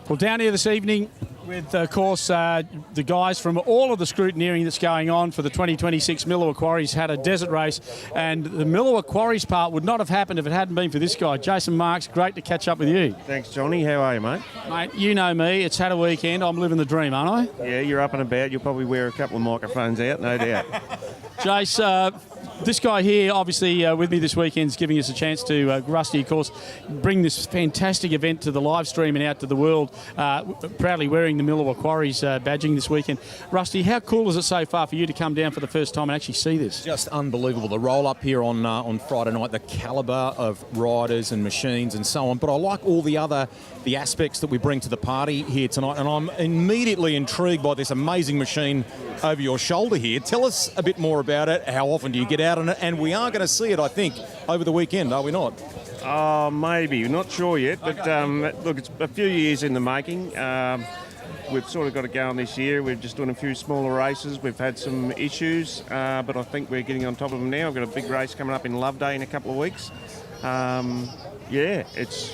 Well, down here this evening with, of course, the guys from all of the scrutineering that's going on for the 2026 Millawa Quarries Hattah Desert Race. And the Millawa Quarries part would not have happened if it hadn't been for this guy. Jason Marks, great to catch up with you. Thanks, Johnny. How are you, mate? Mate, you know me. It's Hattah weekend. I'm living the dream, aren't I? Yeah, you're up and about. You'll probably wear a couple of microphones out, no doubt. Jace, this guy here, obviously, with me this weekend is giving us a chance to, Rusty, of course, bring this fantastic event to the live stream and out to the world, proudly wearing the Millawa Quarries badging this weekend. Rusty, how cool is it so far for you to come down for the first time and actually see this? Just unbelievable. The roll-up here on Friday night, the calibre of riders and machines and so on. But I like all the aspects that we bring to the party here tonight, and I'm immediately intrigued by this amazing machine over your shoulder here. Tell us a bit more about it. How often do you get out on it? And we are going to see it, I think, over the weekend, are we not? Maybe. Not sure yet. But look, it's a few years in the making. We've sort of got it going this year. We're just doing a few smaller races. We've had some issues, but I think we're getting on top of them now. We've got a big race coming up in Loveday in a couple of weeks. Yeah, it's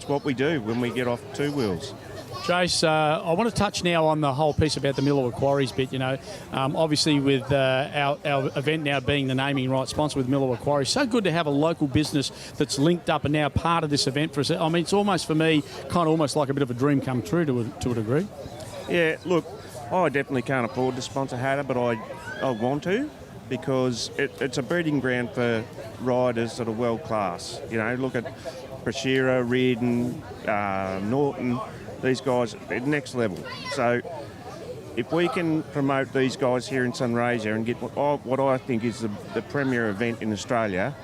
what we do when we get off two wheels. Jace, I want to touch now on the whole piece about the Millawa Quarries bit, you know. Obviously with our event now being the naming rights sponsor with Millawa Quarries, so good to have a local business that's linked up and now part of this event for us. I mean, it's almost, for me, kind of almost like a bit of a dream come true to a degree. Yeah, look, I definitely can't afford to sponsor Hattah, but I want to, because it's a breeding ground for riders that are world class. You know, look at Brashira, Reardon, Norton. These guys at next level. So if we can promote these guys here in Sunraysia and get what I think is the premier event in Australia,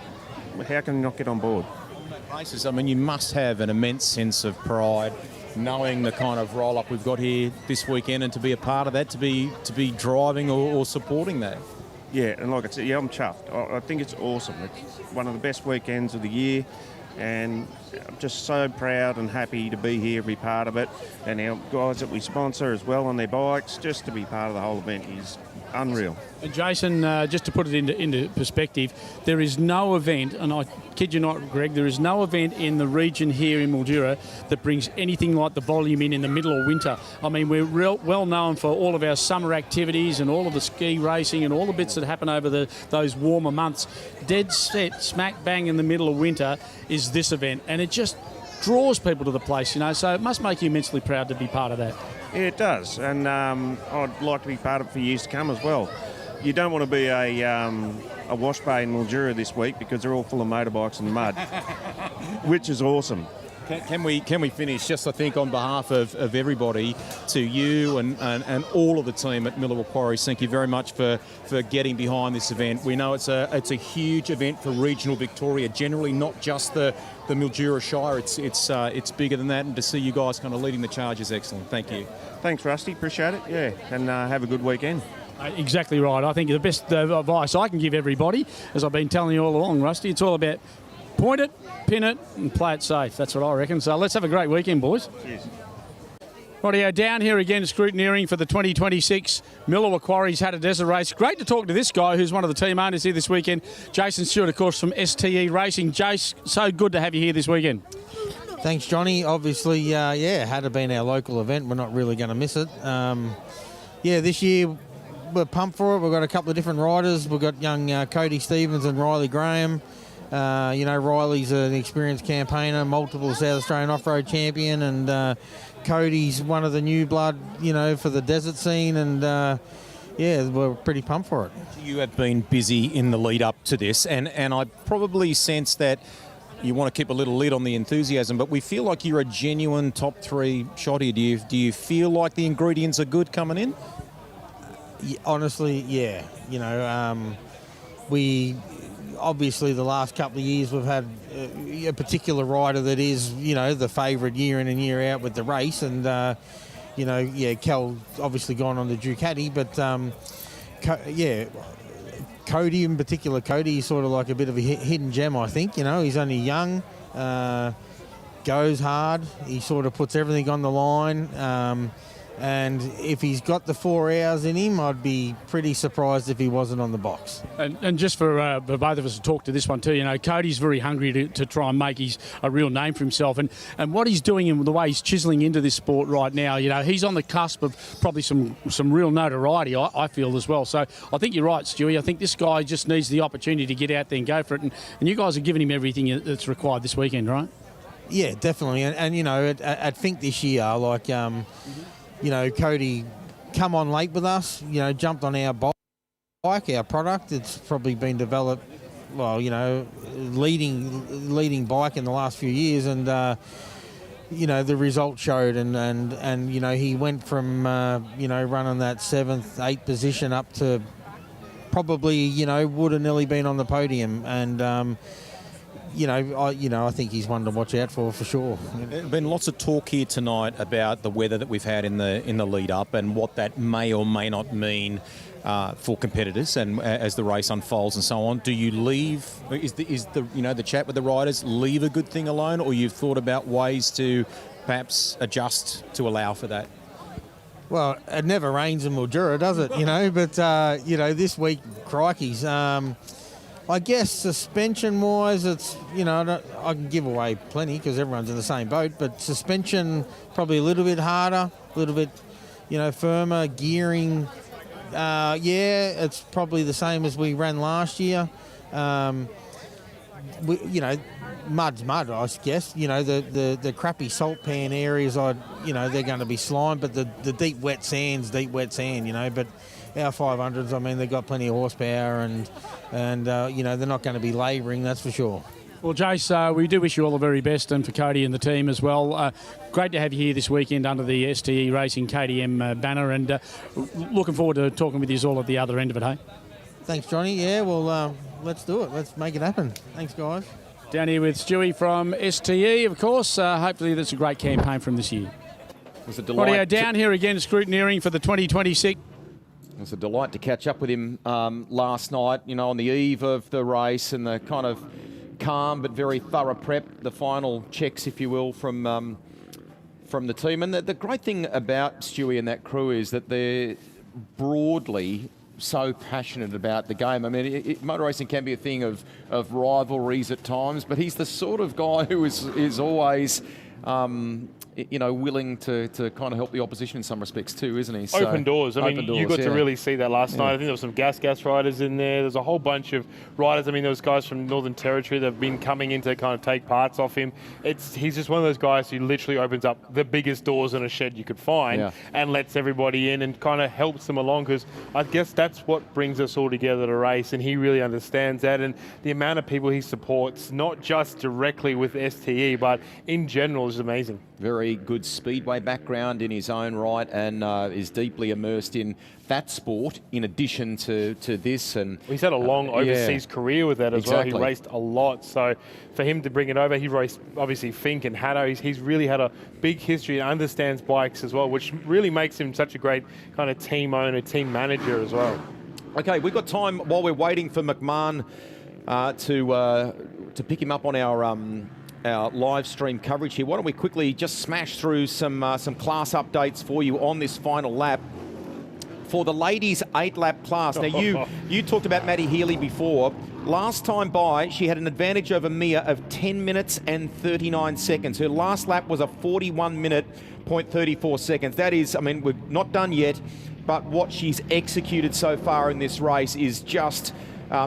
how can you not get on board? Races, I mean, you must have an immense sense of pride knowing the kind of roll-up we've got here this weekend and to be a part of that, to be driving or supporting that. Yeah, and like I said, I'm chuffed. I think it's awesome. It's one of the best weekends of the year. And I'm just so proud and happy to be here, be part of it. And our guys that we sponsor as well on their bikes, just to be part of the whole event is unreal. And Jason, just to put it into perspective, there is no event, and I kid you not, Greg, there is no event in the region here in Mildura that brings anything like the volume in the middle of winter. I mean, we're well known for all of our summer activities and all of the ski racing and all the bits that happen over those warmer months. Dead set, smack bang in the middle of winter is this event, and it just draws people to the place, you know, so it must make you immensely proud to be part of that. Yeah, it does, and I'd like to be part of it for years to come as well. You don't want to be a wash bay in Mildura this week because they're all full of motorbikes and mud, which is awesome. Can we finish, just I think on behalf of everybody, to you and all of the team at Miller Quarries, thank you very much for getting behind this event. We know it's a huge event for regional Victoria, generally not just the Mildura Shire, it's bigger than that, and to see you guys kind of leading the charge is excellent. Thank you. Thanks, Rusty, appreciate it, yeah, and have a good weekend. Exactly right. I think the best advice I can give everybody, as I've been telling you all along, Rusty, it's all about point it, pin it, and play it safe. That's what I reckon. So let's have a great weekend, boys. Cheers. Rightio, down here again, scrutineering for the 2026 Miller Quarries Hattah Desert Race. Great to talk to this guy, who's one of the team owners here this weekend. Jason Stewart, of course, from STE Racing. Jace, so good to have you here this weekend. Thanks, Johnny. Obviously, Hattah being our local event, we're not really going to miss it. This year we're pumped for it. We've got a couple of different riders. We've got young Cody Stevens and Riley Graham. Riley's an experienced campaigner, multiple South Australian off-road champion, and Cody's one of the new blood, for the desert scene, and we're pretty pumped for it. You have been busy in the lead up to this, and I probably sense that you want to keep a little lid on the enthusiasm, but we feel like you're a genuine top three shot here. Do you feel like the ingredients are good coming in? Honestly, yeah. We obviously the last couple of years we've had a particular rider that is, the favourite year in and year out with the race, and Kel obviously gone on the Ducati, but Cody in particular, Cody's sort of like a bit of a hidden gem, I think. He's only young, goes hard, he sort of puts everything on the line. And if he's got the 4 hours in him, I'd be pretty surprised if he wasn't on the box. And just for both of us to talk to this one too, Cody's very hungry to try and make a real name for himself. And what he's doing and the way he's chiselling into this sport right now, he's on the cusp of probably some real notoriety, I feel, as well. So I think you're right, Stewie. I think this guy just needs the opportunity to get out there and go for it. And you guys are giving him everything that's required this weekend, right? Yeah, definitely. And at Think this year, Cody come on late with us, jumped on our bike, our product. It's probably been developed, leading bike in the last few years, and, the results showed, and he went from, running that 7th, 8th position up to probably, would have nearly been on the podium, and, I think he's one to watch out for sure. There's been lots of talk here tonight about the weather that we've had in the lead up and what that may or may not mean for competitors, and as the race unfolds and so on. Do you leave? Is the chat with the riders leave a good thing alone, or you've thought about ways to perhaps adjust to allow for that? Well, it never rains in Mildura, does it? But this week, crikeys. I guess suspension-wise, it's, I can give away plenty because everyone's in the same boat, but suspension probably a little bit harder, a little bit, firmer. Gearing, it's probably the same as we ran last year. Mud's mud, I guess. The crappy salt pan areas, they're going to be slime, but the deep wet sand, but our 500s, they've got plenty of horsepower, and they're not going to be labouring, that's for sure. Well, Jace, we do wish you all the very best, and for Cody and the team as well. Great to have you here this weekend under the STE Racing KTM banner, and looking forward to talking with you all at the other end of it, hey? Thanks, Johnny. Yeah, well, let's do it. Let's make it happen. Thanks, guys. Down here with Stewie from STE, of course. Hopefully that's a great campaign from this year. It was a delight. Down here again, scrutineering for the 2026. It was a delight to catch up with him last night, on the eve of the race, and the kind of calm but very thorough prep, the final checks, if you will, from the team. And the great thing about Stewie and that crew is that they're broadly so passionate about the game. Motor racing can be a thing of rivalries at times, but he's the sort of guy who is always willing to kind of help the opposition in some respects too, isn't he? So, open doors. I mean, you got to really see that last night. I think there was some gas riders in there. There's a whole bunch of riders. I mean, there was guys from Northern Territory that have been coming in to kind of take parts off him. He's just one of those guys who literally opens up the biggest doors in a shed you could find and lets everybody in and kind of helps them along, because I guess that's what brings us all together to race, and he really understands that. And the amount of people he supports, not just directly with STE, but in general, is amazing. Very good speedway background in his own right, and is deeply immersed in that sport in addition to this. And he's had a long overseas career with that as well. He raced a lot. So for him to bring it over, he raced obviously Fink and Hattah. He's really had a big history and understands bikes as well, which really makes him such a great kind of team owner, team manager as well. Okay, we've got time while we're waiting for McMahon to pick him up on our live stream coverage here. Why don't we quickly just smash through some class updates for you on this final lap for the ladies 8-lap class. Now you talked about Maddie Healy before. Last time by, she had an advantage over Mia of 10 minutes and 39 seconds. Her last lap was a 41 minute, 0.34 seconds. That is, I mean, we're not done yet, but what she's executed so far in this race is just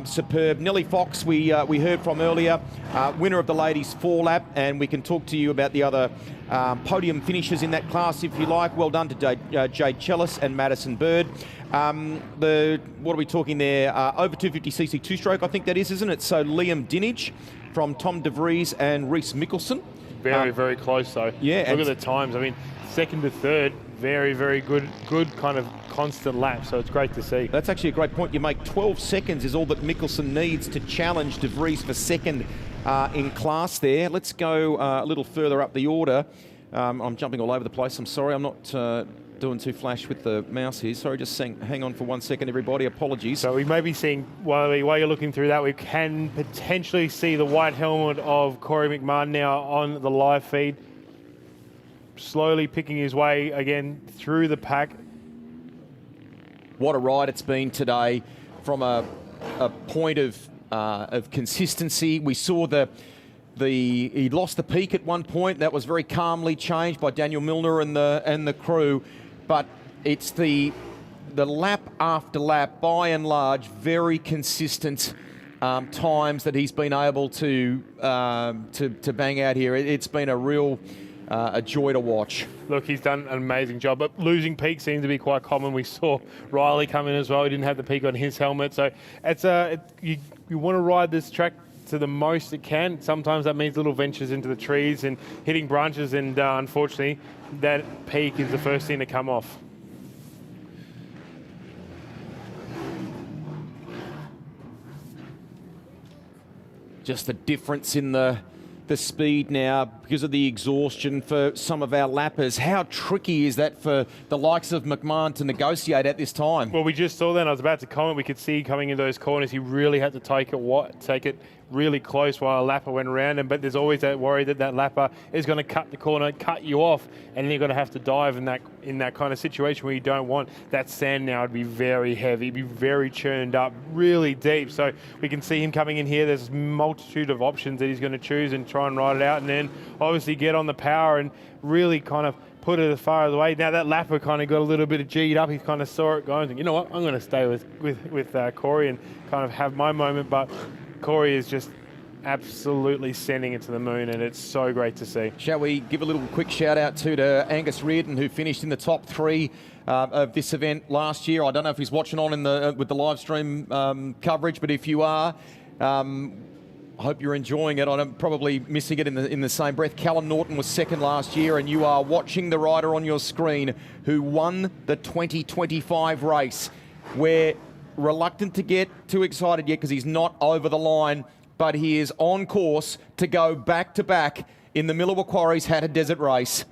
superb. Nellie Fox, we heard from earlier, winner of the ladies 4-lap, and we can talk to you about the other podium finishes in that class if you like. Well done to Jade Chellis and Madison Bird. What are we talking there? Over 250cc two-stroke, I think that is, isn't it? So Liam Dinage from Tom DeVries and Reese Mickelson. Very, very close though. Yeah. Look at the times. I mean, second to third, very, very good kind of constant lap, so it's great to see. That's actually a great point you make. 12 seconds is all that Mickelson needs to challenge DeVries for second in class there. Let's go a little further up the order. I'm jumping all over the place. I'm sorry, I'm not doing too flash with the mouse here. Sorry, just hang on for 1 second, everybody. Apologies. So we may be seeing, while you're looking through that, we can potentially see the white helmet of Corey McMahon now on the live feed. Slowly picking his way again through the pack. What a ride it's been today from a point of consistency. We saw he lost the peak at one point. That was very calmly changed by Daniel Milner and the crew. But it's the lap after lap, by and large, very consistent times that he's been able to bang out here. It's been a real a joy to watch. Look, he's done an amazing job, but losing peak seems to be quite common. We saw Riley come in as well. He didn't have the peak on his helmet. So you want to ride this track to the most it can. Sometimes that means little ventures into the trees and hitting branches, and unfortunately, that peak is the first thing to come off. Just the difference in the speed now because of the exhaustion for some of our lappers. How tricky is that for the likes of McMahon to negotiate at this time? Well, we just saw that. I was about to comment. We could see coming into those corners, he really had to take it really close while a lapper went around him. But there's always that worry that lapper is going to cut the corner, cut you off, and then you're going to have to dive in that kind of situation where you don't want that sand now to be very heavy, be very churned up, really deep. So we can see him coming in here. There's a multitude of options that he's going to choose and try and ride it out, and then obviously get on the power and really kind of put it as far away. Now that lapper kind of got a little bit of G'd up. He kind of saw it going, and you know what, I'm going to stay with Corey and kind of have my moment. But Corey is just absolutely sending it to the moon, and it's so great to see. Shall we give a little quick shout out to Angus Reardon, who finished in the top 3 of this event last year. I don't know if he's watching on with the live stream coverage, but if you are, I hope you're enjoying it. I'm probably missing it in the same breath. Callum Norton was second last year, and you are watching the rider on your screen who won the 2025 race. We're reluctant to get too excited yet because he's not over the line, but he is on course to go back-to-back in the Millewa Quarries Hattah Desert Race.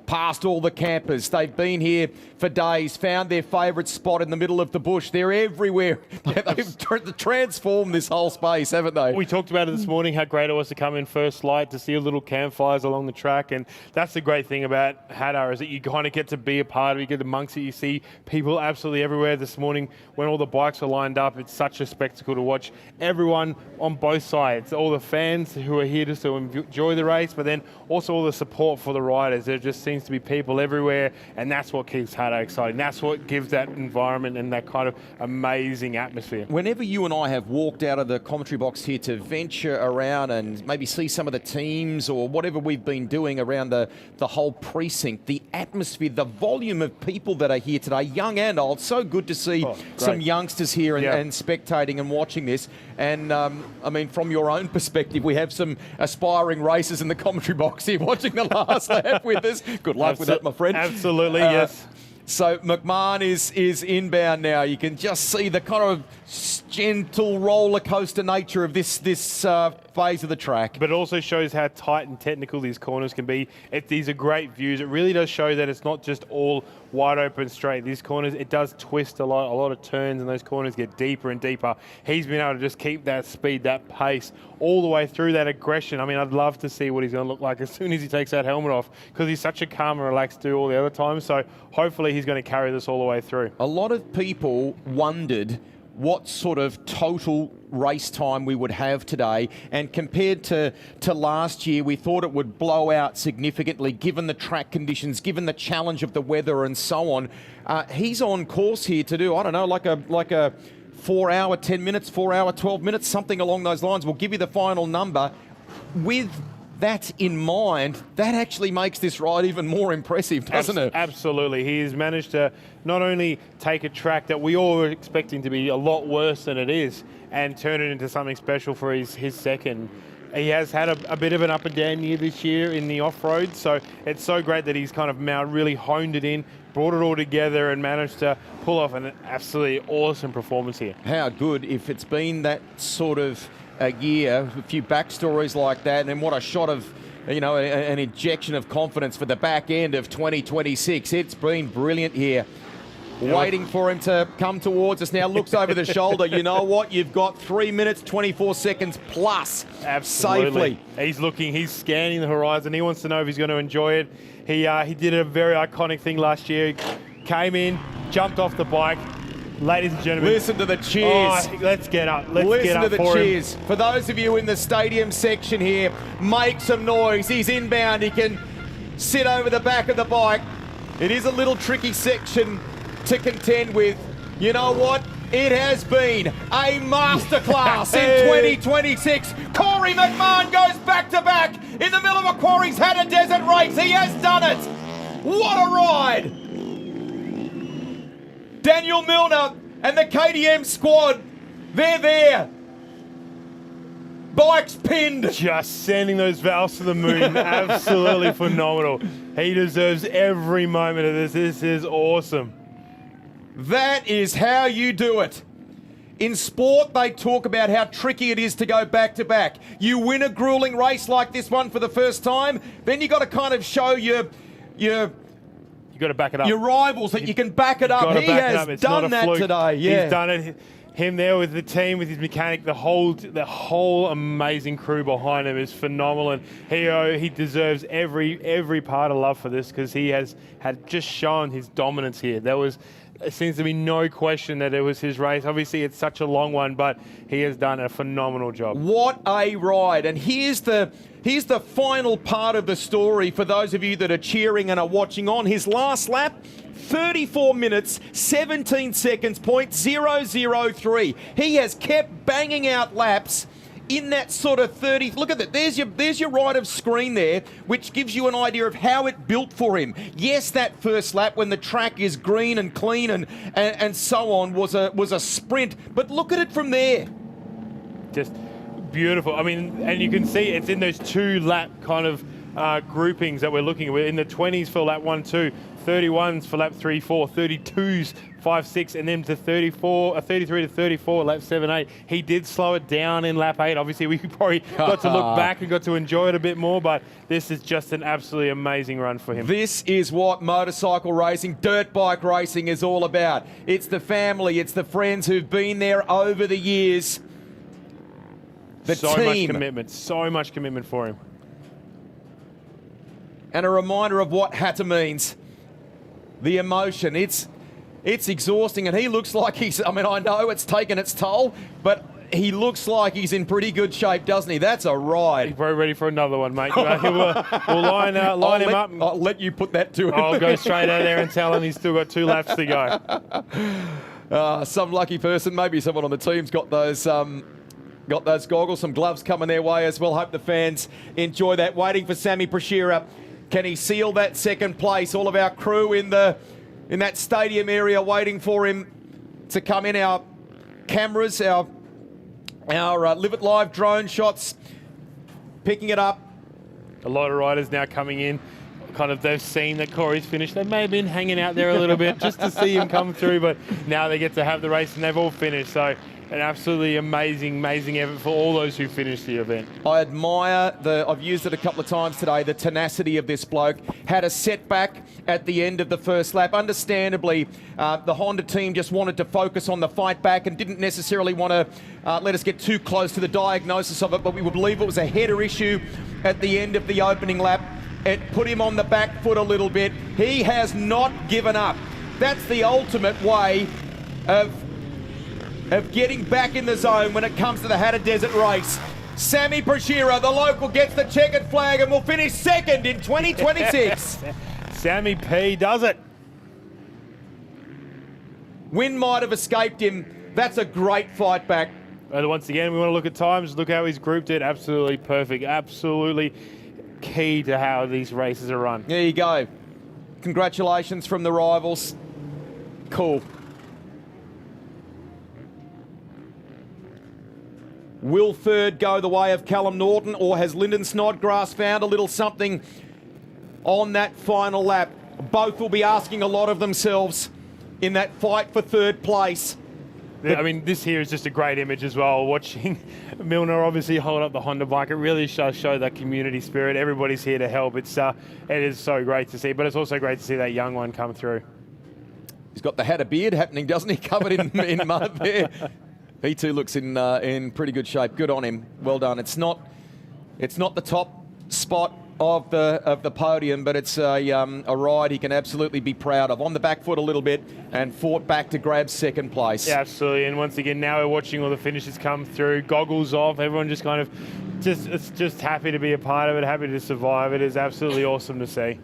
past all the campers. They've been here for days, found their favourite spot in the middle of the bush. They're everywhere. They've transformed this whole space, haven't they? We talked about it this morning, how great it was to come in first light, to see little campfires along the track. And that's the great thing about Hattah, is that you kind of get to be a part of it. You get amongst it. You see people absolutely everywhere. This morning, when all the bikes are lined up, it's such a spectacle to watch everyone on both sides. All the fans who are here just to enjoy the race, but then also all the support for the riders. There just seems to be people everywhere, and that's what keeps Hattah exciting. That's what gives that environment and that kind of amazing atmosphere. Whenever you and I have walked out of the commentary box here to venture around and maybe see some of the teams or whatever we've been doing around the whole precinct, the atmosphere, the volume of people that are here today, young and old, so good to see some youngsters here and spectating and watching this. And I mean, from your own perspective, we have some aspiring racers in the commentary box here watching the last lap with us. Good luck with that, my friend. Absolutely, yes. So McMahon is inbound now. You can just see the kind of gentle roller coaster nature of this phase of the track. But it also shows how tight and technical these corners can be. These are great views. It really does show that it's not just all wide open straight. These corners, it does twist a lot of turns, and those corners get deeper and deeper. He's been able to just keep that speed, that pace, all the way through, that aggression. I mean, I'd love to see what he's going to look like as soon as he takes that helmet off, because he's such a calm and relaxed dude all the other times. So hopefully he's going to carry this all the way through. A lot of people wondered what sort of total race time we would have today, and compared to last year, we thought it would blow out significantly given the track conditions, given the challenge of the weather and so on. He's on course here to do, I don't know, like a 4 hour 10 minutes, 4 hour 12 minutes, something along those lines. We'll give you the final number. With that in mind, that actually makes this ride even more impressive, doesn't it? Absolutely. He's managed to not only take a track that we all were expecting to be a lot worse than it is and turn it into something special for his second. He has had a bit of an up and down year this year in the off-road, so it's so great that he's kind of now really honed it in, brought it all together and managed to pull off an absolutely awesome performance here. How good if it's been that sort of a year, a few backstories like that, and then what a shot of, you know, an injection of confidence for the back end of 2026. It's been brilliant here. Waiting for him to come towards us now, looks over the shoulder. You know what? You've got 3 minutes, 24 seconds plus. Absolutely. Safely. He's looking, he's scanning the horizon. He wants to know if he's going to enjoy it. He did a very iconic thing last year. He came in, jumped off the bike. Ladies and gentlemen, listen to the cheers. Oh, let's get up. Let's listen get up to the for cheers. him. For those of you in the stadium section here, make some noise. He's inbound. He can sit over the back of the bike. It is a little tricky section to contend with. You know what? It has been a masterclass in 2026. Corey McMahon goes back-to-back in the middle of Macquarie's Hattah Desert Race. He has done it. What a ride. Daniel Milner and the KTM squad, they're there. Bikes pinned. Just sending those valves to the moon. Absolutely phenomenal. He deserves every moment of this. This is awesome. That is how you do it. In sport, they talk about how tricky it is to go back-to-back. You win a grueling race like this one for the first time, then you got to kind of show your you got to back it up. Your rivals that you can back it up. He has done that today. Yeah. He's done it. Him there with the team, with his mechanic, the whole amazing crew behind him is phenomenal, and he deserves every part of love for this, because he had just shown his dominance here. There seems to be no question that it was his race. Obviously, it's such a long one, but he has done a phenomenal job. What a ride. And here's the final part of the story for those of you that are cheering and are watching on. His last lap, 34 minutes, 17 seconds, .003. He has kept banging out laps in that sort of 30. Look at that. There's your right of screen there, which gives you an idea of how it built for him. Yes, that first lap when the track is green and clean and so on was a sprint, but look at it from there. Just beautiful. I mean, and you can see it's in those 2 lap kind of groupings that we're looking at. We're in the 20s for lap 1, 2, 31s for lap 3, 4, 32s, 5, 6, and then to 33 to 34, lap 7, 8. He did slow it down in lap 8. Obviously, we probably got to look back and got to enjoy it a bit more, but this is just an absolutely amazing run for him. This is what motorcycle racing, dirt bike racing is all about. It's the family, it's the friends who've been there over the years. The so team. So much commitment for him. And a reminder of what Hattah means. The emotion, it's exhausting, and he looks like he's, I mean, I know it's taken its toll, but he looks like he's in pretty good shape, doesn't he? That's a ride. He's very ready for another one, mate. We'll line him up. I'll let you put that to him. I'll go straight out there and tell him he's still got 2 laps to go. Some lucky person, maybe someone on the team's got those goggles, some gloves coming their way as well. Hope the fans enjoy that. Waiting for Sammy Prashira. Can he seal that second place? All of our crew in that stadium area waiting for him to come in. Our cameras, our Live It Live drone shots, picking it up. A lot of riders now coming in. Kind of, they've seen that Corey's finished. They may have been hanging out there a little bit just to see him come through, but now they get to have the race and they've all finished. So an absolutely amazing effort for all those who finished the event. I admire I've used it a couple of times today, the tenacity of this bloke. Had a setback at the end of the first lap. Understandably, the Honda team just wanted to focus on the fight back and didn't necessarily want to let us get too close to the diagnosis of it, but we would believe it was a header issue at the end of the opening lap. It put him on the back foot a little bit. He has not given up. That's the ultimate way of getting back in the zone when it comes to the Hattah Desert Race. Sammy Prashira, the local, gets the checkered flag and will finish second in 2026. Sammy P does it. Win might have escaped him. That's a great fight back. And once again, we want to look at times. Look how he's grouped it. Absolutely perfect. Absolutely key to how these races are run. There you go. Congratulations from the rivals. Cool. Will third go the way of Callum Norton, or has Lyndon Snodgrass found a little something on that final lap? Both will be asking a lot of themselves in that fight for third place. I mean, this here is just a great image as well. Watching Milner obviously hold up the Honda bike, it really does show that community spirit. Everybody's here to help. It is so great to see, but it's also great to see that young one come through. He's got the Hattah beard happening, doesn't he? Covered in mud there. He too looks in pretty good shape. Good on him. Well done. It's not the top spot of the podium, but it's a ride he can absolutely be proud of. On the back foot a little bit and fought back to grab second place. Yeah, absolutely. And once again, now we're watching all the finishes come through. Goggles off. Everyone just kind of just happy to be a part of it, happy to survive. It is absolutely awesome to see.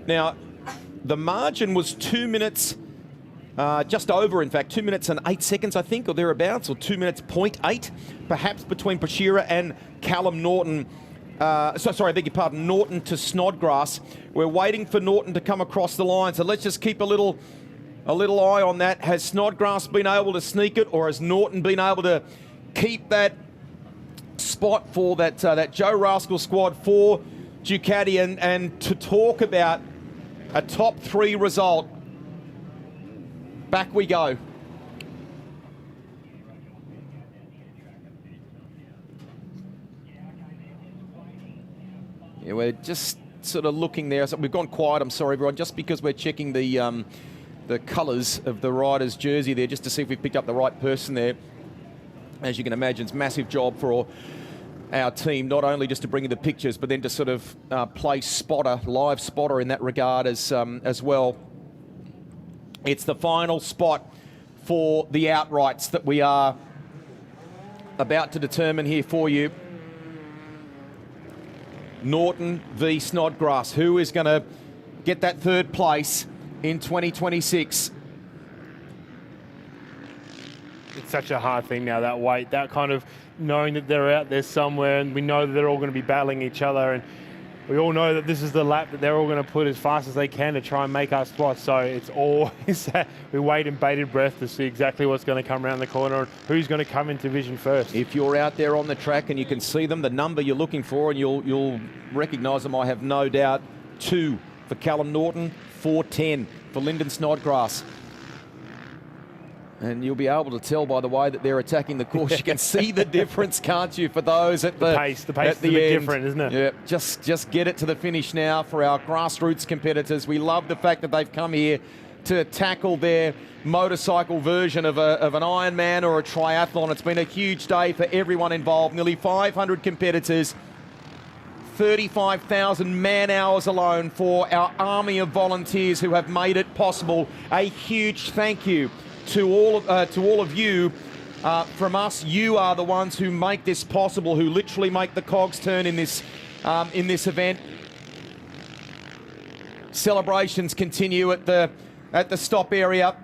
Now, the margin was 2 minutes. Just over, in fact, 2 minutes and 8 seconds, I think, or thereabouts, or 2 minutes 0.8, perhaps between Prashira and Callum Norton. Sorry, I beg your pardon, Norton to Snodgrass. We're waiting for Norton to come across the line, so let's just keep a little eye on that. Has Snodgrass been able to sneak it, or has Norton been able to keep that spot for that Joe Rascal squad for Ducati? And to talk about a top 3 result, back we go. Yeah, we're just sort of looking there. So we've gone quiet, I'm sorry everyone, just because we're checking the colours of the rider's jersey there, just to see if we've picked up the right person there. As you can imagine, it's a massive job for our team, not only just to bring you the pictures, but then to sort of play live spotter in that regard as well. It's the final spot for the outrights that we are about to determine here for you. Norton v Snodgrass. Who is going to get that third place in 2026? It's such a hard thing now, that weight, that kind of knowing that they're out there somewhere, and we know that they're all going to be battling each other. And we all know that this is the lap that they're all going to put as fast as they can to try and make our spots. So it's always we wait in bated breath to see exactly what's going to come around the corner and who's going to come into vision first. If you're out there on the track and you can see them, the number you're looking for, and you'll recognise them, I have no doubt. 2 for Callum Norton, 4:10 for Lyndon Snodgrass. And you'll be able to tell by the way that they're attacking the course. You can see the difference, can't you, for those at the pace. The pace at is the a bit end. different, isn't it? Yeah, just get it to the finish now for our grassroots competitors. We love the fact that they've come here to tackle their motorcycle version of an Ironman or a triathlon. It's been a huge day for everyone involved. Nearly 500 competitors. 35,000 man-hours alone for our army of volunteers who have made it possible. A huge thank you to all of you. From us, you are the ones who make this possible, who literally make the cogs turn in this event. Celebrations continue at the stop area.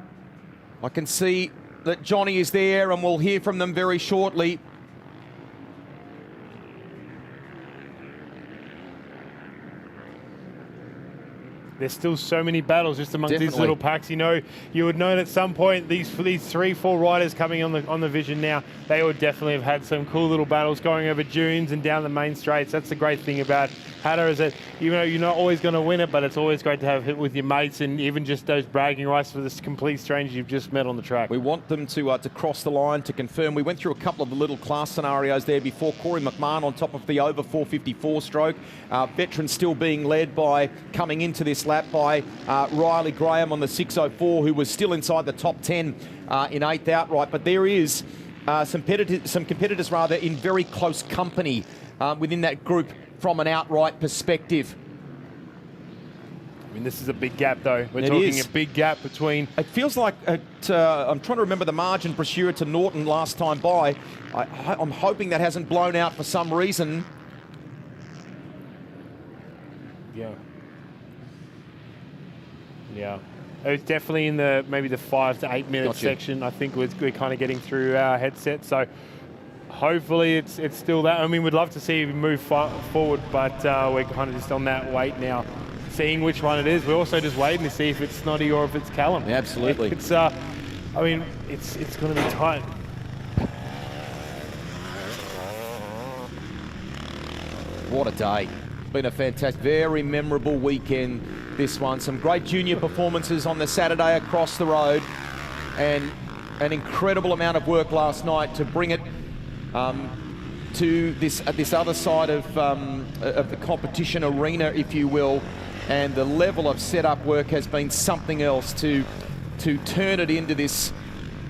I can see that Johnny is there, and we'll hear from them very shortly. There's still so many battles just amongst these little packs. You know, you would know at some point these 3-4 riders coming on the vision now, they would definitely have had some cool little battles going over dunes and down the main straights. That's the great thing about Hattah, is that you're not always going to win it, but it's always great to have hit with your mates, and even just those bragging rights for this complete strangers you've just met on the track. We want them to cross the line to confirm. We went through a couple of the little class scenarios there before. Corey McMahon on top of the over 454 stroke. Veterans still being led by, coming into this lap, by Riley Graham on the 604, who was still inside the top 10 in 8th outright. But there is some competitors in very close company within that group from an outright perspective. I mean, this is a big gap, though. We're talking a big gap between... It feels like, I'm trying to remember the margin, Brashear to Norton last time by. I'm hoping that hasn't blown out for some reason. Yeah. It was definitely in maybe the 5 to 8 minute section. I think we're kind of getting through our headset. So hopefully it's still that. I mean, we'd love to see him move forward, but we're kind of just on that wait now, seeing which one it is. We're also just waiting to see if it's Snoddy or if it's Callum. Yeah, absolutely. It's I mean, it's going to be tight. What a day. Been a fantastic, very memorable weekend, this one. Some great junior performances on the Saturday across the road, and an incredible amount of work last night to bring it to this other side of the competition arena, if you will. And the level of setup work has been something else to turn it into this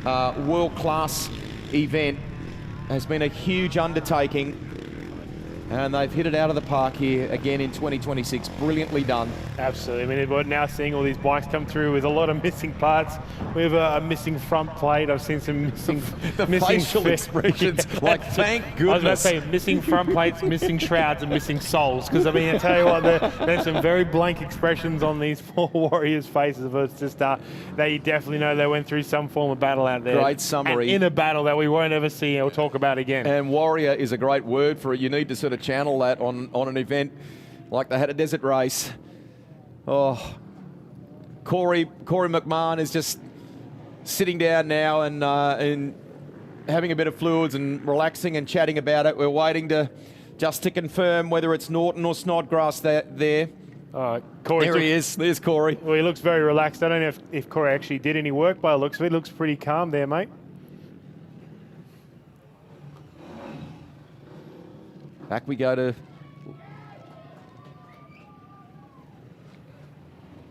world-class event. Has been a huge undertaking. And they've hit it out of the park here again in 2026. Brilliantly done. Absolutely. I mean, we're now seeing all these bikes come through with a lot of missing parts. We have a missing front plate. I've seen some missing facial expressions. Like, thank goodness. I was about to say missing front plates, missing shrouds, and missing soles. Because I mean, I tell you what, there's some very blank expressions on these 4 warriors' faces. It's just they definitely know they went through some form of battle out there. Great summary. And in a battle that we won't ever see or talk about again. And warrior is a great word for it. You need to sort of channel that on an event like the Hattah Desert Race. Oh, Corey McMahon is just sitting down now and having a bit of fluids and relaxing and chatting about it. We're waiting to confirm whether it's Norton or Snodgrass there. Corey, there he is. There's Corey. Well, he looks very relaxed. I don't know if Corey actually did any work by the looks of it. He looks pretty calm there, mate. Back we go to...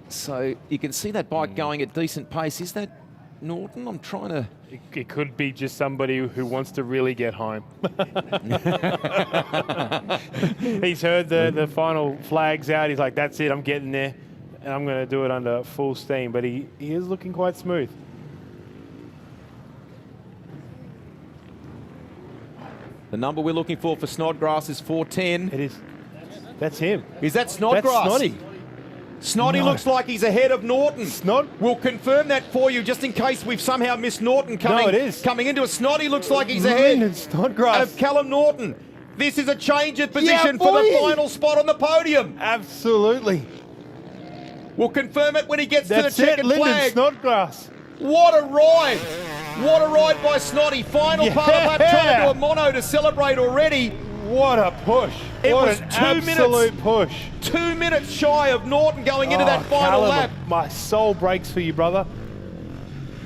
So you can see that bike going at decent pace. Is that Norton? I'm trying to... It could be just somebody who wants to really get home. He's heard the final flags out. He's like, that's it, I'm getting there. And I'm going to do it under full steam. But he is looking quite smooth. The number we're looking for Snodgrass is 410. It is. That's him. Is that Snodgrass? That's Snoddy. Snoddy looks like he's ahead of Norton. We'll confirm that for you just in case we've somehow missed Norton coming. No, it is. Coming into a Snoddy looks like he's ahead Snodgrass of Callum Norton. This is a change of position for the final spot on the podium. Absolutely. We'll confirm it when he gets to the That's checkered it, Lyndon flag. Snodgrass. What a ride. What a ride by Snotty. Final part of lap time to a mono to celebrate already. What a push. It what was an 2 minutes. absolute push. 2 minutes shy of Norton going into that final Callum, lap. My soul breaks for you, brother.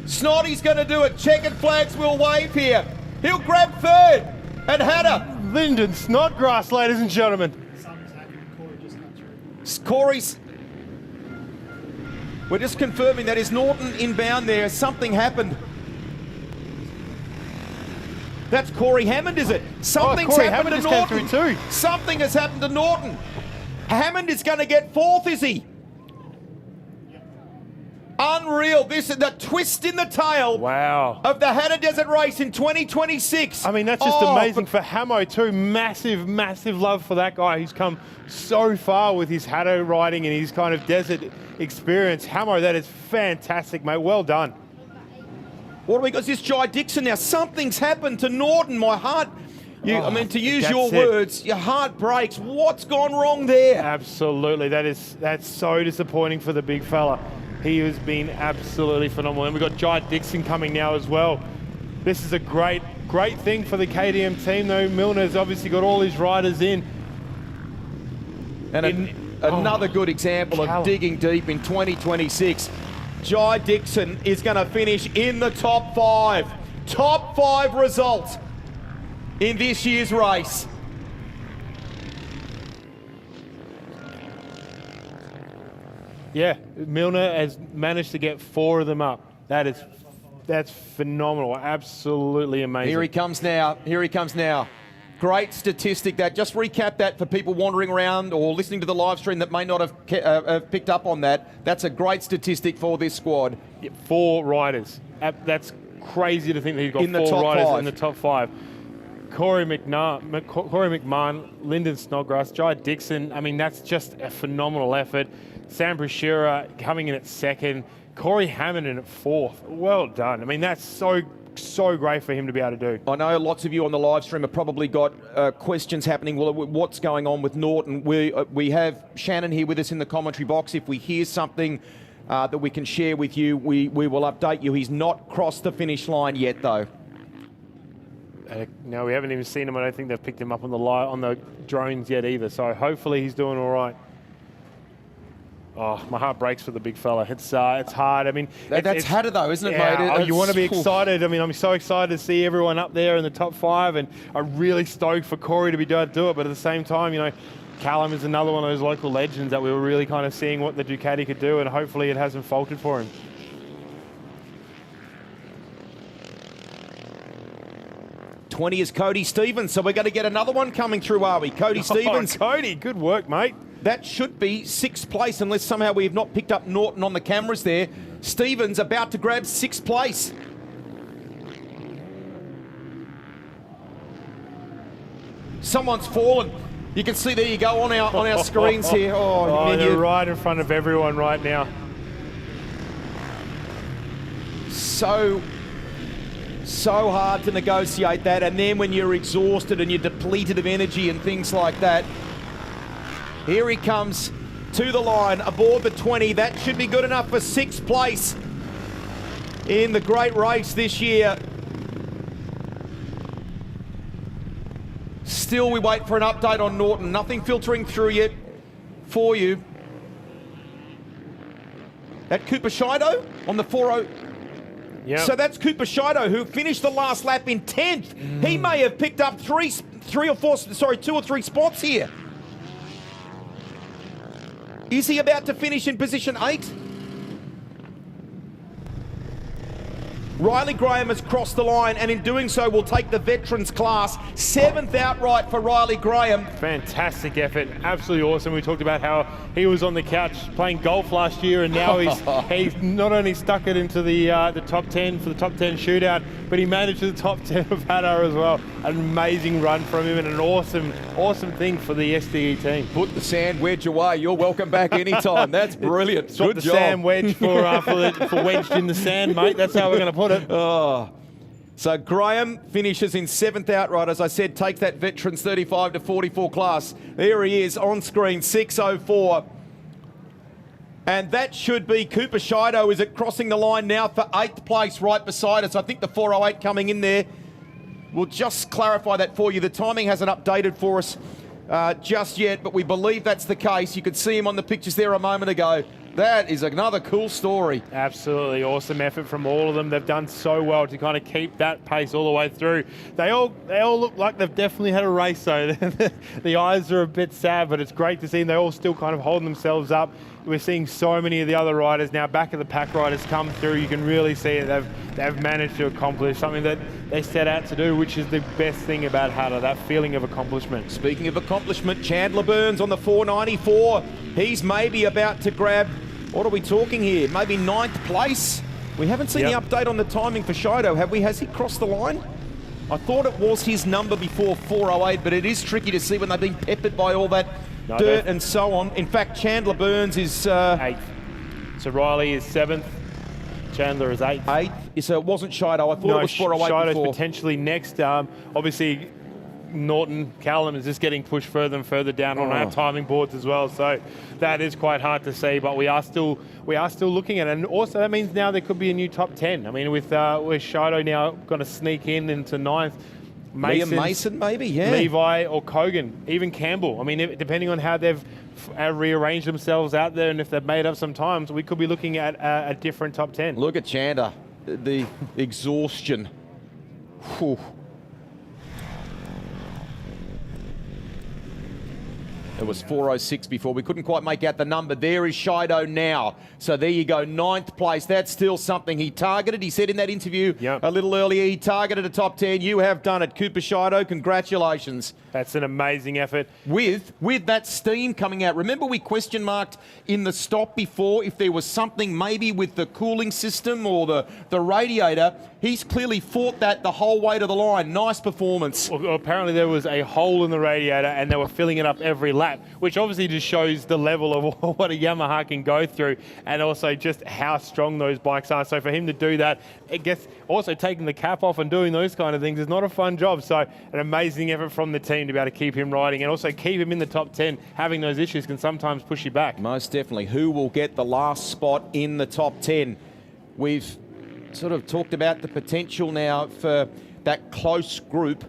Snotty's going to do it. Checkered flags will wave here. He'll grab third. And Hattah. Lyndon Snodgrass, ladies and gentlemen. Corey's. We're just confirming that is Norton inbound there. Something happened. That's Corey Hammond, is it? Something's Corey happened Hammond to just Norton. came through too. Something has happened to Norton. Hammond is going to get fourth, is he? Unreal. This is the twist in the tail of the Hattah Desert Race in 2026. I mean, that's just amazing for Hamo too. Massive, massive love for that guy. He's come so far with his Hattah riding and his kind of desert experience. Hamo, that is fantastic, mate. Well done. What do we got? Is this Jai Dixon now? Something's happened to Norton. My heart, I mean, to use your words, your heart breaks. What's gone wrong there? Absolutely. That's so disappointing for the big fella. He has been absolutely phenomenal. And we've got Jai Dixon coming now as well. This is a great thing for the KTM team, though. Milner's obviously got all his riders in. And another good example of digging deep in 2026. Jai Dixon is going to finish in the top 5. Top 5 result in this year's race. Yeah, Milner has managed to get 4 of them up. That's phenomenal. Absolutely amazing. Here he comes now. Here he comes now. Great statistic that. Just recap that for people wandering around or listening to the live stream that may not have picked up on that. That's a great statistic for this squad. 4 riders. That's crazy to think that he's got in the 4 top riders 5. in the top 5. Corey McMahon, Lyndon Snodgrass, Jai Dixon. I mean, that's just a phenomenal effort. Sam Brashira coming in at 2nd. Corey Hammond in at 4th. Well done. I mean, that's so great for him to be able to do. I know lots of you on the live stream have probably got questions happening. Well, what's going on with Norton? We have Shannon here with us in the commentary box. If we hear something that we can share with you, we will update you. He's not crossed the finish line yet, though. No, we haven't even seen him. I don't think they've picked him up on the drones yet either. So hopefully he's doing all right. Oh, my heart breaks for the big fella. It's hard. I mean, that's Hattah though, isn't it, yeah, mate? You want to be excited. I mean, I'm so excited to see everyone up there in the top 5, and I'm really stoked for Corey to be able to do it. But at the same time, you know, Callum is another one of those local legends that we were really kind of seeing what the Ducati could do, and hopefully it hasn't faltered for him. '20 is Cody Stevens, so we're going to get another one coming through, are we? Cody Stevens. Cody, good work, mate. That should be 6th place, unless somehow we have not picked up Norton on the cameras there. Stevens about to grab 6th place. Someone's fallen. You can see, there you go, on our screens here. Oh, they're right in front of everyone right now. So hard to negotiate that, and then when you're exhausted and you're depleted of energy and things like that. Here he comes to the line aboard the 20. That should be good enough for 6th place in the great race this year. Still, we wait for an update on Norton. Nothing filtering through yet for you. That Cooper Shido on the 4.0. Yep. So that's Cooper Shido, who finished the last lap in 10th. He may have picked up 2 or 3 spots here. Is he about to finish in position 8? Riley Graham has crossed the line, and in doing so will take the veterans class. 7th outright for Riley Graham. Fantastic effort, absolutely awesome. We talked about how he was on the couch playing golf last year, and now he's not only stuck it into the top 10 for the top 10 shootout, but he managed the top 10 of Hattah as well. An amazing run from him, and an awesome thing for the SDE team. Put the sand wedge away. You're welcome back anytime. That's brilliant. Good job. Sand wedge for wedged in the sand, mate. That's how we're going to put it. Oh, So Graham finishes in 7th outright, as I said, takes that Veterans 35 to 44 class. There he is on screen, 6:04. And that should be Cooper Shido. Is it crossing the line now for 8th place right beside us? I think the 4:08 coming in there. We'll just clarify that for you. The timing hasn't updated for us just yet, but we believe that's the case. You could see him on the pictures there a moment ago. That is another cool story. Absolutely awesome effort from all of them. They've done so well to kind of keep that pace all the way through. They all look like they've definitely had a race, though. The eyes are a bit sad, but it's great to see them. They're all still kind of holding themselves up. We're seeing so many of the other riders now, back of the pack riders come through. You can really see it. They've managed to accomplish something that they set out to do, which is the best thing about Hattah, that feeling of accomplishment. Speaking of accomplishment, Chandler Burns on the 494. He's maybe about to grab, what are we talking here? Maybe 9th place? We haven't seen the update on the timing for Shido, have we? Has he crossed the line? I thought it was his number before 4:08, but it is tricky to see when they've been peppered by all that dirt and so on. In fact, Chandler Burns is 8th. So Riley is 7th. Chandler is 8th. 8th. So it wasn't Shido. I thought it was 4:08 Shido's before. potentially next. Obviously, Norton, Callum is just getting pushed further and further down on our timing boards as well. So that is quite hard to see, but we are still looking at it. And also that means now there could be a new top 10. I mean, with Shido now going to sneak into 9th. Mason maybe, Levi or Kogan, even Campbell. I mean, depending on how they've rearranged themselves out there and if they've made up some times, we could be looking at a different top 10. Look at Chandler, the exhaustion. Whew. It was 4:06 before. We couldn't quite make out the number. There is Shido now. So there you go, 9th place. That's still something he targeted. He said in that interview a little earlier, he targeted a top 10. You have done it. Cooper Shido, congratulations. That's an amazing effort. With that steam coming out. Remember we question marked in the stop before if there was something maybe with the cooling system or the radiator. He's clearly fought that the whole way to the line. Nice performance. Well, apparently there was a hole in the radiator and they were filling it up every lap, which obviously just shows the level of what a Yamaha can go through and also just how strong those bikes are. So for him to do that, I guess also taking the cap off and doing those kind of things is not a fun job. So an amazing effort from the team to be able to keep him riding and also keep him in the top 10. Having those issues can sometimes push you back. Most definitely. Who will get the last spot in the top 10? We've sort of talked about the potential now for that close group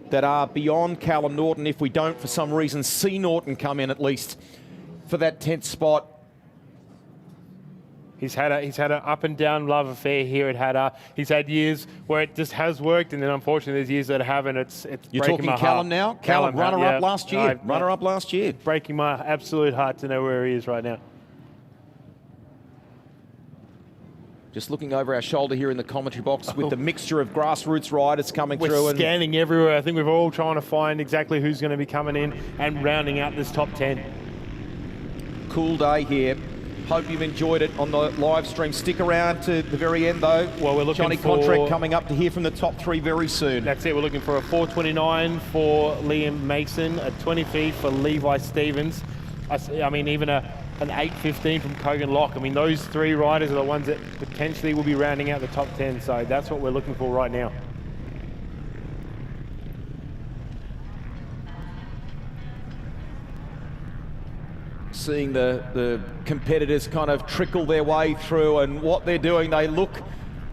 that are beyond Callum Norton if we don't, for some reason, see Norton come in at least for that 10th spot. He's had an up and down love affair here at Hattah. He's had years where it just has worked, and then unfortunately there's years that haven't. It's You're breaking talking my Callum heart. now? Callum runner-up last year. Runner-up last year. Breaking my absolute heart to know where he is right now. Just looking over our shoulder here in the commentary box with the mixture of grassroots riders coming through. We're scanning everywhere. I think we're all trying to find exactly who's going to be coming in and rounding out this top 10. Cool day here. Hope you've enjoyed it on the live stream. Stick around to the very end, though. Well, we're looking Johnny for Contract coming up to hear from the top 3 very soon. That's it. We're looking for a 4:29 for Liam Mason, a 20 for Levi Stevens. I mean, even an 8:15 from Kogan Locke. I mean, those 3 riders are the ones that potentially will be rounding out the top 10. So that's what we're looking for right now. Seeing the competitors kind of trickle their way through and what they're doing, they look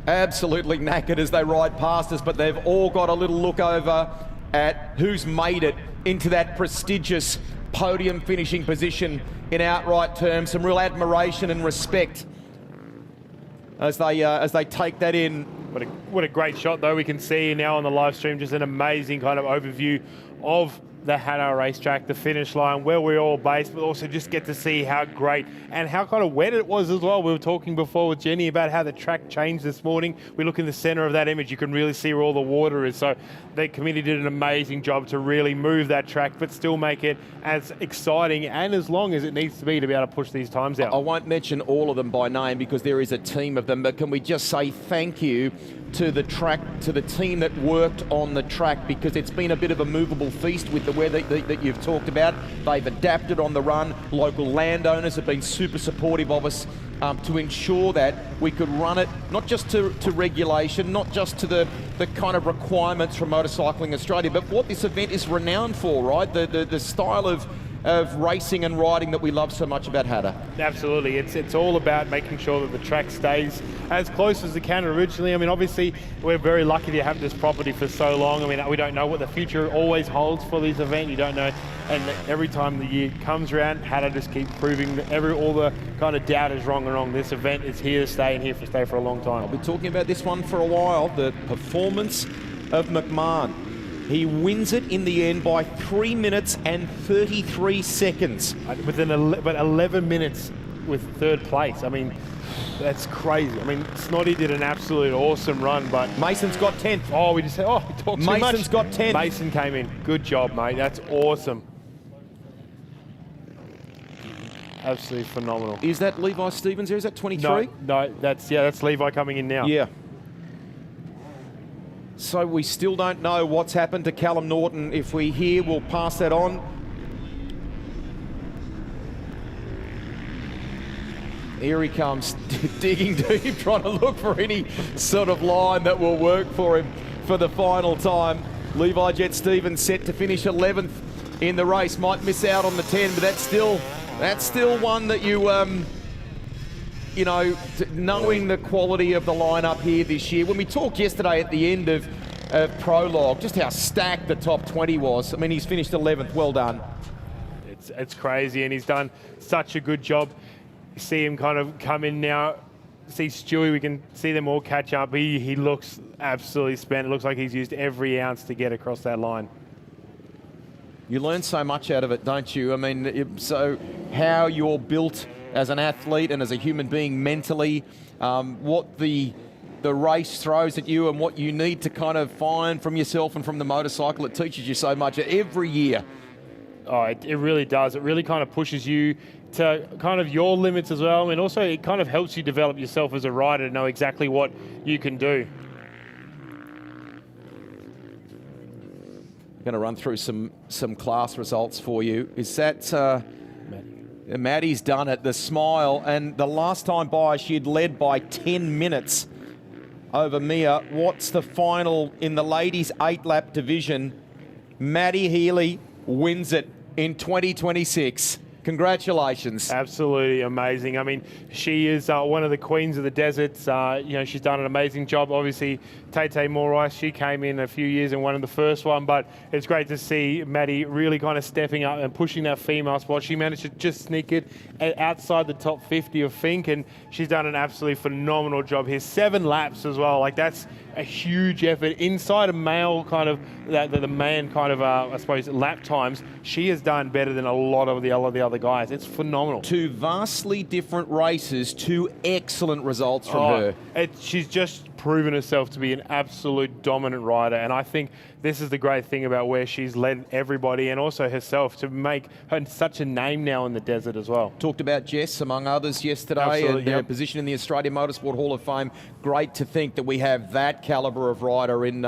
absolutely knackered as they ride past us, but they've all got a little look over at who's made it into that prestigious podium finishing position in outright terms. Some real admiration and respect as they take that in. What a great shot, though. We can see now on the live stream just an amazing kind of overview of the Hattah racetrack, the finish line, where we're all based, but also just get to see how great and how kind of wet it was as well. We were talking before with Jenny about how the track changed this morning. We look in the center of that image, you can really see where all the water is. So the committee did an amazing job to really move that track, but still make it as exciting and as long as it needs to be able to push these times out. I won't mention all of them by name because there is a team of them, but can we just say thank you to the track, to the team that worked on the track, because it's been a bit of a movable feast with the weather that you've talked about. They've adapted on the run. Local landowners have been super supportive of us to ensure that we could run it not just to regulation, not just to the kind of requirements from Motorcycling Australia, but what this event is renowned for, right? The style of racing and riding that we love so much about Hattah. Absolutely, it's all about making sure that the track stays as close as it can originally. I mean, obviously, we're very lucky to have this property for so long. I mean, we don't know what the future always holds for this event. You don't know, and every time the year comes around, Hattah just keep proving that all the kind of doubt is wrong and wrong. This event is here to stay and here to stay for a long time. I'll be talking about this one for a while. The performance of McMahon. He wins it in the end by 3 minutes and 33 seconds. Within 11 minutes with third place. I mean, that's crazy. I mean, Snoddy did an absolute awesome run, but... Mason's got 10th. Oh, we just said, oh, we talked too much. Mason's got 10th. Mason came in. Good job, mate. That's awesome. Absolutely phenomenal. Is that Levi Stevens there? Is that 23? No, that's Levi coming in now. Yeah. So we still don't know what's happened to Callum Norton. If we hear, we'll pass that on. Here he comes, digging deep, trying to look for any sort of line that will work for him for the final time. Levi Jet Stevens set to finish 11th in the race. Might miss out on the 10, but that's still one that you know, knowing the quality of the lineup here this year. When we talked yesterday at the end of Prologue, just how stacked the top 20 was. I mean, he's finished 11th. Well done. It's crazy, and he's done such a good job. You see him kind of come in now. See Stewie, we can see them all catch up. He looks absolutely spent. It looks like he's used every ounce to get across that line. You learn so much out of it, don't you? I mean, so how you're built as an athlete and as a human being mentally, what the race throws at you and what you need to kind of find from yourself and from the motorcycle. It teaches you so much every year. Oh, it really does. It really kind of pushes you to kind of your limits as well. And also it kind of helps you develop yourself as a rider to know exactly what you can do. I'm going to run through some class results for you. Is that... Maddie's done it, the smile, and the last time by she had led by 10 minutes over Mia. What's the final in the ladies 8-lap division? Maddie Healy wins it in 2026. Congratulations. Absolutely amazing. I mean, she is one of the queens of the deserts. You know, she's done an amazing job. Obviously, Tay Morais, she came in a few years and won the first one, but it's great to see Maddie really kind of stepping up and pushing that female spot. She managed to just sneak it outside the top 50 of Fink, and she's done an absolutely phenomenal job here. 7 laps as well. Like, that's a huge effort. Inside a male kind of, the man kind of, I suppose, lap times, she has done better than a lot of the other guys. It's phenomenal. 2 vastly different races, 2 excellent results from her. She's just proven herself to be an absolute dominant rider, and I think this is the great thing about where she's led everybody and also herself to make her such a name now in the desert as well. Talked about Jess, among others, yesterday. Absolutely, and her position in the Australian Motorsport Hall of Fame. Great to think that we have that calibre of rider in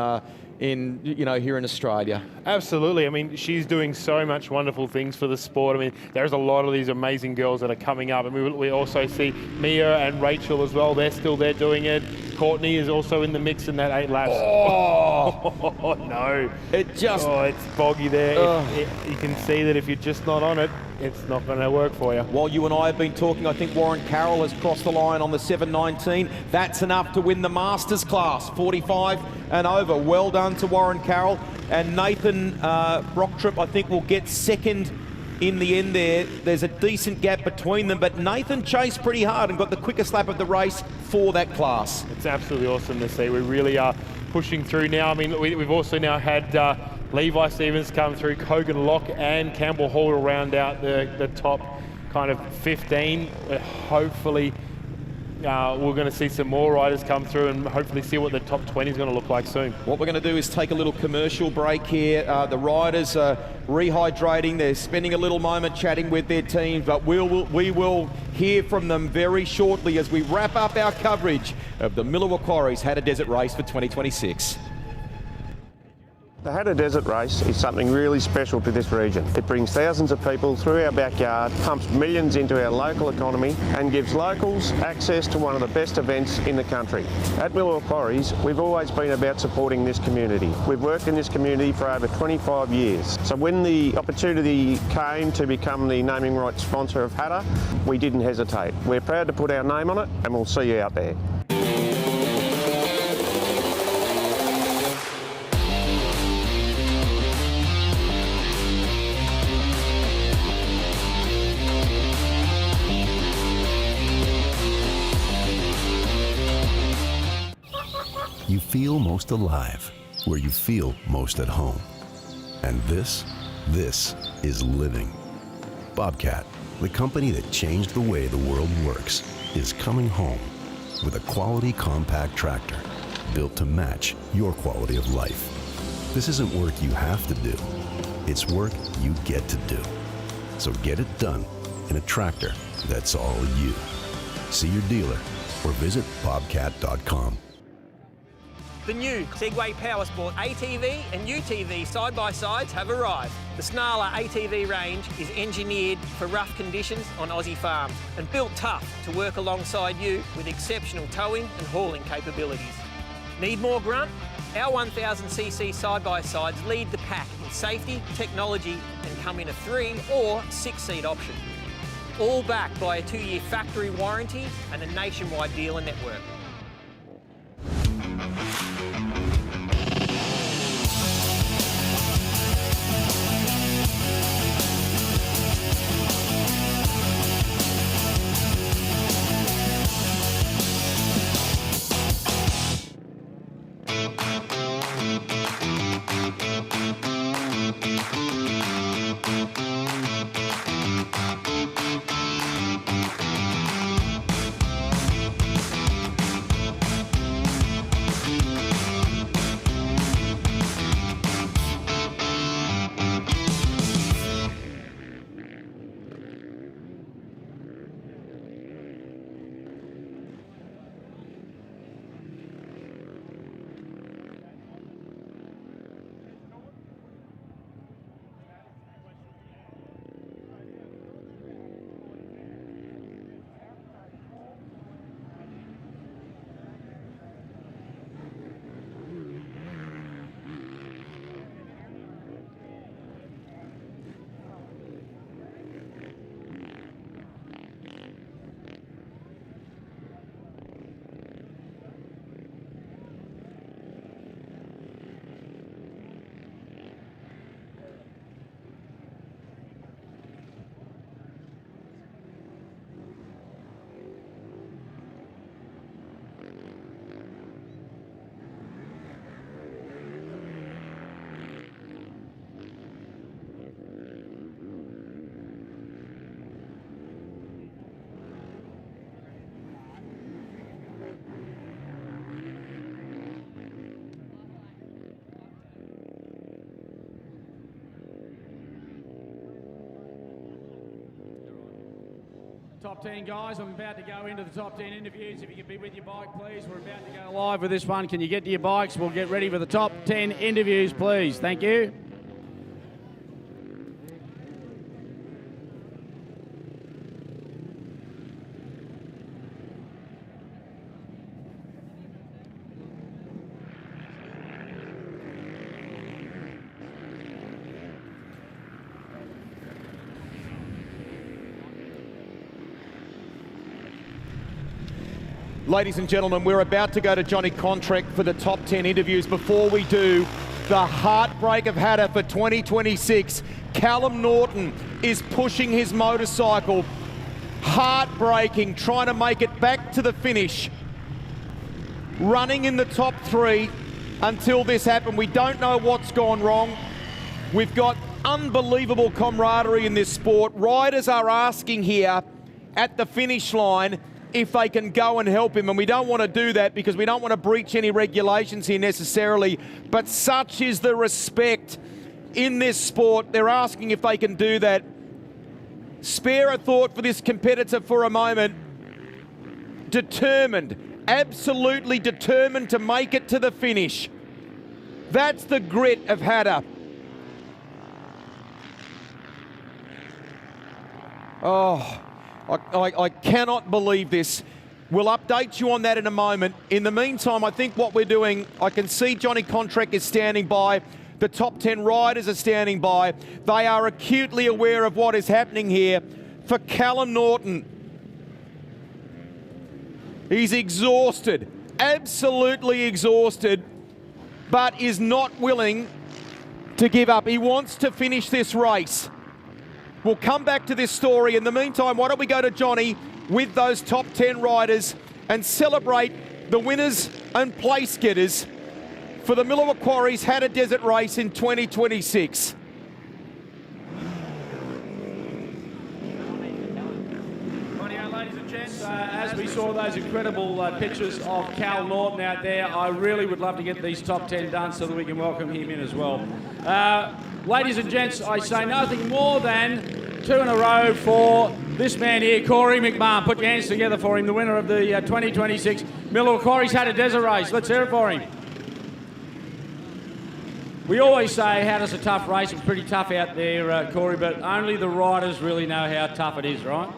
here in Australia. Absolutely. I mean, she's doing so much wonderful things for the sport. I mean, there's a lot of these amazing girls that are coming up, and we also see Mia and Rachel as well. They're still there doing it. Courtney is also in the mix in that 8 laps. Oh, no. It's boggy there. You can see that if you're just not on it, it's not going to work for you. While you and I have been talking, I think Warren Carroll has crossed the line on the 719. That's enough to win the Masters class, 45 and over. Well done to Warren Carroll. And Nathan Brocktrip, I think, will get second in the end there. There's a decent gap between them, but Nathan chased pretty hard and got the quickest lap of the race for that class. It's absolutely awesome to see. We really are pushing through now. I mean, we've also now had Levi Stevens come through, Kogan Locke and Campbell Hall to round out the top kind of 15. Hopefully we're going to see some more riders come through and hopefully see what the top 20 is going to look like soon. What we're going to do is take a little commercial break here. The riders are rehydrating. They're spending a little moment chatting with their teams, but we will hear from them very shortly as we wrap up our coverage of the Miller Quarries Hattah Desert Race for 2026. The Hattah Desert Race is something really special to this region. It brings thousands of people through our backyard, pumps millions into our local economy and gives locals access to one of the best events in the country. At Reel Quarries, we've always been about supporting this community. We've worked in this community for over 25 years. So when the opportunity came to become the naming rights sponsor of Hattah, we didn't hesitate. We're proud to put our name on it and we'll see you out there. You feel most alive where you feel most at home. And this is living. Bobcat, the company that changed the way the world works, is coming home with a quality compact tractor built to match your quality of life. This isn't work you have to do. It's work you get to do. So get it done in a tractor that's all you. See your dealer or visit bobcat.com. The new Segway Powersport ATV and UTV side-by-sides have arrived. The Snarler ATV range is engineered for rough conditions on Aussie farms and built tough to work alongside you with exceptional towing and hauling capabilities. Need more grunt? Our 1000cc side-by-sides lead the pack in safety, technology and come in a 3 or 6-seat option. All backed by a 2-year factory warranty and a nationwide dealer network. Top 10 guys, I'm about to go into the top 10 interviews. If you can be with your bike, please. We're about to go live with this one. Can you get to your bikes? We'll get ready for the top 10 interviews, please. Thank you. Ladies and gentlemen, we're about to go to Johnny Contract for the top 10 interviews. Before we do, the heartbreak of Hattah for 2026. Callum Norton is pushing his motorcycle. Heartbreaking, trying to make it back to the finish. Running in the top 3 until this happened. We don't know what's gone wrong. We've got unbelievable camaraderie in this sport. Riders are asking here at the finish line if they can go and help him, and we don't want to do that because we don't want to breach any regulations here necessarily, but such is the respect in this sport. They're asking if they can do that. Spare a thought for this competitor for a moment. Determined, absolutely determined to make it to the finish. That's the grit of Hattah. Oh, I cannot believe this. We'll update you on that in a moment. In the meantime, I think what we're doing, I can see Johnny Contract is standing by. The top 10 riders are standing by. They are acutely aware of what is happening here. For Callum Norton, he's exhausted, absolutely exhausted, but is not willing to give up. He wants to finish this race. We'll come back to this story. In the meantime, why don't we go to Johnny with those top 10 riders and celebrate the winners and place getters for the Miller Quarries Hattah Desert Race in 2026. Ladies and gents, as we saw those incredible pictures of Cal Norton out there, I really would love to get these top 10 done so that we can welcome him in as well. Ladies and gents, I say nothing more than 2 in a row for this man here, Corey McMahon. Put your hands together for him, the winner of the 2026 Miller Quarries Hattah Desert Race. Let's hear it for him. We always say Hattah's a tough race. It's pretty tough out there, Corey, but only the riders really know how tough it is, right?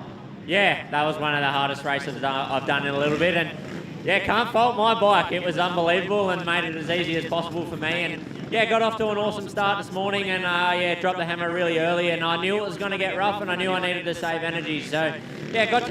Yeah, that was one of the hardest races I've done in a little bit, and yeah, can't fault my bike. It was unbelievable and made it as easy as possible for me, and yeah, got off to an awesome start this morning, and yeah, dropped the hammer really early, and I knew it was going to get rough, and I knew I needed to save energy, so yeah, got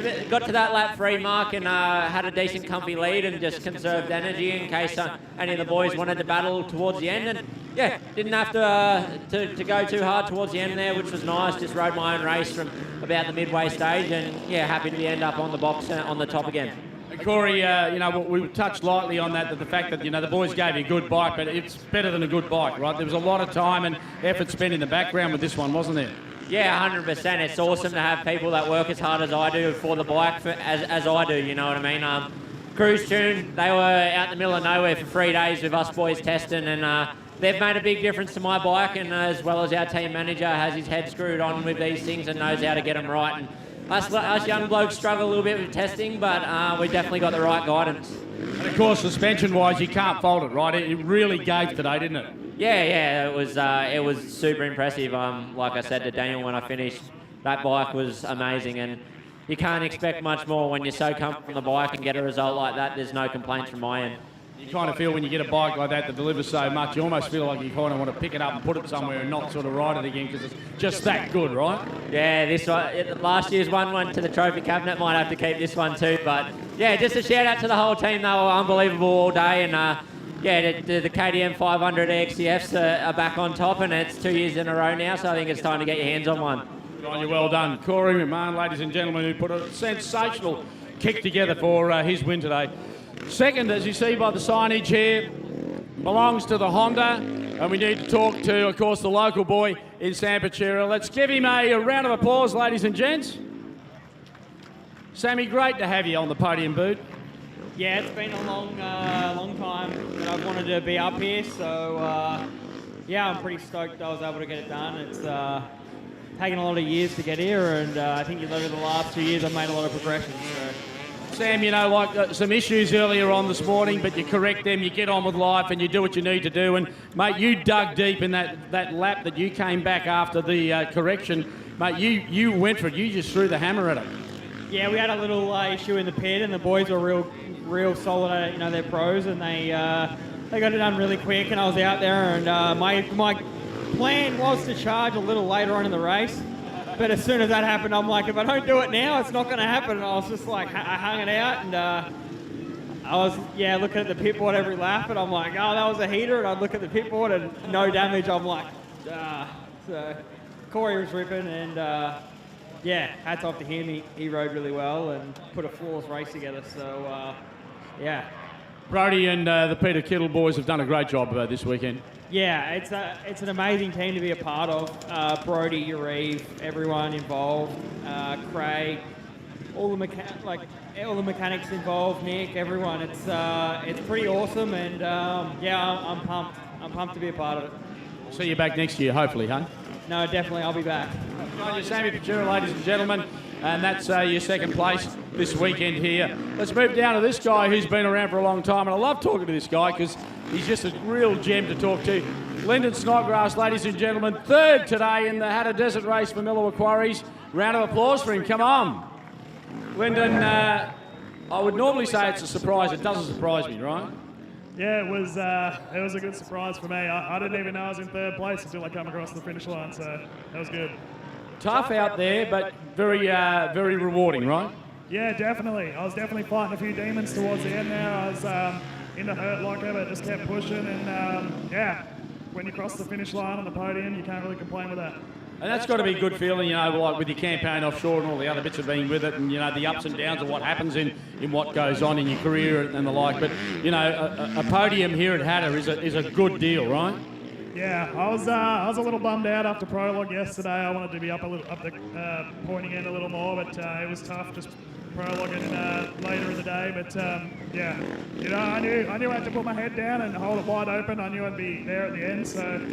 to that lap 3 mark, and had a decent comfy lead, and just conserved energy in case any of the boys wanted to battle towards the end, and yeah, didn't have to go too hard towards the end there, which was nice. Just rode my own race from about the midway stage, and yeah, happy to end up on the box on the top again. Corey, you know, we touched lightly on that the fact that, you know, the boys gave you a good bike, but it's better than a good bike, right? There was a lot of time and effort spent in the background with this one, wasn't there? Yeah, 100%. It's awesome to have people that work as hard as I do for the bike, as I do, you know what I mean? Cruise Tune, they were out in the middle of nowhere for 3 days with us boys testing, and they've made a big difference to my bike, and as well as our team manager has his head screwed on with these things and knows how to get them right. And us young blokes struggle a little bit with testing, but we definitely got the right guidance. And of course, suspension-wise, you can't fault it, right? It really gave today, didn't it? Yeah, it was super impressive. Like I said to Daniel when I finished, that bike was amazing, and you can't expect much more when you're so comfortable on the bike and get a result like that. There's no complaints from my end. You kind of feel when you get a bike like that delivers so much, you almost feel like you kind of want to pick it up and put it somewhere and not sort of ride it again because it's just that good, right? Yeah, this one, last year's one went to the trophy cabinet. Might have to keep this one too. But yeah, just a shout out to the whole team. They were unbelievable all day, and yeah, the KTM 500 XCFs are back on top, and it's 2 years in a row now. So I think it's time to get your hands on one. You're well done, Corey McMahon, ladies and gentlemen, who put a sensational kick together for his win today. Second, as you see by the signage here, belongs to the Honda, and we need to talk to, of course, the local boy in San Pachira. Let's give him a round of applause, ladies and gents. Sammy, great to have you on the podium, boot. Yeah, it's been a long time that I've wanted to be up here, so yeah, I'm pretty stoked I was able to get it done. It's taken a lot of years to get here, and I think over the last 2 years I've made a lot of progression. So. Sam, you know, like some issues earlier on this morning, but you correct them, you get on with life and you do what you need to do. And, mate, you dug deep in that lap that you came back after the correction. Mate, you went for it. You just threw the hammer at it. Yeah, we had a little issue in the pit, and the boys were real solid at it. You know, they're pros, and they got it done really quick, and I was out there, and my plan was to charge a little later on in the race. But as soon as that happened, I'm like, if I don't do it now, it's not going to happen. And I was just like, I hung it out, and I was, looking at the pit board every lap, and I'm like, oh, that was a heater. And I'd look at the pit board, and no damage. I'm like, So Corey was ripping, and hats off to him. He rode really well and put a flawless race together. So, yeah. Brody and the Peter Kittle boys have done a great job this weekend. Yeah, it's an amazing team to be a part of. Brody, Urive, everyone involved, Craig, all the mechanics involved, Nick, everyone. It's pretty awesome, and I'm pumped. I'm pumped to be a part of it. See you back next year, hopefully, huh? No, definitely, I'll be back. Sammy Pachira, ladies and gentlemen. and that's your second place this weekend here. Let's move down to this guy who's been around for a long time, and I love talking to this guy because he's just a real gem to talk to. Lyndon Snodgrass, ladies and gentlemen, third today in the Hattah Desert Race for Miller Quarries. Round of applause for him. Come on. Lyndon, I would normally say it's a surprise. It doesn't surprise me, right? Yeah, it was a good surprise for me. I didn't even know I was in third place until I come across the finish line, so that was good. Tough out there, but very rewarding, right? Yeah, definitely. I was definitely fighting a few demons towards the end there. I was in the hurt locker, but just kept pushing, and yeah, when you cross the finish line on the podium, you can't really complain with that. And that's got to be a good feeling, you know, like with your campaign offshore and all the other bits of being with it, and, you know, the ups and downs of what happens in what goes on in your career and the like. But, you know, a podium here at Hattah is a good deal, right? Yeah, I was a little bummed out after prologue yesterday. I wanted to be up the pointing end a little more, but it was tough just prologuing later in the day. But yeah, you know, I knew I had to put my head down and hold it wide open. I knew I'd be there at the end, so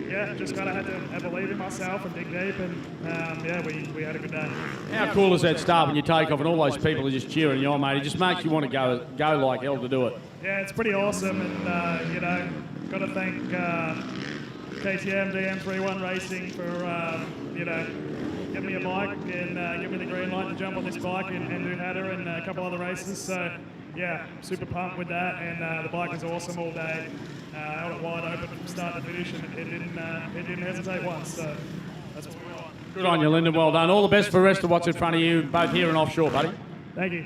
yeah, just kind of had to believe in myself and dig deep, and yeah, we had a good day. How cool is that start when you take off and all those people are just cheering you on, mate? It just makes you want to go like hell to do it. Yeah, it's pretty awesome, and you know, got to thank KTM DM31 Racing for you know, giving me a bike and giving me the green light to jump on this bike and do Hattah and a couple other races. So yeah, super pumped with that, and the bike was awesome all day. Held it wide open from start to finish, and it didn't hesitate once. So that's what we want. Good on you, Lyndon. Well done. All the best for the rest of what's in front of you, both here and offshore, buddy. Thank you.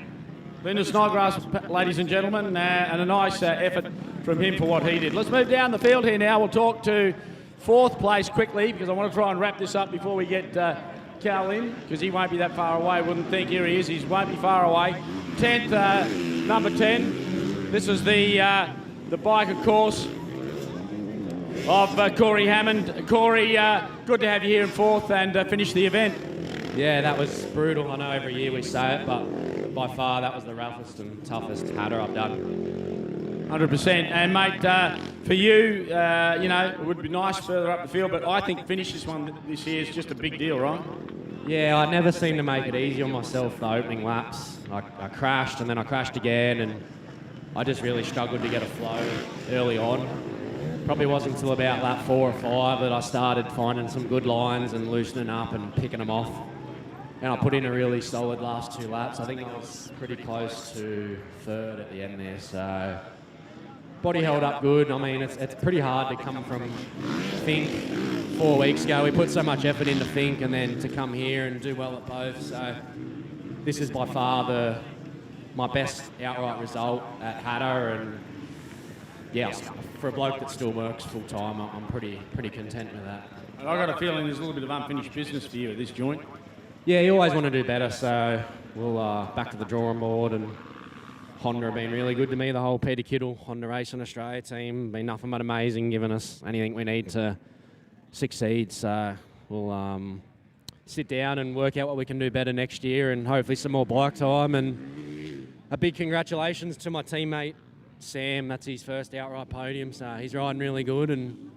Lyndon Snodgrass, ladies and gentlemen, and a nice effort from him for what he did. Let's move down the field here now. We'll talk to fourth place quickly because I want to try and wrap this up before we get Cal in, because he won't be that far away. Wouldn't think. Here he is. He won't be far away. 10th, number 10. This is the bike, of course, of Corey Hammond. Corey, good to have you here in fourth and finish the event. Yeah, that was brutal. I know every year we say it, but by far that was the roughest and toughest Hattah I've done. 100%. And mate, for you, you know, it would be nice further up the field, but I think finish this one this year is just a big deal, right? Yeah, I never seem to make it easy on myself the opening laps. I crashed and then I crashed again, and I just really struggled to get a flow early on. Probably wasn't until about lap 4 or 5 that I started finding some good lines and loosening up and picking them off. And I put in a really solid last 2 laps. I think I was pretty close to third at the end there, so body held up good. I mean, it's pretty hard to come from Fink 4 weeks ago. We put so much effort into Fink, and then to come here and do well at both. So this is by far my best outright result at Hattah, and yeah, for a bloke that still works full time, I'm pretty content with that. I've got a feeling there's a little bit of unfinished business for you at this joint. Yeah, you always want to do better, so we'll back to the drawing board. And Honda have been really good to me, the whole Peter Kittle Honda Racing Australia team. Been nothing but amazing, giving us anything we need to succeed. So we'll sit down and work out what we can do better next year, and hopefully some more bike time. And a big congratulations to my teammate, Sam. That's his first outright podium, so he's riding really good. And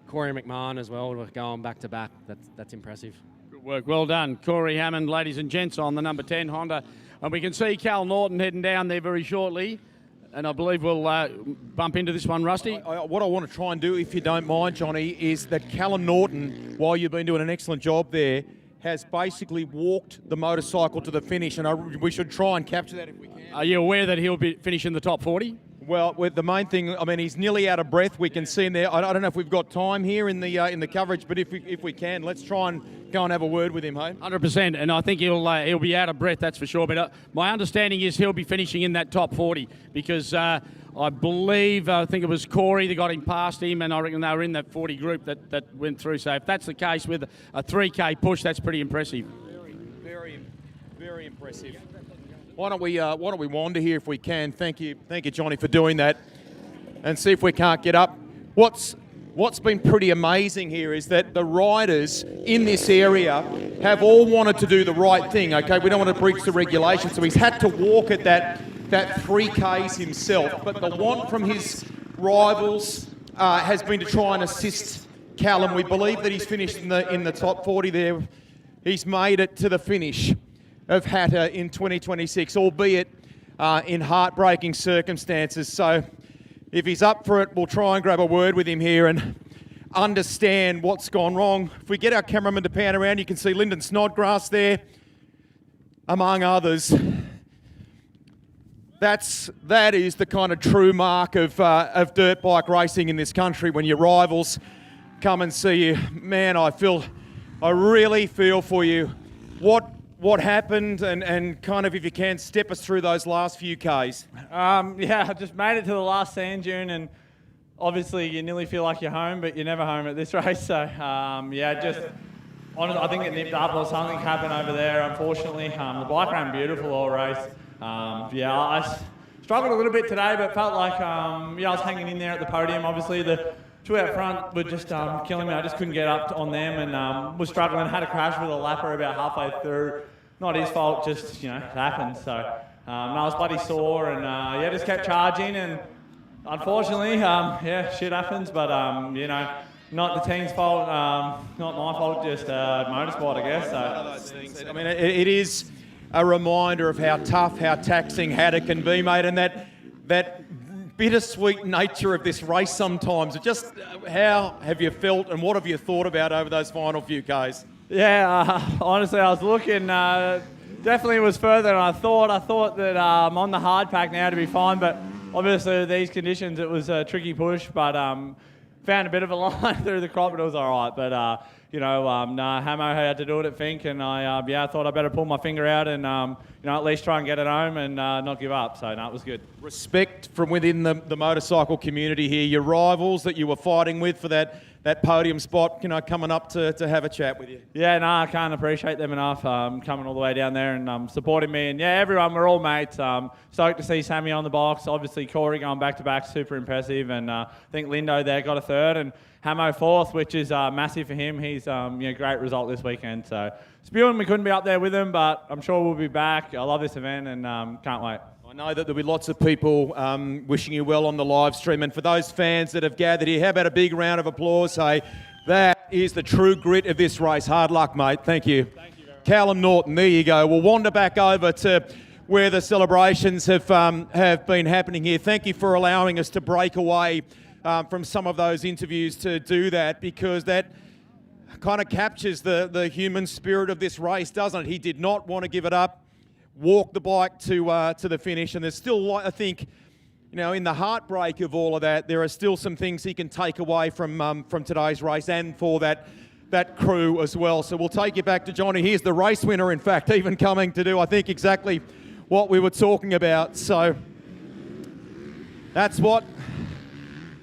Corey McMahon as well, we're going back to back. That's impressive. Good work. Well done. Corey Hammond, ladies and gents, on the number 10 Honda. And we can see Cal Norton heading down there very shortly. And I believe we'll bump into this one, Rusty. What I want to try and do, if you don't mind, Johnny, is that Callum Norton, while you've been doing an excellent job there, has basically walked the motorcycle to the finish, and we should try and capture that if we can. Are you aware that he'll be finishing the top 40? Well, the main thing, I mean, he's nearly out of breath. We can see him there. I don't know if we've got time here in the coverage, but if we can, let's try and go and have a word with him, hey? 100%, and I think he'll be out of breath, that's for sure. But my understanding is he'll be finishing in that top 40 because I think it was Corey that got him past him, and I reckon they were in that 40 group that went through. So if that's the case with a 3K push, that's pretty impressive. Very, very impressive. Why don't we wander here if we can? Thank you, Johnny, for doing that, and see if we can't get up. What's been pretty amazing here is that the riders in this area have all wanted to do the right thing. Okay, we don't want to breach the regulation, so he's had to walk at that 3Ks himself. But the want from his rivals has been to try and assist Callum. We believe that he's finished in the top 40 there. He's made it to the finish. of Hattah in 2026, albeit in heartbreaking circumstances. So if he's up for it, we'll try and grab a word with him here and understand what's gone wrong. If we get our cameraman to pan around, you can see Lyndon Snodgrass there, among others. That is the kind of true mark of dirt bike racing in this country, when your rivals come and see you. Man, I really feel for you. What happened, and kind of, if you can, step us through those last few Ks. Yeah, I just made it to the last sand dune, and obviously you nearly feel like you're home, but you're never home at this race. So honestly, I think it nipped up or something happened over there, unfortunately. The bike ran beautiful all race. I struggled a little bit today, but felt like I was hanging in there at the podium. Obviously, the two out front were just killing me. I just couldn't get up on them, and was struggling. Had a crash with a lapper about halfway through. Not his fault, just it happened. So I was bloody sore, and just kept charging. And unfortunately, shit happens. But not the team's fault, not my fault, just motorsport, I guess. So I mean, it is a reminder of how tough, how taxing Hattah can be, mate, and that bittersweet nature of this race sometimes. Just how have you felt, and what have you thought about over those final few Ks? Yeah, honestly, I was looking. Definitely was further than I thought. I thought that I'm on the hard pack now to be fine, but obviously these conditions, it was a tricky push. But found a bit of a line through the crop, but it was all right. But Hamo had to do it at Fink, and I thought I better pull my finger out and at least try and get it home and not give up. So it was good. Respect from within the motorcycle community here. Your rivals that you were fighting with for that podium spot, coming up to have a chat with you. Yeah, I can't appreciate them enough, coming all the way down there and supporting me. And everyone, we're all mates. Stoked to see Sammy on the box. Obviously, Corey going back-to-back, super impressive. And I think Lindo there got a third, and Hamo fourth, which is massive for him. He's great result this weekend. So spewing, we couldn't be up there with him, but I'm sure we'll be back. I love this event and can't wait. I know that there'll be lots of people wishing you well on the live stream, and for those fans that have gathered here, how about a big round of applause? Hey, that is the true grit of this race. Hard luck, mate. Thank you. Thank you. Callum Norton, there you go. We'll wander back over to where the celebrations have been happening here. Thank you for allowing us to break away from some of those interviews to do that, because that kind of captures the human spirit of this race, doesn't it? He did not want to give it up. Walk the bike to the finish, and there's still, I think, in the heartbreak of all of that, there are still some things he can take away from today's race, and for that crew as well. So we'll take you back to Johnny. Here's the race winner, in fact, even coming to do, I think, exactly what we were talking about. So that's what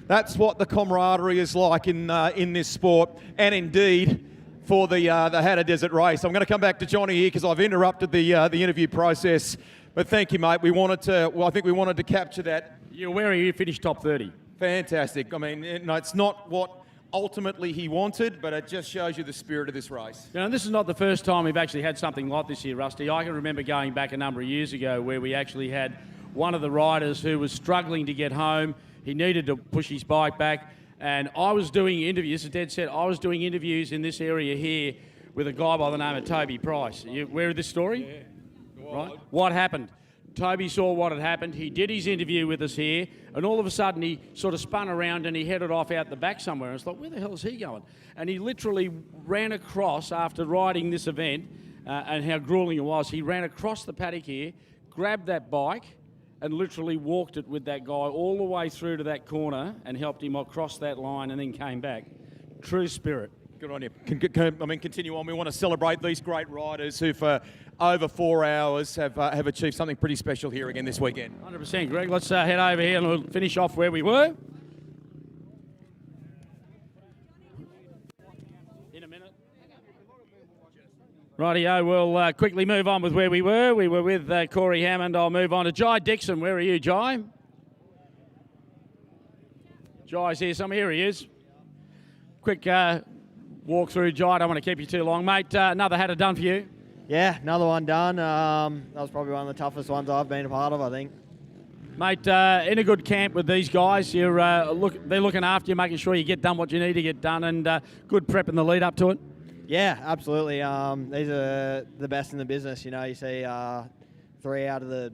the camaraderie is like in this sport, and indeed for the Hattah Desert Race. I'm going to come back to Johnny here because I've interrupted the interview process. But thank you, mate. I think we wanted to capture that. You're aware you finished top 30. Fantastic. I mean, it's not what ultimately he wanted, but it just shows you the spirit of this race. This is not the first time we've actually had something like this here, Rusty. I can remember going back a number of years ago where we actually had one of the riders who was struggling to get home. He needed to push his bike back. And I was doing interviews, this is dead set, I was doing interviews in this area here with a guy by the name of Toby Price. You aware of this story? Yeah. Right? What happened? Toby saw what had happened. He did his interview with us here, and all of a sudden he sort of spun around and he headed off out the back somewhere. And it's like, where the hell is he going? And he literally ran across, after riding this event and how grueling it was, he ran across the paddock here, grabbed that bike, and literally walked it with that guy all the way through to that corner and helped him across that line and then came back. True spirit. Good on you. Continue on. We want to celebrate these great riders who, for over 4 hours, have achieved something pretty special here again this weekend. 100%, Greg. Let's head over here and we'll finish off where we were. In a minute. Rightio, we'll quickly move on with where we were. We were with Corey Hammond. I'll move on to Jai Dixon. Where are you, Jai? Jai's here somewhere. Here he is. Quick walk through, Jai. I don't want to keep you too long, mate. Another Hattah done for you. Yeah, another one done. That was probably one of the toughest ones I've been a part of, I think. Mate, in a good camp with these guys. They're looking after you, making sure you get done what you need to get done, and good prep in the lead up to it. Yeah, absolutely. These are the best in the business. You know, you see 3 out of the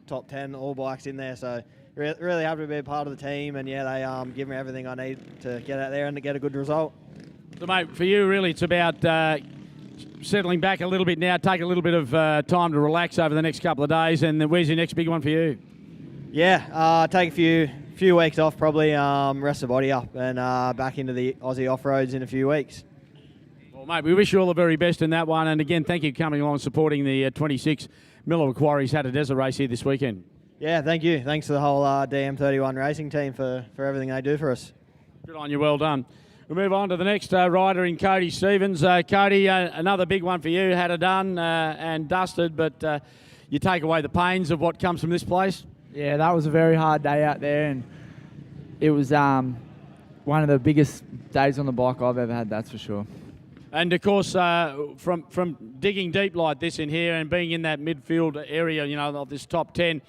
top 10 all bikes in there. So really happy to be a part of the team. And yeah, they give me everything I need to get out there and to get a good result. So mate, for you really it's about settling back a little bit now, take a little bit of time to relax over the next couple of days. And then where's your next big one for you? Yeah, take a few weeks off probably, rest the body up and back into the Aussie off-roads in a few weeks. Well, mate, we wish you all the very best in that one. And again, thank you for coming along and supporting the 26 Miller Quarries Hattah Desert Race here this weekend. Yeah, thank you. Thanks to the whole DM31 racing team for everything they do for us. Good on you, well done. We'll move on to the next rider in Cody Stevens. Cody, another big one for you, had it done and dusted, but you take away the pains of what comes from this place? Yeah, that was a very hard day out there, and it was one of the biggest days on the bike I've ever had, that's for sure. And of course, from digging deep like this in here and being in that midfield area, you know, of this top 10,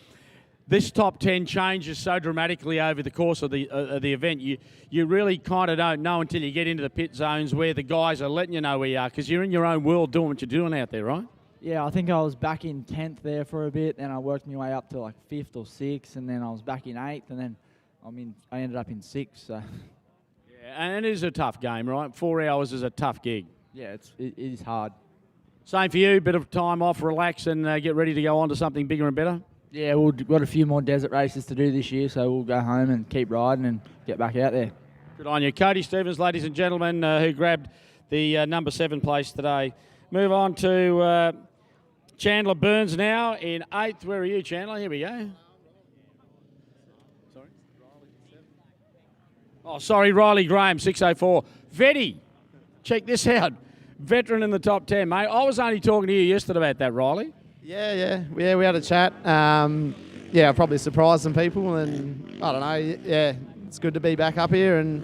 this top 10 changes so dramatically over the course of the event. You really kind of don't know until you get into the pit zones where the guys are letting you know where you are, because you're in your own world doing what you're doing out there, right? Yeah, I think I was back in 10th there for a bit, and I worked my way up to like 5th or 6th, and then I was back in 8th, and then I ended up in 6th. So. Yeah, and it is a tough game, right? 4 hours is a tough gig. Yeah, it is hard. Same for you, bit of time off, relax, and get ready to go on to something bigger and better? Yeah, we've got a few more desert races to do this year, so we'll go home and keep riding and get back out there. Good on you. Cody Stevens, ladies and gentlemen, who grabbed the number 7 place today. Move on to Chandler Burns now in 8th. Where are you, Chandler? Here we go. Sorry, Riley Graham, 6:04. Vetty, check this out. Veteran in the top 10, mate. I was only talking to you yesterday about that, Riley. Yeah, we had a chat. I probably surprised some people, and I don't know. Yeah, it's good to be back up here, and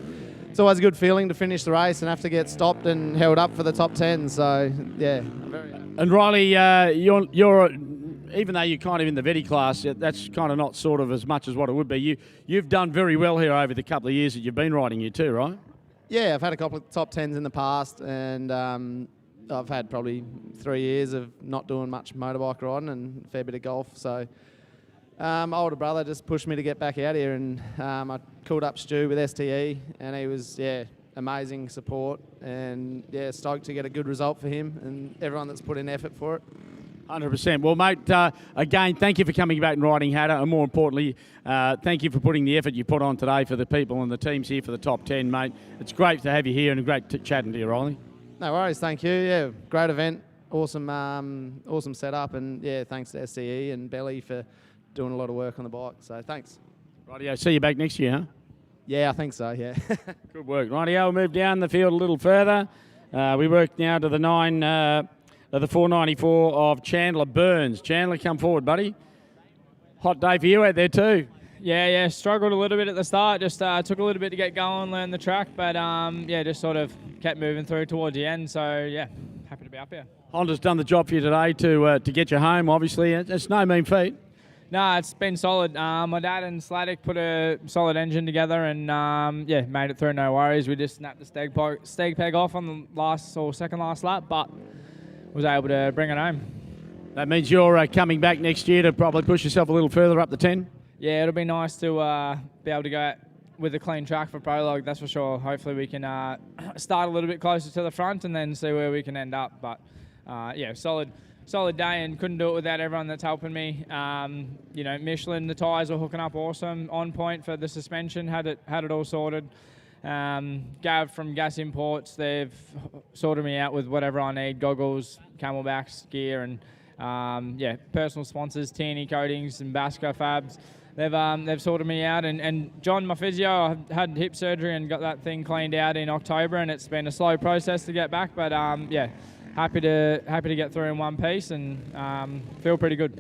it's always a good feeling to finish the race and have to get stopped and held up for the top 10. So yeah. And Riley, you're even though you're kind of in the Vetty class, that's kind of not sort of as much as what it would be. You've done very well here over the couple of years that you've been riding here too, right? Yeah, I've had a couple of top 10s in the past, and I've had probably 3 years of not doing much motorbike riding and a fair bit of golf. So my older brother just pushed me to get back out here, and I called up Stu with STE, and he was, amazing support, and stoked to get a good result for him and everyone that's put in effort for it. 100%. Well, mate, again, thank you for coming back and riding Hattah, and more importantly, thank you for putting the effort you put on today for the people and the teams here for the top 10, mate. It's great to have you here and great chatting to you, Riley. No worries, thank you. Yeah, great event, awesome setup, and thanks to SCE and Belly for doing a lot of work on the bike. So thanks. Rightio, see you back next year, huh? Yeah, I think so. Yeah. Good work. Rightio, we'll move down the field a little further. We work now to the 494 of Chandler Burns. Chandler, come forward, buddy. Hot day for you out there too. Yeah, struggled a little bit at the start. Just took a little bit to get going, learn the track, but just sort of kept moving through towards the end. So yeah, happy to be up here. Honda's done the job for you today to get you home. Obviously, it's no mean feat. No, it's been solid. My dad and Sladek put a solid engine together, and made it through, no worries. We just snapped the steg peg off on the last or second last lap, but was able to bring it home. That means you're coming back next year to probably push yourself a little further up the 10? Yeah, it'll be nice to be able to go with a clean track for Prologue, that's for sure. Hopefully we can start a little bit closer to the front and then see where we can end up. But solid day, and couldn't do it without everyone that's helping me. Michelin, the tyres were hooking up awesome, on point for the suspension, had it all sorted. Gav from Gas Imports, they've sorted me out with whatever I need, goggles, camelbacks, gear, and personal sponsors, Tierney Coatings and Basco Fabs. They've sorted me out, and John, my physio, I had hip surgery and got that thing cleaned out in October, and it's been a slow process to get back, but happy to get through in one piece, and feel pretty good.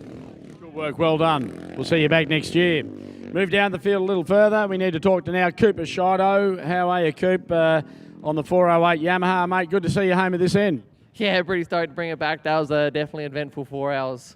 Good work, well done. We'll see you back next year. Move down the field a little further. We need to talk to now Cooper Shido. How are you, Coop? On the 408 Yamaha, mate. Good to see you home at this end. Yeah, pretty stoked to bring it back. That was definitely an eventful 4 hours.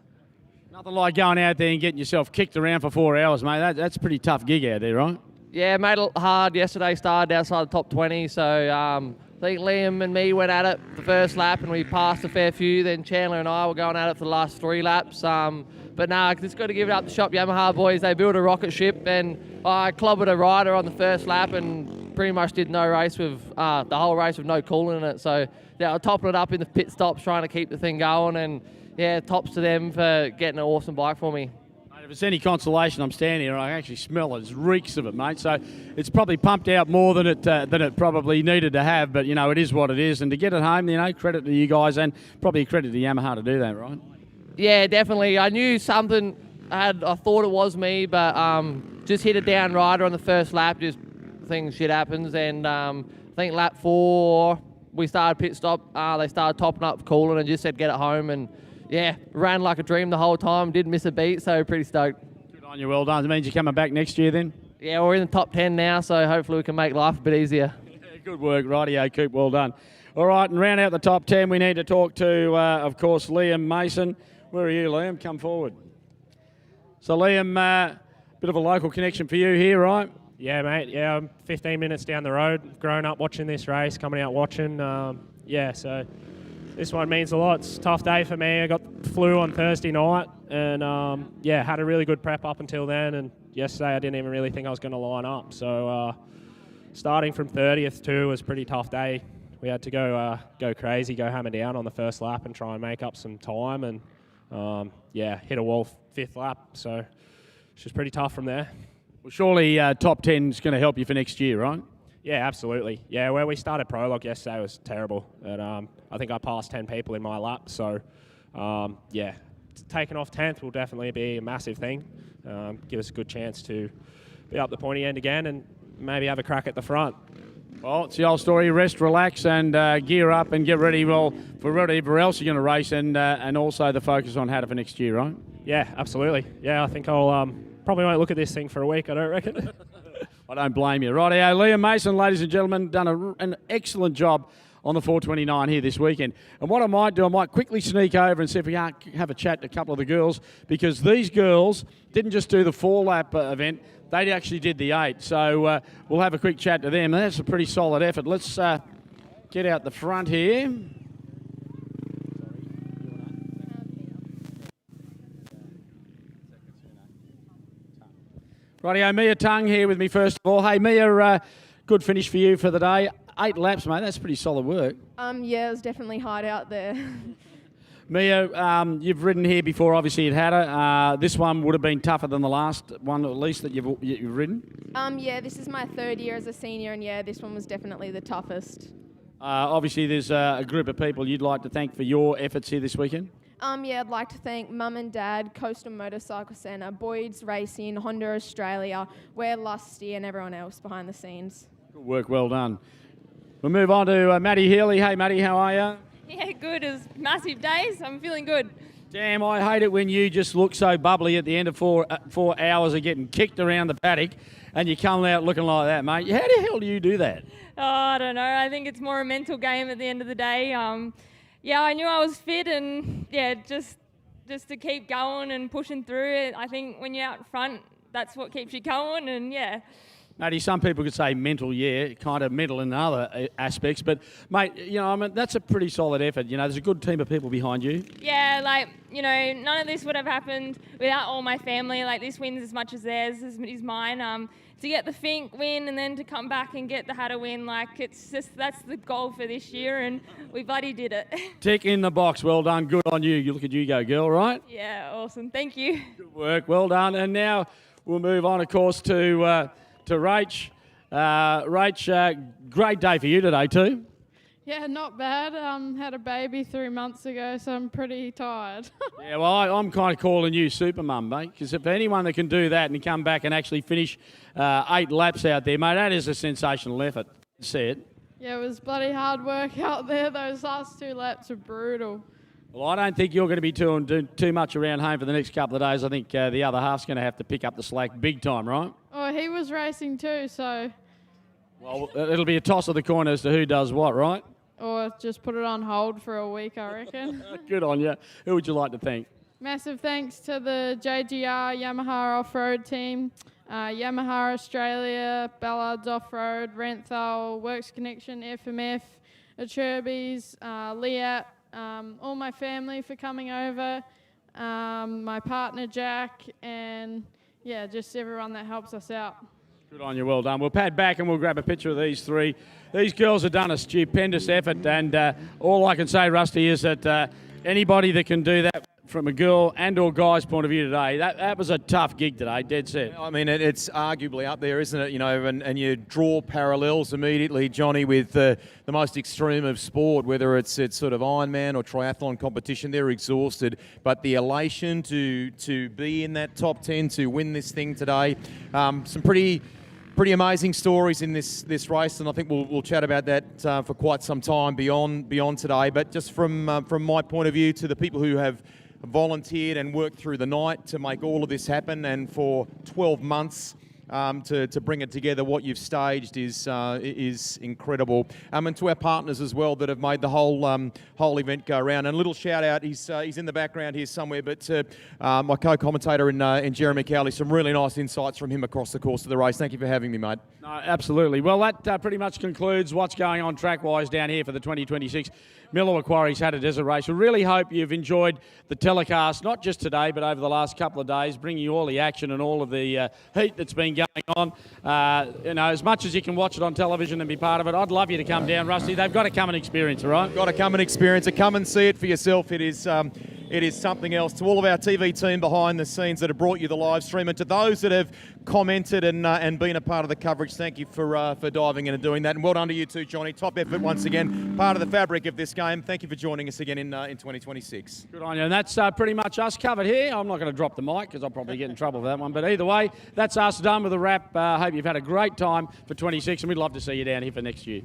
Nothing like going out there and getting yourself kicked around for 4 hours, mate. That's a pretty tough gig out there, right? Yeah, made it hard yesterday. Started outside the top 20, so I think Liam and me went at it the first lap and we passed a fair few. Then Chandler and I were going at it for the last 3 laps. But nah, just got to give it up to Shop Yamaha boys. They built a rocket ship and I clobbered a rider on the first lap and pretty much did no race with the whole race with no coolant in it. So yeah, I topped it up in the pit stops trying to keep the thing going, and yeah, tops to them for getting an awesome bike for me. If it's any consolation, I'm standing here and I actually smell it. It reeks of it, mate. So it's probably pumped out more than it probably needed to have, but, you know, it is what it is. And to get it home, you know, credit to you guys and probably credit to Yamaha to do that, right? Yeah, definitely. I knew something, I thought it was me, but just hit a down rider on the first lap, just shit happens. And I think lap 4, we started pit stop. They started topping up coolant and just said get it home. And yeah, ran like a dream the whole time, didn't miss a beat, so pretty stoked. Good on you, well done. It means you're coming back next year then? Yeah, we're in the top 10 now, so hopefully we can make life a bit easier. Good work, rightio, Coop, well done. All right, and round out the top 10, we need to talk to, of course, Liam Mason. Where are you, Liam? Come forward. So, Liam, bit of a local connection for you here, right? Yeah, mate. Yeah, I'm 15 minutes down the road. Grown up watching this race, coming out watching. Yeah, so this one means a lot. It's a tough day for me. I got the flu on Thursday night and, yeah, had a really good prep up until then. And yesterday I didn't even really think I was going to line up. So starting from 30th too was a pretty tough day. We had to go crazy, go hammer down on the first lap and try and make up some time. And, yeah, hit a wall 5th lap. So it's just pretty tough from there. Well, surely top 10 is going to help you for next year, right? Yeah, absolutely. Yeah, where we started prologue yesterday was terrible. And, I think I passed 10 people in my lap. So, yeah, taking off 10th will definitely be a massive thing. Give us a good chance to be up the pointy end again and maybe have a crack at the front. Well, it's the old story. Rest, relax, and gear up and get ready, well, for whatever else you're going to race and also the focus on Hattah for next year, right? Yeah, absolutely. Yeah, I think I'll probably won't look at this thing for a week, I don't reckon. I don't blame you. Rightio, Liam Mason, ladies and gentlemen, done an excellent job on the 429 here this weekend. And what I might do, I might quickly sneak over and see if we can't have a chat to a couple of the girls, because these girls didn't just do the 4-lap event, they actually did the 8. So we'll have a quick chat to them. And that's a pretty solid effort. Let's get out the front here. Rightio, Mia Tung here with me first of all. Hey, Mia, good finish for you for the day. 8 laps, mate. That's pretty solid work. Yeah, it was definitely hard out there. Mia, you've ridden here before, obviously, at Hattah. This one would have been tougher than the last one, at least, that you've ridden? Yeah, this is my 3rd year as a senior, and yeah, this one was definitely the toughest. Obviously, there's a group of people you'd like to thank for your efforts here this weekend. Yeah, I'd like to thank Mum and Dad, Coastal Motorcycle Centre, Boyd's Racing, Honda Australia, We're Lusty, and everyone else behind the scenes. Good work, well done. We'll move on to Maddie Healy. Hey, Maddie, how are you? Yeah, good. It was massive days. I'm feeling good. Damn, I hate it when you just look so bubbly at the end of 4 hours of getting kicked around the paddock and you come out looking like that, mate. How the hell do you do that? Oh, I don't know. I think it's more a mental game at the end of the day. Yeah, I knew I was fit and, yeah, just to keep going and pushing through it. I think when you're out front, that's what keeps you going, and, yeah. Matty, some people could say mental, yeah, kind of mental in other aspects, but, mate, you know, I mean, that's a pretty solid effort. You know, there's a good team of people behind you. Yeah, like, you know, none of this would have happened without all my family. Like, this wins as much as theirs is mine. To get the Fink win and then to come back and get the Hattah win, like, it's just, that's the goal for this year, and we bloody did it. Tick in the box. Well done. Good on you. You look at you go, girl, right? Yeah, awesome. Thank you. Good work. Well done. And now we'll move on, of course, to Rach. Rach, great day for you today too. Yeah, not bad. Had a baby 3 months ago, so I'm pretty tired. Yeah, well, I'm kind of calling you super mum, mate, because if anyone that can do that and come back and actually finish 8 laps out there, mate, that is a sensational effort. See it? Yeah, it was bloody hard work out there. Those last 2 laps were brutal. Well, I don't think you're going to be doing too much around home for the next couple of days. I think the other half's going to have to pick up the slack big time, right? Oh, he was racing too, so... Well, it'll be a toss of the coin as to who does what, right? Or just put it on hold for a week, I reckon. Good on you. Who would you like to thank? Massive thanks to the JGR Yamaha Off-Road team, Yamaha Australia, Ballards Off-Road, Renthal, Works Connection, FMF, Achirbies, Liat, all my family for coming over, my partner Jack, and yeah, just everyone that helps us out. Good on you, well done. We'll pad back and we'll grab a picture of these three. These girls have done a stupendous effort, and all I can say, Rusty, is that anybody that can do that from a girl and or guy's point of view today, that was a tough gig today, dead set. I mean, it's arguably up there, isn't it? You know, and you draw parallels immediately, Johnny, with the most extreme of sport, whether it's sort of Ironman or triathlon competition. They're exhausted, but the elation to be in that top 10, to win this thing today, some pretty amazing stories in this race, and I think we'll chat about that for quite some time beyond today. But just from my point of view, to the people who have volunteered and worked through the night to make all of this happen, and for 12 months to bring it together, what you've staged is incredible. And to our partners as well that have made the whole event go around. And a little shout out, he's in the background here somewhere, but my co-commentator in Jeremy Cowley, some really nice insights from him across the course of the race. Thank you for having me, mate. No, absolutely. Well, that pretty much concludes what's going on track-wise down here for the 2026 Miller Quarries Hattah Desert Race. We really hope you've enjoyed the telecast, not just today, but over the last couple of days, bringing you all the action and all of the heat that's been going on. You know, as much as you can watch it on television and be part of it, I'd love you to come down, Rusty. They've got to come and experience it, right? Got to come and experience it. Come and see it for yourself. It is something else. To all of our TV team behind the scenes that have brought you the live stream, and to those that have commented and been a part of the coverage, thank you for diving in and doing that. And well done to you too, Johnny. Top effort once again, part of the fabric of this game. Thank you for joining us again in 2026. Good on you. And that's pretty much us covered here. I'm not going to drop the mic because I'll probably get in trouble for that one. But either way, that's us done with the wrap. Hope you've had a great time for 26, and we'd love to see you down here for next year.